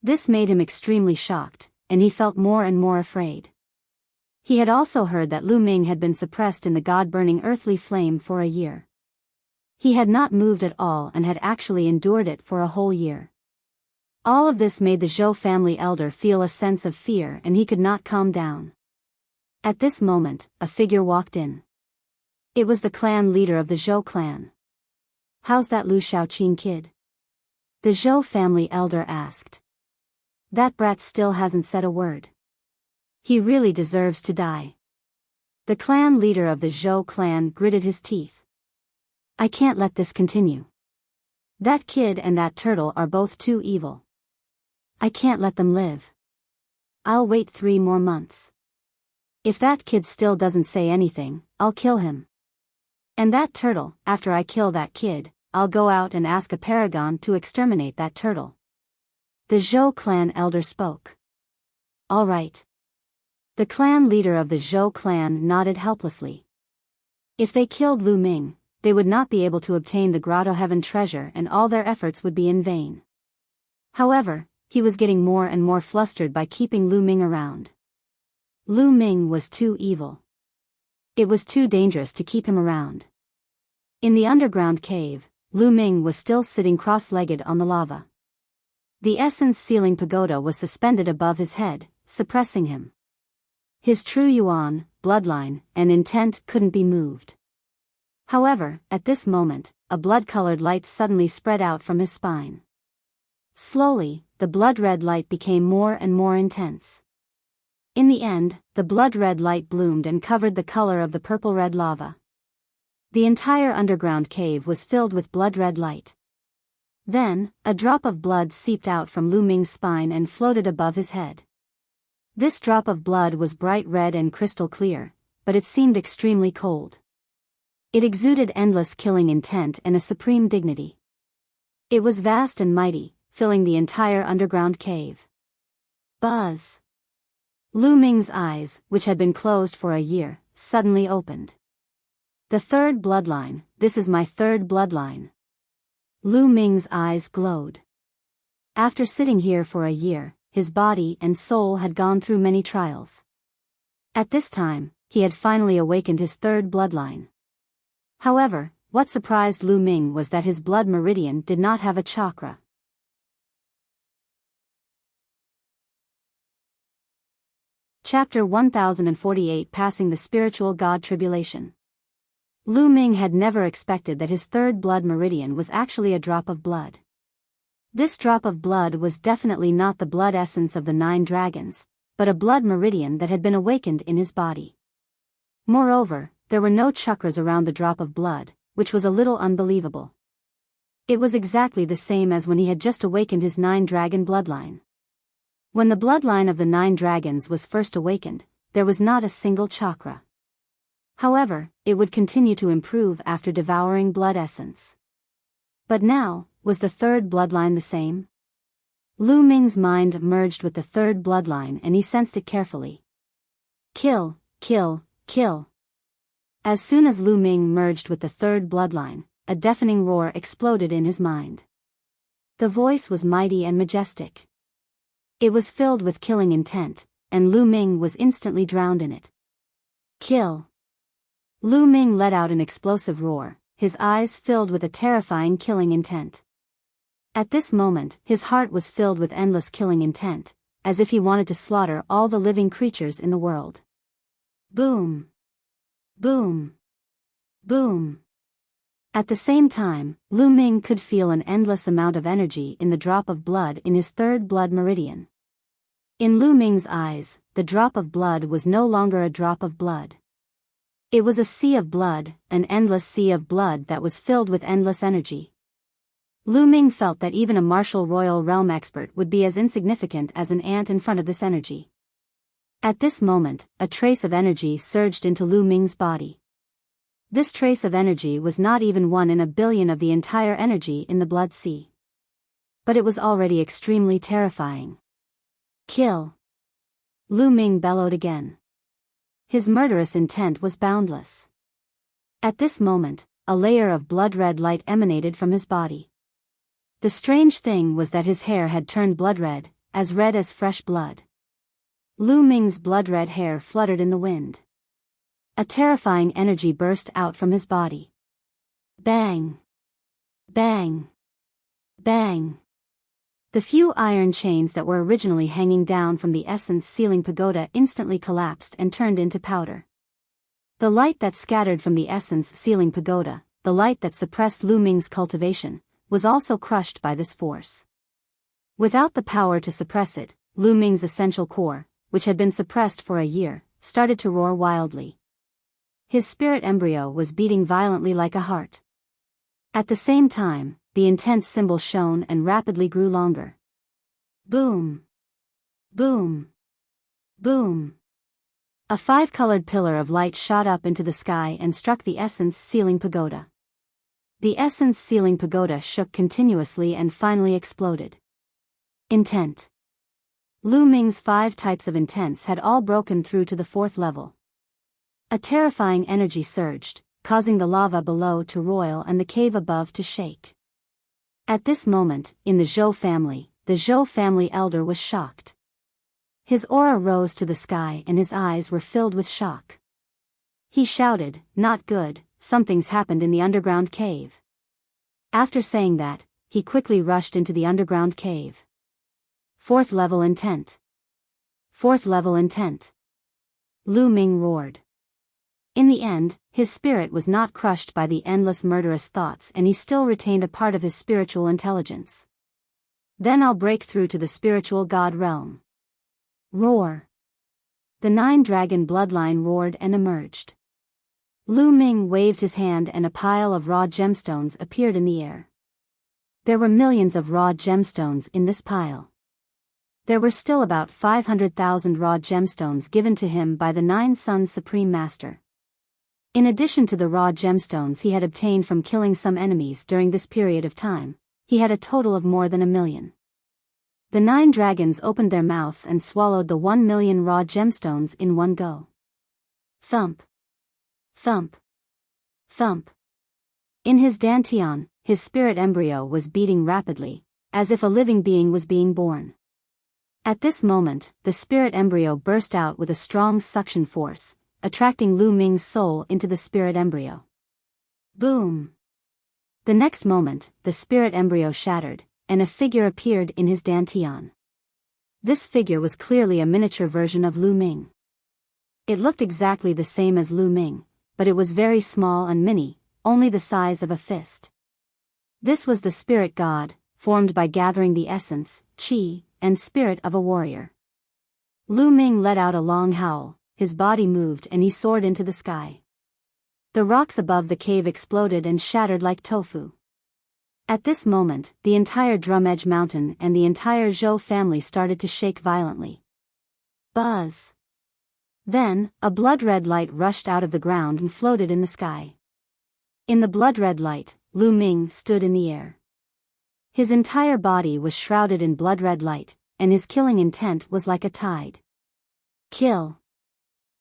This made him extremely shocked, and he felt more and more afraid. He had also heard that Lu Ming had been suppressed in the god-burning earthly flame for a year. He had not moved at all and had actually endured it for a whole year. All of this made the Zhou family elder feel a sense of fear and he could not calm down. At this moment, a figure walked in. It was the clan leader of the Zhou clan. How's that Lu Shaoqin kid? The Zhou family elder asked. That brat still hasn't said a word. He really deserves to die. The clan leader of the Zhou clan gritted his teeth. I can't let this continue. That kid and that turtle are both too evil. I can't let them live. I'll wait 3 more months. If that kid still doesn't say anything, I'll kill him. And that turtle, after I kill that kid, I'll go out and ask a paragon to exterminate that turtle. The Zhou clan elder spoke. All right. The clan leader of the Zhou clan nodded helplessly. If they killed Lu Ming, they would not be able to obtain the Grotto Heaven treasure and all their efforts would be in vain. However, he was getting more and more flustered by keeping Lu Ming around. Lu Ming was too evil. It was too dangerous to keep him around. In the underground cave, Lu Ming was still sitting cross-legged on the lava. The essence sealing pagoda was suspended above his head, suppressing him. His true yuan, bloodline, and intent couldn't be moved. However, at this moment, a blood-colored light suddenly spread out from his spine. Slowly, the blood-red light became more and more intense. In the end, the blood-red light bloomed and covered the color of the purple-red lava. The entire underground cave was filled with blood-red light. Then, a drop of blood seeped out from Lu Ming's spine and floated above his head. This drop of blood was bright red and crystal clear, but it seemed extremely cold. It exuded endless killing intent and a supreme dignity. It was vast and mighty, filling the entire underground cave. Buzz! Lu Ming's eyes, which had been closed for a year, suddenly opened. The third bloodline, this is my third bloodline. Lu Ming's eyes glowed. After sitting here for a year, his body and soul had gone through many trials. At this time, he had finally awakened his third bloodline. However, what surprised Lu Ming was that his blood meridian did not have a chakra. Chapter 1048 Passing the Spiritual God Tribulation. Lu Ming had never expected that his third blood meridian was actually a drop of blood. This drop of blood was definitely not the blood essence of the 9 dragons, but a blood meridian that had been awakened in his body. Moreover, there were no chakras around the drop of blood, which was a little unbelievable. It was exactly the same as when he had just awakened his 9-dragon bloodline. When the bloodline of the 9 dragons was first awakened, there was not a single chakra. However, it would continue to improve after devouring blood essence. But now, was the third bloodline the same? Lu Ming's mind merged with the third bloodline and he sensed it carefully. Kill, kill, kill. As soon as Lu Ming merged with the third bloodline, a deafening roar exploded in his mind. The voice was mighty and majestic. It was filled with killing intent, and Lu Ming was instantly drowned in it. Kill. Lu Ming let out an explosive roar, his eyes filled with a terrifying killing intent. At this moment, his heart was filled with endless killing intent, as if he wanted to slaughter all the living creatures in the world. Boom. Boom. Boom. At the same time, Lu Ming could feel an endless amount of energy in the drop of blood in his third blood meridian. In Lu Ming's eyes, the drop of blood was no longer a drop of blood. It was a sea of blood, an endless sea of blood that was filled with endless energy. Lu Ming felt that even a martial royal realm expert would be as insignificant as an ant in front of this energy. At this moment, a trace of energy surged into Lu Ming's body. This trace of energy was not even 1 in a billion of the entire energy in the blood sea. But it was already extremely terrifying. Kill. Lu Ming bellowed again. His murderous intent was boundless. At this moment, a layer of blood-red light emanated from his body. The strange thing was that his hair had turned blood as fresh blood. Lu Ming's blood-red hair fluttered in the wind. A terrifying energy burst out from his body. Bang! Bang! Bang! The few iron chains that were originally hanging down from the essence sealing pagoda instantly collapsed and turned into powder. The light that scattered from the essence sealing pagoda, the light that suppressed Lu Ming's cultivation, was also crushed by this force. Without the power to suppress it, Lu Ming's essential core, which had been suppressed for a year, started to roar wildly. His spirit embryo was beating violently like a heart. At the same time, the intense symbol shone and rapidly grew longer. Boom! Boom! Boom! A 5-colored pillar of light shot up into the sky and struck the essence sealing pagoda. The essence sealing pagoda shook continuously and finally exploded. Intent. Lu Ming's 5 types of intents had all broken through to the 4th level. A terrifying energy surged, causing the lava below to roil and the cave above to shake. At this moment, in the Zhou family elder was shocked. His aura rose to the sky and his eyes were filled with shock. He shouted, "Not good, something's happened in the underground cave." After saying that, he quickly rushed into the underground cave. 4th level intent. 4th level intent. Lu Ming roared. In the end, his spirit was not crushed by the endless murderous thoughts and he still retained a part of his spiritual intelligence. Then I'll break through to the spiritual god realm. Roar. The 9-dragon bloodline roared and emerged. Lu Ming waved his hand and a pile of raw gemstones appeared in the air. There were millions of raw gemstones in this pile. There were still about 500,000 raw gemstones given to him by the 9 Suns Supreme Master. In addition to the raw gemstones he had obtained from killing some enemies during this period of time, he had a total of more than 1 million. The 9 dragons opened their mouths and swallowed the 1 million raw gemstones in one go. Thump. Thump. Thump. In his dantian, his spirit embryo was beating rapidly, as if a living being was being born. At this moment, the spirit embryo burst out with a strong suction force, attracting Lu Ming's soul into the spirit embryo. Boom! The next moment, the spirit embryo shattered, and a figure appeared in his dantian. This figure was clearly a miniature version of Lu Ming. It looked exactly the same as Lu Ming, but it was very small and mini, only the size of a fist. This was the spirit god, formed by gathering the essence, qi, and spirit of a warrior. Lu Ming let out a long howl, his body moved and he soared into the sky. The rocks above the cave exploded and shattered like tofu. At this moment, the entire Drum Edge Mountain and the entire Zhou family started to shake violently. Buzz! Then, a blood-red light rushed out of the ground and floated in the sky. In the blood-red light, Lu Ming stood in the air. His entire body was shrouded in blood-red light, and his killing intent was like a tide. Kill!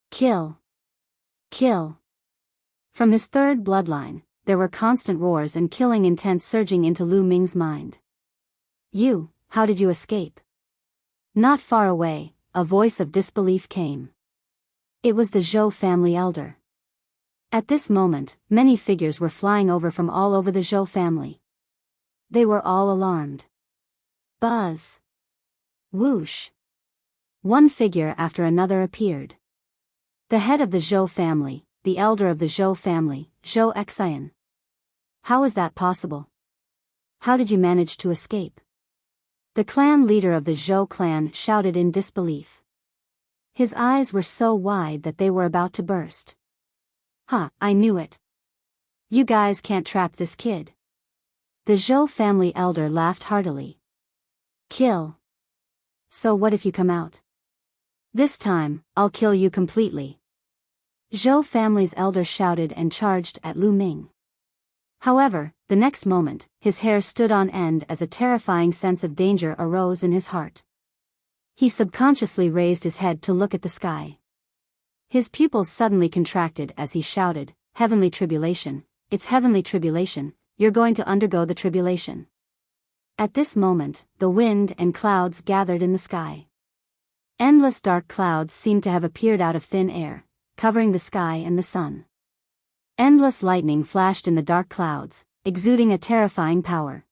Kill! Kill! From his third bloodline, there were constant roars and killing intent surging into Lu Ming's mind. How did you escape? Not far away, a voice of disbelief came. It was the Zhou family elder. At this moment, many figures were flying over from all over the Zhou family. They were all alarmed. Buzz! Whoosh! One figure after another appeared. The head of the Zhou family, the elder of the Zhou family, Zhou Xian. How is that possible? How did you manage to escape? The clan leader of the Zhou clan shouted in disbelief. His eyes were so wide that they were about to burst. I knew it. You guys can't trap this kid. The Zhou family elder laughed heartily. Kill. So what if you come out? This time, I'll kill you completely. Zhou family's elder shouted and charged at Lu Ming. However, the next moment, his hair stood on end as a terrifying sense of danger arose in his heart. He subconsciously raised his head to look at the sky. His pupils suddenly contracted as he shouted, "Heavenly tribulation, it's heavenly tribulation, you're going to undergo the tribulation." At this moment, the wind and clouds gathered in the sky. Endless dark clouds seemed to have appeared out of thin air, covering the sky and the sun. Endless lightning flashed in the dark clouds, exuding a terrifying power.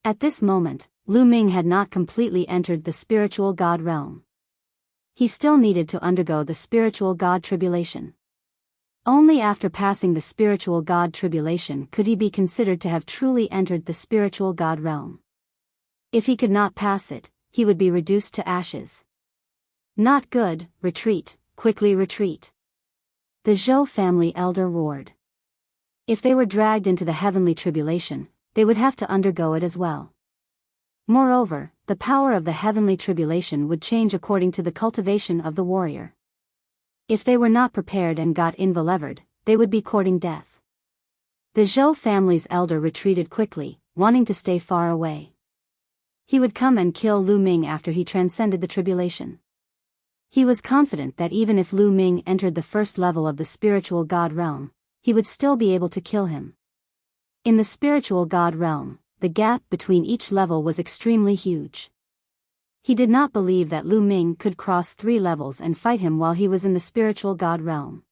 At this moment, Lu Ming had not completely entered the spiritual god realm. He still needed to undergo the spiritual god tribulation. Only after passing the spiritual god tribulation could he be considered to have truly entered the spiritual god realm. If he could not pass it, he would be reduced to ashes. Not good, retreat, quickly retreat. The Zhou family elder roared. If they were dragged into the heavenly tribulation, they would have to undergo it as well. Moreover, the power of the heavenly tribulation would change according to the cultivation of the warrior. If they were not prepared and got involvered, they would be courting death. The Zhou family's elder retreated quickly, wanting to stay far away. He would come and kill Lu Ming after he transcended the tribulation. He was confident that even if Lu Ming entered the first level of the spiritual god realm, he would still be able to kill him. In the spiritual god realm, the gap between each level was extremely huge. He did not believe that Lu Ming could cross 3 levels and fight him while he was in the spiritual god realm.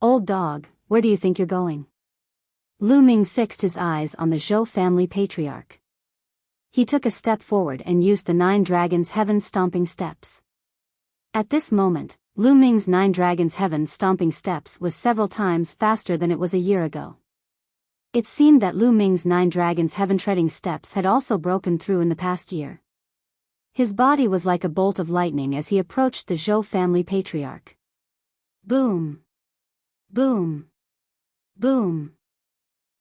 Old dog, where do you think you're going? Lu Ming fixed his eyes on the Zhou family patriarch. He took a step forward and used the 9 dragons' heaven-stomping steps. At this moment, Lu Ming's 9 dragons' heaven-stomping steps was several times faster than it was a year ago. It seemed that Lu Ming's 9 dragons' heaven-treading steps had also broken through in the past year. His body was like a bolt of lightning as he approached the Zhou family patriarch. Boom! Boom! Boom!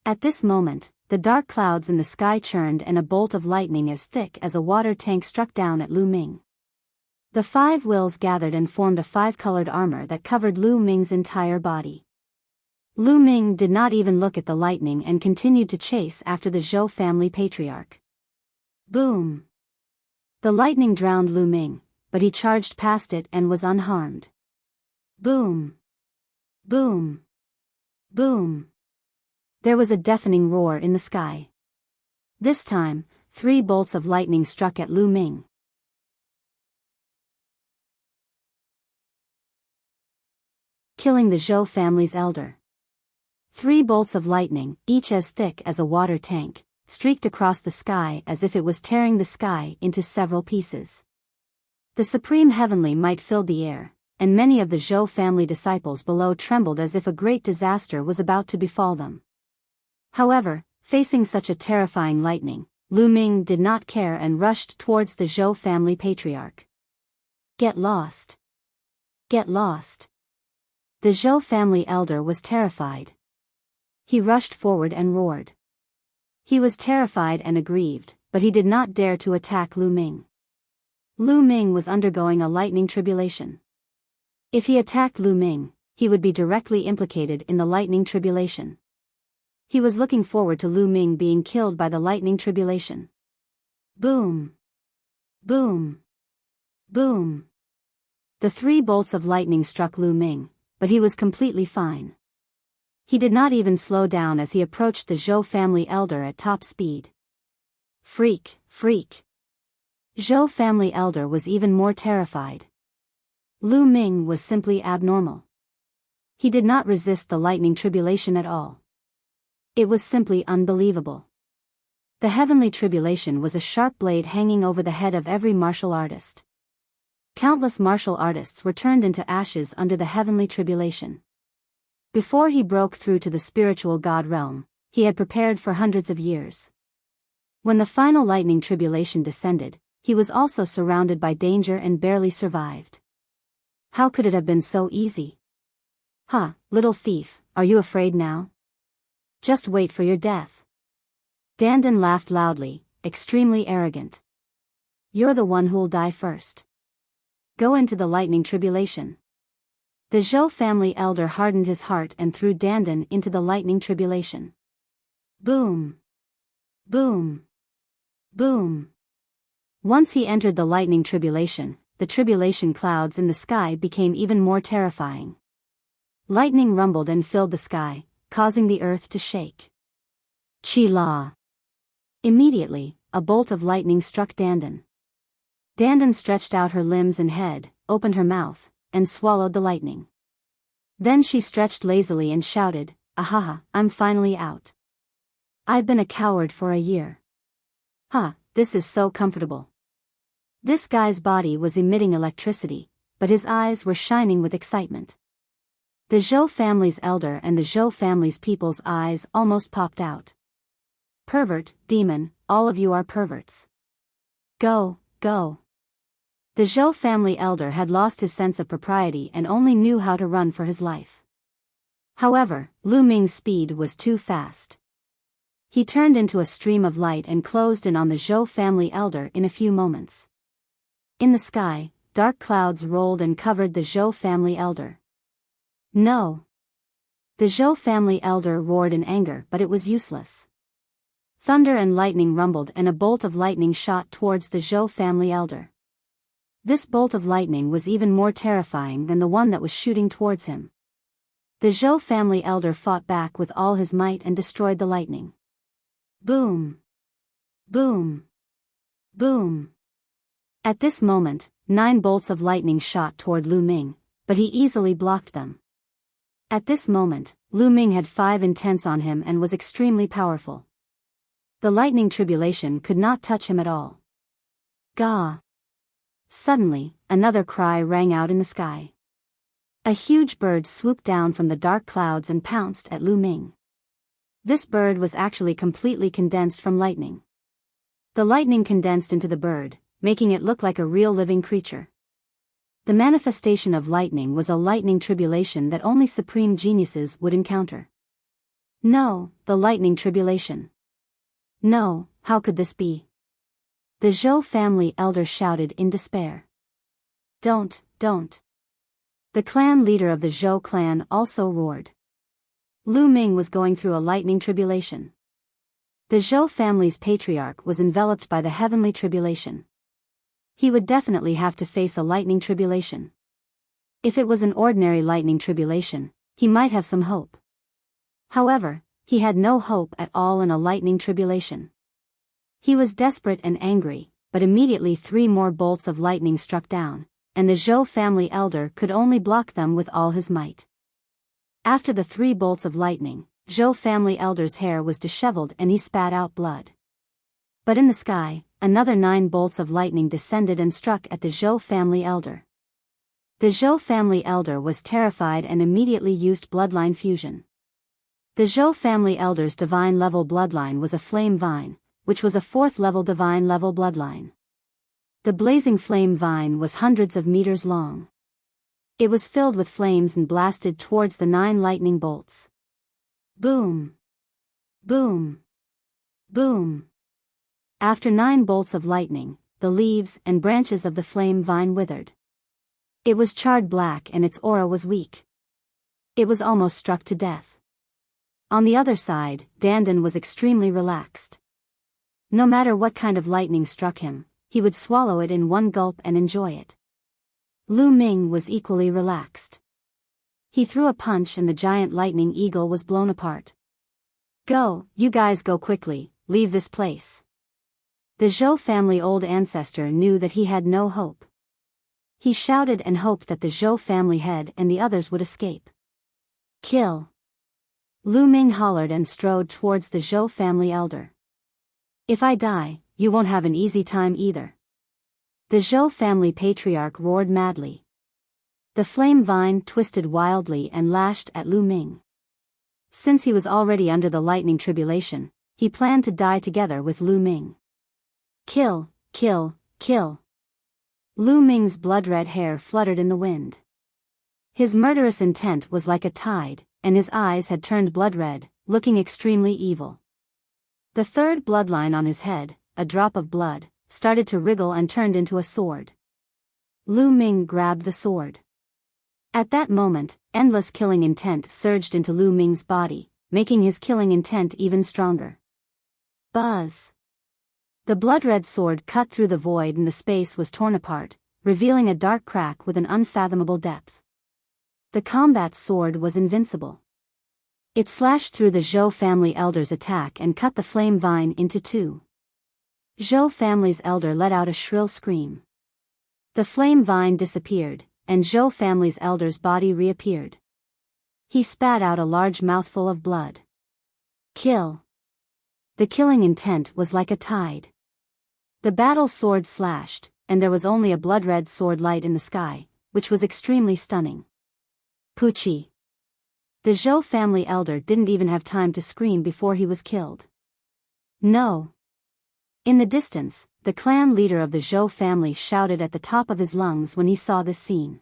At this moment, the dark clouds in the sky churned and a bolt of lightning as thick as a water tank struck down at Lu Ming. The 5 wills gathered and formed a 5-colored armor that covered Lu Ming's entire body. Lu Ming did not even look at the lightning and continued to chase after the Zhou family patriarch. Boom! The lightning drowned Lu Ming, but he charged past it and was unharmed. Boom! Boom! Boom! There was a deafening roar in the sky. This time, 3 bolts of lightning struck at Lu Ming. killing the Zhou family's elder. 3 bolts of lightning, each as thick as a water tank, streaked across the sky as if it was tearing the sky into several pieces. The supreme heavenly might filled the air, and many of the Zhou family disciples below trembled as if a great disaster was about to befall them. However, facing such a terrifying lightning, Lu Ming did not care and rushed towards the Zhou family patriarch. Get lost. Get lost. The Zhou family elder was terrified. He rushed forward and roared. He was terrified and aggrieved, but he did not dare to attack Lu Ming. Lu Ming was undergoing a lightning tribulation. If he attacked Lu Ming, he would be directly implicated in the lightning tribulation. He was looking forward to Lu Ming being killed by the lightning tribulation. Boom! Boom! Boom! The 3 bolts of lightning struck Lu Ming, but he was completely fine. He did not even slow down as he approached the Zhou family elder at top speed. Freak, freak. Zhou family elder was even more terrified. Lu Ming was simply abnormal. He did not resist the lightning tribulation at all. It was simply unbelievable. The heavenly tribulation was a sharp blade hanging over the head of every martial artist. Countless martial artists were turned into ashes under the heavenly tribulation. Before he broke through to the spiritual God realm, he had prepared for hundreds of years. When the final lightning tribulation descended, he was also surrounded by danger and barely survived. How could it have been so easy? Ha, little thief, are you afraid now? Just wait for your death. Dandan laughed loudly, extremely arrogant. You're the one who'll die first. Go into the lightning tribulation. The Zhou family elder hardened his heart and threw Dandan into the lightning tribulation. Boom! Boom! Boom! Once he entered the lightning tribulation, the tribulation clouds in the sky became even more terrifying. Lightning rumbled and filled the sky, causing the earth to shake. Chi-la! Immediately, a bolt of lightning struck Dandan. Dandan stretched out her limbs and head, opened her mouth, and swallowed the lightning. Then she stretched lazily and shouted, "Ahaha, I'm finally out. I've been a coward for a year. Ha, this is so comfortable." This guy's body was emitting electricity, but his eyes were shining with excitement. The Zhou family's elder and the Zhou family's people's eyes almost popped out. Pervert, demon, all of you are perverts. Go, go. The Zhou family elder had lost his sense of propriety and only knew how to run for his life. However, Lu Ming's speed was too fast. He turned into a stream of light and closed in on the Zhou family elder in a few moments. In the sky, dark clouds rolled and covered the Zhou family elder. No! The Zhou family elder roared in anger, but it was useless. Thunder and lightning rumbled and a bolt of lightning shot towards the Zhou family elder. This bolt of lightning was even more terrifying than the one that was shooting towards him. The Zhou family elder fought back with all his might and destroyed the lightning. Boom! Boom! Boom! At this moment, 9 bolts of lightning shot toward Lu Ming, but he easily blocked them. At this moment, Lu Ming had 5 intents on him and was extremely powerful. The lightning tribulation could not touch him at all. Gah! Suddenly, another cry rang out in the sky. A huge bird swooped down from the dark clouds and pounced at Lu Ming. This bird was actually completely condensed from lightning. The lightning condensed into the bird, making it look like a real living creature. The manifestation of lightning was a lightning tribulation that only supreme geniuses would encounter. No, the lightning tribulation. No, how could this be? The Zhou family elder shouted in despair. Don't. The clan leader of the Zhou clan also roared. Lu Ming was going through a lightning tribulation. The Zhou family's patriarch was enveloped by the heavenly tribulation. He would definitely have to face a lightning tribulation. If it was an ordinary lightning tribulation, he might have some hope. However, he had no hope at all in a lightning tribulation. He was desperate and angry, but immediately 3 more bolts of lightning struck down, and the Zhou family elder could only block them with all his might. After the 3 bolts of lightning, Zhou family elder's hair was disheveled and he spat out blood. But in the sky, another 9 bolts of lightning descended and struck at the Zhou family elder. The Zhou family elder was terrified and immediately used bloodline fusion. The Zhou family elder's divine level bloodline was a flame vine, which was a 4th level divine level bloodline. The blazing flame vine was hundreds of meters long. It was filled with flames and blasted towards the 9 lightning bolts. Boom! Boom! Boom! After 9 bolts of lightning, the leaves and branches of the flame vine withered. It was charred black and its aura was weak. It was almost struck to death. On the other side, Dandan was extremely relaxed. No matter what kind of lightning struck him, he would swallow it in one gulp and enjoy it. Lu Ming was equally relaxed. He threw a punch and the giant lightning eagle was blown apart. Go, you guys go quickly, leave this place. The Zhou family old ancestor knew that he had no hope. He shouted and hoped that the Zhou family head and the others would escape. Kill! Lu Ming hollered and strode towards the Zhou family elder. If I die, you won't have an easy time either. The Zhou family patriarch roared madly. The flame vine twisted wildly and lashed at Lu Ming. Since he was already under the lightning tribulation, he planned to die together with Lu Ming. Kill, kill, kill. Lu Ming's blood-red hair fluttered in the wind. His murderous intent was like a tide, and his eyes had turned blood-red, looking extremely evil. The 3rd bloodline on his head, a drop of blood, started to wriggle and turned into a sword. Lu Ming grabbed the sword. At that moment, endless killing intent surged into Lu Ming's body, making his killing intent even stronger. Buzz! The blood-red sword cut through the void and the space was torn apart, revealing a dark crack with an unfathomable depth. The combat sword was invincible. It slashed through the Zhou family elder's attack and cut the flame vine into 2. Zhou family's elder let out a shrill scream. The flame vine disappeared, and Zhou family's elder's body reappeared. He spat out a large mouthful of blood. Kill! The killing intent was like a tide. The battle sword slashed, and there was only a blood-red sword light in the sky, which was extremely stunning. Pucci! The Zhou family elder didn't even have time to scream before he was killed. No! In the distance, the clan leader of the Zhou family shouted at the top of his lungs when he saw this scene.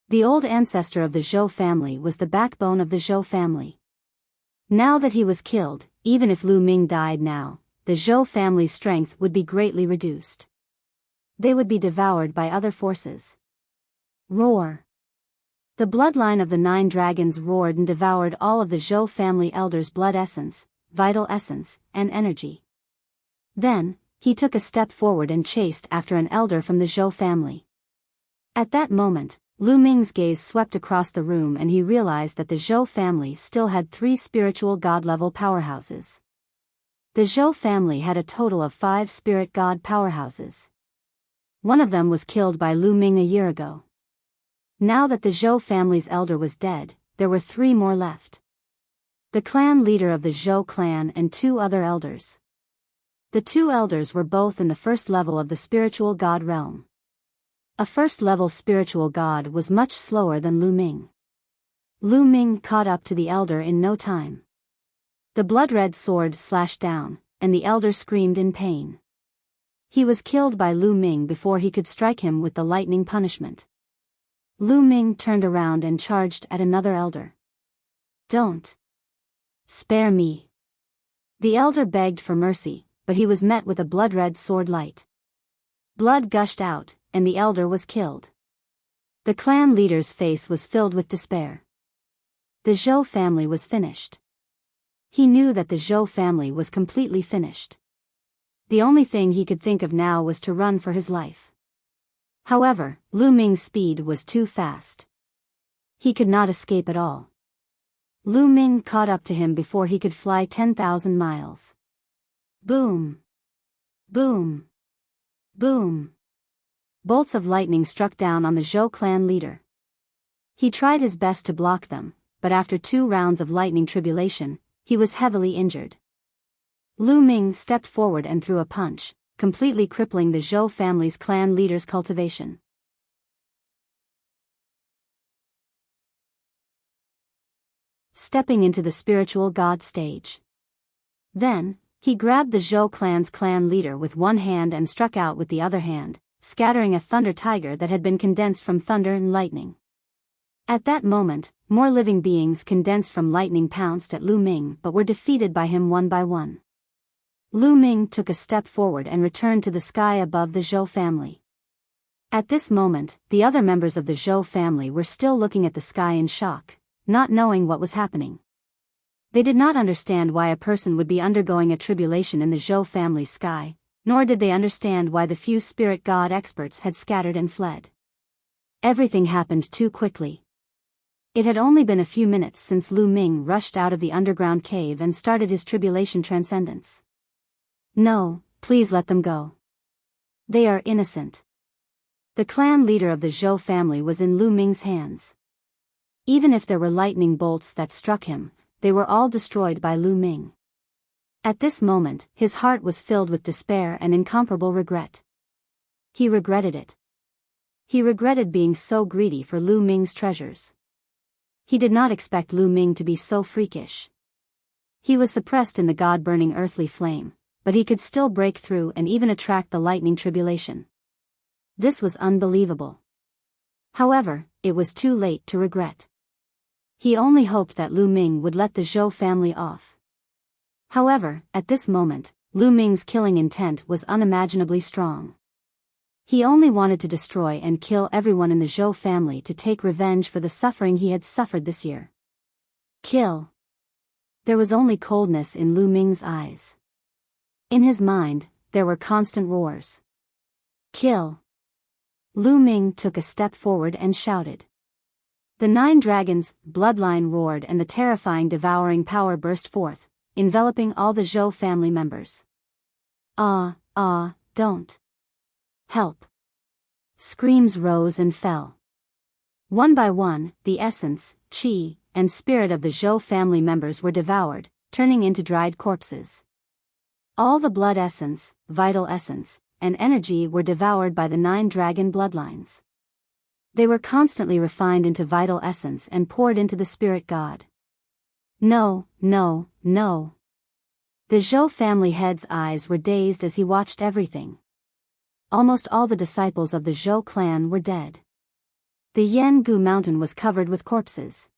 The old ancestor of the Zhou family was the backbone of the Zhou family. Now that he was killed, even if Lu Ming died now, the Zhou family's strength would be greatly reduced. They would be devoured by other forces. Roar! The bloodline of the 9 dragons roared and devoured all of the Zhou family elders' blood essence, vital essence, and energy. Then, he took a step forward and chased after an elder from the Zhou family. At that moment, Lu Ming's gaze swept across the room and he realized that the Zhou family still had 3 spiritual god-level powerhouses. The Zhou family had a total of 5 spirit god powerhouses. One of them was killed by Lu Ming a year ago. Now that the Zhou family's elder was dead, there were 3 more left. The clan leader of the Zhou clan and 2 other elders. The 2 elders were both in the 1st level of the spiritual god realm. A 1st level spiritual god was much slower than Lu Ming. Lu Ming caught up to the elder in no time. The blood-red sword slashed down, and the elder screamed in pain. He was killed by Lu Ming before he could strike him with the lightning punishment. Lu Ming turned around and charged at another elder. Don't! Spare me! The elder begged for mercy, but he was met with a blood-red sword light. Blood gushed out, and the elder was killed. The clan leader's face was filled with despair. The Zhou family was finished. He knew that the Zhou family was completely finished. The only thing he could think of now was to run for his life. However, Lu Ming's speed was too fast. He could not escape at all. Lu Ming caught up to him before he could fly 10,000 miles. Boom! Boom! Boom! Bolts of lightning struck down on the Zhou clan leader. He tried his best to block them, but after 2 rounds of lightning tribulation, he was heavily injured. Lu Ming stepped forward and threw a punch, completely crippling the Zhou family's clan leader's cultivation. Stepping into the spiritual god stage. Then, he grabbed the Zhou clan's clan leader with one hand and struck out with the other hand, scattering a thunder tiger that had been condensed from thunder and lightning. At that moment, more living beings condensed from lightning pounced at Lu Ming but were defeated by him one by one. Lu Ming took a step forward and returned to the sky above the Zhou family. At this moment, the other members of the Zhou family were still looking at the sky in shock, not knowing what was happening. They did not understand why a person would be undergoing a tribulation in the Zhou family's sky, nor did they understand why the few spirit god experts had scattered and fled. Everything happened too quickly. It had only been a few minutes since Lu Ming rushed out of the underground cave and started his tribulation transcendence. No, please let them go. They are innocent. The clan leader of the Zhou family was in Lu Ming's hands. Even if there were lightning bolts that struck him, they were all destroyed by Lu Ming. At this moment, his heart was filled with despair and incomparable regret. He regretted it. He regretted being so greedy for Lu Ming's treasures. He did not expect Lu Ming to be so freakish. He was suppressed in the god-burning earthly flame, but he could still break through and even attract the lightning tribulation. This was unbelievable. However, it was too late to regret. He only hoped that Lu Ming would let the Zhou family off. However, at this moment, Lu Ming's killing intent was unimaginably strong. He only wanted to destroy and kill everyone in the Zhou family to take revenge for the suffering he had suffered this year. Kill. There was only coldness in Lu Ming's eyes. In his mind, there were constant roars. Kill. Lu Ming took a step forward and shouted. The 9 dragons' bloodline roared and the terrifying devouring power burst forth, enveloping all the Zhou family members. Don't. Help. Screams rose and fell. One by one, the essence, qi, and spirit of the Zhou family members were devoured, turning into dried corpses. All the blood essence, vital essence, and energy were devoured by the 9 dragon bloodlines. They were constantly refined into vital essence and poured into the spirit god. No. The Zhou family head's eyes were dazed as he watched everything. Almost all the disciples of the Zhou clan were dead. The Yangu mountain was covered with corpses.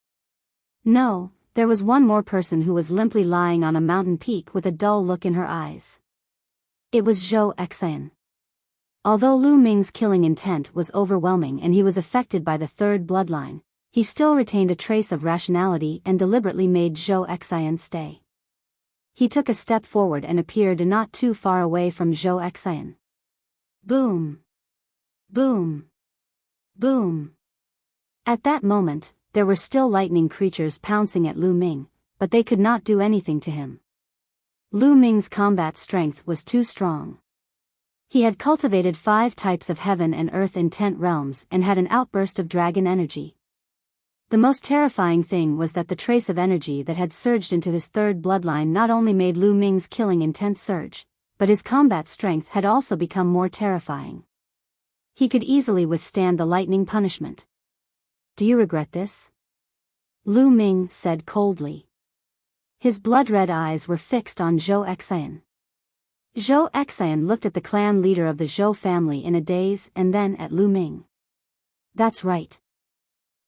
No, there was one more person who was limply lying on a mountain peak with a dull look in her eyes. It was Zhou Xian. Although Lu Ming's killing intent was overwhelming and he was affected by the 3rd bloodline, he still retained a trace of rationality and deliberately made Zhou Xian stay. He took a step forward and appeared not too far away from Zhou Xian. Boom! Boom! Boom! At that moment, there were still lightning creatures pouncing at Lu Ming, but they could not do anything to him. Lu Ming's combat strength was too strong. He had cultivated 5 types of heaven and earth intent realms and had an outburst of dragon energy. The most terrifying thing was that the trace of energy that had surged into his 3rd bloodline not only made Lu Ming's killing intent surge, but his combat strength had also become more terrifying. He could easily withstand the lightning punishment. Do you regret this? Lu Ming said coldly. His blood-red eyes were fixed on Zhou Xian. Zhou Xian looked at the clan leader of the Zhou family in a daze and then at Lu Ming. That's right.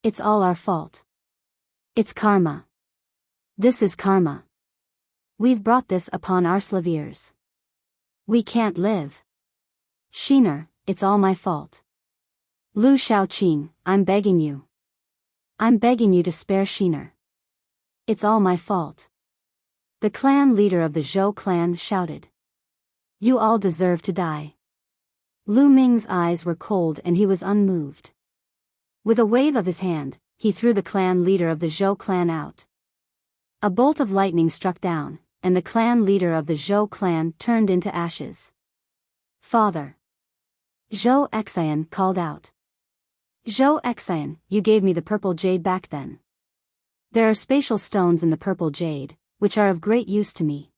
It's all our fault. It's karma. This is karma. We've brought this upon our slaviers. We can't live. Shiner, it's all my fault. Lu Shaoqing, I'm begging you. I'm begging you to spare Shiner. It's all my fault. The clan leader of the Zhou clan shouted. You all deserve to die. Lu Ming's eyes were cold and he was unmoved. With a wave of his hand, he threw the clan leader of the Zhou clan out. A bolt of lightning struck down, and the clan leader of the Zhou clan turned into ashes. Father! Zhou Xian called out. Zhou Xian, you gave me the purple jade back then. There are spatial stones in the purple jade, which are of great use to me.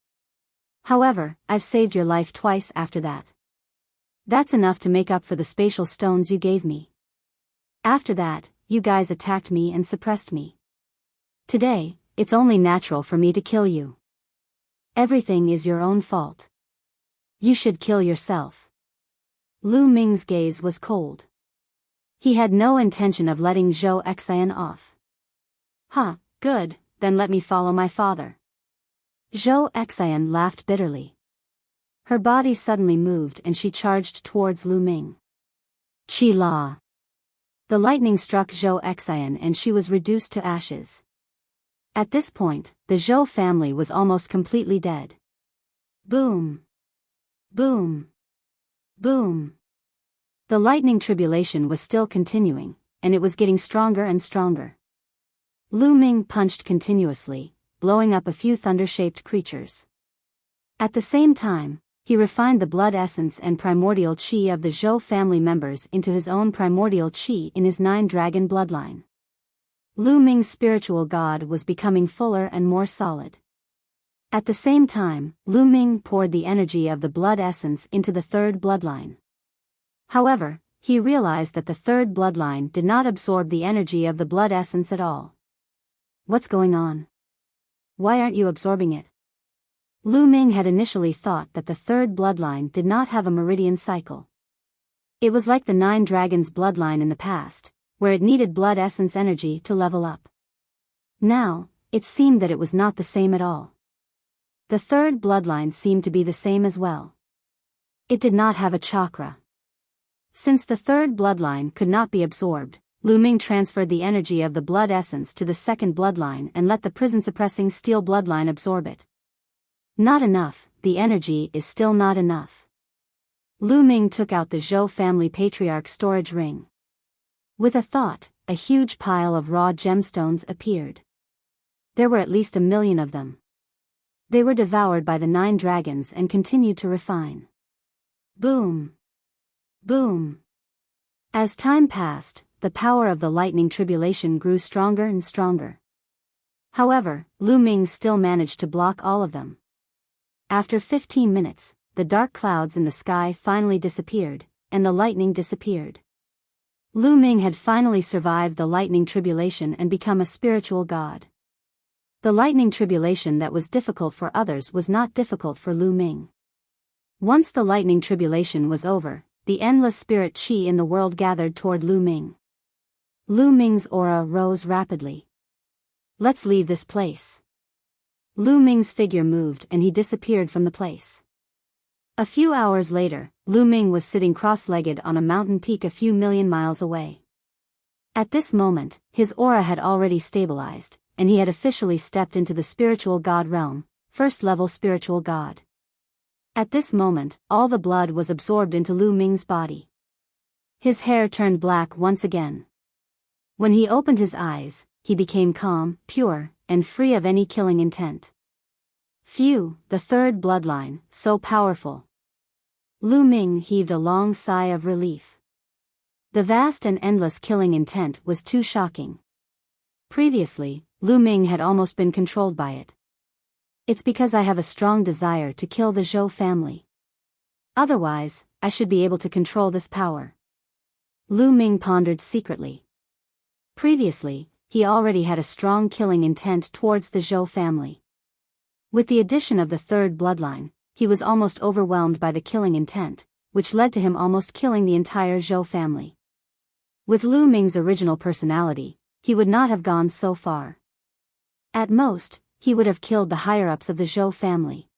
However, I've saved your life twice after that. That's enough to make up for the spatial stones you gave me. After that, you guys attacked me and suppressed me. Today, it's only natural for me to kill you. Everything is your own fault. You should kill yourself. Lu Ming's gaze was cold. He had no intention of letting Zhou Xian off. Good, then let me follow my father. Zhou Xian laughed bitterly. Her body suddenly moved and she charged towards Lu Ming. Qi La. The lightning struck Zhou Xian and she was reduced to ashes. At this point, the Zhou family was almost completely dead. Boom. Boom. Boom. The lightning tribulation was still continuing, and it was getting stronger and stronger. Lu Ming punched continuously, blowing up a few thunder-shaped creatures. At the same time, he refined the blood essence and primordial qi of the Zhou family members into his own primordial qi in his 9-dragon bloodline. Lu Ming's spiritual god was becoming fuller and more solid. At the same time, Lu Ming poured the energy of the blood essence into the 3rd bloodline. However, he realized that the 3rd bloodline did not absorb the energy of the blood essence at all. What's going on? Why aren't you absorbing it? Lu Ming had initially thought that the 3rd bloodline did not have a meridian cycle. It was like the 9 dragons bloodline in the past, where it needed blood essence energy to level up. Now, it seemed that it was not the same at all. The 3rd bloodline seemed to be the same as well. It did not have a chakra. Since the 3rd bloodline could not be absorbed, Lu Ming transferred the energy of the blood essence to the 2nd bloodline and let the prison-suppressing steel bloodline absorb it. Not enough, the energy is still not enough. Lu Ming took out the Zhou family patriarch storage ring. With a thought, a huge pile of raw gemstones appeared. There were at least 1 million of them. They were devoured by the 9 dragons and continued to refine. Boom. Boom. As time passed, the power of the lightning tribulation grew stronger and stronger. However, Lu Ming still managed to block all of them. After 15 minutes, the dark clouds in the sky finally disappeared, and the lightning disappeared. Lu Ming had finally survived the lightning tribulation and become a spiritual god. The lightning tribulation that was difficult for others was not difficult for Lu Ming. Once the lightning tribulation was over, the endless spirit qi in the world gathered toward Lu Ming. Lu Ming's aura rose rapidly. Let's leave this place. Lu Ming's figure moved and he disappeared from the place. A few hours later, Lu Ming was sitting cross-legged on a mountain peak a few million miles away. At this moment, his aura had already stabilized, and he had officially stepped into the spiritual god realm, 1st level spiritual god. At this moment, all the blood was absorbed into Lu Ming's body. His hair turned black once again. When he opened his eyes, he became calm, pure, and free of any killing intent. Phew, the 3rd bloodline, so powerful. Lu Ming heaved a long sigh of relief. The vast and endless killing intent was too shocking. Previously, Lu Ming had almost been controlled by it. It's because I have a strong desire to kill the Zhou family. Otherwise, I should be able to control this power. Lu Ming pondered secretly. Previously, he already had a strong killing intent towards the Zhou family. With the addition of the 3rd bloodline, he was almost overwhelmed by the killing intent, which led to him almost killing the entire Zhou family. With Lu Ming's original personality, he would not have gone so far. At most, he would have killed the higher-ups of the Zhou family.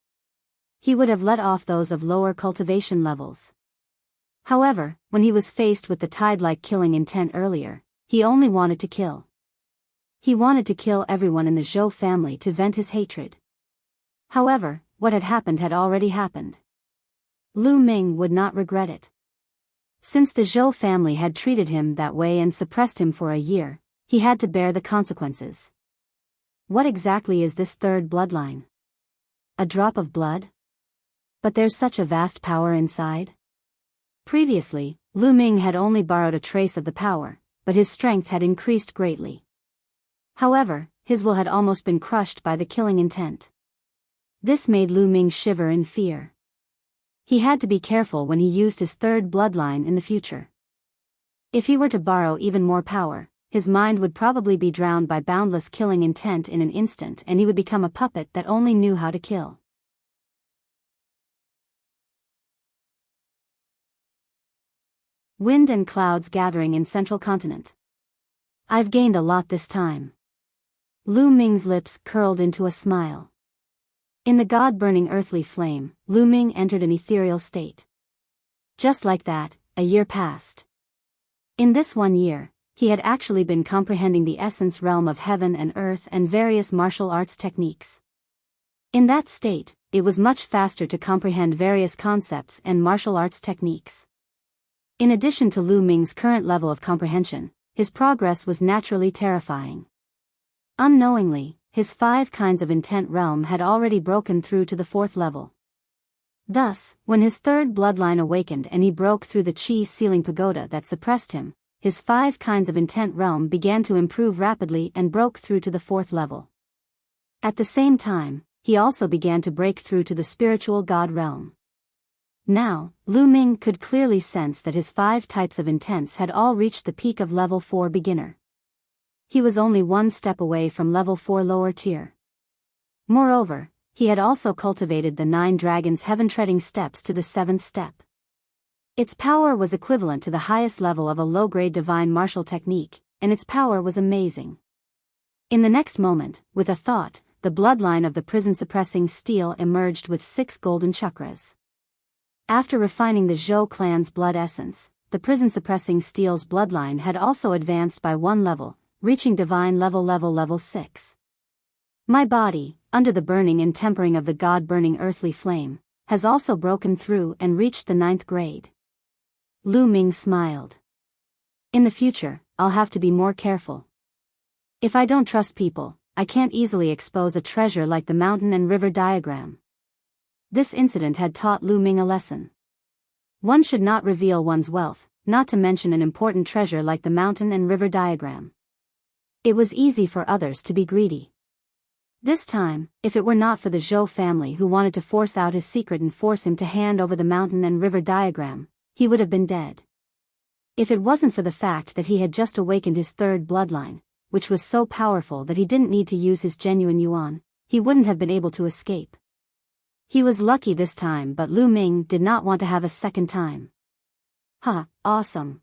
He would have let off those of lower cultivation levels. However, when he was faced with the tide-like killing intent earlier, he only wanted to kill. He wanted to kill everyone in the Zhou family to vent his hatred. However, what had already happened. Lu Ming would not regret it. Since the Zhou family had treated him that way and suppressed him for a year, he had to bear the consequences. What exactly is this 3rd bloodline? A drop of blood? But there's such a vast power inside. Previously, Lu Ming had only borrowed a trace of the power, but his strength had increased greatly. However, his will had almost been crushed by the killing intent. This made Lu Ming shiver in fear. He had to be careful when he used his third bloodline in the future. If he were to borrow even more power, his mind would probably be drowned by boundless killing intent in an instant, and he would become a puppet that only knew how to kill. Wind and clouds gathering in central continent. I've gained a lot this time. Lu Ming's lips curled into a smile. In the god-burning earthly flame, Lu Ming entered an ethereal state. Just like that, a year passed. In this 1 year, he had actually been comprehending the essence realm of heaven and earth and various martial arts techniques. In that state, it was much faster to comprehend various concepts and martial arts techniques. In addition to Lu Ming's current level of comprehension, his progress was naturally terrifying. Unknowingly, his 5 kinds of intent realm had already broken through to the 4th level. Thus, when his third bloodline awakened and he broke through the chi ceiling pagoda that suppressed him, his 5 kinds of intent realm began to improve rapidly and broke through to the 4th level. At the same time, he also began to break through to the spiritual god realm. Now, Lu Ming could clearly sense that his 5 types of intents had all reached the peak of level 4 beginner. He was only 1 step away from level 4 lower tier. Moreover, he had also cultivated the 9 dragons heaven-treading steps to the 7th step. Its power was equivalent to the highest level of a low-grade divine martial technique, and its power was amazing. In the next moment, with a thought, the bloodline of the prison-suppressing steel emerged with 6 golden chakras. After refining the Zhou clan's blood essence, the prison-suppressing steel's bloodline had also advanced by 1 level, reaching divine level 6. My body, under the burning and tempering of the god-burning earthly flame, has also broken through and reached the 9th grade. Lu Ming smiled. In the future, I'll have to be more careful. If I don't trust people, I can't easily expose a treasure like the mountain and river diagram. This incident had taught Lu Ming a lesson. One should not reveal one's wealth, not to mention an important treasure like the mountain and river diagram. It was easy for others to be greedy. This time, if it were not for the Zhou family who wanted to force out his secret and force him to hand over the mountain and river diagram, he would have been dead. If it wasn't for the fact that he had just awakened his third bloodline, which was so powerful that he didn't need to use his genuine yuan, he wouldn't have been able to escape. He was lucky this time, but Lu Ming did not want to have a second time. Ha, awesome.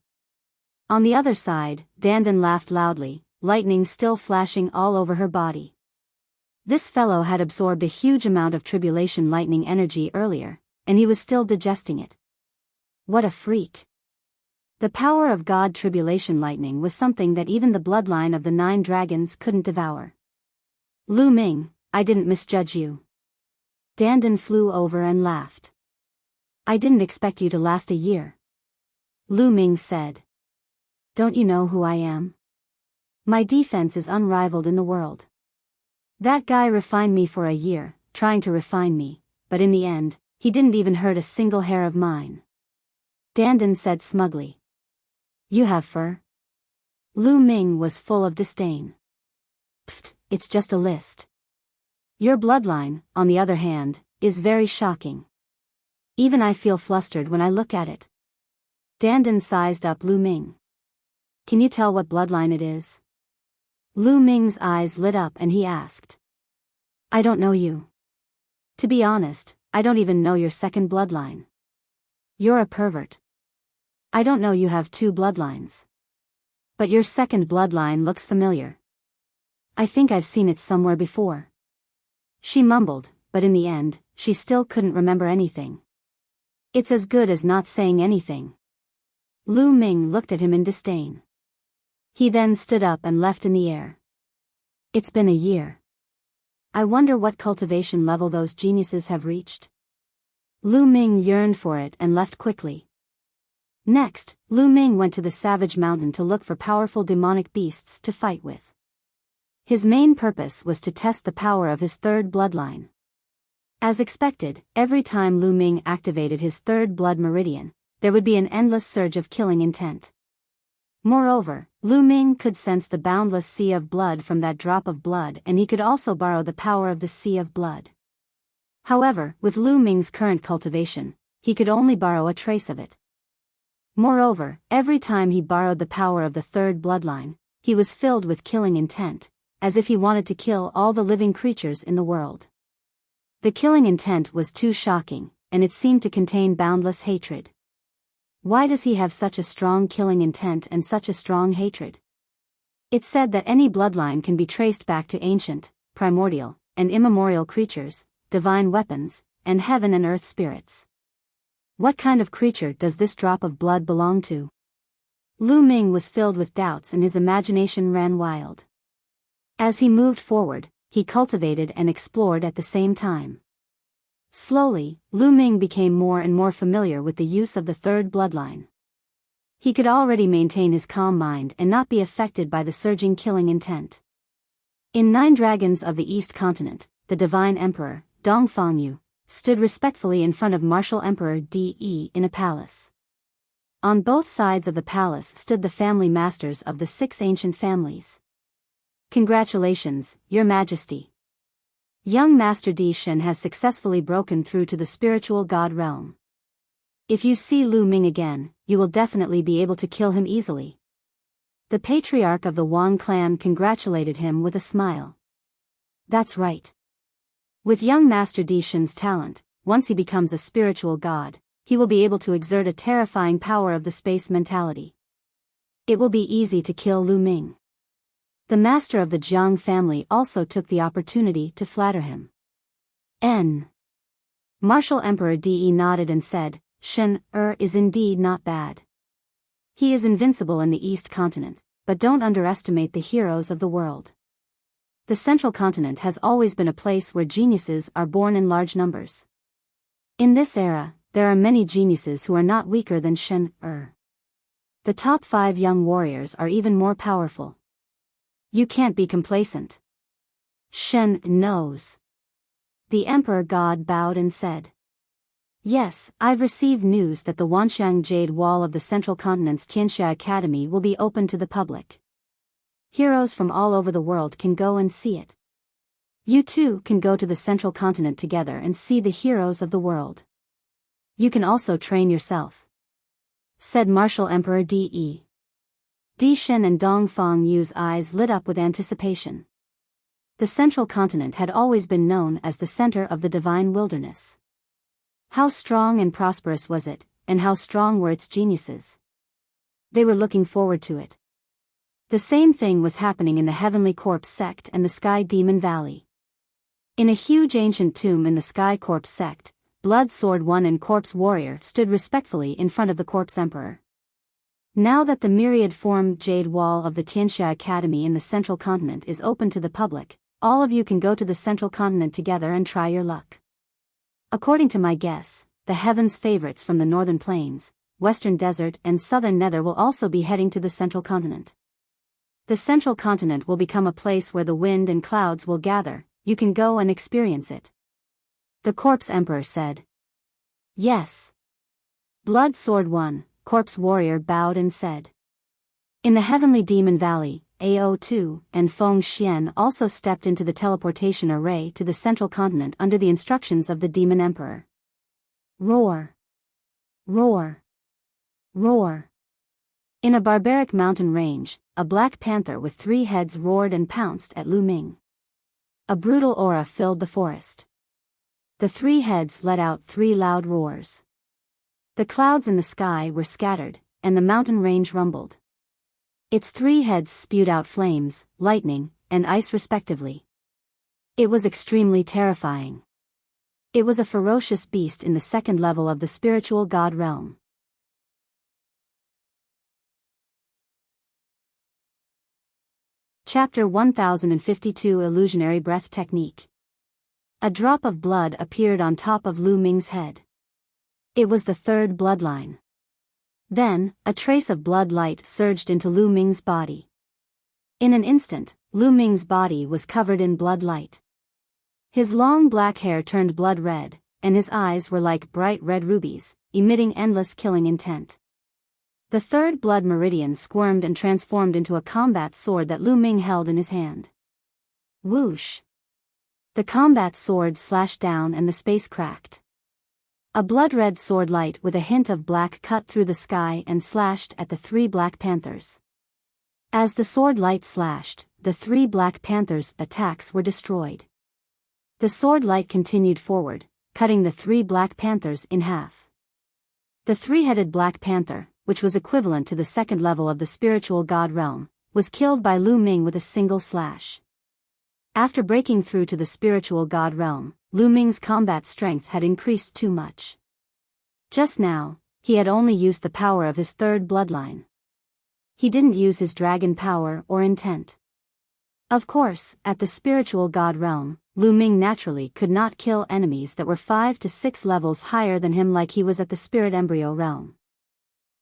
On the other side, Dandan laughed loudly, lightning still flashing all over her body. This fellow had absorbed a huge amount of tribulation lightning energy earlier, and he was still digesting it. What a freak. The power of God tribulation lightning was something that even the bloodline of the 9 dragons couldn't devour. Lu Ming, I didn't misjudge you. Dandan flew over and laughed. I didn't expect you to last a year. Lu Ming said. Don't you know who I am? My defense is unrivaled in the world. That guy refined me for a year, trying to refine me, but in the end, he didn't even hurt a single hair of mine. Dandan said smugly. You have fur? Lu Ming was full of disdain. Pfft, it's just a list. Your bloodline, on the other hand, is very shocking. Even I feel flustered when I look at it. Dandan sized up Lu Ming. Can you tell what bloodline it is? Lu Ming's eyes lit up and he asked. I don't know you. To be honest, I don't even know your second bloodline. You're a pervert. I don't know you have 2 bloodlines. But your second bloodline looks familiar. I think I've seen it somewhere before. She mumbled, but in the end, she still couldn't remember anything. It's as good as not saying anything. Lu Ming looked at him in disdain. He then stood up and left in the air. It's been a year. I wonder what cultivation level those geniuses have reached. Lu Ming yearned for it and left quickly. Next, Lu Ming went to the Savage Mountain to look for powerful demonic beasts to fight with. His main purpose was to test the power of his third bloodline. As expected, every time Lu Ming activated his third blood meridian, there would be an endless surge of killing intent. Moreover, Lu Ming could sense the boundless sea of blood from that drop of blood, and he could also borrow the power of the sea of blood. However, with Lu Ming's current cultivation, he could only borrow a trace of it. Moreover, every time he borrowed the power of the third bloodline, he was filled with killing intent, as if he wanted to kill all the living creatures in the world. The killing intent was too shocking, and it seemed to contain boundless hatred. Why does he have such a strong killing intent and such a strong hatred? It's said that any bloodline can be traced back to ancient, primordial, and immemorial creatures, divine weapons, and heaven and earth spirits. What kind of creature does this drop of blood belong to? Lu Ming was filled with doubts and his imagination ran wild. As he moved forward, he cultivated and explored at the same time. Slowly, Lu Ming became more and more familiar with the use of the third bloodline. He could already maintain his calm mind and not be affected by the surging killing intent. In 9 Dragons of the East Continent, the Divine Emperor, Dongfang Yu, stood respectfully in front of Martial Emperor De in a palace. On both sides of the palace stood the family masters of the 6 ancient families. Congratulations, Your Majesty. Young Master Di Shen has successfully broken through to the spiritual god realm. If you see Lu Ming again, you will definitely be able to kill him easily. The patriarch of the Wang clan congratulated him with a smile. That's right. With young Master Di Shen's talent, once he becomes a spiritual god, he will be able to exert a terrifying power of the space mentality. It will be easy to kill Lu Ming. The master of the Jiang family also took the opportunity to flatter him. Martial Emperor De nodded and said, Shen is indeed not bad. He is invincible in the East Continent, but don't underestimate the heroes of the world. The Central Continent has always been a place where geniuses are born in large numbers. In this era, there are many geniuses who are not weaker than Shen The top 5 young warriors are even more powerful. You can't be complacent. Shen knows. The Emperor God bowed and said, Yes, I've received news that the Wanxiang Jade Wall of the Central Continent's Tianxia Academy will be open to the public. Heroes from all over the world can go and see it. You too can go to the Central Continent together and see the heroes of the world. You can also train yourself, said Martial Emperor De. Di Shen and Dongfang Yu's eyes lit up with anticipation. The Central Continent had always been known as the center of the divine wilderness. How strong and prosperous was it, and how strong were its geniuses? They were looking forward to it. The same thing was happening in the Heavenly Corpse sect and the Sky Demon Valley. In a huge ancient tomb in the Sky Corpse sect, Blood Sword One and Corpse Warrior stood respectfully in front of the Corpse Emperor. Now that the Myriad-formed Jade Wall of the Tianxia Academy in the Central Continent is open to the public, all of you can go to the Central Continent together and try your luck. According to my guess, the Heaven's favorites from the Northern Plains, Western Desert and Southern Nether will also be heading to the Central Continent. The Central Continent will become a place where the wind and clouds will gather, you can go and experience it. The Corpse Emperor said. Yes. Blood Sword One, Corpse Warrior bowed and said. In the Heavenly Demon Valley, AO2 and Feng Xian also stepped into the teleportation array to the Central Continent under the instructions of the Demon Emperor. Roar! Roar! Roar! In a barbaric mountain range, a black panther with 3 heads roared and pounced at Lu Ming. A brutal aura filled the forest. The 3 heads let out 3 loud roars. The clouds in the sky were scattered, and the mountain range rumbled. Its 3 heads spewed out flames, lightning, and ice respectively. It was extremely terrifying. It was a ferocious beast in the 2nd level of the spiritual god realm. Chapter 1052 Illusionary Breath Technique. A drop of blood appeared on top of Lu Ming's head. It was the 3rd bloodline. Then, a trace of blood light surged into Lu Ming's body. In an instant, Lu Ming's body was covered in blood light. His long black hair turned blood red, and his eyes were like bright red rubies, emitting endless killing intent. The third blood meridian squirmed and transformed into a combat sword that Lu Ming held in his hand. Whoosh! The combat sword slashed down and the space cracked. A blood-red sword light with a hint of black cut through the sky and slashed at the three Black Panthers. As the sword light slashed, the three Black Panthers' attacks were destroyed. The sword light continued forward, cutting the three Black Panthers in half. The three-headed Black Panther, which was equivalent to the second level of the spiritual god realm, was killed by Lu Ming with a single slash. After breaking through to the spiritual god realm, Lu Ming's combat strength had increased too much. Just now, he had only used the power of his third bloodline. He didn't use his dragon power or intent. Of course, at the spiritual god realm, Lu Ming naturally could not kill enemies that were 5 to 6 levels higher than him like he was at the spirit embryo realm.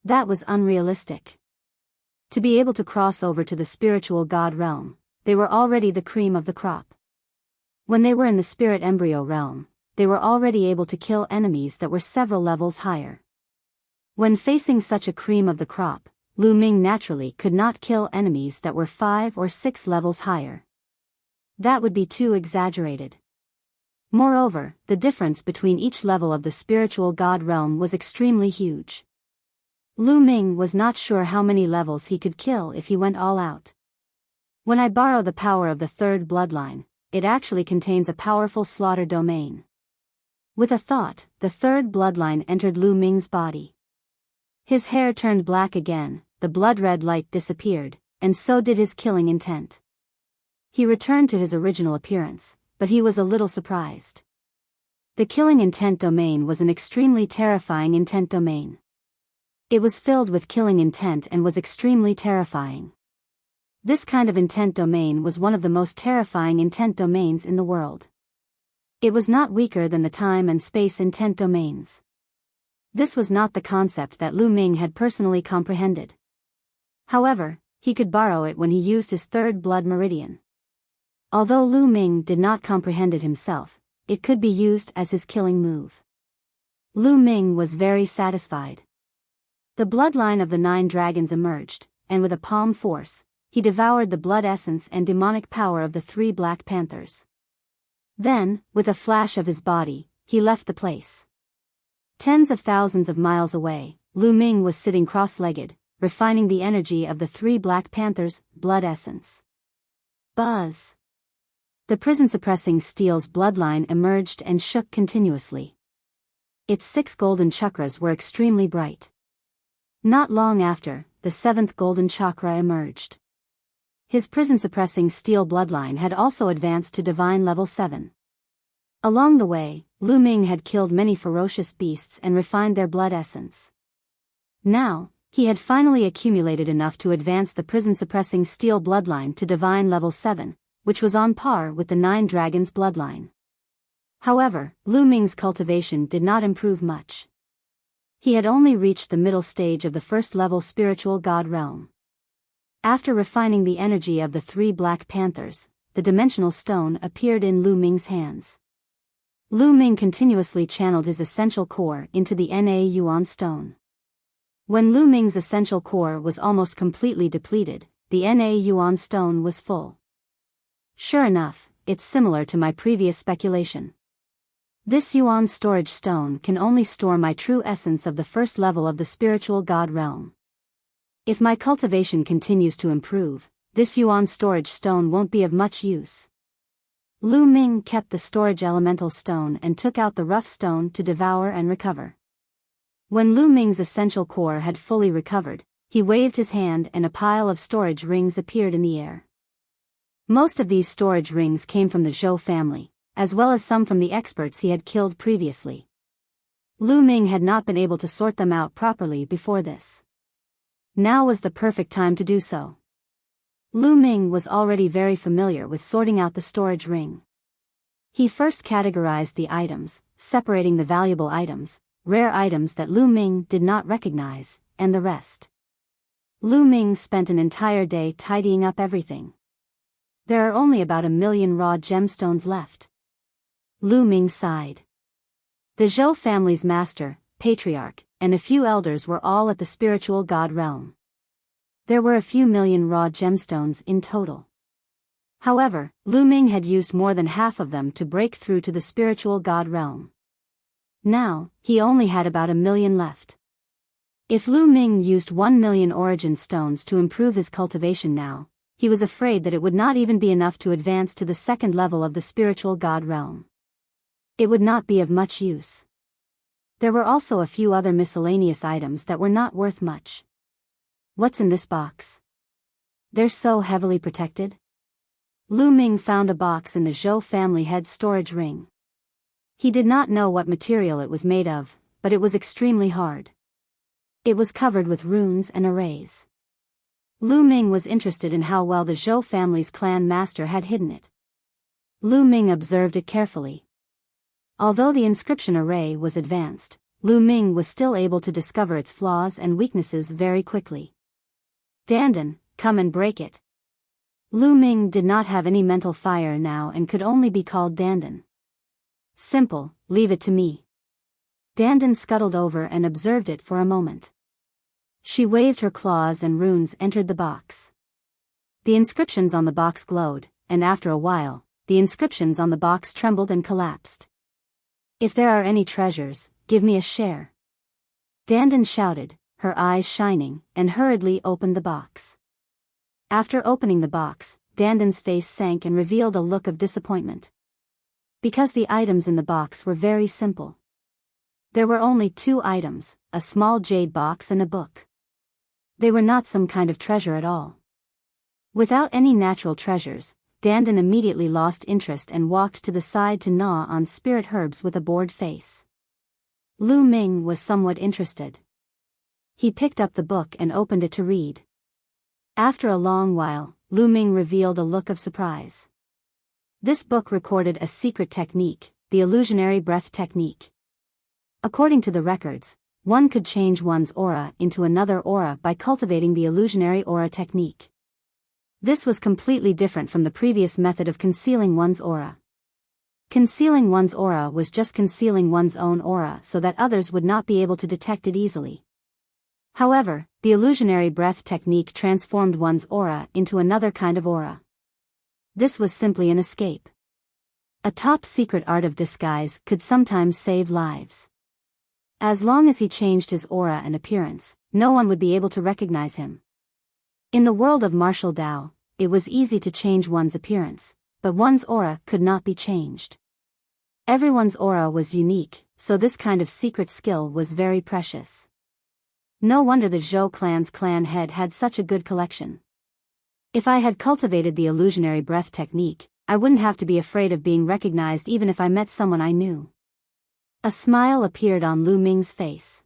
That was unrealistic. To be able to cross over to the spiritual god realm, they were already the cream of the crop. When they were in the spirit embryo realm, they were already able to kill enemies that were several levels higher. When facing such a cream of the crop, Lu Ming naturally could not kill enemies that were 5 or 6 levels higher. That would be too exaggerated. Moreover, the difference between each level of the spiritual god realm was extremely huge. Lu Ming was not sure how many levels he could kill if he went all out. When I borrow the power of the third bloodline, it actually contains a powerful slaughter domain. With a thought, the third bloodline entered Lu Ming's body. His hair turned black again, the blood-red light disappeared, and so did his killing intent. He returned to his original appearance, but he was a little surprised. The killing intent domain was an extremely terrifying intent domain. It was filled with killing intent and was extremely terrifying. This kind of intent domain was one of the most terrifying intent domains in the world. It was not weaker than the time and space intent domains. This was not the concept that Lu Ming had personally comprehended. However, he could borrow it when he used his third blood meridian. Although Lu Ming did not comprehend it himself, it could be used as his killing move. Lu Ming was very satisfied. The bloodline of the 9 dragons emerged, and with a palm force, he devoured the blood essence and demonic power of the 3 Black Panthers. Then, with a flash of his body, he left the place. Tens of thousands of miles away, Lu Ming was sitting cross-legged, refining the energy of the 3 Black Panthers' blood essence. Buzz! The prison-suppressing steel's bloodline emerged and shook continuously. Its 6 golden chakras were extremely bright. Not long after, the 7th golden chakra emerged. His prison-suppressing steel bloodline had also advanced to divine level 7. Along the way, Lu Ming had killed many ferocious beasts and refined their blood essence. Now, he had finally accumulated enough to advance the prison-suppressing steel bloodline to divine level 7, which was on par with the 9 dragons' bloodline. However, Lu Ming's cultivation did not improve much. He had only reached the middle stage of the first-level spiritual god realm. After refining the energy of the 3 Black Panthers, the dimensional stone appeared in Lu Ming's hands. Lu Ming continuously channeled his essential core into the Na Yuan stone. When Lu Ming's essential core was almost completely depleted, the Na Yuan stone was full. Sure enough, it's similar to my previous speculation. This Yuan storage stone can only store my true essence of the first level of the spiritual god realm. If my cultivation continues to improve, this Yuan storage stone won't be of much use. Lu Ming kept the storage elemental stone and took out the rough stone to devour and recover. When Lu Ming's essential core had fully recovered, he waved his hand and a pile of storage rings appeared in the air. Most of these storage rings came from the Zhou family, as well as some from the experts he had killed previously. Lu Ming had not been able to sort them out properly before this. Now was the perfect time to do so. Lu Ming was already very familiar with sorting out the storage ring. He first categorized the items, separating the valuable items, rare items that Lu Ming did not recognize, and the rest. Lu Ming spent an entire day tidying up everything. There are only about 1 million raw gemstones left. Lu Ming sighed. The Zhou family's master, patriarch, and a few elders were all at the spiritual god realm. There were a few million raw gemstones in total. However, Lu Ming had used more than half of them to break through to the spiritual god realm. Now, he only had about 1,000,000 left. If Lu Ming used 1,000,000 origin stones to improve his cultivation now, he was afraid that it would not even be enough to advance to the second level of the spiritual god realm. It would not be of much use. There were also a few other miscellaneous items that were not worth much. What's in this box? They're so heavily protected. Lu Ming found a box in the Zhou family head's storage ring. He did not know what material it was made of, but it was extremely hard. It was covered with runes and arrays. Lu Ming was interested in how well the Zhou family's clan master had hidden it. Lu Ming observed it carefully. Although the inscription array was advanced, Lu Ming was still able to discover its flaws and weaknesses very quickly. Dandan, come and break it. Lu Ming did not have any mental fire now and could only be called Dandan. Simple, leave it to me. Dandan scuttled over and observed it for a moment. She waved her claws and runes entered the box. The inscriptions on the box glowed, and after a while, the inscriptions on the box trembled and collapsed. If there are any treasures, give me a share. Dandan shouted, her eyes shining, and hurriedly opened the box. After opening the box, Dandan's face sank and revealed a look of disappointment. Because the items in the box were very simple. There were only 2 items, a small jade box and a book. They were not some kind of treasure at all. Without any natural treasures, Dandan immediately lost interest and walked to the side to gnaw on spirit herbs with a bored face. Lu Ming was somewhat interested. He picked up the book and opened it to read. After a long while, Lu Ming revealed a look of surprise. This book recorded a secret technique, the illusionary breath technique. According to the records, one could change one's aura into another aura by cultivating the illusionary aura technique. This was completely different from the previous method of concealing one's aura. Concealing one's aura was just concealing one's own aura so that others would not be able to detect it easily. However, the illusionary breath technique transformed one's aura into another kind of aura. This was simply an escape. A top secret art of disguise could sometimes save lives. As long as he changed his aura and appearance, no one would be able to recognize him. In the world of martial Tao, it was easy to change one's appearance, but one's aura could not be changed. Everyone's aura was unique, so this kind of secret skill was very precious. No wonder the Zhou clan's clan head had such a good collection. If I had cultivated the illusionary breath technique, I wouldn't have to be afraid of being recognized even if I met someone I knew. A smile appeared on Lu Ming's face.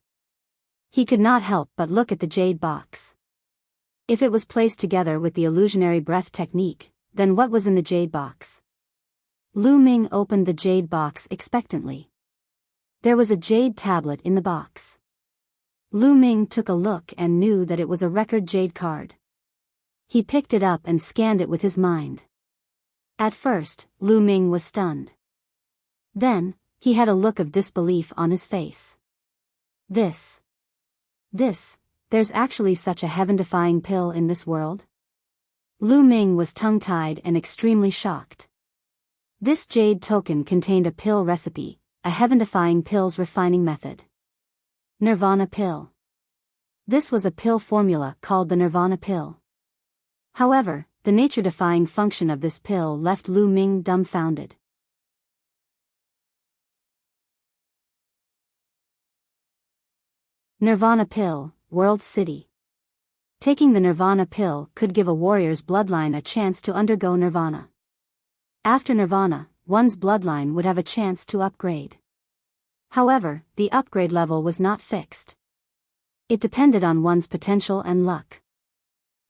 He could not help but look at the jade box. If it was placed together with the illusionary breath technique, then what was in the jade box? Lu Ming opened the jade box expectantly. There was a jade tablet in the box. Lu Ming took a look and knew that it was a record jade card. He picked it up and scanned it with his mind. At first, Lu Ming was stunned. Then, he had a look of disbelief on his face. There's actually such a heaven-defying pill in this world? Lu Ming was tongue-tied and extremely shocked. This jade token contained a pill recipe, a heaven-defying pills refining method. Nirvana pill. This was a pill formula called the Nirvana pill. However, the nature-defying function of this pill left Lu Ming dumbfounded. Nirvana pill, World City. Taking the Nirvana pill could give a warrior's bloodline a chance to undergo Nirvana. After Nirvana, one's bloodline would have a chance to upgrade. However, the upgrade level was not fixed. It depended on one's potential and luck.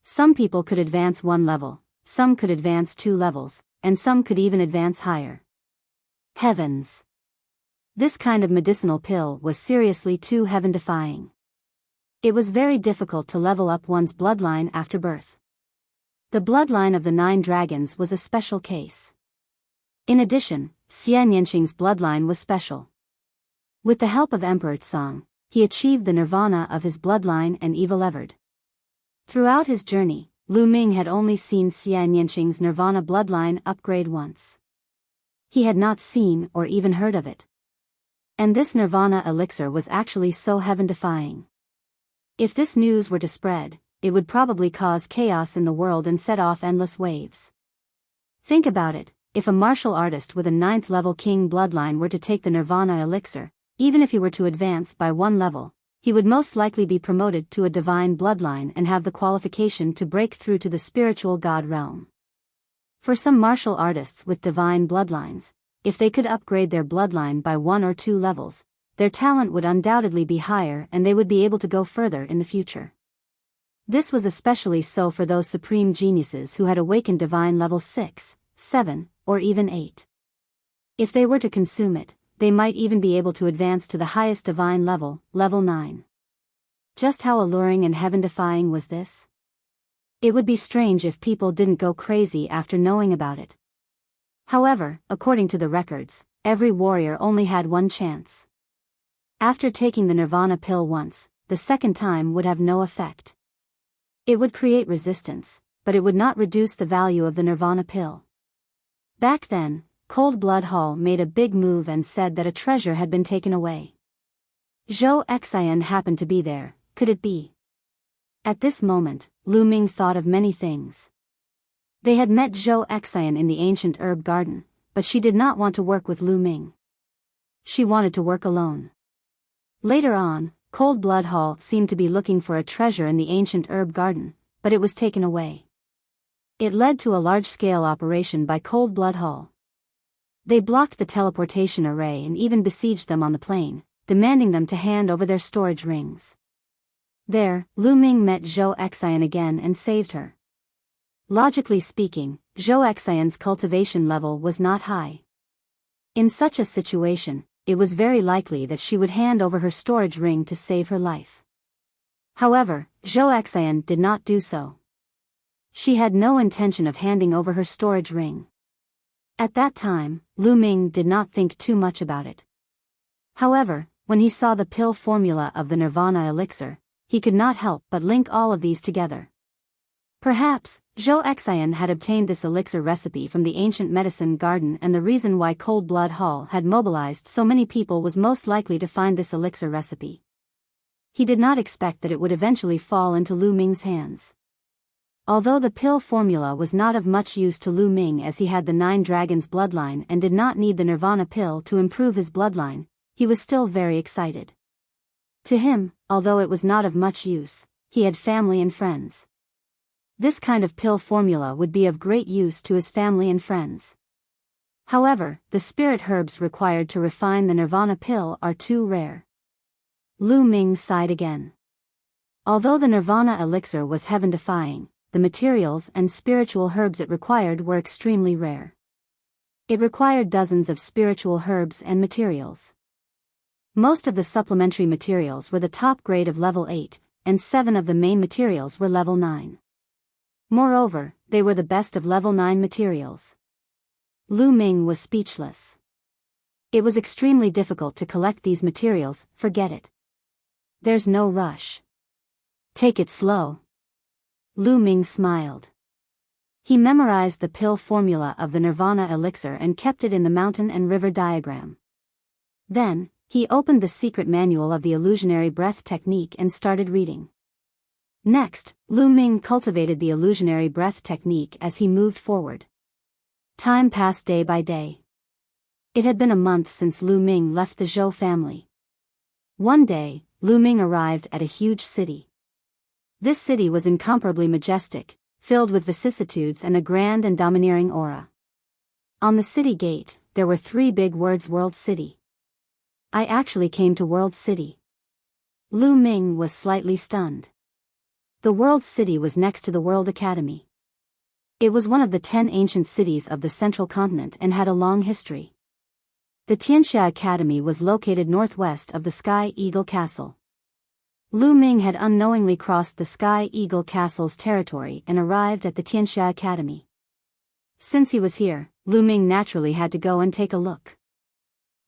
Some people could advance 1 level, some could advance 2 levels, and some could even advance higher. Heavens! This kind of medicinal pill was seriously too heaven-defying. It was very difficult to level up one's bloodline after birth. The bloodline of the 9 dragons was a special case. In addition, Xian Yanqing's bloodline was special. With the help of Emperor Tsang, he achieved the nirvana of his bloodline and evil evered. Throughout his journey, Lu Ming had only seen Xia Nianqing's nirvana bloodline upgrade once. He had not seen or even heard of it. And this nirvana elixir was actually so heaven-defying. If this news were to spread, it would probably cause chaos in the world and set off endless waves. Think about it, if a martial artist with a 9th level king bloodline were to take the nirvana elixir, even if he were to advance by 1 level, he would most likely be promoted to a divine bloodline and have the qualification to break through to the spiritual god realm. For some martial artists with divine bloodlines, if they could upgrade their bloodline by 1 or 2 levels, their talent would undoubtedly be higher and they would be able to go further in the future. This was especially so for those supreme geniuses who had awakened divine level 6, 7, or even 8. If they were to consume it, they might even be able to advance to the highest divine level, level 9. Just how alluring and heaven-defying was this? It would be strange if people didn't go crazy after knowing about it. However, according to the records, every warrior only had 1 chance. After taking the nirvana pill once, the second time would have no effect. It would create resistance, but it would not reduce the value of the nirvana pill. Back then, Cold Blood Hall made a big move and said that a treasure had been taken away. Zhou Xian happened to be there, could it be? At this moment, Lu Ming thought of many things. They had met Zhou Xian in the ancient herb garden, but she did not want to work with Lu Ming. She wanted to work alone. Later on, Cold Blood Hall seemed to be looking for a treasure in the ancient herb garden, but it was taken away. It led to a large-scale operation by Cold Blood Hall. They blocked the teleportation array and even besieged them on the plane, demanding them to hand over their storage rings. There, Lu Ming met Zhou Xian again and saved her. Logically speaking, Zhou Xian's cultivation level was not high. In such a situation, it was very likely that she would hand over her storage ring to save her life. However, Zhou Xian did not do so. She had no intention of handing over her storage ring. At that time, Lu Ming did not think too much about it. However, when he saw the pill formula of the nirvana elixir, he could not help but link all of these together. Perhaps, Zhou Xian had obtained this elixir recipe from the ancient medicine garden, and the reason why Cold Blood Hall had mobilized so many people was most likely to find this elixir recipe. He did not expect that it would eventually fall into Lu Ming's hands. Although the pill formula was not of much use to Lu Ming as he had the 9 dragons bloodline and did not need the nirvana pill to improve his bloodline, he was still very excited. To him, although it was not of much use, he had family and friends. This kind of pill formula would be of great use to his family and friends. However, the spirit herbs required to refine the nirvana pill are too rare. Lu Ming sighed again. Although the nirvana elixir was heaven-defying, the materials and spiritual herbs it required were extremely rare. It required dozens of spiritual herbs and materials. Most of the supplementary materials were the top grade of level 8, and 7 of the main materials were level 9. Moreover, they were the best of level 9 materials. Lu Ming was speechless. It was extremely difficult to collect these materials, forget it. There's no rush. Take it slow. Lu Ming smiled. He memorized the pill formula of the nirvana elixir and kept it in the mountain and river diagram. Then, he opened the secret manual of the illusionary breath technique and started reading. Next, Lu Ming cultivated the illusionary breath technique as he moved forward. Time passed day by day. It had been a month since Lu Ming left the Zhou family. One day, Lu Ming arrived at a huge city. This city was incomparably majestic, filled with vicissitudes and a grand and domineering aura. On the city gate, there were 3 big words: World City. I actually came to World City. Lu Ming was slightly stunned. The World City was next to the World Academy. It was one of the 10 ancient cities of the central continent and had a long history. The Tianxia Academy was located northwest of the Sky Eagle Castle. Lu Ming had unknowingly crossed the Sky Eagle Castle's territory and arrived at the Tianxia Academy. Since he was here, Lu Ming naturally had to go and take a look.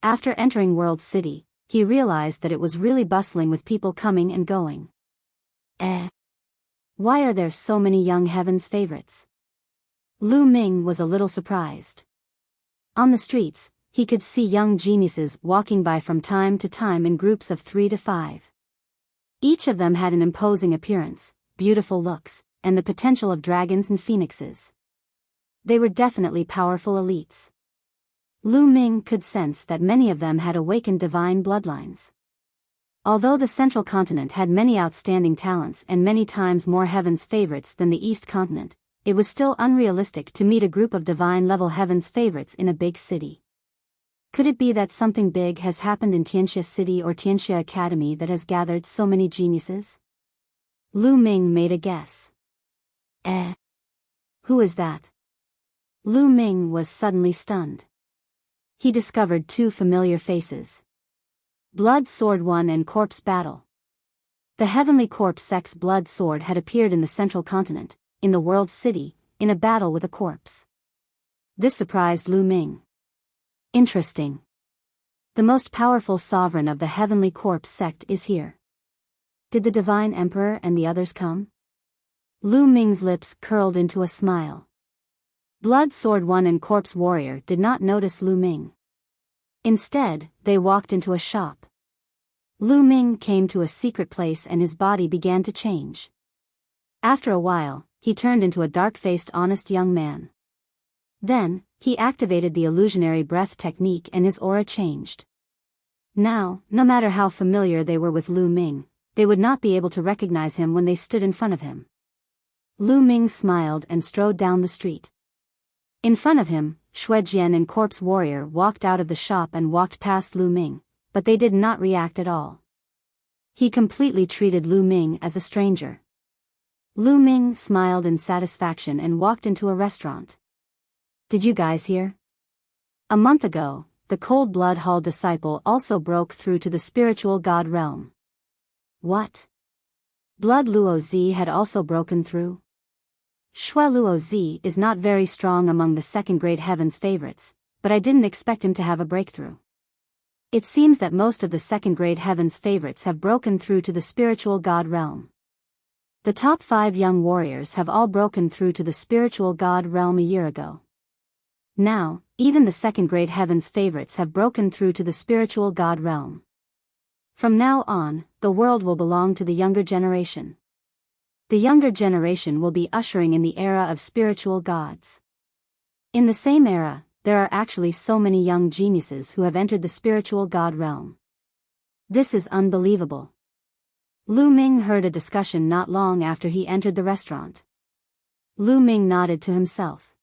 After entering World City, he realized that it was really bustling with people coming and going. Why are there so many young heaven's favorites? Lu Ming was a little surprised. On the streets, he could see young geniuses walking by from time to time in groups of 3 to 5. Each of them had an imposing appearance, beautiful looks, and the potential of dragons and phoenixes. They were definitely powerful elites. Lu Ming could sense that many of them had awakened divine bloodlines. Although the Central Continent had many outstanding talents and many times more heaven's favorites than the East Continent, it was still unrealistic to meet a group of divine-level heaven's favorites in a big city. Could it be that something big has happened in Tianxia City or Tianxia Academy that has gathered so many geniuses? Lu Ming made a guess. Who is that? Lu Ming was suddenly stunned. He discovered 2 familiar faces. Blood Sword 1 and Corpse Battle. The Heavenly Corpse Sect's Blood Sword had appeared in the Central Continent, in the World City, in a battle with a corpse. This surprised Lu Ming. Interesting. The most powerful sovereign of the Heavenly Corpse Sect is here. Did the Divine Emperor and the others come? Lu Ming's lips curled into a smile. Blood Sword 1 and Corpse Warrior did not notice Lu Ming. Instead, they walked into a shop. Lu Ming came to a secret place and his body began to change. After a while, he turned into a dark-faced honest young man. Then, he activated the illusionary breath technique and his aura changed. Now, no matter how familiar they were with Lu Ming, they would not be able to recognize him when they stood in front of him. Lu Ming smiled and strode down the street. In front of him, Shuejian and Corpse Warrior walked out of the shop and walked past Lu Ming, but they did not react at all. He completely treated Lu Ming as a stranger. Lu Ming smiled in satisfaction and walked into a restaurant. Did you guys hear? A month ago, the Cold Blood Hall disciple also broke through to the spiritual god realm. What? Blood Luo Zi had also broken through? Shui Luo Zi is not very strong among the second-grade heaven's favorites, but I didn't expect him to have a breakthrough. It seems that most of the second-grade heaven's favorites have broken through to the spiritual god realm. The top 5 young warriors have all broken through to the spiritual god realm a year ago. Now, even the second-grade heaven's favorites have broken through to the spiritual god realm. From now on, the world will belong to the younger generation. The younger generation will be ushering in the era of spiritual gods. In the same era, there are actually so many young geniuses who have entered the spiritual god realm. This is unbelievable. Lu Ming heard a discussion not long after he entered the restaurant. Lu Ming nodded to himself.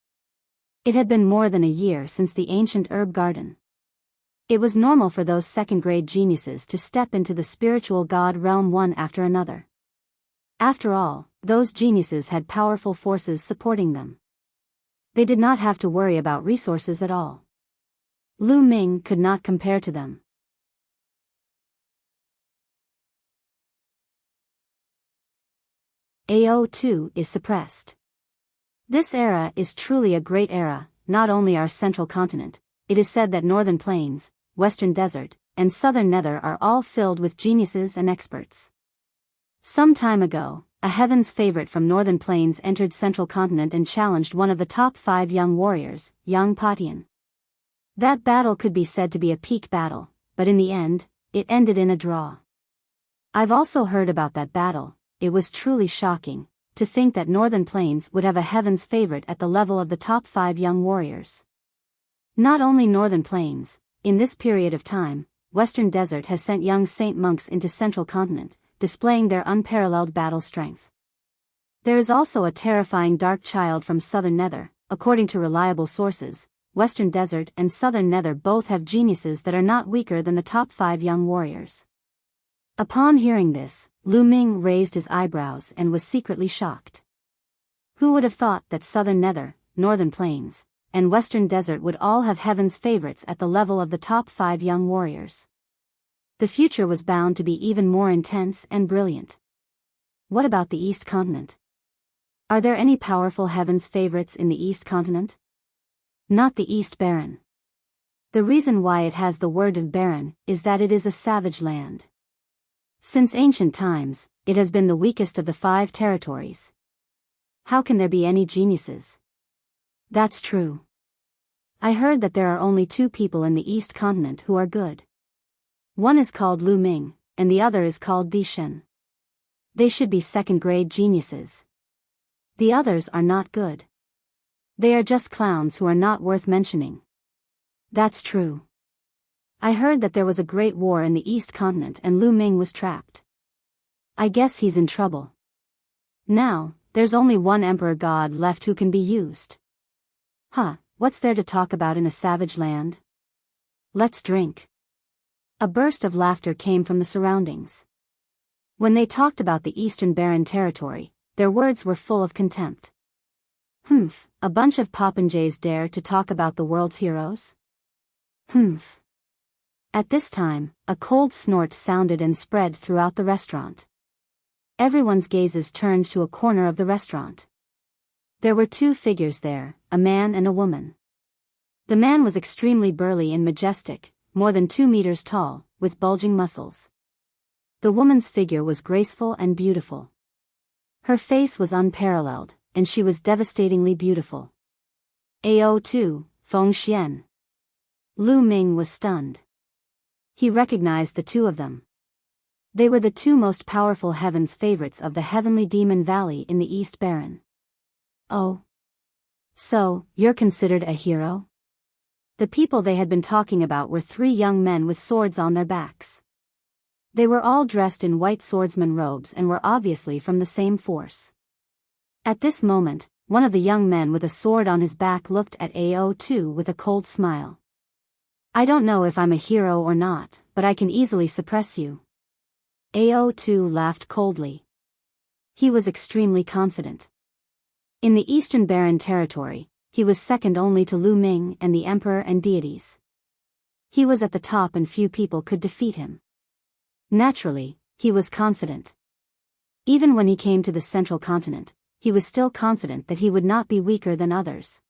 It had been more than a year since the ancient herb garden. It was normal for those second-grade geniuses to step into the spiritual god realm one after another. After all, those geniuses had powerful forces supporting them. They did not have to worry about resources at all. Lu Ming could not compare to them. AO2 is suppressed. This era is truly a great era, not only our central continent. It is said that Northern Plains, Western Desert, and Southern Nether are all filled with geniuses and experts. Some time ago, a heaven's favorite from Northern Plains entered Central Continent and challenged one of the top 5 young warriors, Yang Patian. That battle could be said to be a peak battle, but in the end, it ended in a draw. I've also heard about that battle. It was truly shocking to think that Northern Plains would have a heaven's favorite at the level of the top 5 young warriors. Not only Northern Plains, in this period of time, Western Desert has sent young saint monks into Central Continent, displaying their unparalleled battle strength. There is also a terrifying dark child from Southern Nether. According to reliable sources, Western Desert and Southern Nether both have geniuses that are not weaker than the top 5 young warriors. Upon hearing this, Lu Ming raised his eyebrows and was secretly shocked. Who would have thought that Southern Nether, Northern Plains, and Western Desert would all have heaven's favorites at the level of the top 5 young warriors? The future was bound to be even more intense and brilliant. What about the East Continent? Are there any powerful heaven's favorites in the East Continent? Not the East Baron. The reason why it has the word of barren is that it is a savage land. Since ancient times, it has been the weakest of the 5 territories. How can there be any geniuses? That's true. I heard that there are only 2 people in the East continent who are good. One is called Lu Ming, and the other is called Di Shen. They should be second-grade geniuses. The others are not good. They are just clowns who are not worth mentioning. That's true. I heard that there was a great war in the East continent and Lu Ming was trapped. I guess he's in trouble. Now, there's only one emperor god left who can be used. Huh, what's there to talk about in a savage land? Let's drink. A burst of laughter came from the surroundings. When they talked about the Eastern Barren Territory, their words were full of contempt. Humph, a bunch of popinjays dare to talk about the world's heroes? Humph. At this time, a cold snort sounded and spread throughout the restaurant. Everyone's gazes turned to a corner of the restaurant. There were 2 figures there, a man and a woman. The man was extremely burly and majestic, more than 2 meters tall, with bulging muscles. The woman's figure was graceful and beautiful. Her face was unparalleled, and she was devastatingly beautiful. AO2, Feng Xian. Lu Ming was stunned. He recognized the 2 of them. They were the 2 most powerful heaven's favorites of the heavenly demon valley in the East Barren. Oh. So, you're considered a hero? The people they had been talking about were 3 young men with swords on their backs. They were all dressed in white swordsman robes and were obviously from the same force. At this moment, one of the young men with a sword on his back looked at AO2 with a cold smile. I don't know if I'm a hero or not, but I can easily suppress you. AO2 laughed coldly. He was extremely confident. In the Eastern Barren Territory, he was second only to Lu Ming and the Emperor and deities. He was at the top and few people could defeat him. Naturally, he was confident. Even when he came to the Central Continent, he was still confident that he would not be weaker than others.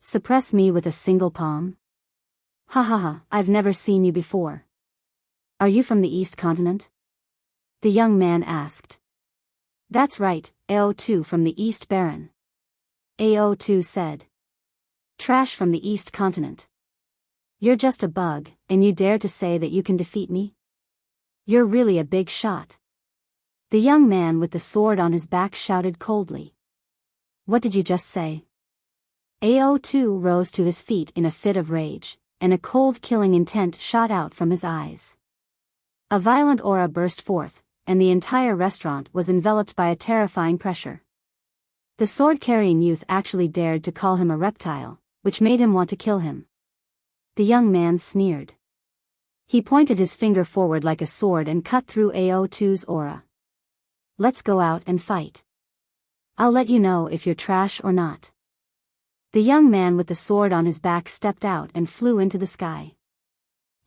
Suppress me with a single palm? Ha ha ha, I've never seen you before. Are you from the East Continent? The young man asked. That's right, AO2 from the East Barren. AO2 said. Trash from the East Continent. You're just a bug, and you dare to say that you can defeat me? You're really a big shot. The young man with the sword on his back shouted coldly. What did you just say? AO2 rose to his feet in a fit of rage, and a cold killing intent shot out from his eyes. A violent aura burst forth, and the entire restaurant was enveloped by a terrifying pressure. The sword-carrying youth actually dared to call him a reptile, which made him want to kill him. The young man sneered. He pointed his finger forward like a sword and cut through AO2's aura. Let's go out and fight. I'll let you know if you're trash or not. The young man with the sword on his back stepped out and flew into the sky.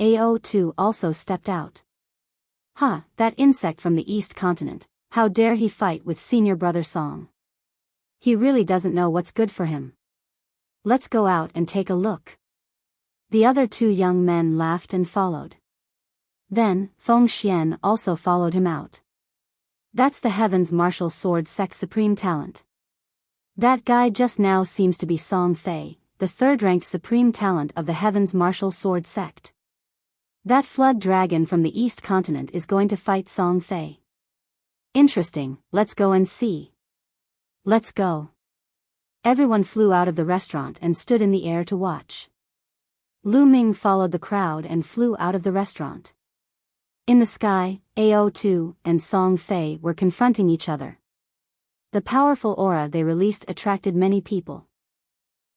AO2 also stepped out. Ha, that insect from the East Continent, how dare he fight with senior brother Song. He really doesn't know what's good for him. Let's go out and take a look. The other 2 young men laughed and followed. Then, Feng Xian also followed him out. That's the Heaven's Martial Sword Sect's supreme talent. That guy just now seems to be Song Fei, the 3rd-ranked supreme talent of the Heaven's Martial Sword Sect. That flood dragon from the East Continent is going to fight Song Fei. Interesting, let's go and see. Let's go. Everyone flew out of the restaurant and stood in the air to watch. Lu Ming followed the crowd and flew out of the restaurant. In the sky, AO2 and Song Fei were confronting each other. The powerful aura they released attracted many people.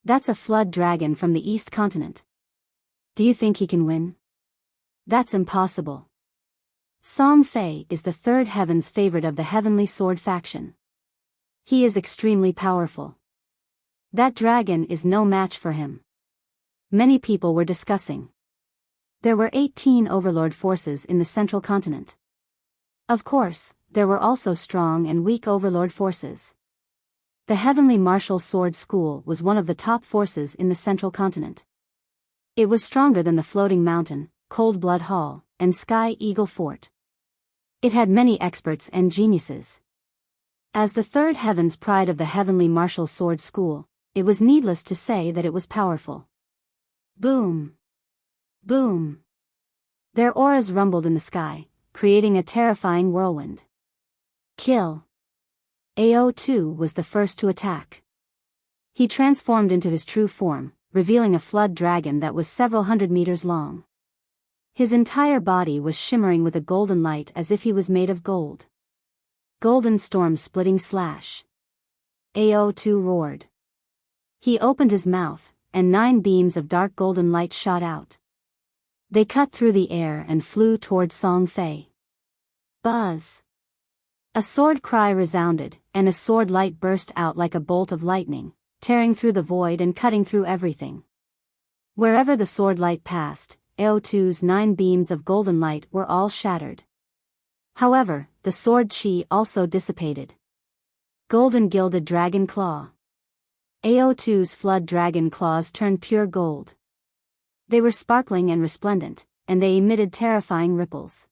That's a flood dragon from the East Continent. Do you think he can win? That's impossible. Song Fei is the 3rd heaven's favorite of the Heavenly Sword faction. He is extremely powerful. That dragon is no match for him. Many people were discussing. There were 18 overlord forces in the Central Continent. Of course, there were also strong and weak overlord forces. The Heavenly Martial Sword School was one of the top forces in the Central Continent. It was stronger than the Floating Mountain, Cold Blood Hall, and Sky Eagle Fort. It had many experts and geniuses. As the third heaven's pride of the heavenly martial sword school, it was needless to say that it was powerful. Boom! Boom! Their auras rumbled in the sky, creating a terrifying whirlwind. Kill! AO2 was the first to attack. He transformed into his true form, revealing a flood dragon that was several hundred meters long. His entire body was shimmering with a golden light as if he was made of gold. Golden storm splitting slash. AO2 roared. He opened his mouth, and 9 beams of dark golden light shot out. They cut through the air and flew toward Song Fei. Buzz! A sword cry resounded, and a sword light burst out like a bolt of lightning, tearing through the void and cutting through everything. Wherever the sword light passed, AO2's 9 beams of golden light were all shattered. However, the sword chi also dissipated. Golden gilded dragon claw. AO2's flood dragon claws turned pure gold. They were sparkling and resplendent, and they emitted terrifying ripples.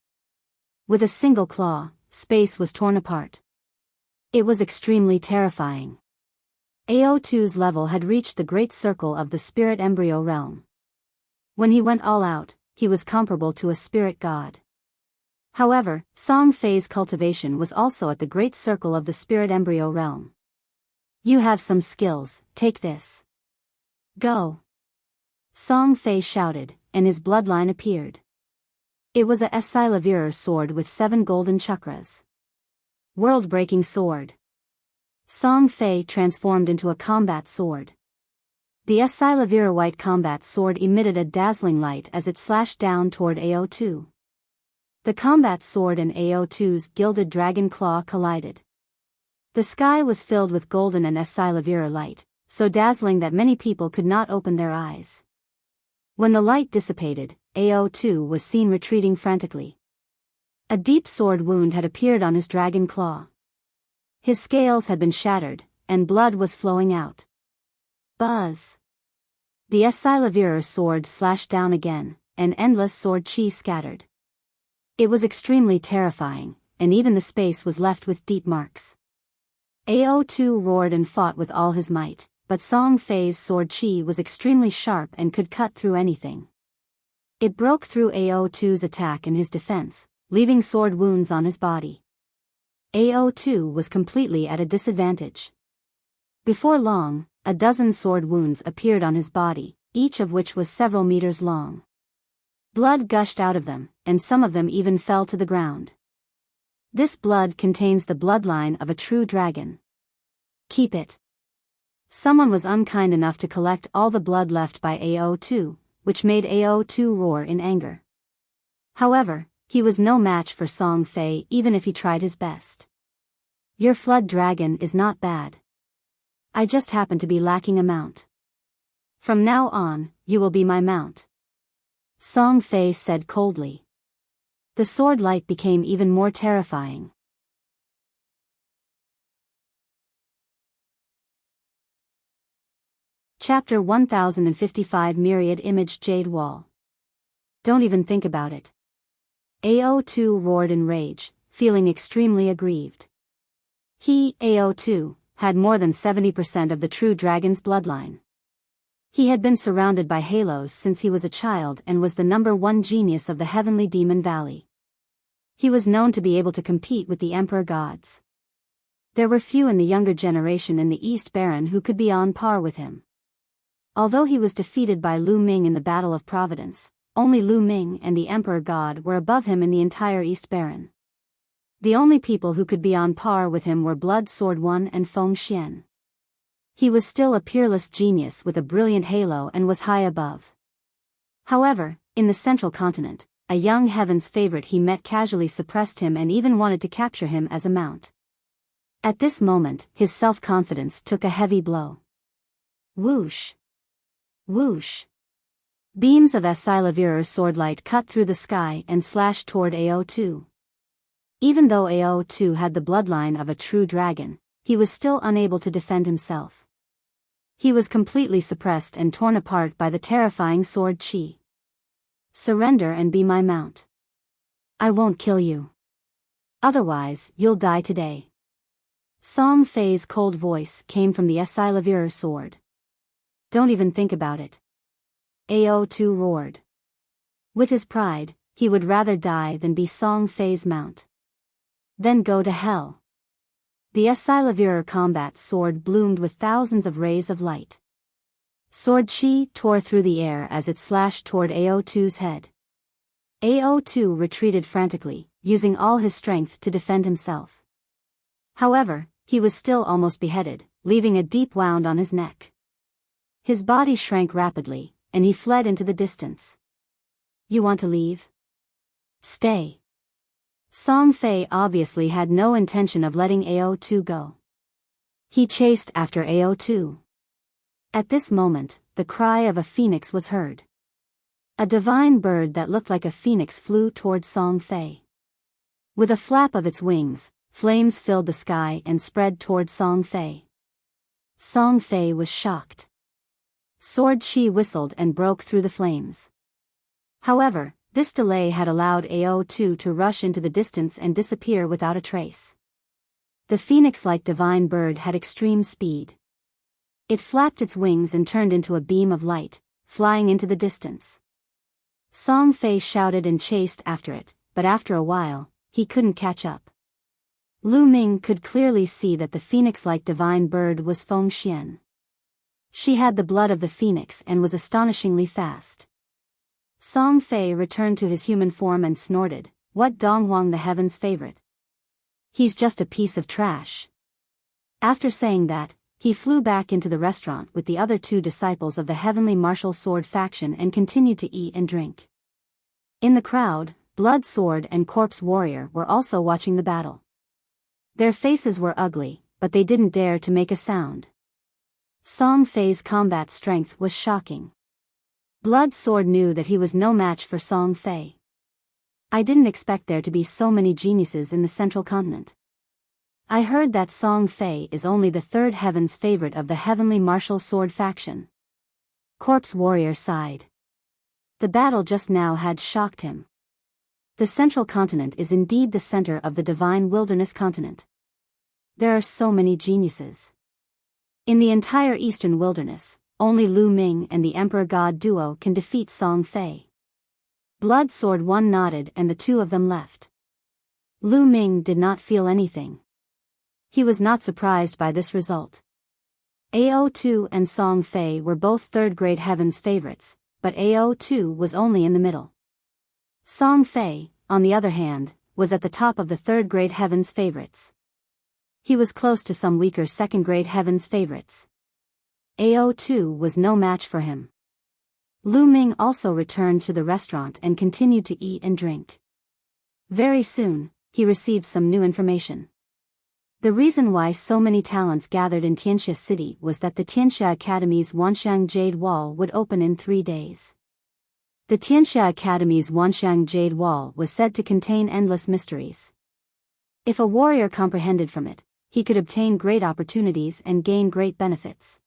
With a single claw, space was torn apart. It was extremely terrifying. AO2's level had reached the great circle of the spirit embryo realm. When he went all out, he was comparable to a spirit god. However, Song Fei's cultivation was also at the great circle of the spirit embryo realm. You have some skills, take this. Go! Song Fei shouted, and his bloodline appeared. It was a Silavirer sword with 7 golden chakras. World-breaking sword. Song Fei transformed into a combat sword. The Silavirer white combat sword emitted a dazzling light as it slashed down toward AO2. The combat sword and AO2's gilded dragon claw collided. The sky was filled with golden and Silavirer light, so dazzling that many people could not open their eyes. When the light dissipated, AO2 was seen retreating frantically. A deep sword wound had appeared on his dragon claw. His scales had been shattered, and blood was flowing out. Buzz! The Silavirer sword slashed down again, and endless sword chi scattered. It was extremely terrifying, and even the space was left with deep marks. AO2 roared and fought with all his might, but Song Fei's sword chi was extremely sharp and could cut through anything. It broke through AO2's attack and his defense, leaving sword wounds on his body. AO2 was completely at a disadvantage. Before long, a dozen sword wounds appeared on his body, each of which was several meters long. Blood gushed out of them, and some of them even fell to the ground. This blood contains the bloodline of a true dragon. Keep it. Someone was unkind enough to collect all the blood left by AO2, which made AO2 roar in anger. However, he was no match for Song Fei even if he tried his best. Your flood dragon is not bad. I just happen to be lacking a mount. From now on, you will be my mount. Song Fei said coldly. The sword light became even more terrifying. Chapter 1055 Myriad Image Jade Wall. Don't even think about it. AO2 roared in rage, feeling extremely aggrieved. He, AO2, had more than 70% of the true dragon's bloodline. He had been surrounded by halos since he was a child and was the #1 genius of the heavenly demon valley. He was known to be able to compete with the emperor gods. There were few in the younger generation in the East Baron who could be on par with him. Although he was defeated by Lu Ming in the Battle of Providence, only Lu Ming and the Emperor God were above him in the entire East Baron. The only people who could be on par with him were Blood Sword 1 and Feng Xian. He was still a peerless genius with a brilliant halo and was high above. However, in the Central Continent, a young heaven's favorite he met casually suppressed him and even wanted to capture him as a mount. At this moment, his self-confidence took a heavy blow. Whoosh! Whoosh! Beams of Silavirer swordlight cut through the sky and slashed toward AO2. Even though AO2 had the bloodline of a true dragon, he was still unable to defend himself. He was completely suppressed and torn apart by the terrifying sword chi. Surrender and be my mount. I won't kill you. Otherwise, you'll die today. Song Fei's cold voice came from the Esilavir sword. Don't even think about it. Ao2 roared. With his pride, he would rather die than be Song Fei's mount. Then go to hell. The Esilavir combat sword bloomed with thousands of rays of light. Sword chi tore through the air as it slashed toward Ao2's head. Ao2 retreated frantically, using all his strength to defend himself. However, he was still almost beheaded, leaving a deep wound on his neck. His body shrank rapidly, and he fled into the distance. You want to leave? Stay. Song Fei obviously had no intention of letting Ao2 go. He chased after Ao2. At this moment, the cry of a phoenix was heard. A divine bird that looked like a phoenix flew toward Song Fei. With a flap of its wings, flames filled the sky and spread toward Song Fei. Song Fei was shocked. Sword chi whistled and broke through the flames. However, this delay had allowed Ao2 to rush into the distance and disappear without a trace. The phoenix-like divine bird had extreme speed. It flapped its wings and turned into a beam of light, flying into the distance. Song Fei shouted and chased after it, but after a while, he couldn't catch up. Lu Ming could clearly see that the phoenix-like divine bird was Feng Xian. She had the blood of the phoenix and was astonishingly fast. Song Fei returned to his human form and snorted, "What Donghuang the heaven's favorite? He's just a piece of trash." After saying that, he flew back into the restaurant with the other two disciples of the heavenly martial sword faction and continued to eat and drink. In the crowd, Blood Sword and Corpse Warrior were also watching the battle. Their faces were ugly, but they didn't dare to make a sound. Song Fei's combat strength was shocking. Blood Sword knew that he was no match for Song Fei. I didn't expect there to be so many geniuses in the central continent. I heard that Song Fei is only the third heaven's favorite of the heavenly martial sword faction. Corpse Warrior sighed. The battle just now had shocked him. The central continent is indeed the center of the divine wilderness continent. There are so many geniuses. In the entire eastern wilderness, only Lu Ming and the Emperor God duo can defeat Song Fei. Blood Sword One nodded and the two of them left. Lu Ming did not feel anything. He was not surprised by this result. Ao2 and Song Fei were both third-grade heaven's favorites, but Ao2 was only in the middle. Song Fei, on the other hand, was at the top of the third-grade heaven's favorites. He was close to some weaker second-grade heaven's favorites. Ao2 was no match for him. Lu Ming also returned to the restaurant and continued to eat and drink. Very soon, he received some new information. The reason why so many talents gathered in Tianxia City was that the Tianxia Academy's Wanxiang Jade Wall would open in 3 days. The Tianxia Academy's Wanxiang Jade Wall was said to contain endless mysteries. If a warrior comprehended from it, he could obtain great opportunities and gain great benefits.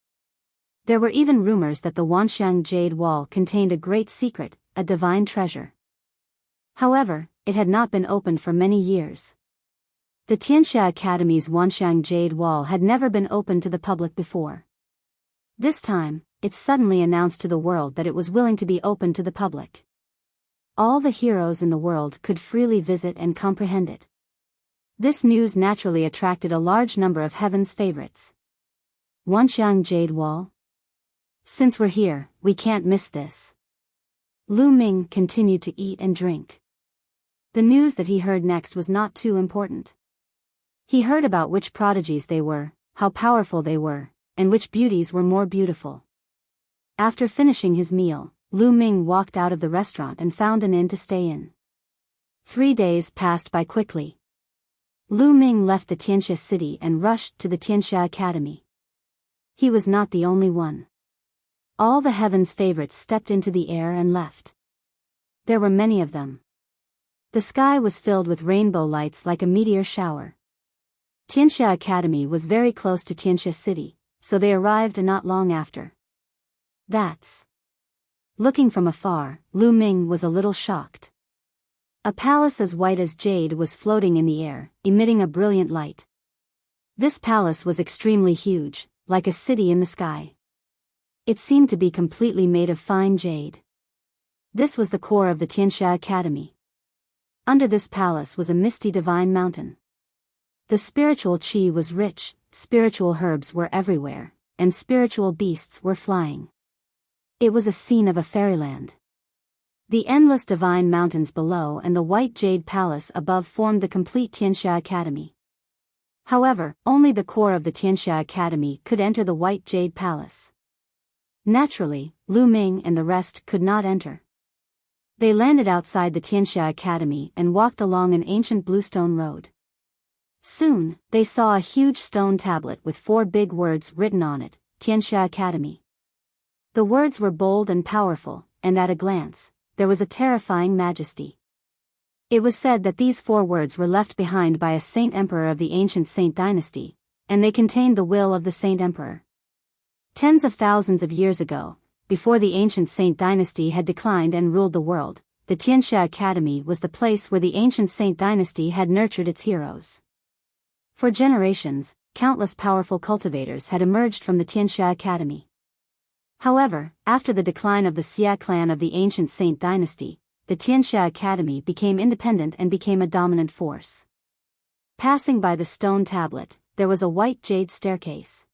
There were even rumors that the Wanxiang Jade Wall contained a great secret, a divine treasure. However, it had not been opened for many years. The Tianxia Academy's Wanxiang Jade Wall had never been opened to the public before. This time, it suddenly announced to the world that it was willing to be opened to the public. All the heroes in the world could freely visit and comprehend it. This news naturally attracted a large number of heaven's favorites. Wanxiang Jade Wall? Since we're here, we can't miss this. Lu Ming continued to eat and drink. The news that he heard next was not too important. He heard about which prodigies they were, how powerful they were, and which beauties were more beautiful. After finishing his meal, Lu Ming walked out of the restaurant and found an inn to stay in. 3 days passed by quickly. Lu Ming left the Tianxia City and rushed to the Tianxia Academy. He was not the only one. All the heaven's favorites stepped into the air and left. There were many of them. The sky was filled with rainbow lights like a meteor shower. Tianxia Academy was very close to Tianxia City, so they arrived not long after. That's. Looking from afar, Lu Ming was a little shocked. A palace as white as jade was floating in the air, emitting a brilliant light. This palace was extremely huge, like a city in the sky. It seemed to be completely made of fine jade. This was the core of the Tianxia Academy. Under this palace was a misty divine mountain. The spiritual qi was rich, spiritual herbs were everywhere, and spiritual beasts were flying. It was a scene of a fairyland. The endless divine mountains below and the white jade palace above formed the complete Tianxia Academy. However, only the core of the Tianxia Academy could enter the white jade palace. Naturally, Lu Ming and the rest could not enter. They landed outside the Tianxia Academy and walked along an ancient bluestone road. Soon, they saw a huge stone tablet with 4 big words written on it, Tianxia Academy. The words were bold and powerful, and at a glance, there was a terrifying majesty. It was said that these 4 words were left behind by a saint emperor of the ancient Saint dynasty, and they contained the will of the saint emperor. Tens of thousands of years ago, before the ancient Saint dynasty had declined and ruled the world, the Tianxia Academy was the place where the ancient Saint dynasty had nurtured its heroes. For generations, countless powerful cultivators had emerged from the Tianxia Academy. However, after the decline of the Xia clan of the ancient Saint dynasty, the Tianxia Academy became independent and became a dominant force. Passing by the stone tablet, there was a white jade staircase.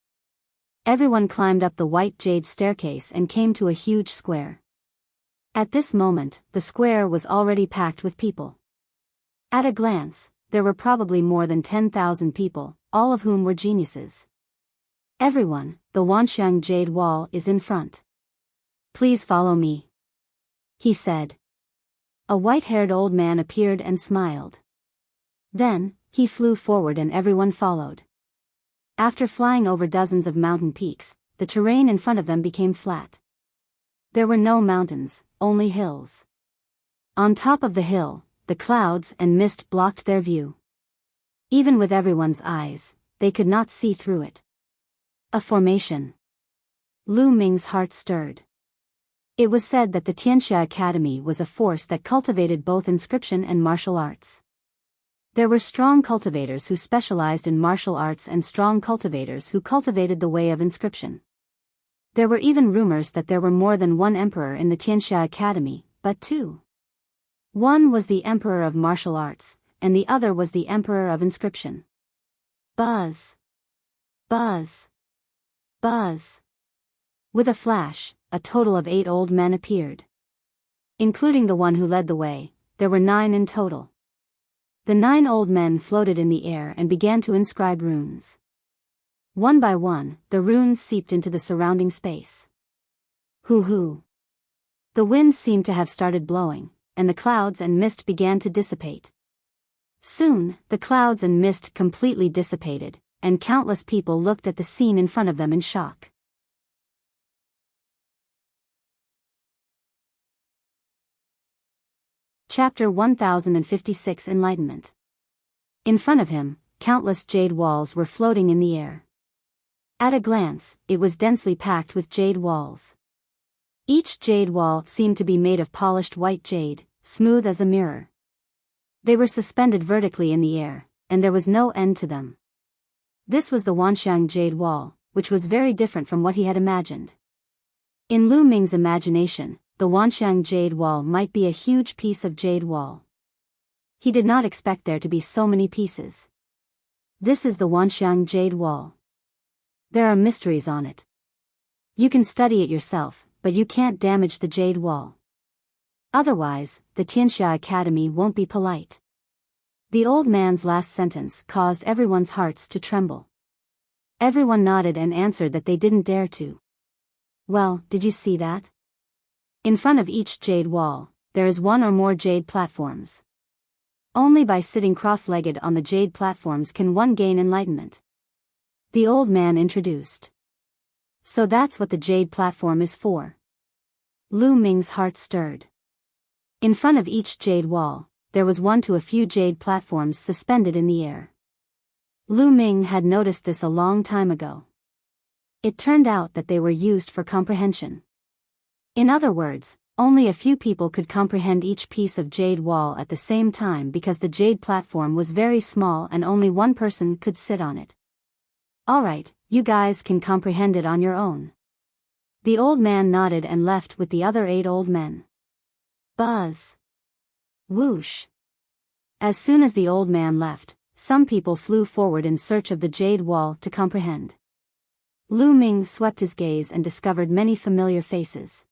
Everyone climbed up the white jade staircase and came to a huge square. At this moment, the square was already packed with people. At a glance, there were probably more than 10,000 people, all of whom were geniuses. Everyone, the Wanxiang Jade Wall is in front. Please follow me, he said. A white-haired old man appeared and smiled. Then, he flew forward and everyone followed. After flying over dozens of mountain peaks, the terrain in front of them became flat. There were no mountains, only hills. On top of the hill, the clouds and mist blocked their view. Even with everyone's eyes, they could not see through it. A formation. Lu Ming's heart stirred. It was said that the Tianxia Academy was a force that cultivated both inscription and martial arts. There were strong cultivators who specialized in martial arts and strong cultivators who cultivated the way of inscription. There were even rumors that there were more than one emperor in the Tianxia Academy, but 2. One was the emperor of martial arts, and the other was the emperor of inscription. Buzz. Buzz. Buzz. With a flash, a total of 8 old men appeared. Including the one who led the way, there were 9 in total. The 9 old men floated in the air and began to inscribe runes. One by one, the runes seeped into the surrounding space. Hoo-hoo. The wind seemed to have started blowing, and the clouds and mist began to dissipate. Soon, the clouds and mist completely dissipated, and countless people looked at the scene in front of them in shock. Chapter 1056 Enlightenment. In front of him, countless jade walls were floating in the air. At a glance, it was densely packed with jade walls. Each jade wall seemed to be made of polished white jade, smooth as a mirror. They were suspended vertically in the air, and there was no end to them. This was the Wanxiang Jade Wall, which was very different from what he had imagined. In Lu Ming's imagination, the Wanxiang Jade Wall might be a huge piece of jade wall. He did not expect there to be so many pieces. This is the Wanxiang Jade Wall. There are mysteries on it. You can study it yourself, but you can't damage the jade wall. Otherwise, the Tianxia Academy won't be polite. The old man's last sentence caused everyone's hearts to tremble. Everyone nodded and answered that they didn't dare to. Well, did you see that? In front of each jade wall, there is 1 or more jade platforms. Only by sitting cross-legged on the jade platforms can one gain enlightenment. The old man introduced. So that's what the jade platform is for. Lu Ming's heart stirred. In front of each jade wall, there was 1 to a few jade platforms suspended in the air. Lu Ming had noticed this a long time ago. It turned out that they were used for comprehension. In other words, only a few people could comprehend each piece of jade wall at the same time because the jade platform was very small and only one person could sit on it. Alright, you guys can comprehend it on your own. The old man nodded and left with the other 8 old men. Buzz. Whoosh. As soon as the old man left, some people flew forward in search of the jade wall to comprehend. Lu Ming swept his gaze and discovered many familiar faces.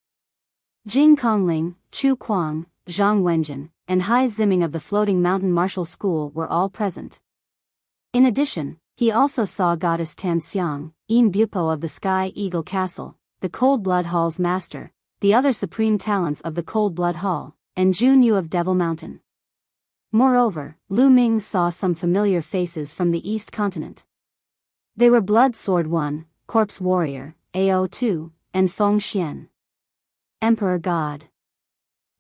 Jing Kongling, Chu Kuang, Zhang Wenjin, and Hai Ziming of the Floating Mountain Martial School were all present. In addition, he also saw Goddess Tan Xiang, Yin Bupo of the Sky Eagle Castle, the Cold Blood Hall's master, the other supreme talents of the Cold Blood Hall, and Jun Yu of Devil Mountain. Moreover, Lu Ming saw some familiar faces from the East Continent. They were Blood Sword 1, Corpse Warrior, AO2, and Feng Xian. Emperor God.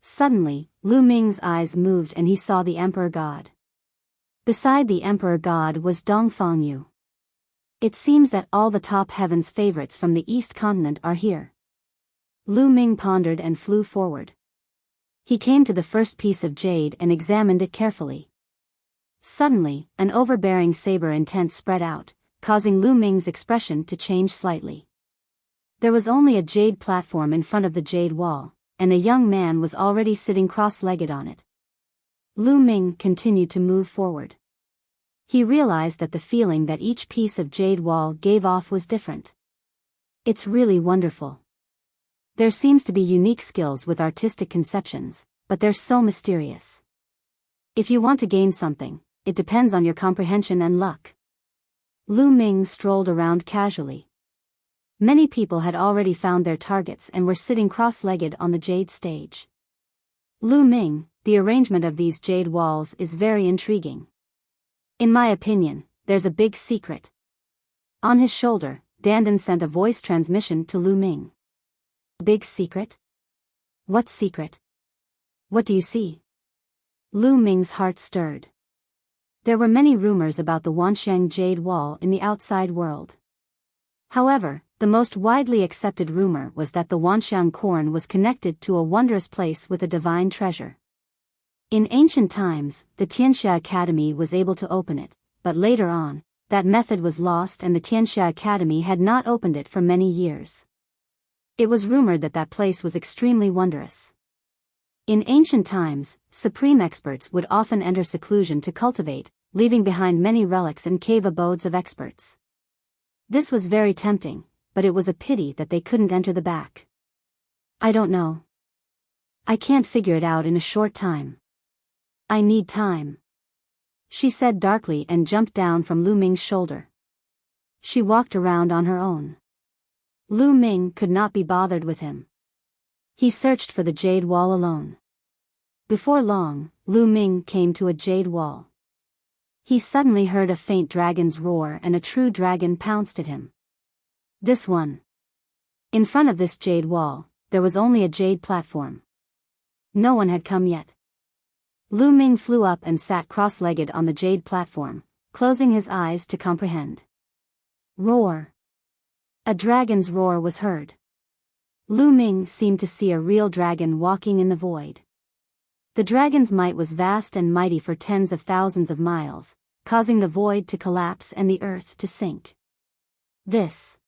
Suddenly, Lu Ming's eyes moved and he saw the Emperor God. Beside the Emperor God was Dongfang Yu. It seems that all the top heavens favorites from the East Continent are here. Lu Ming pondered and flew forward. He came to the first piece of jade and examined it carefully. Suddenly, an overbearing saber intent spread out, causing Lu Ming's expression to change slightly. There was only a jade platform in front of the jade wall, and a young man was already sitting cross-legged on it. Lu Ming continued to move forward. He realized that the feeling that each piece of jade wall gave off was different. It's really wonderful. There seems to be unique skills with artistic conceptions, but they're so mysterious. If you want to gain something, it depends on your comprehension and luck. Lu Ming strolled around casually. Many people had already found their targets and were sitting cross-legged on the jade stage. Lu Ming, the arrangement of these jade walls is very intriguing. In my opinion, there's a big secret. On his shoulder, Dandan sent a voice transmission to Lu Ming. Big secret? What secret? What do you see? Lu Ming's heart stirred. There were many rumors about the Wanxiang Jade Wall in the outside world. However, the most widely accepted rumor was that the Wanxiang corn was connected to a wondrous place with a divine treasure. In ancient times, the Tianxia Academy was able to open it, but later on, that method was lost and the Tianxia Academy had not opened it for many years. It was rumored that that place was extremely wondrous. In ancient times, supreme experts would often enter seclusion to cultivate, leaving behind many relics and cave abodes of experts. This was very tempting, but it was a pity that they couldn't enter the back. I don't know. I can't figure it out in a short time. I need time, she said darkly and jumped down from Lu Ming's shoulder. She walked around on her own. Lu Ming could not be bothered with him. He searched for the jade wall alone. Before long, Lu Ming came to a jade wall. He suddenly heard a faint dragon's roar and a true dragon pounced at him. This one. In front of this jade wall, there was only a jade platform. No one had come yet. Lu Ming flew up and sat cross-legged on the jade platform, closing his eyes to comprehend. Roar. A dragon's roar was heard. Lu Ming seemed to see a real dragon walking in the void. The dragon's might was vast and mighty for tens of thousands of miles, causing the void to collapse and the earth to sink. This.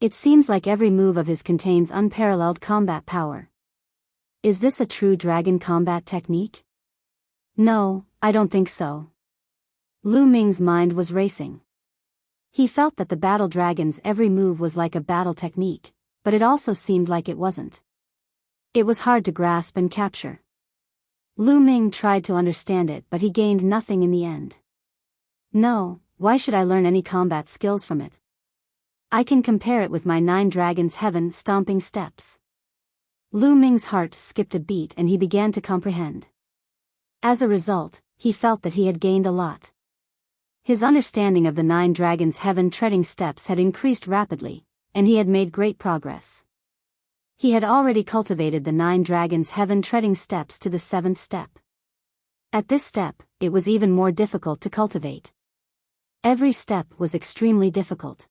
It seems like every move of his contains unparalleled combat power. Is this a true dragon combat technique? No, I don't think so. Lu Ming's mind was racing. He felt that the battle dragon's every move was like a battle technique, but it also seemed like it wasn't. It was hard to grasp and capture. Lu Ming tried to understand it, but he gained nothing in the end. No, why should I learn any combat skills from it? I can compare it with my 9 dragons heaven stomping steps. Lu Ming's heart skipped a beat and he began to comprehend. As a result, he felt that he had gained a lot. His understanding of the 9 dragons heaven treading steps had increased rapidly, and he had made great progress. He had already cultivated the 9 dragons heaven treading steps to the 7th step. At this step, it was even more difficult to cultivate. Every step was extremely difficult.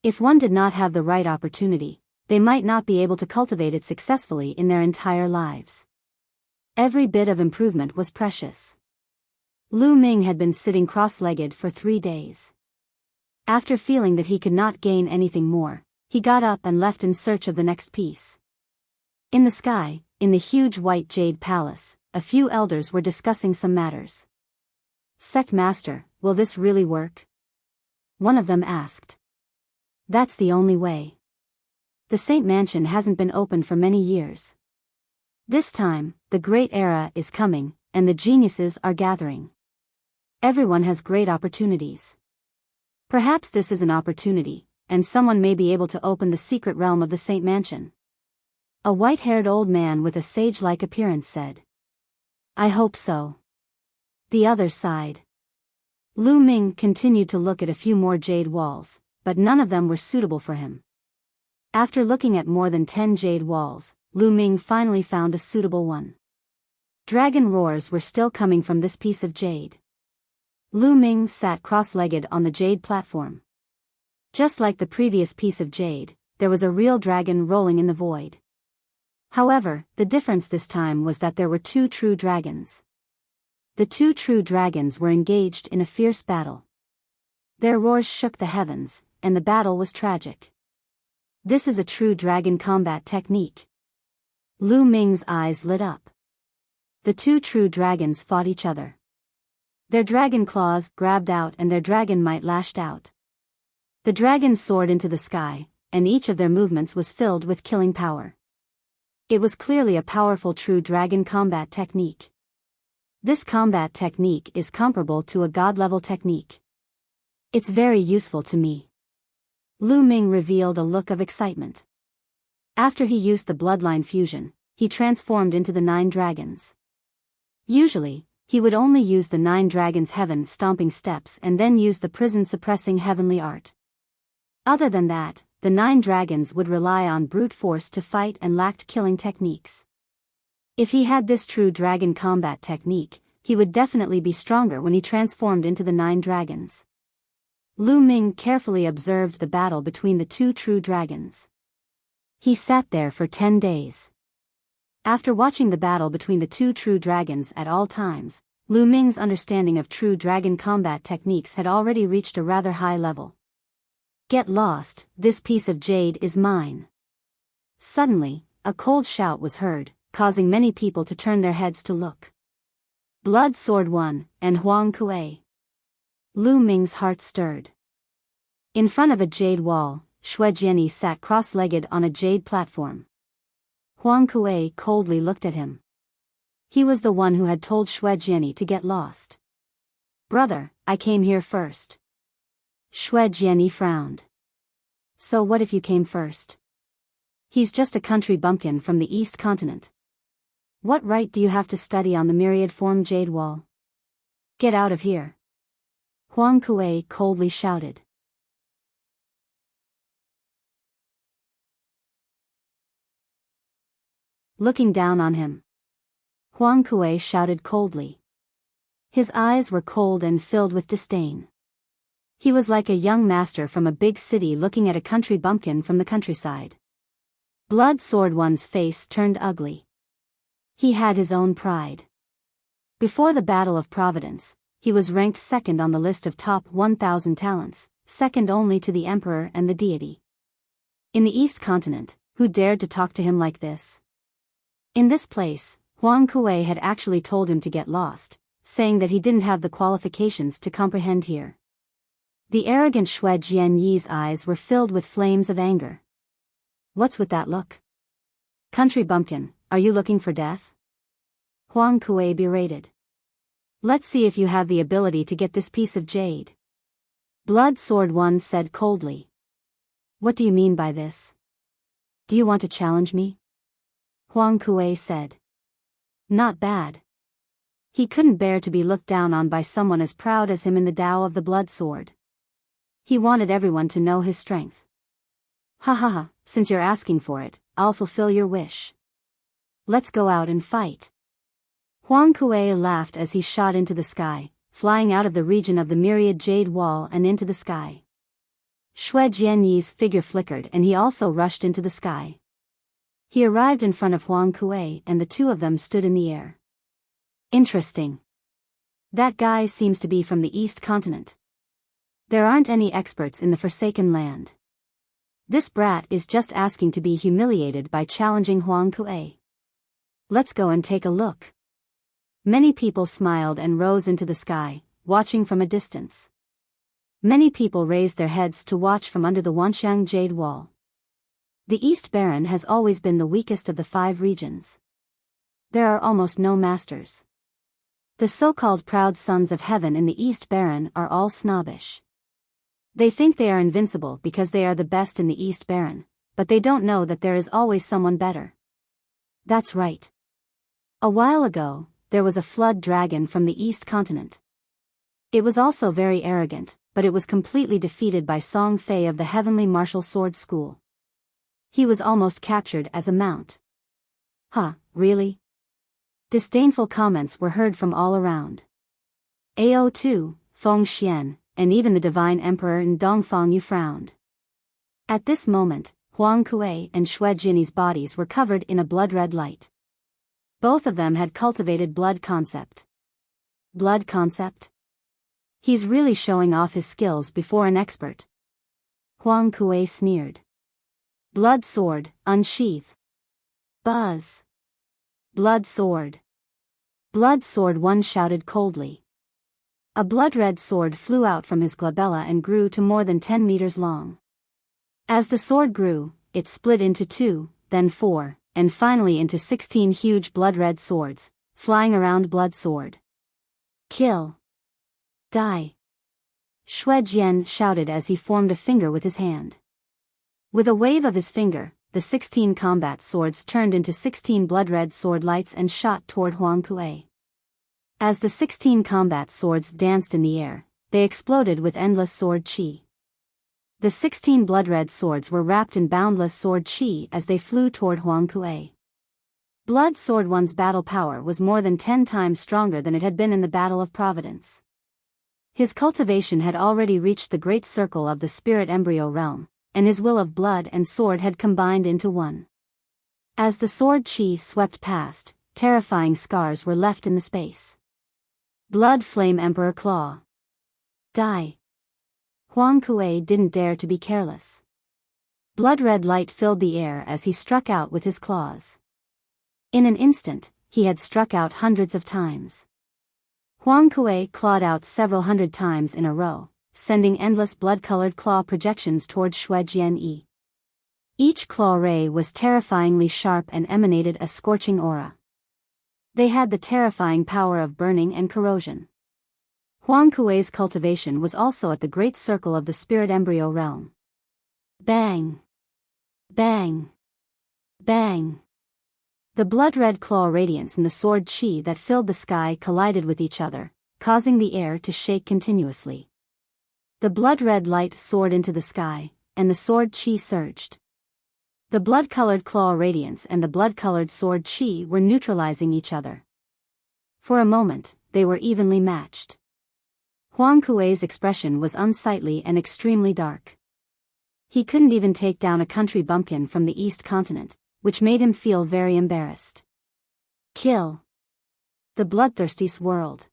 If one did not have the right opportunity, they might not be able to cultivate it successfully in their entire lives. Every bit of improvement was precious. Lu Ming had been sitting cross-legged for 3 days. After feeling that he could not gain anything more, he got up and left in search of the next piece. In the sky, in the huge white jade palace, a few elders were discussing some matters. "Sect Master, will this really work?" one of them asked. "That's the only way. The Saint Mansion hasn't been open for many years. This time, the great era is coming, and the geniuses are gathering. Everyone has great opportunities. Perhaps this is an opportunity, and someone may be able to open the secret realm of the Saint Mansion." A white-haired old man with a sage-like appearance said. "I hope so." The other sighed. Lu Ming continued to look at a few more jade walls, but none of them were suitable for him. After looking at more than 10 jade walls, Lu Ming finally found a suitable one. Dragon roars were still coming from this piece of jade. Lu Ming sat cross-legged on the jade platform. Just like the previous piece of jade, there was a real dragon rolling in the void. However, the difference this time was that there were 2 true dragons. The 2 true dragons were engaged in a fierce battle. Their roars shook the heavens, and the battle was tragic. This is a true dragon combat technique. Lu Ming's eyes lit up. The 2 true dragons fought each other. Their dragon claws grabbed out and their dragon might lashed out. The dragons soared into the sky, and each of their movements was filled with killing power. It was clearly a powerful true dragon combat technique. This combat technique is comparable to a god-level technique. It's very useful to me. Lu Ming revealed a look of excitement. After he used the bloodline fusion, he transformed into the 9 dragons. Usually, he would only use the 9 dragons' heaven-stomping steps and then use the prison-suppressing heavenly art. Other than that, the 9 dragons would rely on brute force to fight and lacked killing techniques. If he had this true dragon combat technique, he would definitely be stronger when he transformed into the 9 dragons. Lu Ming carefully observed the battle between the 2 true dragons. He sat there for 10 days. After watching the battle between the 2 true dragons at all times, Lu Ming's understanding of true dragon combat techniques had already reached a rather high level. "Get lost, this piece of jade is mine." Suddenly, a cold shout was heard, causing many people to turn their heads to look. Blood Sword 1, and Huang Kuei. Lu Ming's heart stirred. In front of a jade wall, Xue Jianyi sat cross-legged on a jade platform. Huang Kuei coldly looked at him. He was the one who had told Xue Jianyi to get lost. "Brother, I came here first." Xue Jianyi frowned. "So what if you came first? He's just a country bumpkin from the East Continent. What right do you have to study on the Myriad form jade wall? Get out of here." Huang Kuei coldly shouted. Looking down on him, Huang Kuei shouted coldly. His eyes were cold and filled with disdain. He was like a young master from a big city looking at a country bumpkin from the countryside. Blood Sword One's face turned ugly. He had his own pride. Before the Battle of Providence, he was ranked second on the list of top 1,000 talents, second only to the Emperor and the deity. In the East Continent, who dared to talk to him like this? In this place, Huang Kuei had actually told him to get lost, saying that he didn't have the qualifications to comprehend here. The arrogant Xue Jianyi's eyes were filled with flames of anger. "What's with that look? Country bumpkin, are you looking for death?" Huang Kuei berated. "Let's see if you have the ability to get this piece of jade." Blood Sword One said coldly. "What do you mean by this? Do you want to challenge me?" Huang Kuei said. Not bad. He couldn't bear to be looked down on by someone as proud as him in the Tao of the Blood Sword. He wanted everyone to know his strength. "Ha ha ha, since you're asking for it, I'll fulfill your wish. Let's go out and fight." Huang Kuei laughed as he shot into the sky, flying out of the region of the Myriad Jade Wall and into the sky. Xue Jianyi's figure flickered and he also rushed into the sky. He arrived in front of Huang Kuei and the two of them stood in the air. Interesting. That guy seems to be from the East Continent. There aren't any experts in the Forsaken Land. This brat is just asking to be humiliated by challenging Huang Kuei. Let's go and take a look. Many people smiled and rose into the sky, watching from a distance. Many people raised their heads to watch from under the Wanxiang Jade Wall. The East Baron has always been the weakest of the 5 regions. There are almost no masters. The so-called proud sons of heaven in the East Baron are all snobbish. They think they are invincible because they are the best in the East Baron, but they don't know that there is always someone better. That's right. A while ago, there was a flood dragon from the East Continent. It was also very arrogant, but it was completely defeated by Song Fei of the Heavenly Martial Sword School. He was almost captured as a mount. Huh, really? Disdainful comments were heard from all around. AO2, Feng Xian, and even the Divine Emperor and Dongfang Yu frowned. At this moment, Huang Kuei and Xue Jinyi's bodies were covered in a blood-red light. Both of them had cultivated blood concept. Blood concept? He's really showing off his skills before an expert. Huang Kuei sneered. Blood sword, unsheath. Buzz. Blood sword. Blood sword, one shouted coldly. A blood-red sword flew out from his glabella and grew to more than 10 meters long. As the sword grew, it split into 2, then 4, and finally into 16 huge blood-red swords, flying around blood sword. Kill. Die. Xue Jian shouted as he formed a finger with his hand. With a wave of his finger, the 16 combat swords turned into 16 blood-red sword lights and shot toward Huang Kuei. As the 16 combat swords danced in the air, they exploded with endless sword qi. The 16 blood-red swords were wrapped in boundless sword qi as they flew toward Huang Kuei. Blood Sword One's battle power was more than 10 times stronger than it had been in the Battle of Providence. His cultivation had already reached the great circle of the spirit embryo realm, and his will of blood and sword had combined into one. As the sword qi swept past, terrifying scars were left in the space. Blood Flame Emperor Claw. Die. Huang Kuei didn't dare to be careless. Blood-red light filled the air as he struck out with his claws. In an instant, he had struck out hundreds of times. Huang Kuei clawed out several hundred times in a row, sending endless blood-colored claw projections toward Xue Jianyi. Each claw ray was terrifyingly sharp and emanated a scorching aura. They had the terrifying power of burning and corrosion. Huang Kuei's cultivation was also at the great circle of the spirit embryo realm. Bang! Bang! Bang! The blood-red claw radiance and the sword qi that filled the sky collided with each other, causing the air to shake continuously. The blood-red light soared into the sky, and the sword qi surged. The blood-colored claw radiance and the blood-colored sword qi were neutralizing each other. For a moment, they were evenly matched. Huang Kuei's expression was unsightly and extremely dark. He couldn't even take down a country bumpkin from the East Continent, which made him feel very embarrassed. Kill. The bloodthirsty swirled.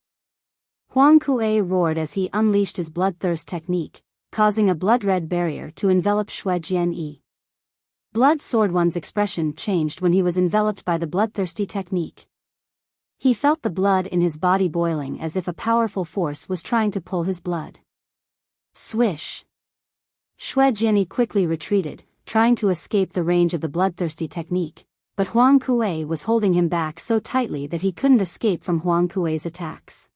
Huang Kuei roared as he unleashed his bloodthirst technique, causing a blood-red barrier to envelop Xue Jianyi. Blood Sword One's expression changed when he was enveloped by the bloodthirsty technique. He felt the blood in his body boiling as if a powerful force was trying to pull his blood. Swish. Xue Jianyi quickly retreated, trying to escape the range of the bloodthirsty technique, but Huang Kuei was holding him back so tightly that he couldn't escape from Huang Kuei's attacks.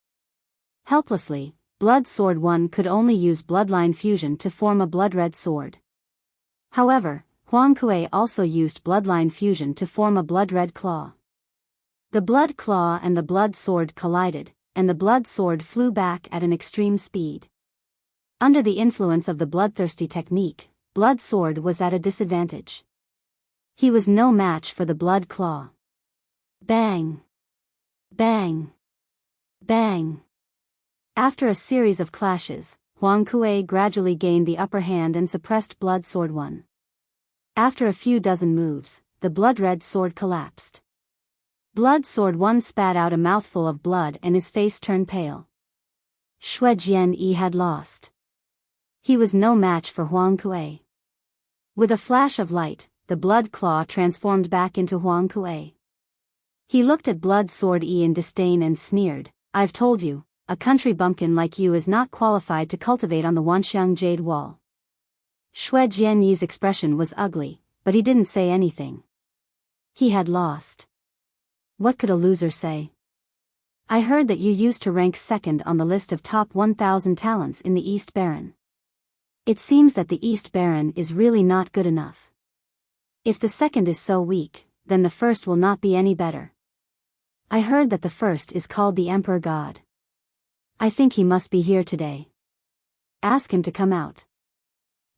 Helplessly, Blood Sword One could only use bloodline fusion to form a blood-red sword. However, Huang Kuei also used bloodline fusion to form a blood-red claw. The blood claw and the blood sword collided, and the blood sword flew back at an extreme speed. Under the influence of the bloodthirsty technique, Blood Sword was at a disadvantage. He was no match for the blood claw. Bang! Bang! Bang! After a series of clashes, Huang Kuei gradually gained the upper hand and suppressed Blood Sword 1. After a few dozen moves, the blood-red sword collapsed. Blood Sword 1 spat out a mouthful of blood and his face turned pale. Xue Jian had lost. He was no match for Huang Kuei. With a flash of light, the blood claw transformed back into Huang Kuei. He looked at Blood Sword in disdain and sneered, "I've told you, a country bumpkin like you is not qualified to cultivate on the Wanxiang Jade Wall." Xue Jianyi's expression was ugly, but he didn't say anything. He had lost. What could a loser say? I heard that you used to rank second on the list of top 1,000 talents in the East Baron. It seems that the East Baron is really not good enough. If the second is so weak, then the first will not be any better. I heard that the first is called the Emperor God. I think he must be here today. Ask him to come out.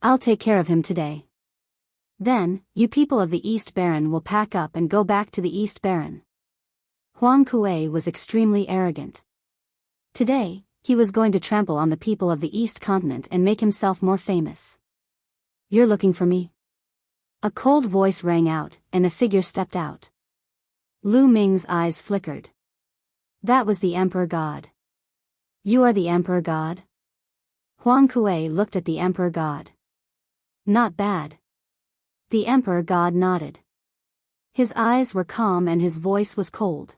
I'll take care of him today. Then, you people of the East Baron will pack up and go back to the East Baron. Huang Kuei was extremely arrogant. Today, he was going to trample on the people of the East Continent and make himself more famous. You're looking for me? A cold voice rang out, and a figure stepped out. Lu Ming's eyes flickered. That was the Emperor God. You are the Emperor God? Huang Kuei looked at the Emperor God. Not bad. The Emperor God nodded. His eyes were calm and his voice was cold.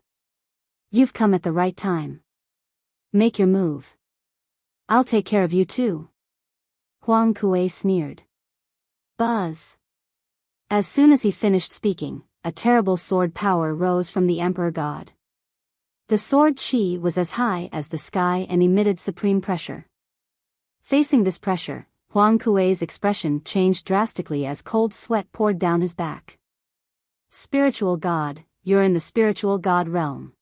You've come at the right time. Make your move. I'll take care of you too. Huang Kuei sneered. Buzz. As soon as he finished speaking, a terrible sword power rose from the Emperor God. The sword chi was as high as the sky and emitted supreme pressure. Facing this pressure, Huang Kuei's expression changed drastically as cold sweat poured down his back. Spiritual God, you're in the spiritual God realm.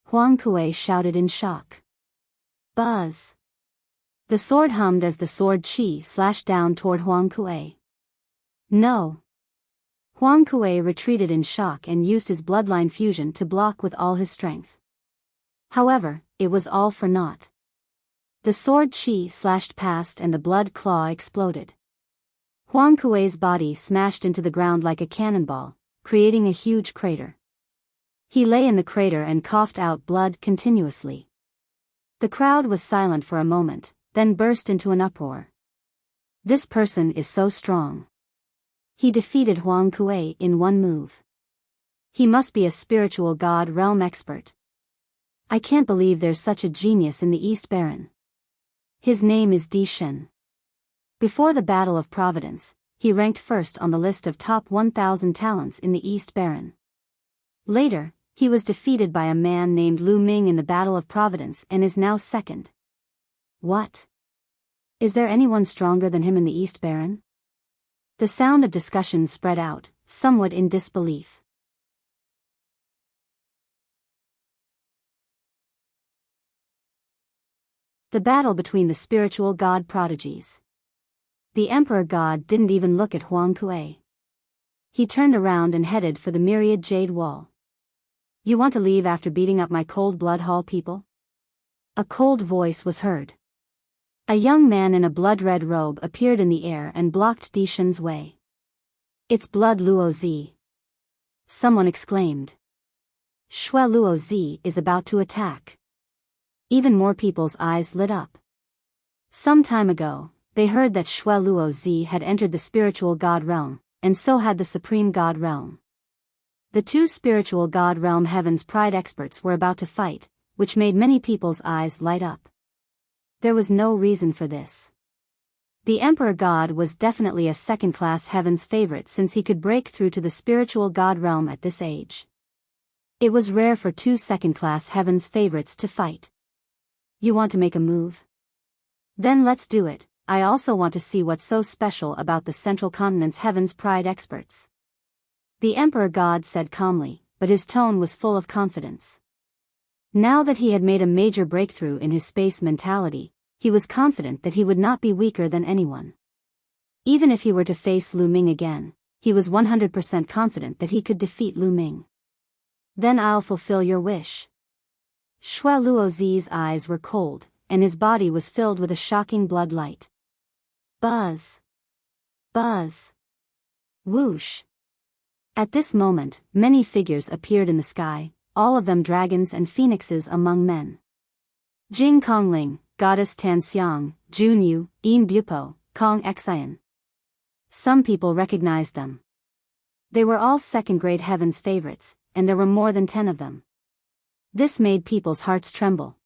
Huang Kuei shouted in shock. Buzz. The sword hummed as the sword chi slashed down toward Huang Kuei. No. Huang Kuei retreated in shock and used his bloodline fusion to block with all his strength. However, it was all for naught. The sword chi slashed past and the blood claw exploded. Huang Kuei's body smashed into the ground like a cannonball, creating a huge crater. He lay in the crater and coughed out blood continuously. The crowd was silent for a moment, then burst into an uproar. This person is so strong. He defeated Huang Kuei in one move. He must be a spiritual God realm expert. I can't believe there's such a genius in the East Baron. His name is Di Shen. Before the Battle of Providence, he ranked first on the list of top 1,000 talents in the East Baron. Later, he was defeated by a man named Lu Ming in the Battle of Providence and is now second. What? Is there anyone stronger than him in the East Baron? The sound of discussion spread out, somewhat in disbelief. The battle between the spiritual god prodigies. The Emperor God didn't even look at Huang Kuei. He turned around and headed for the Myriad Jade Wall. You want to leave after beating up my Cold Blood Hall people? A cold voice was heard. A young man in a blood-red robe appeared in the air and blocked Di Shen's way. It's Blood Luo Zi. Someone exclaimed. Xue Luo Zi is about to attack. Even more people's eyes lit up. Some time ago, they heard that Xue Luo Zi had entered the spiritual god realm, and so had the supreme god realm. The two spiritual god realm heavens pride experts were about to fight, which made many people's eyes light up. There was no reason for this. The Emperor God was definitely a second-class heaven's favorite since he could break through to the spiritual god realm at this age. It was rare for two second-class heaven's favorites to fight. You want to make a move? Then let's do it. I also want to see what's so special about the Central Continent's heaven's pride experts. The Emperor God said calmly, but his tone was full of confidence. Now that he had made a major breakthrough in his space mentality, he was confident that he would not be weaker than anyone. Even if he were to face Lu Ming again, he was 100% confident that he could defeat Lu Ming. Then I'll fulfill your wish. Xue Luo Zi's eyes were cold, and his body was filled with a shocking blood light. Buzz. Buzz. Whoosh. At this moment, many figures appeared in the sky, all of them dragons and phoenixes among men. Jing Kongling, Goddess Tan Xiang, Jun Yu, Yin Bupo, Kong Xian. Some people recognized them. They were all second-grade heaven's favorites, and there were more than 10 of them. This made people's hearts tremble.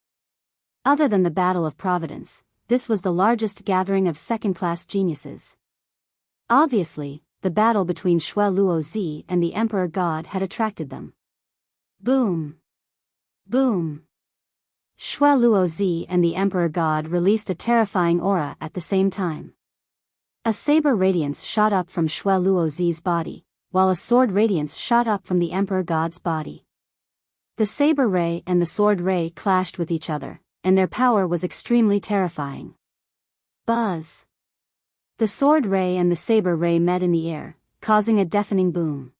Other than the Battle of Providence, this was the largest gathering of second-class geniuses. Obviously, the battle between Xue Luozi and the Emperor God had attracted them. Boom! Boom! Xue Luozi and the Emperor God released a terrifying aura at the same time. A saber radiance shot up from Xue Luozi's body, while a sword radiance shot up from the Emperor God's body. The saber ray and the sword ray clashed with each other, and their power was extremely terrifying. Buzz! The sword ray and the saber ray met in the air, causing a deafening boom.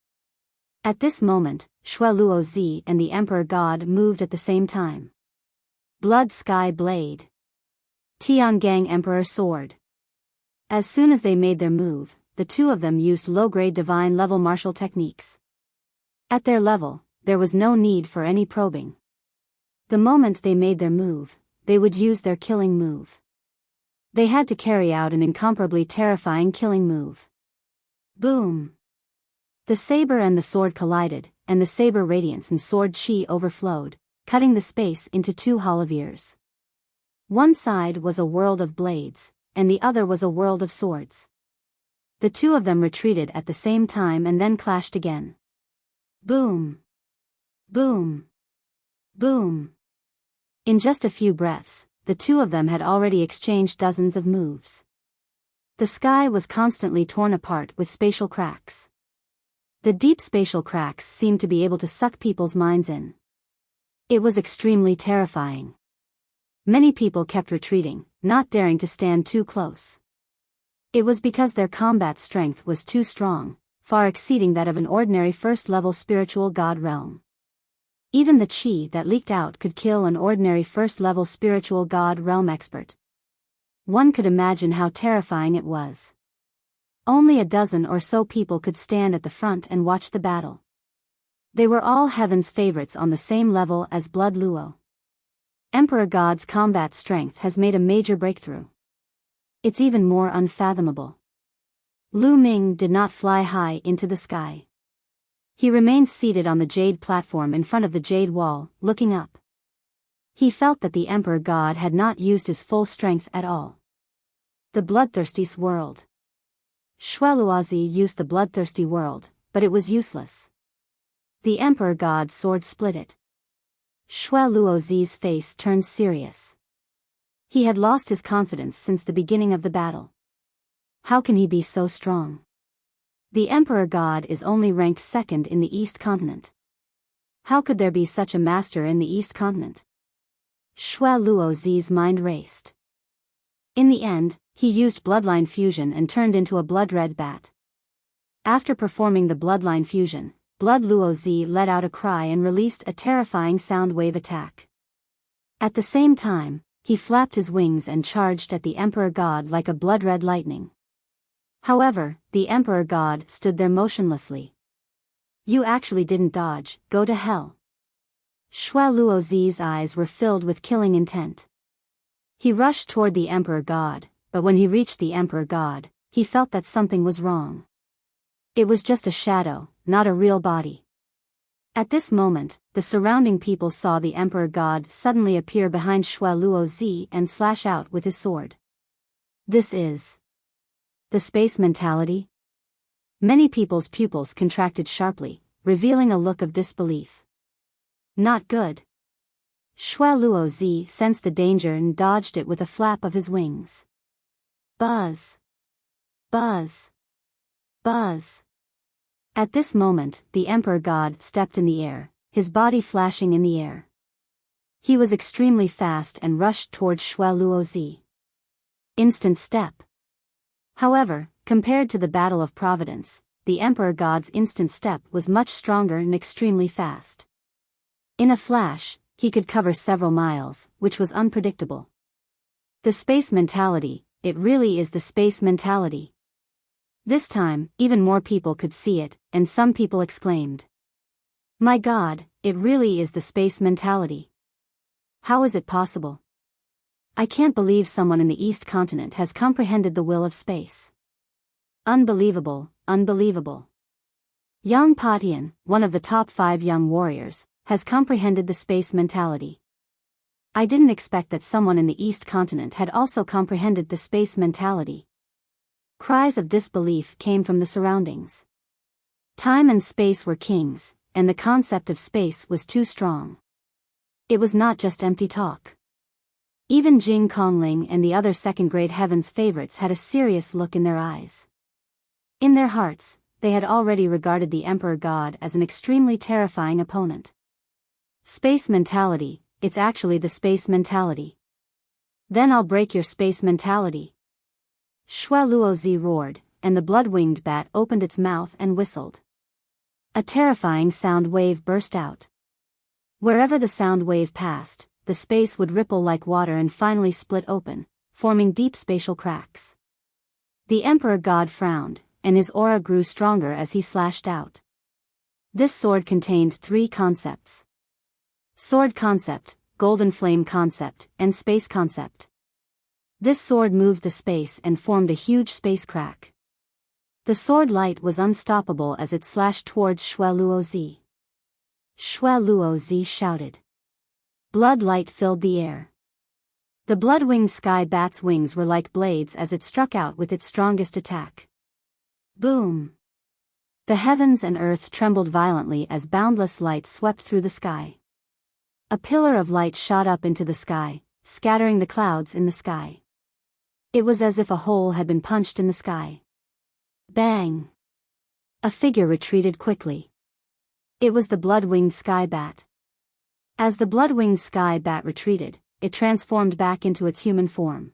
At this moment, Xue Luozi and the Emperor God moved at the same time. Blood Sky Blade. Tiangang Emperor Sword. As soon as they made their move, the two of them used low-grade divine-level martial techniques. At their level, there was no need for any probing. The moment they made their move, they would use their killing move. They had to carry out an incomparably terrifying killing move. Boom! The saber and the sword collided, and the saber radiance and sword chi overflowed, cutting the space into two holospheres. One side was a world of blades, and the other was a world of swords. The two of them retreated at the same time and then clashed again. Boom! Boom! Boom! In just a few breaths, the two of them had already exchanged dozens of moves. The sky was constantly torn apart with spatial cracks. The deep spatial cracks seemed to be able to suck people's minds in. It was extremely terrifying. Many people kept retreating, not daring to stand too close. It was because their combat strength was too strong, far exceeding that of an ordinary first-level spiritual god realm. Even the chi that leaked out could kill an ordinary first-level spiritual god realm expert. One could imagine how terrifying it was. Only a dozen or so people could stand at the front and watch the battle. They were all heaven's favorites on the same level as Blood Luo. Emperor God's combat strength has made a major breakthrough. It's even more unfathomable. Lu Ming did not fly high into the sky. He remained seated on the jade platform in front of the jade wall, looking up. He felt that the Emperor God had not used his full strength at all. The bloodthirsty world. Xue Luozi used the bloodthirsty world, but it was useless. The Emperor God's sword split it. Xue Luozi's face turned serious. He had lost his confidence since the beginning of the battle. How can he be so strong? The Emperor God is only ranked second in the East Continent. How could there be such a master in the East Continent? Xue Luozi's mind raced. In the end, he used bloodline fusion and turned into a blood-red bat. After performing the bloodline fusion, Blood Luozi let out a cry and released a terrifying sound wave attack. At the same time, he flapped his wings and charged at the Emperor God like a blood-red lightning. However, the Emperor God stood there motionlessly. You actually didn't dodge, go to hell. Xue Luozi's eyes were filled with killing intent. He rushed toward the Emperor God, but when he reached the Emperor God, he felt that something was wrong. It was just a shadow, not a real body. At this moment, the surrounding people saw the Emperor God suddenly appear behind Xue Luozi and slash out with his sword. This is the space mentality? Many people's pupils contracted sharply, revealing a look of disbelief. Not good. Xue Luozi sensed the danger and dodged it with a flap of his wings. Buzz! Buzz! Buzz! At this moment, the Emperor God stepped in the air, his body flashing in the air. He was extremely fast and rushed towards Xue Luozi. Instant step. However, compared to the Battle of Providence, the Emperor God's instant step was much stronger and extremely fast. In a flash, he could cover several miles, which was unpredictable. The space mentality, it really is the space mentality. This time, even more people could see it, and some people exclaimed, "My God, it really is the space mentality. How is it possible? I can't believe someone in the East continent has comprehended the will of space. Unbelievable, unbelievable. Yang Patian, one of the top 5 young warriors, has comprehended the space mentality. I didn't expect that someone in the East continent had also comprehended the space mentality." Cries of disbelief came from the surroundings. Time and space were kings, and the concept of space was too strong. It was not just empty talk. Even Jing Kongling and the other second-grade heavens favorites had a serious look in their eyes. In their hearts, they had already regarded the Emperor God as an extremely terrifying opponent. Space mentality, it's actually the space mentality. Then I'll break your space mentality. Shui Luozi roared, and the blood-winged bat opened its mouth and whistled. A terrifying sound wave burst out. Wherever the sound wave passed, the space would ripple like water and finally split open, forming deep spatial cracks. The Emperor God frowned, and his aura grew stronger as he slashed out. This sword contained 3 concepts. Sword concept, golden flame concept, and space concept. This sword moved the space and formed a huge space crack. The sword light was unstoppable as it slashed towards Shui Luozi. Shui Luozi shouted. Blood light filled the air. The blood-winged sky bat's wings were like blades as it struck out with its strongest attack. Boom! The heavens and earth trembled violently as boundless light swept through the sky. A pillar of light shot up into the sky, scattering the clouds in the sky. It was as if a hole had been punched in the sky. Bang! A figure retreated quickly. It was the blood-winged sky bat. As the blood-winged sky bat retreated, it transformed back into its human form.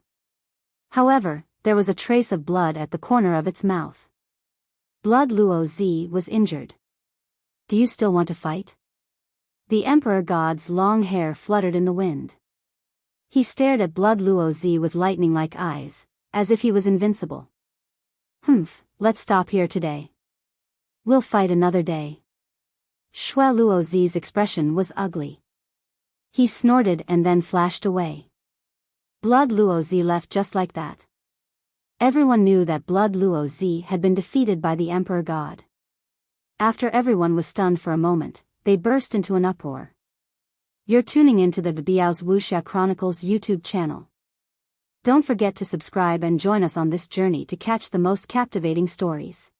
However, there was a trace of blood at the corner of its mouth. Blood Luozi was injured. Do you still want to fight? The Emperor God's long hair fluttered in the wind. He stared at Blood Luozi with lightning-like eyes, as if he was invincible. Let's stop here today. We'll fight another day. Shui Luozi's expression was ugly. He snorted and then flashed away. Blood Luozi left just like that. Everyone knew that Blood Luozi had been defeated by the Emperor God. After everyone was stunned for a moment, they burst into an uproar. You're tuning into the Biyao's Wuxia Chronicles YouTube channel. Don't forget to subscribe and join us on this journey to catch the most captivating stories.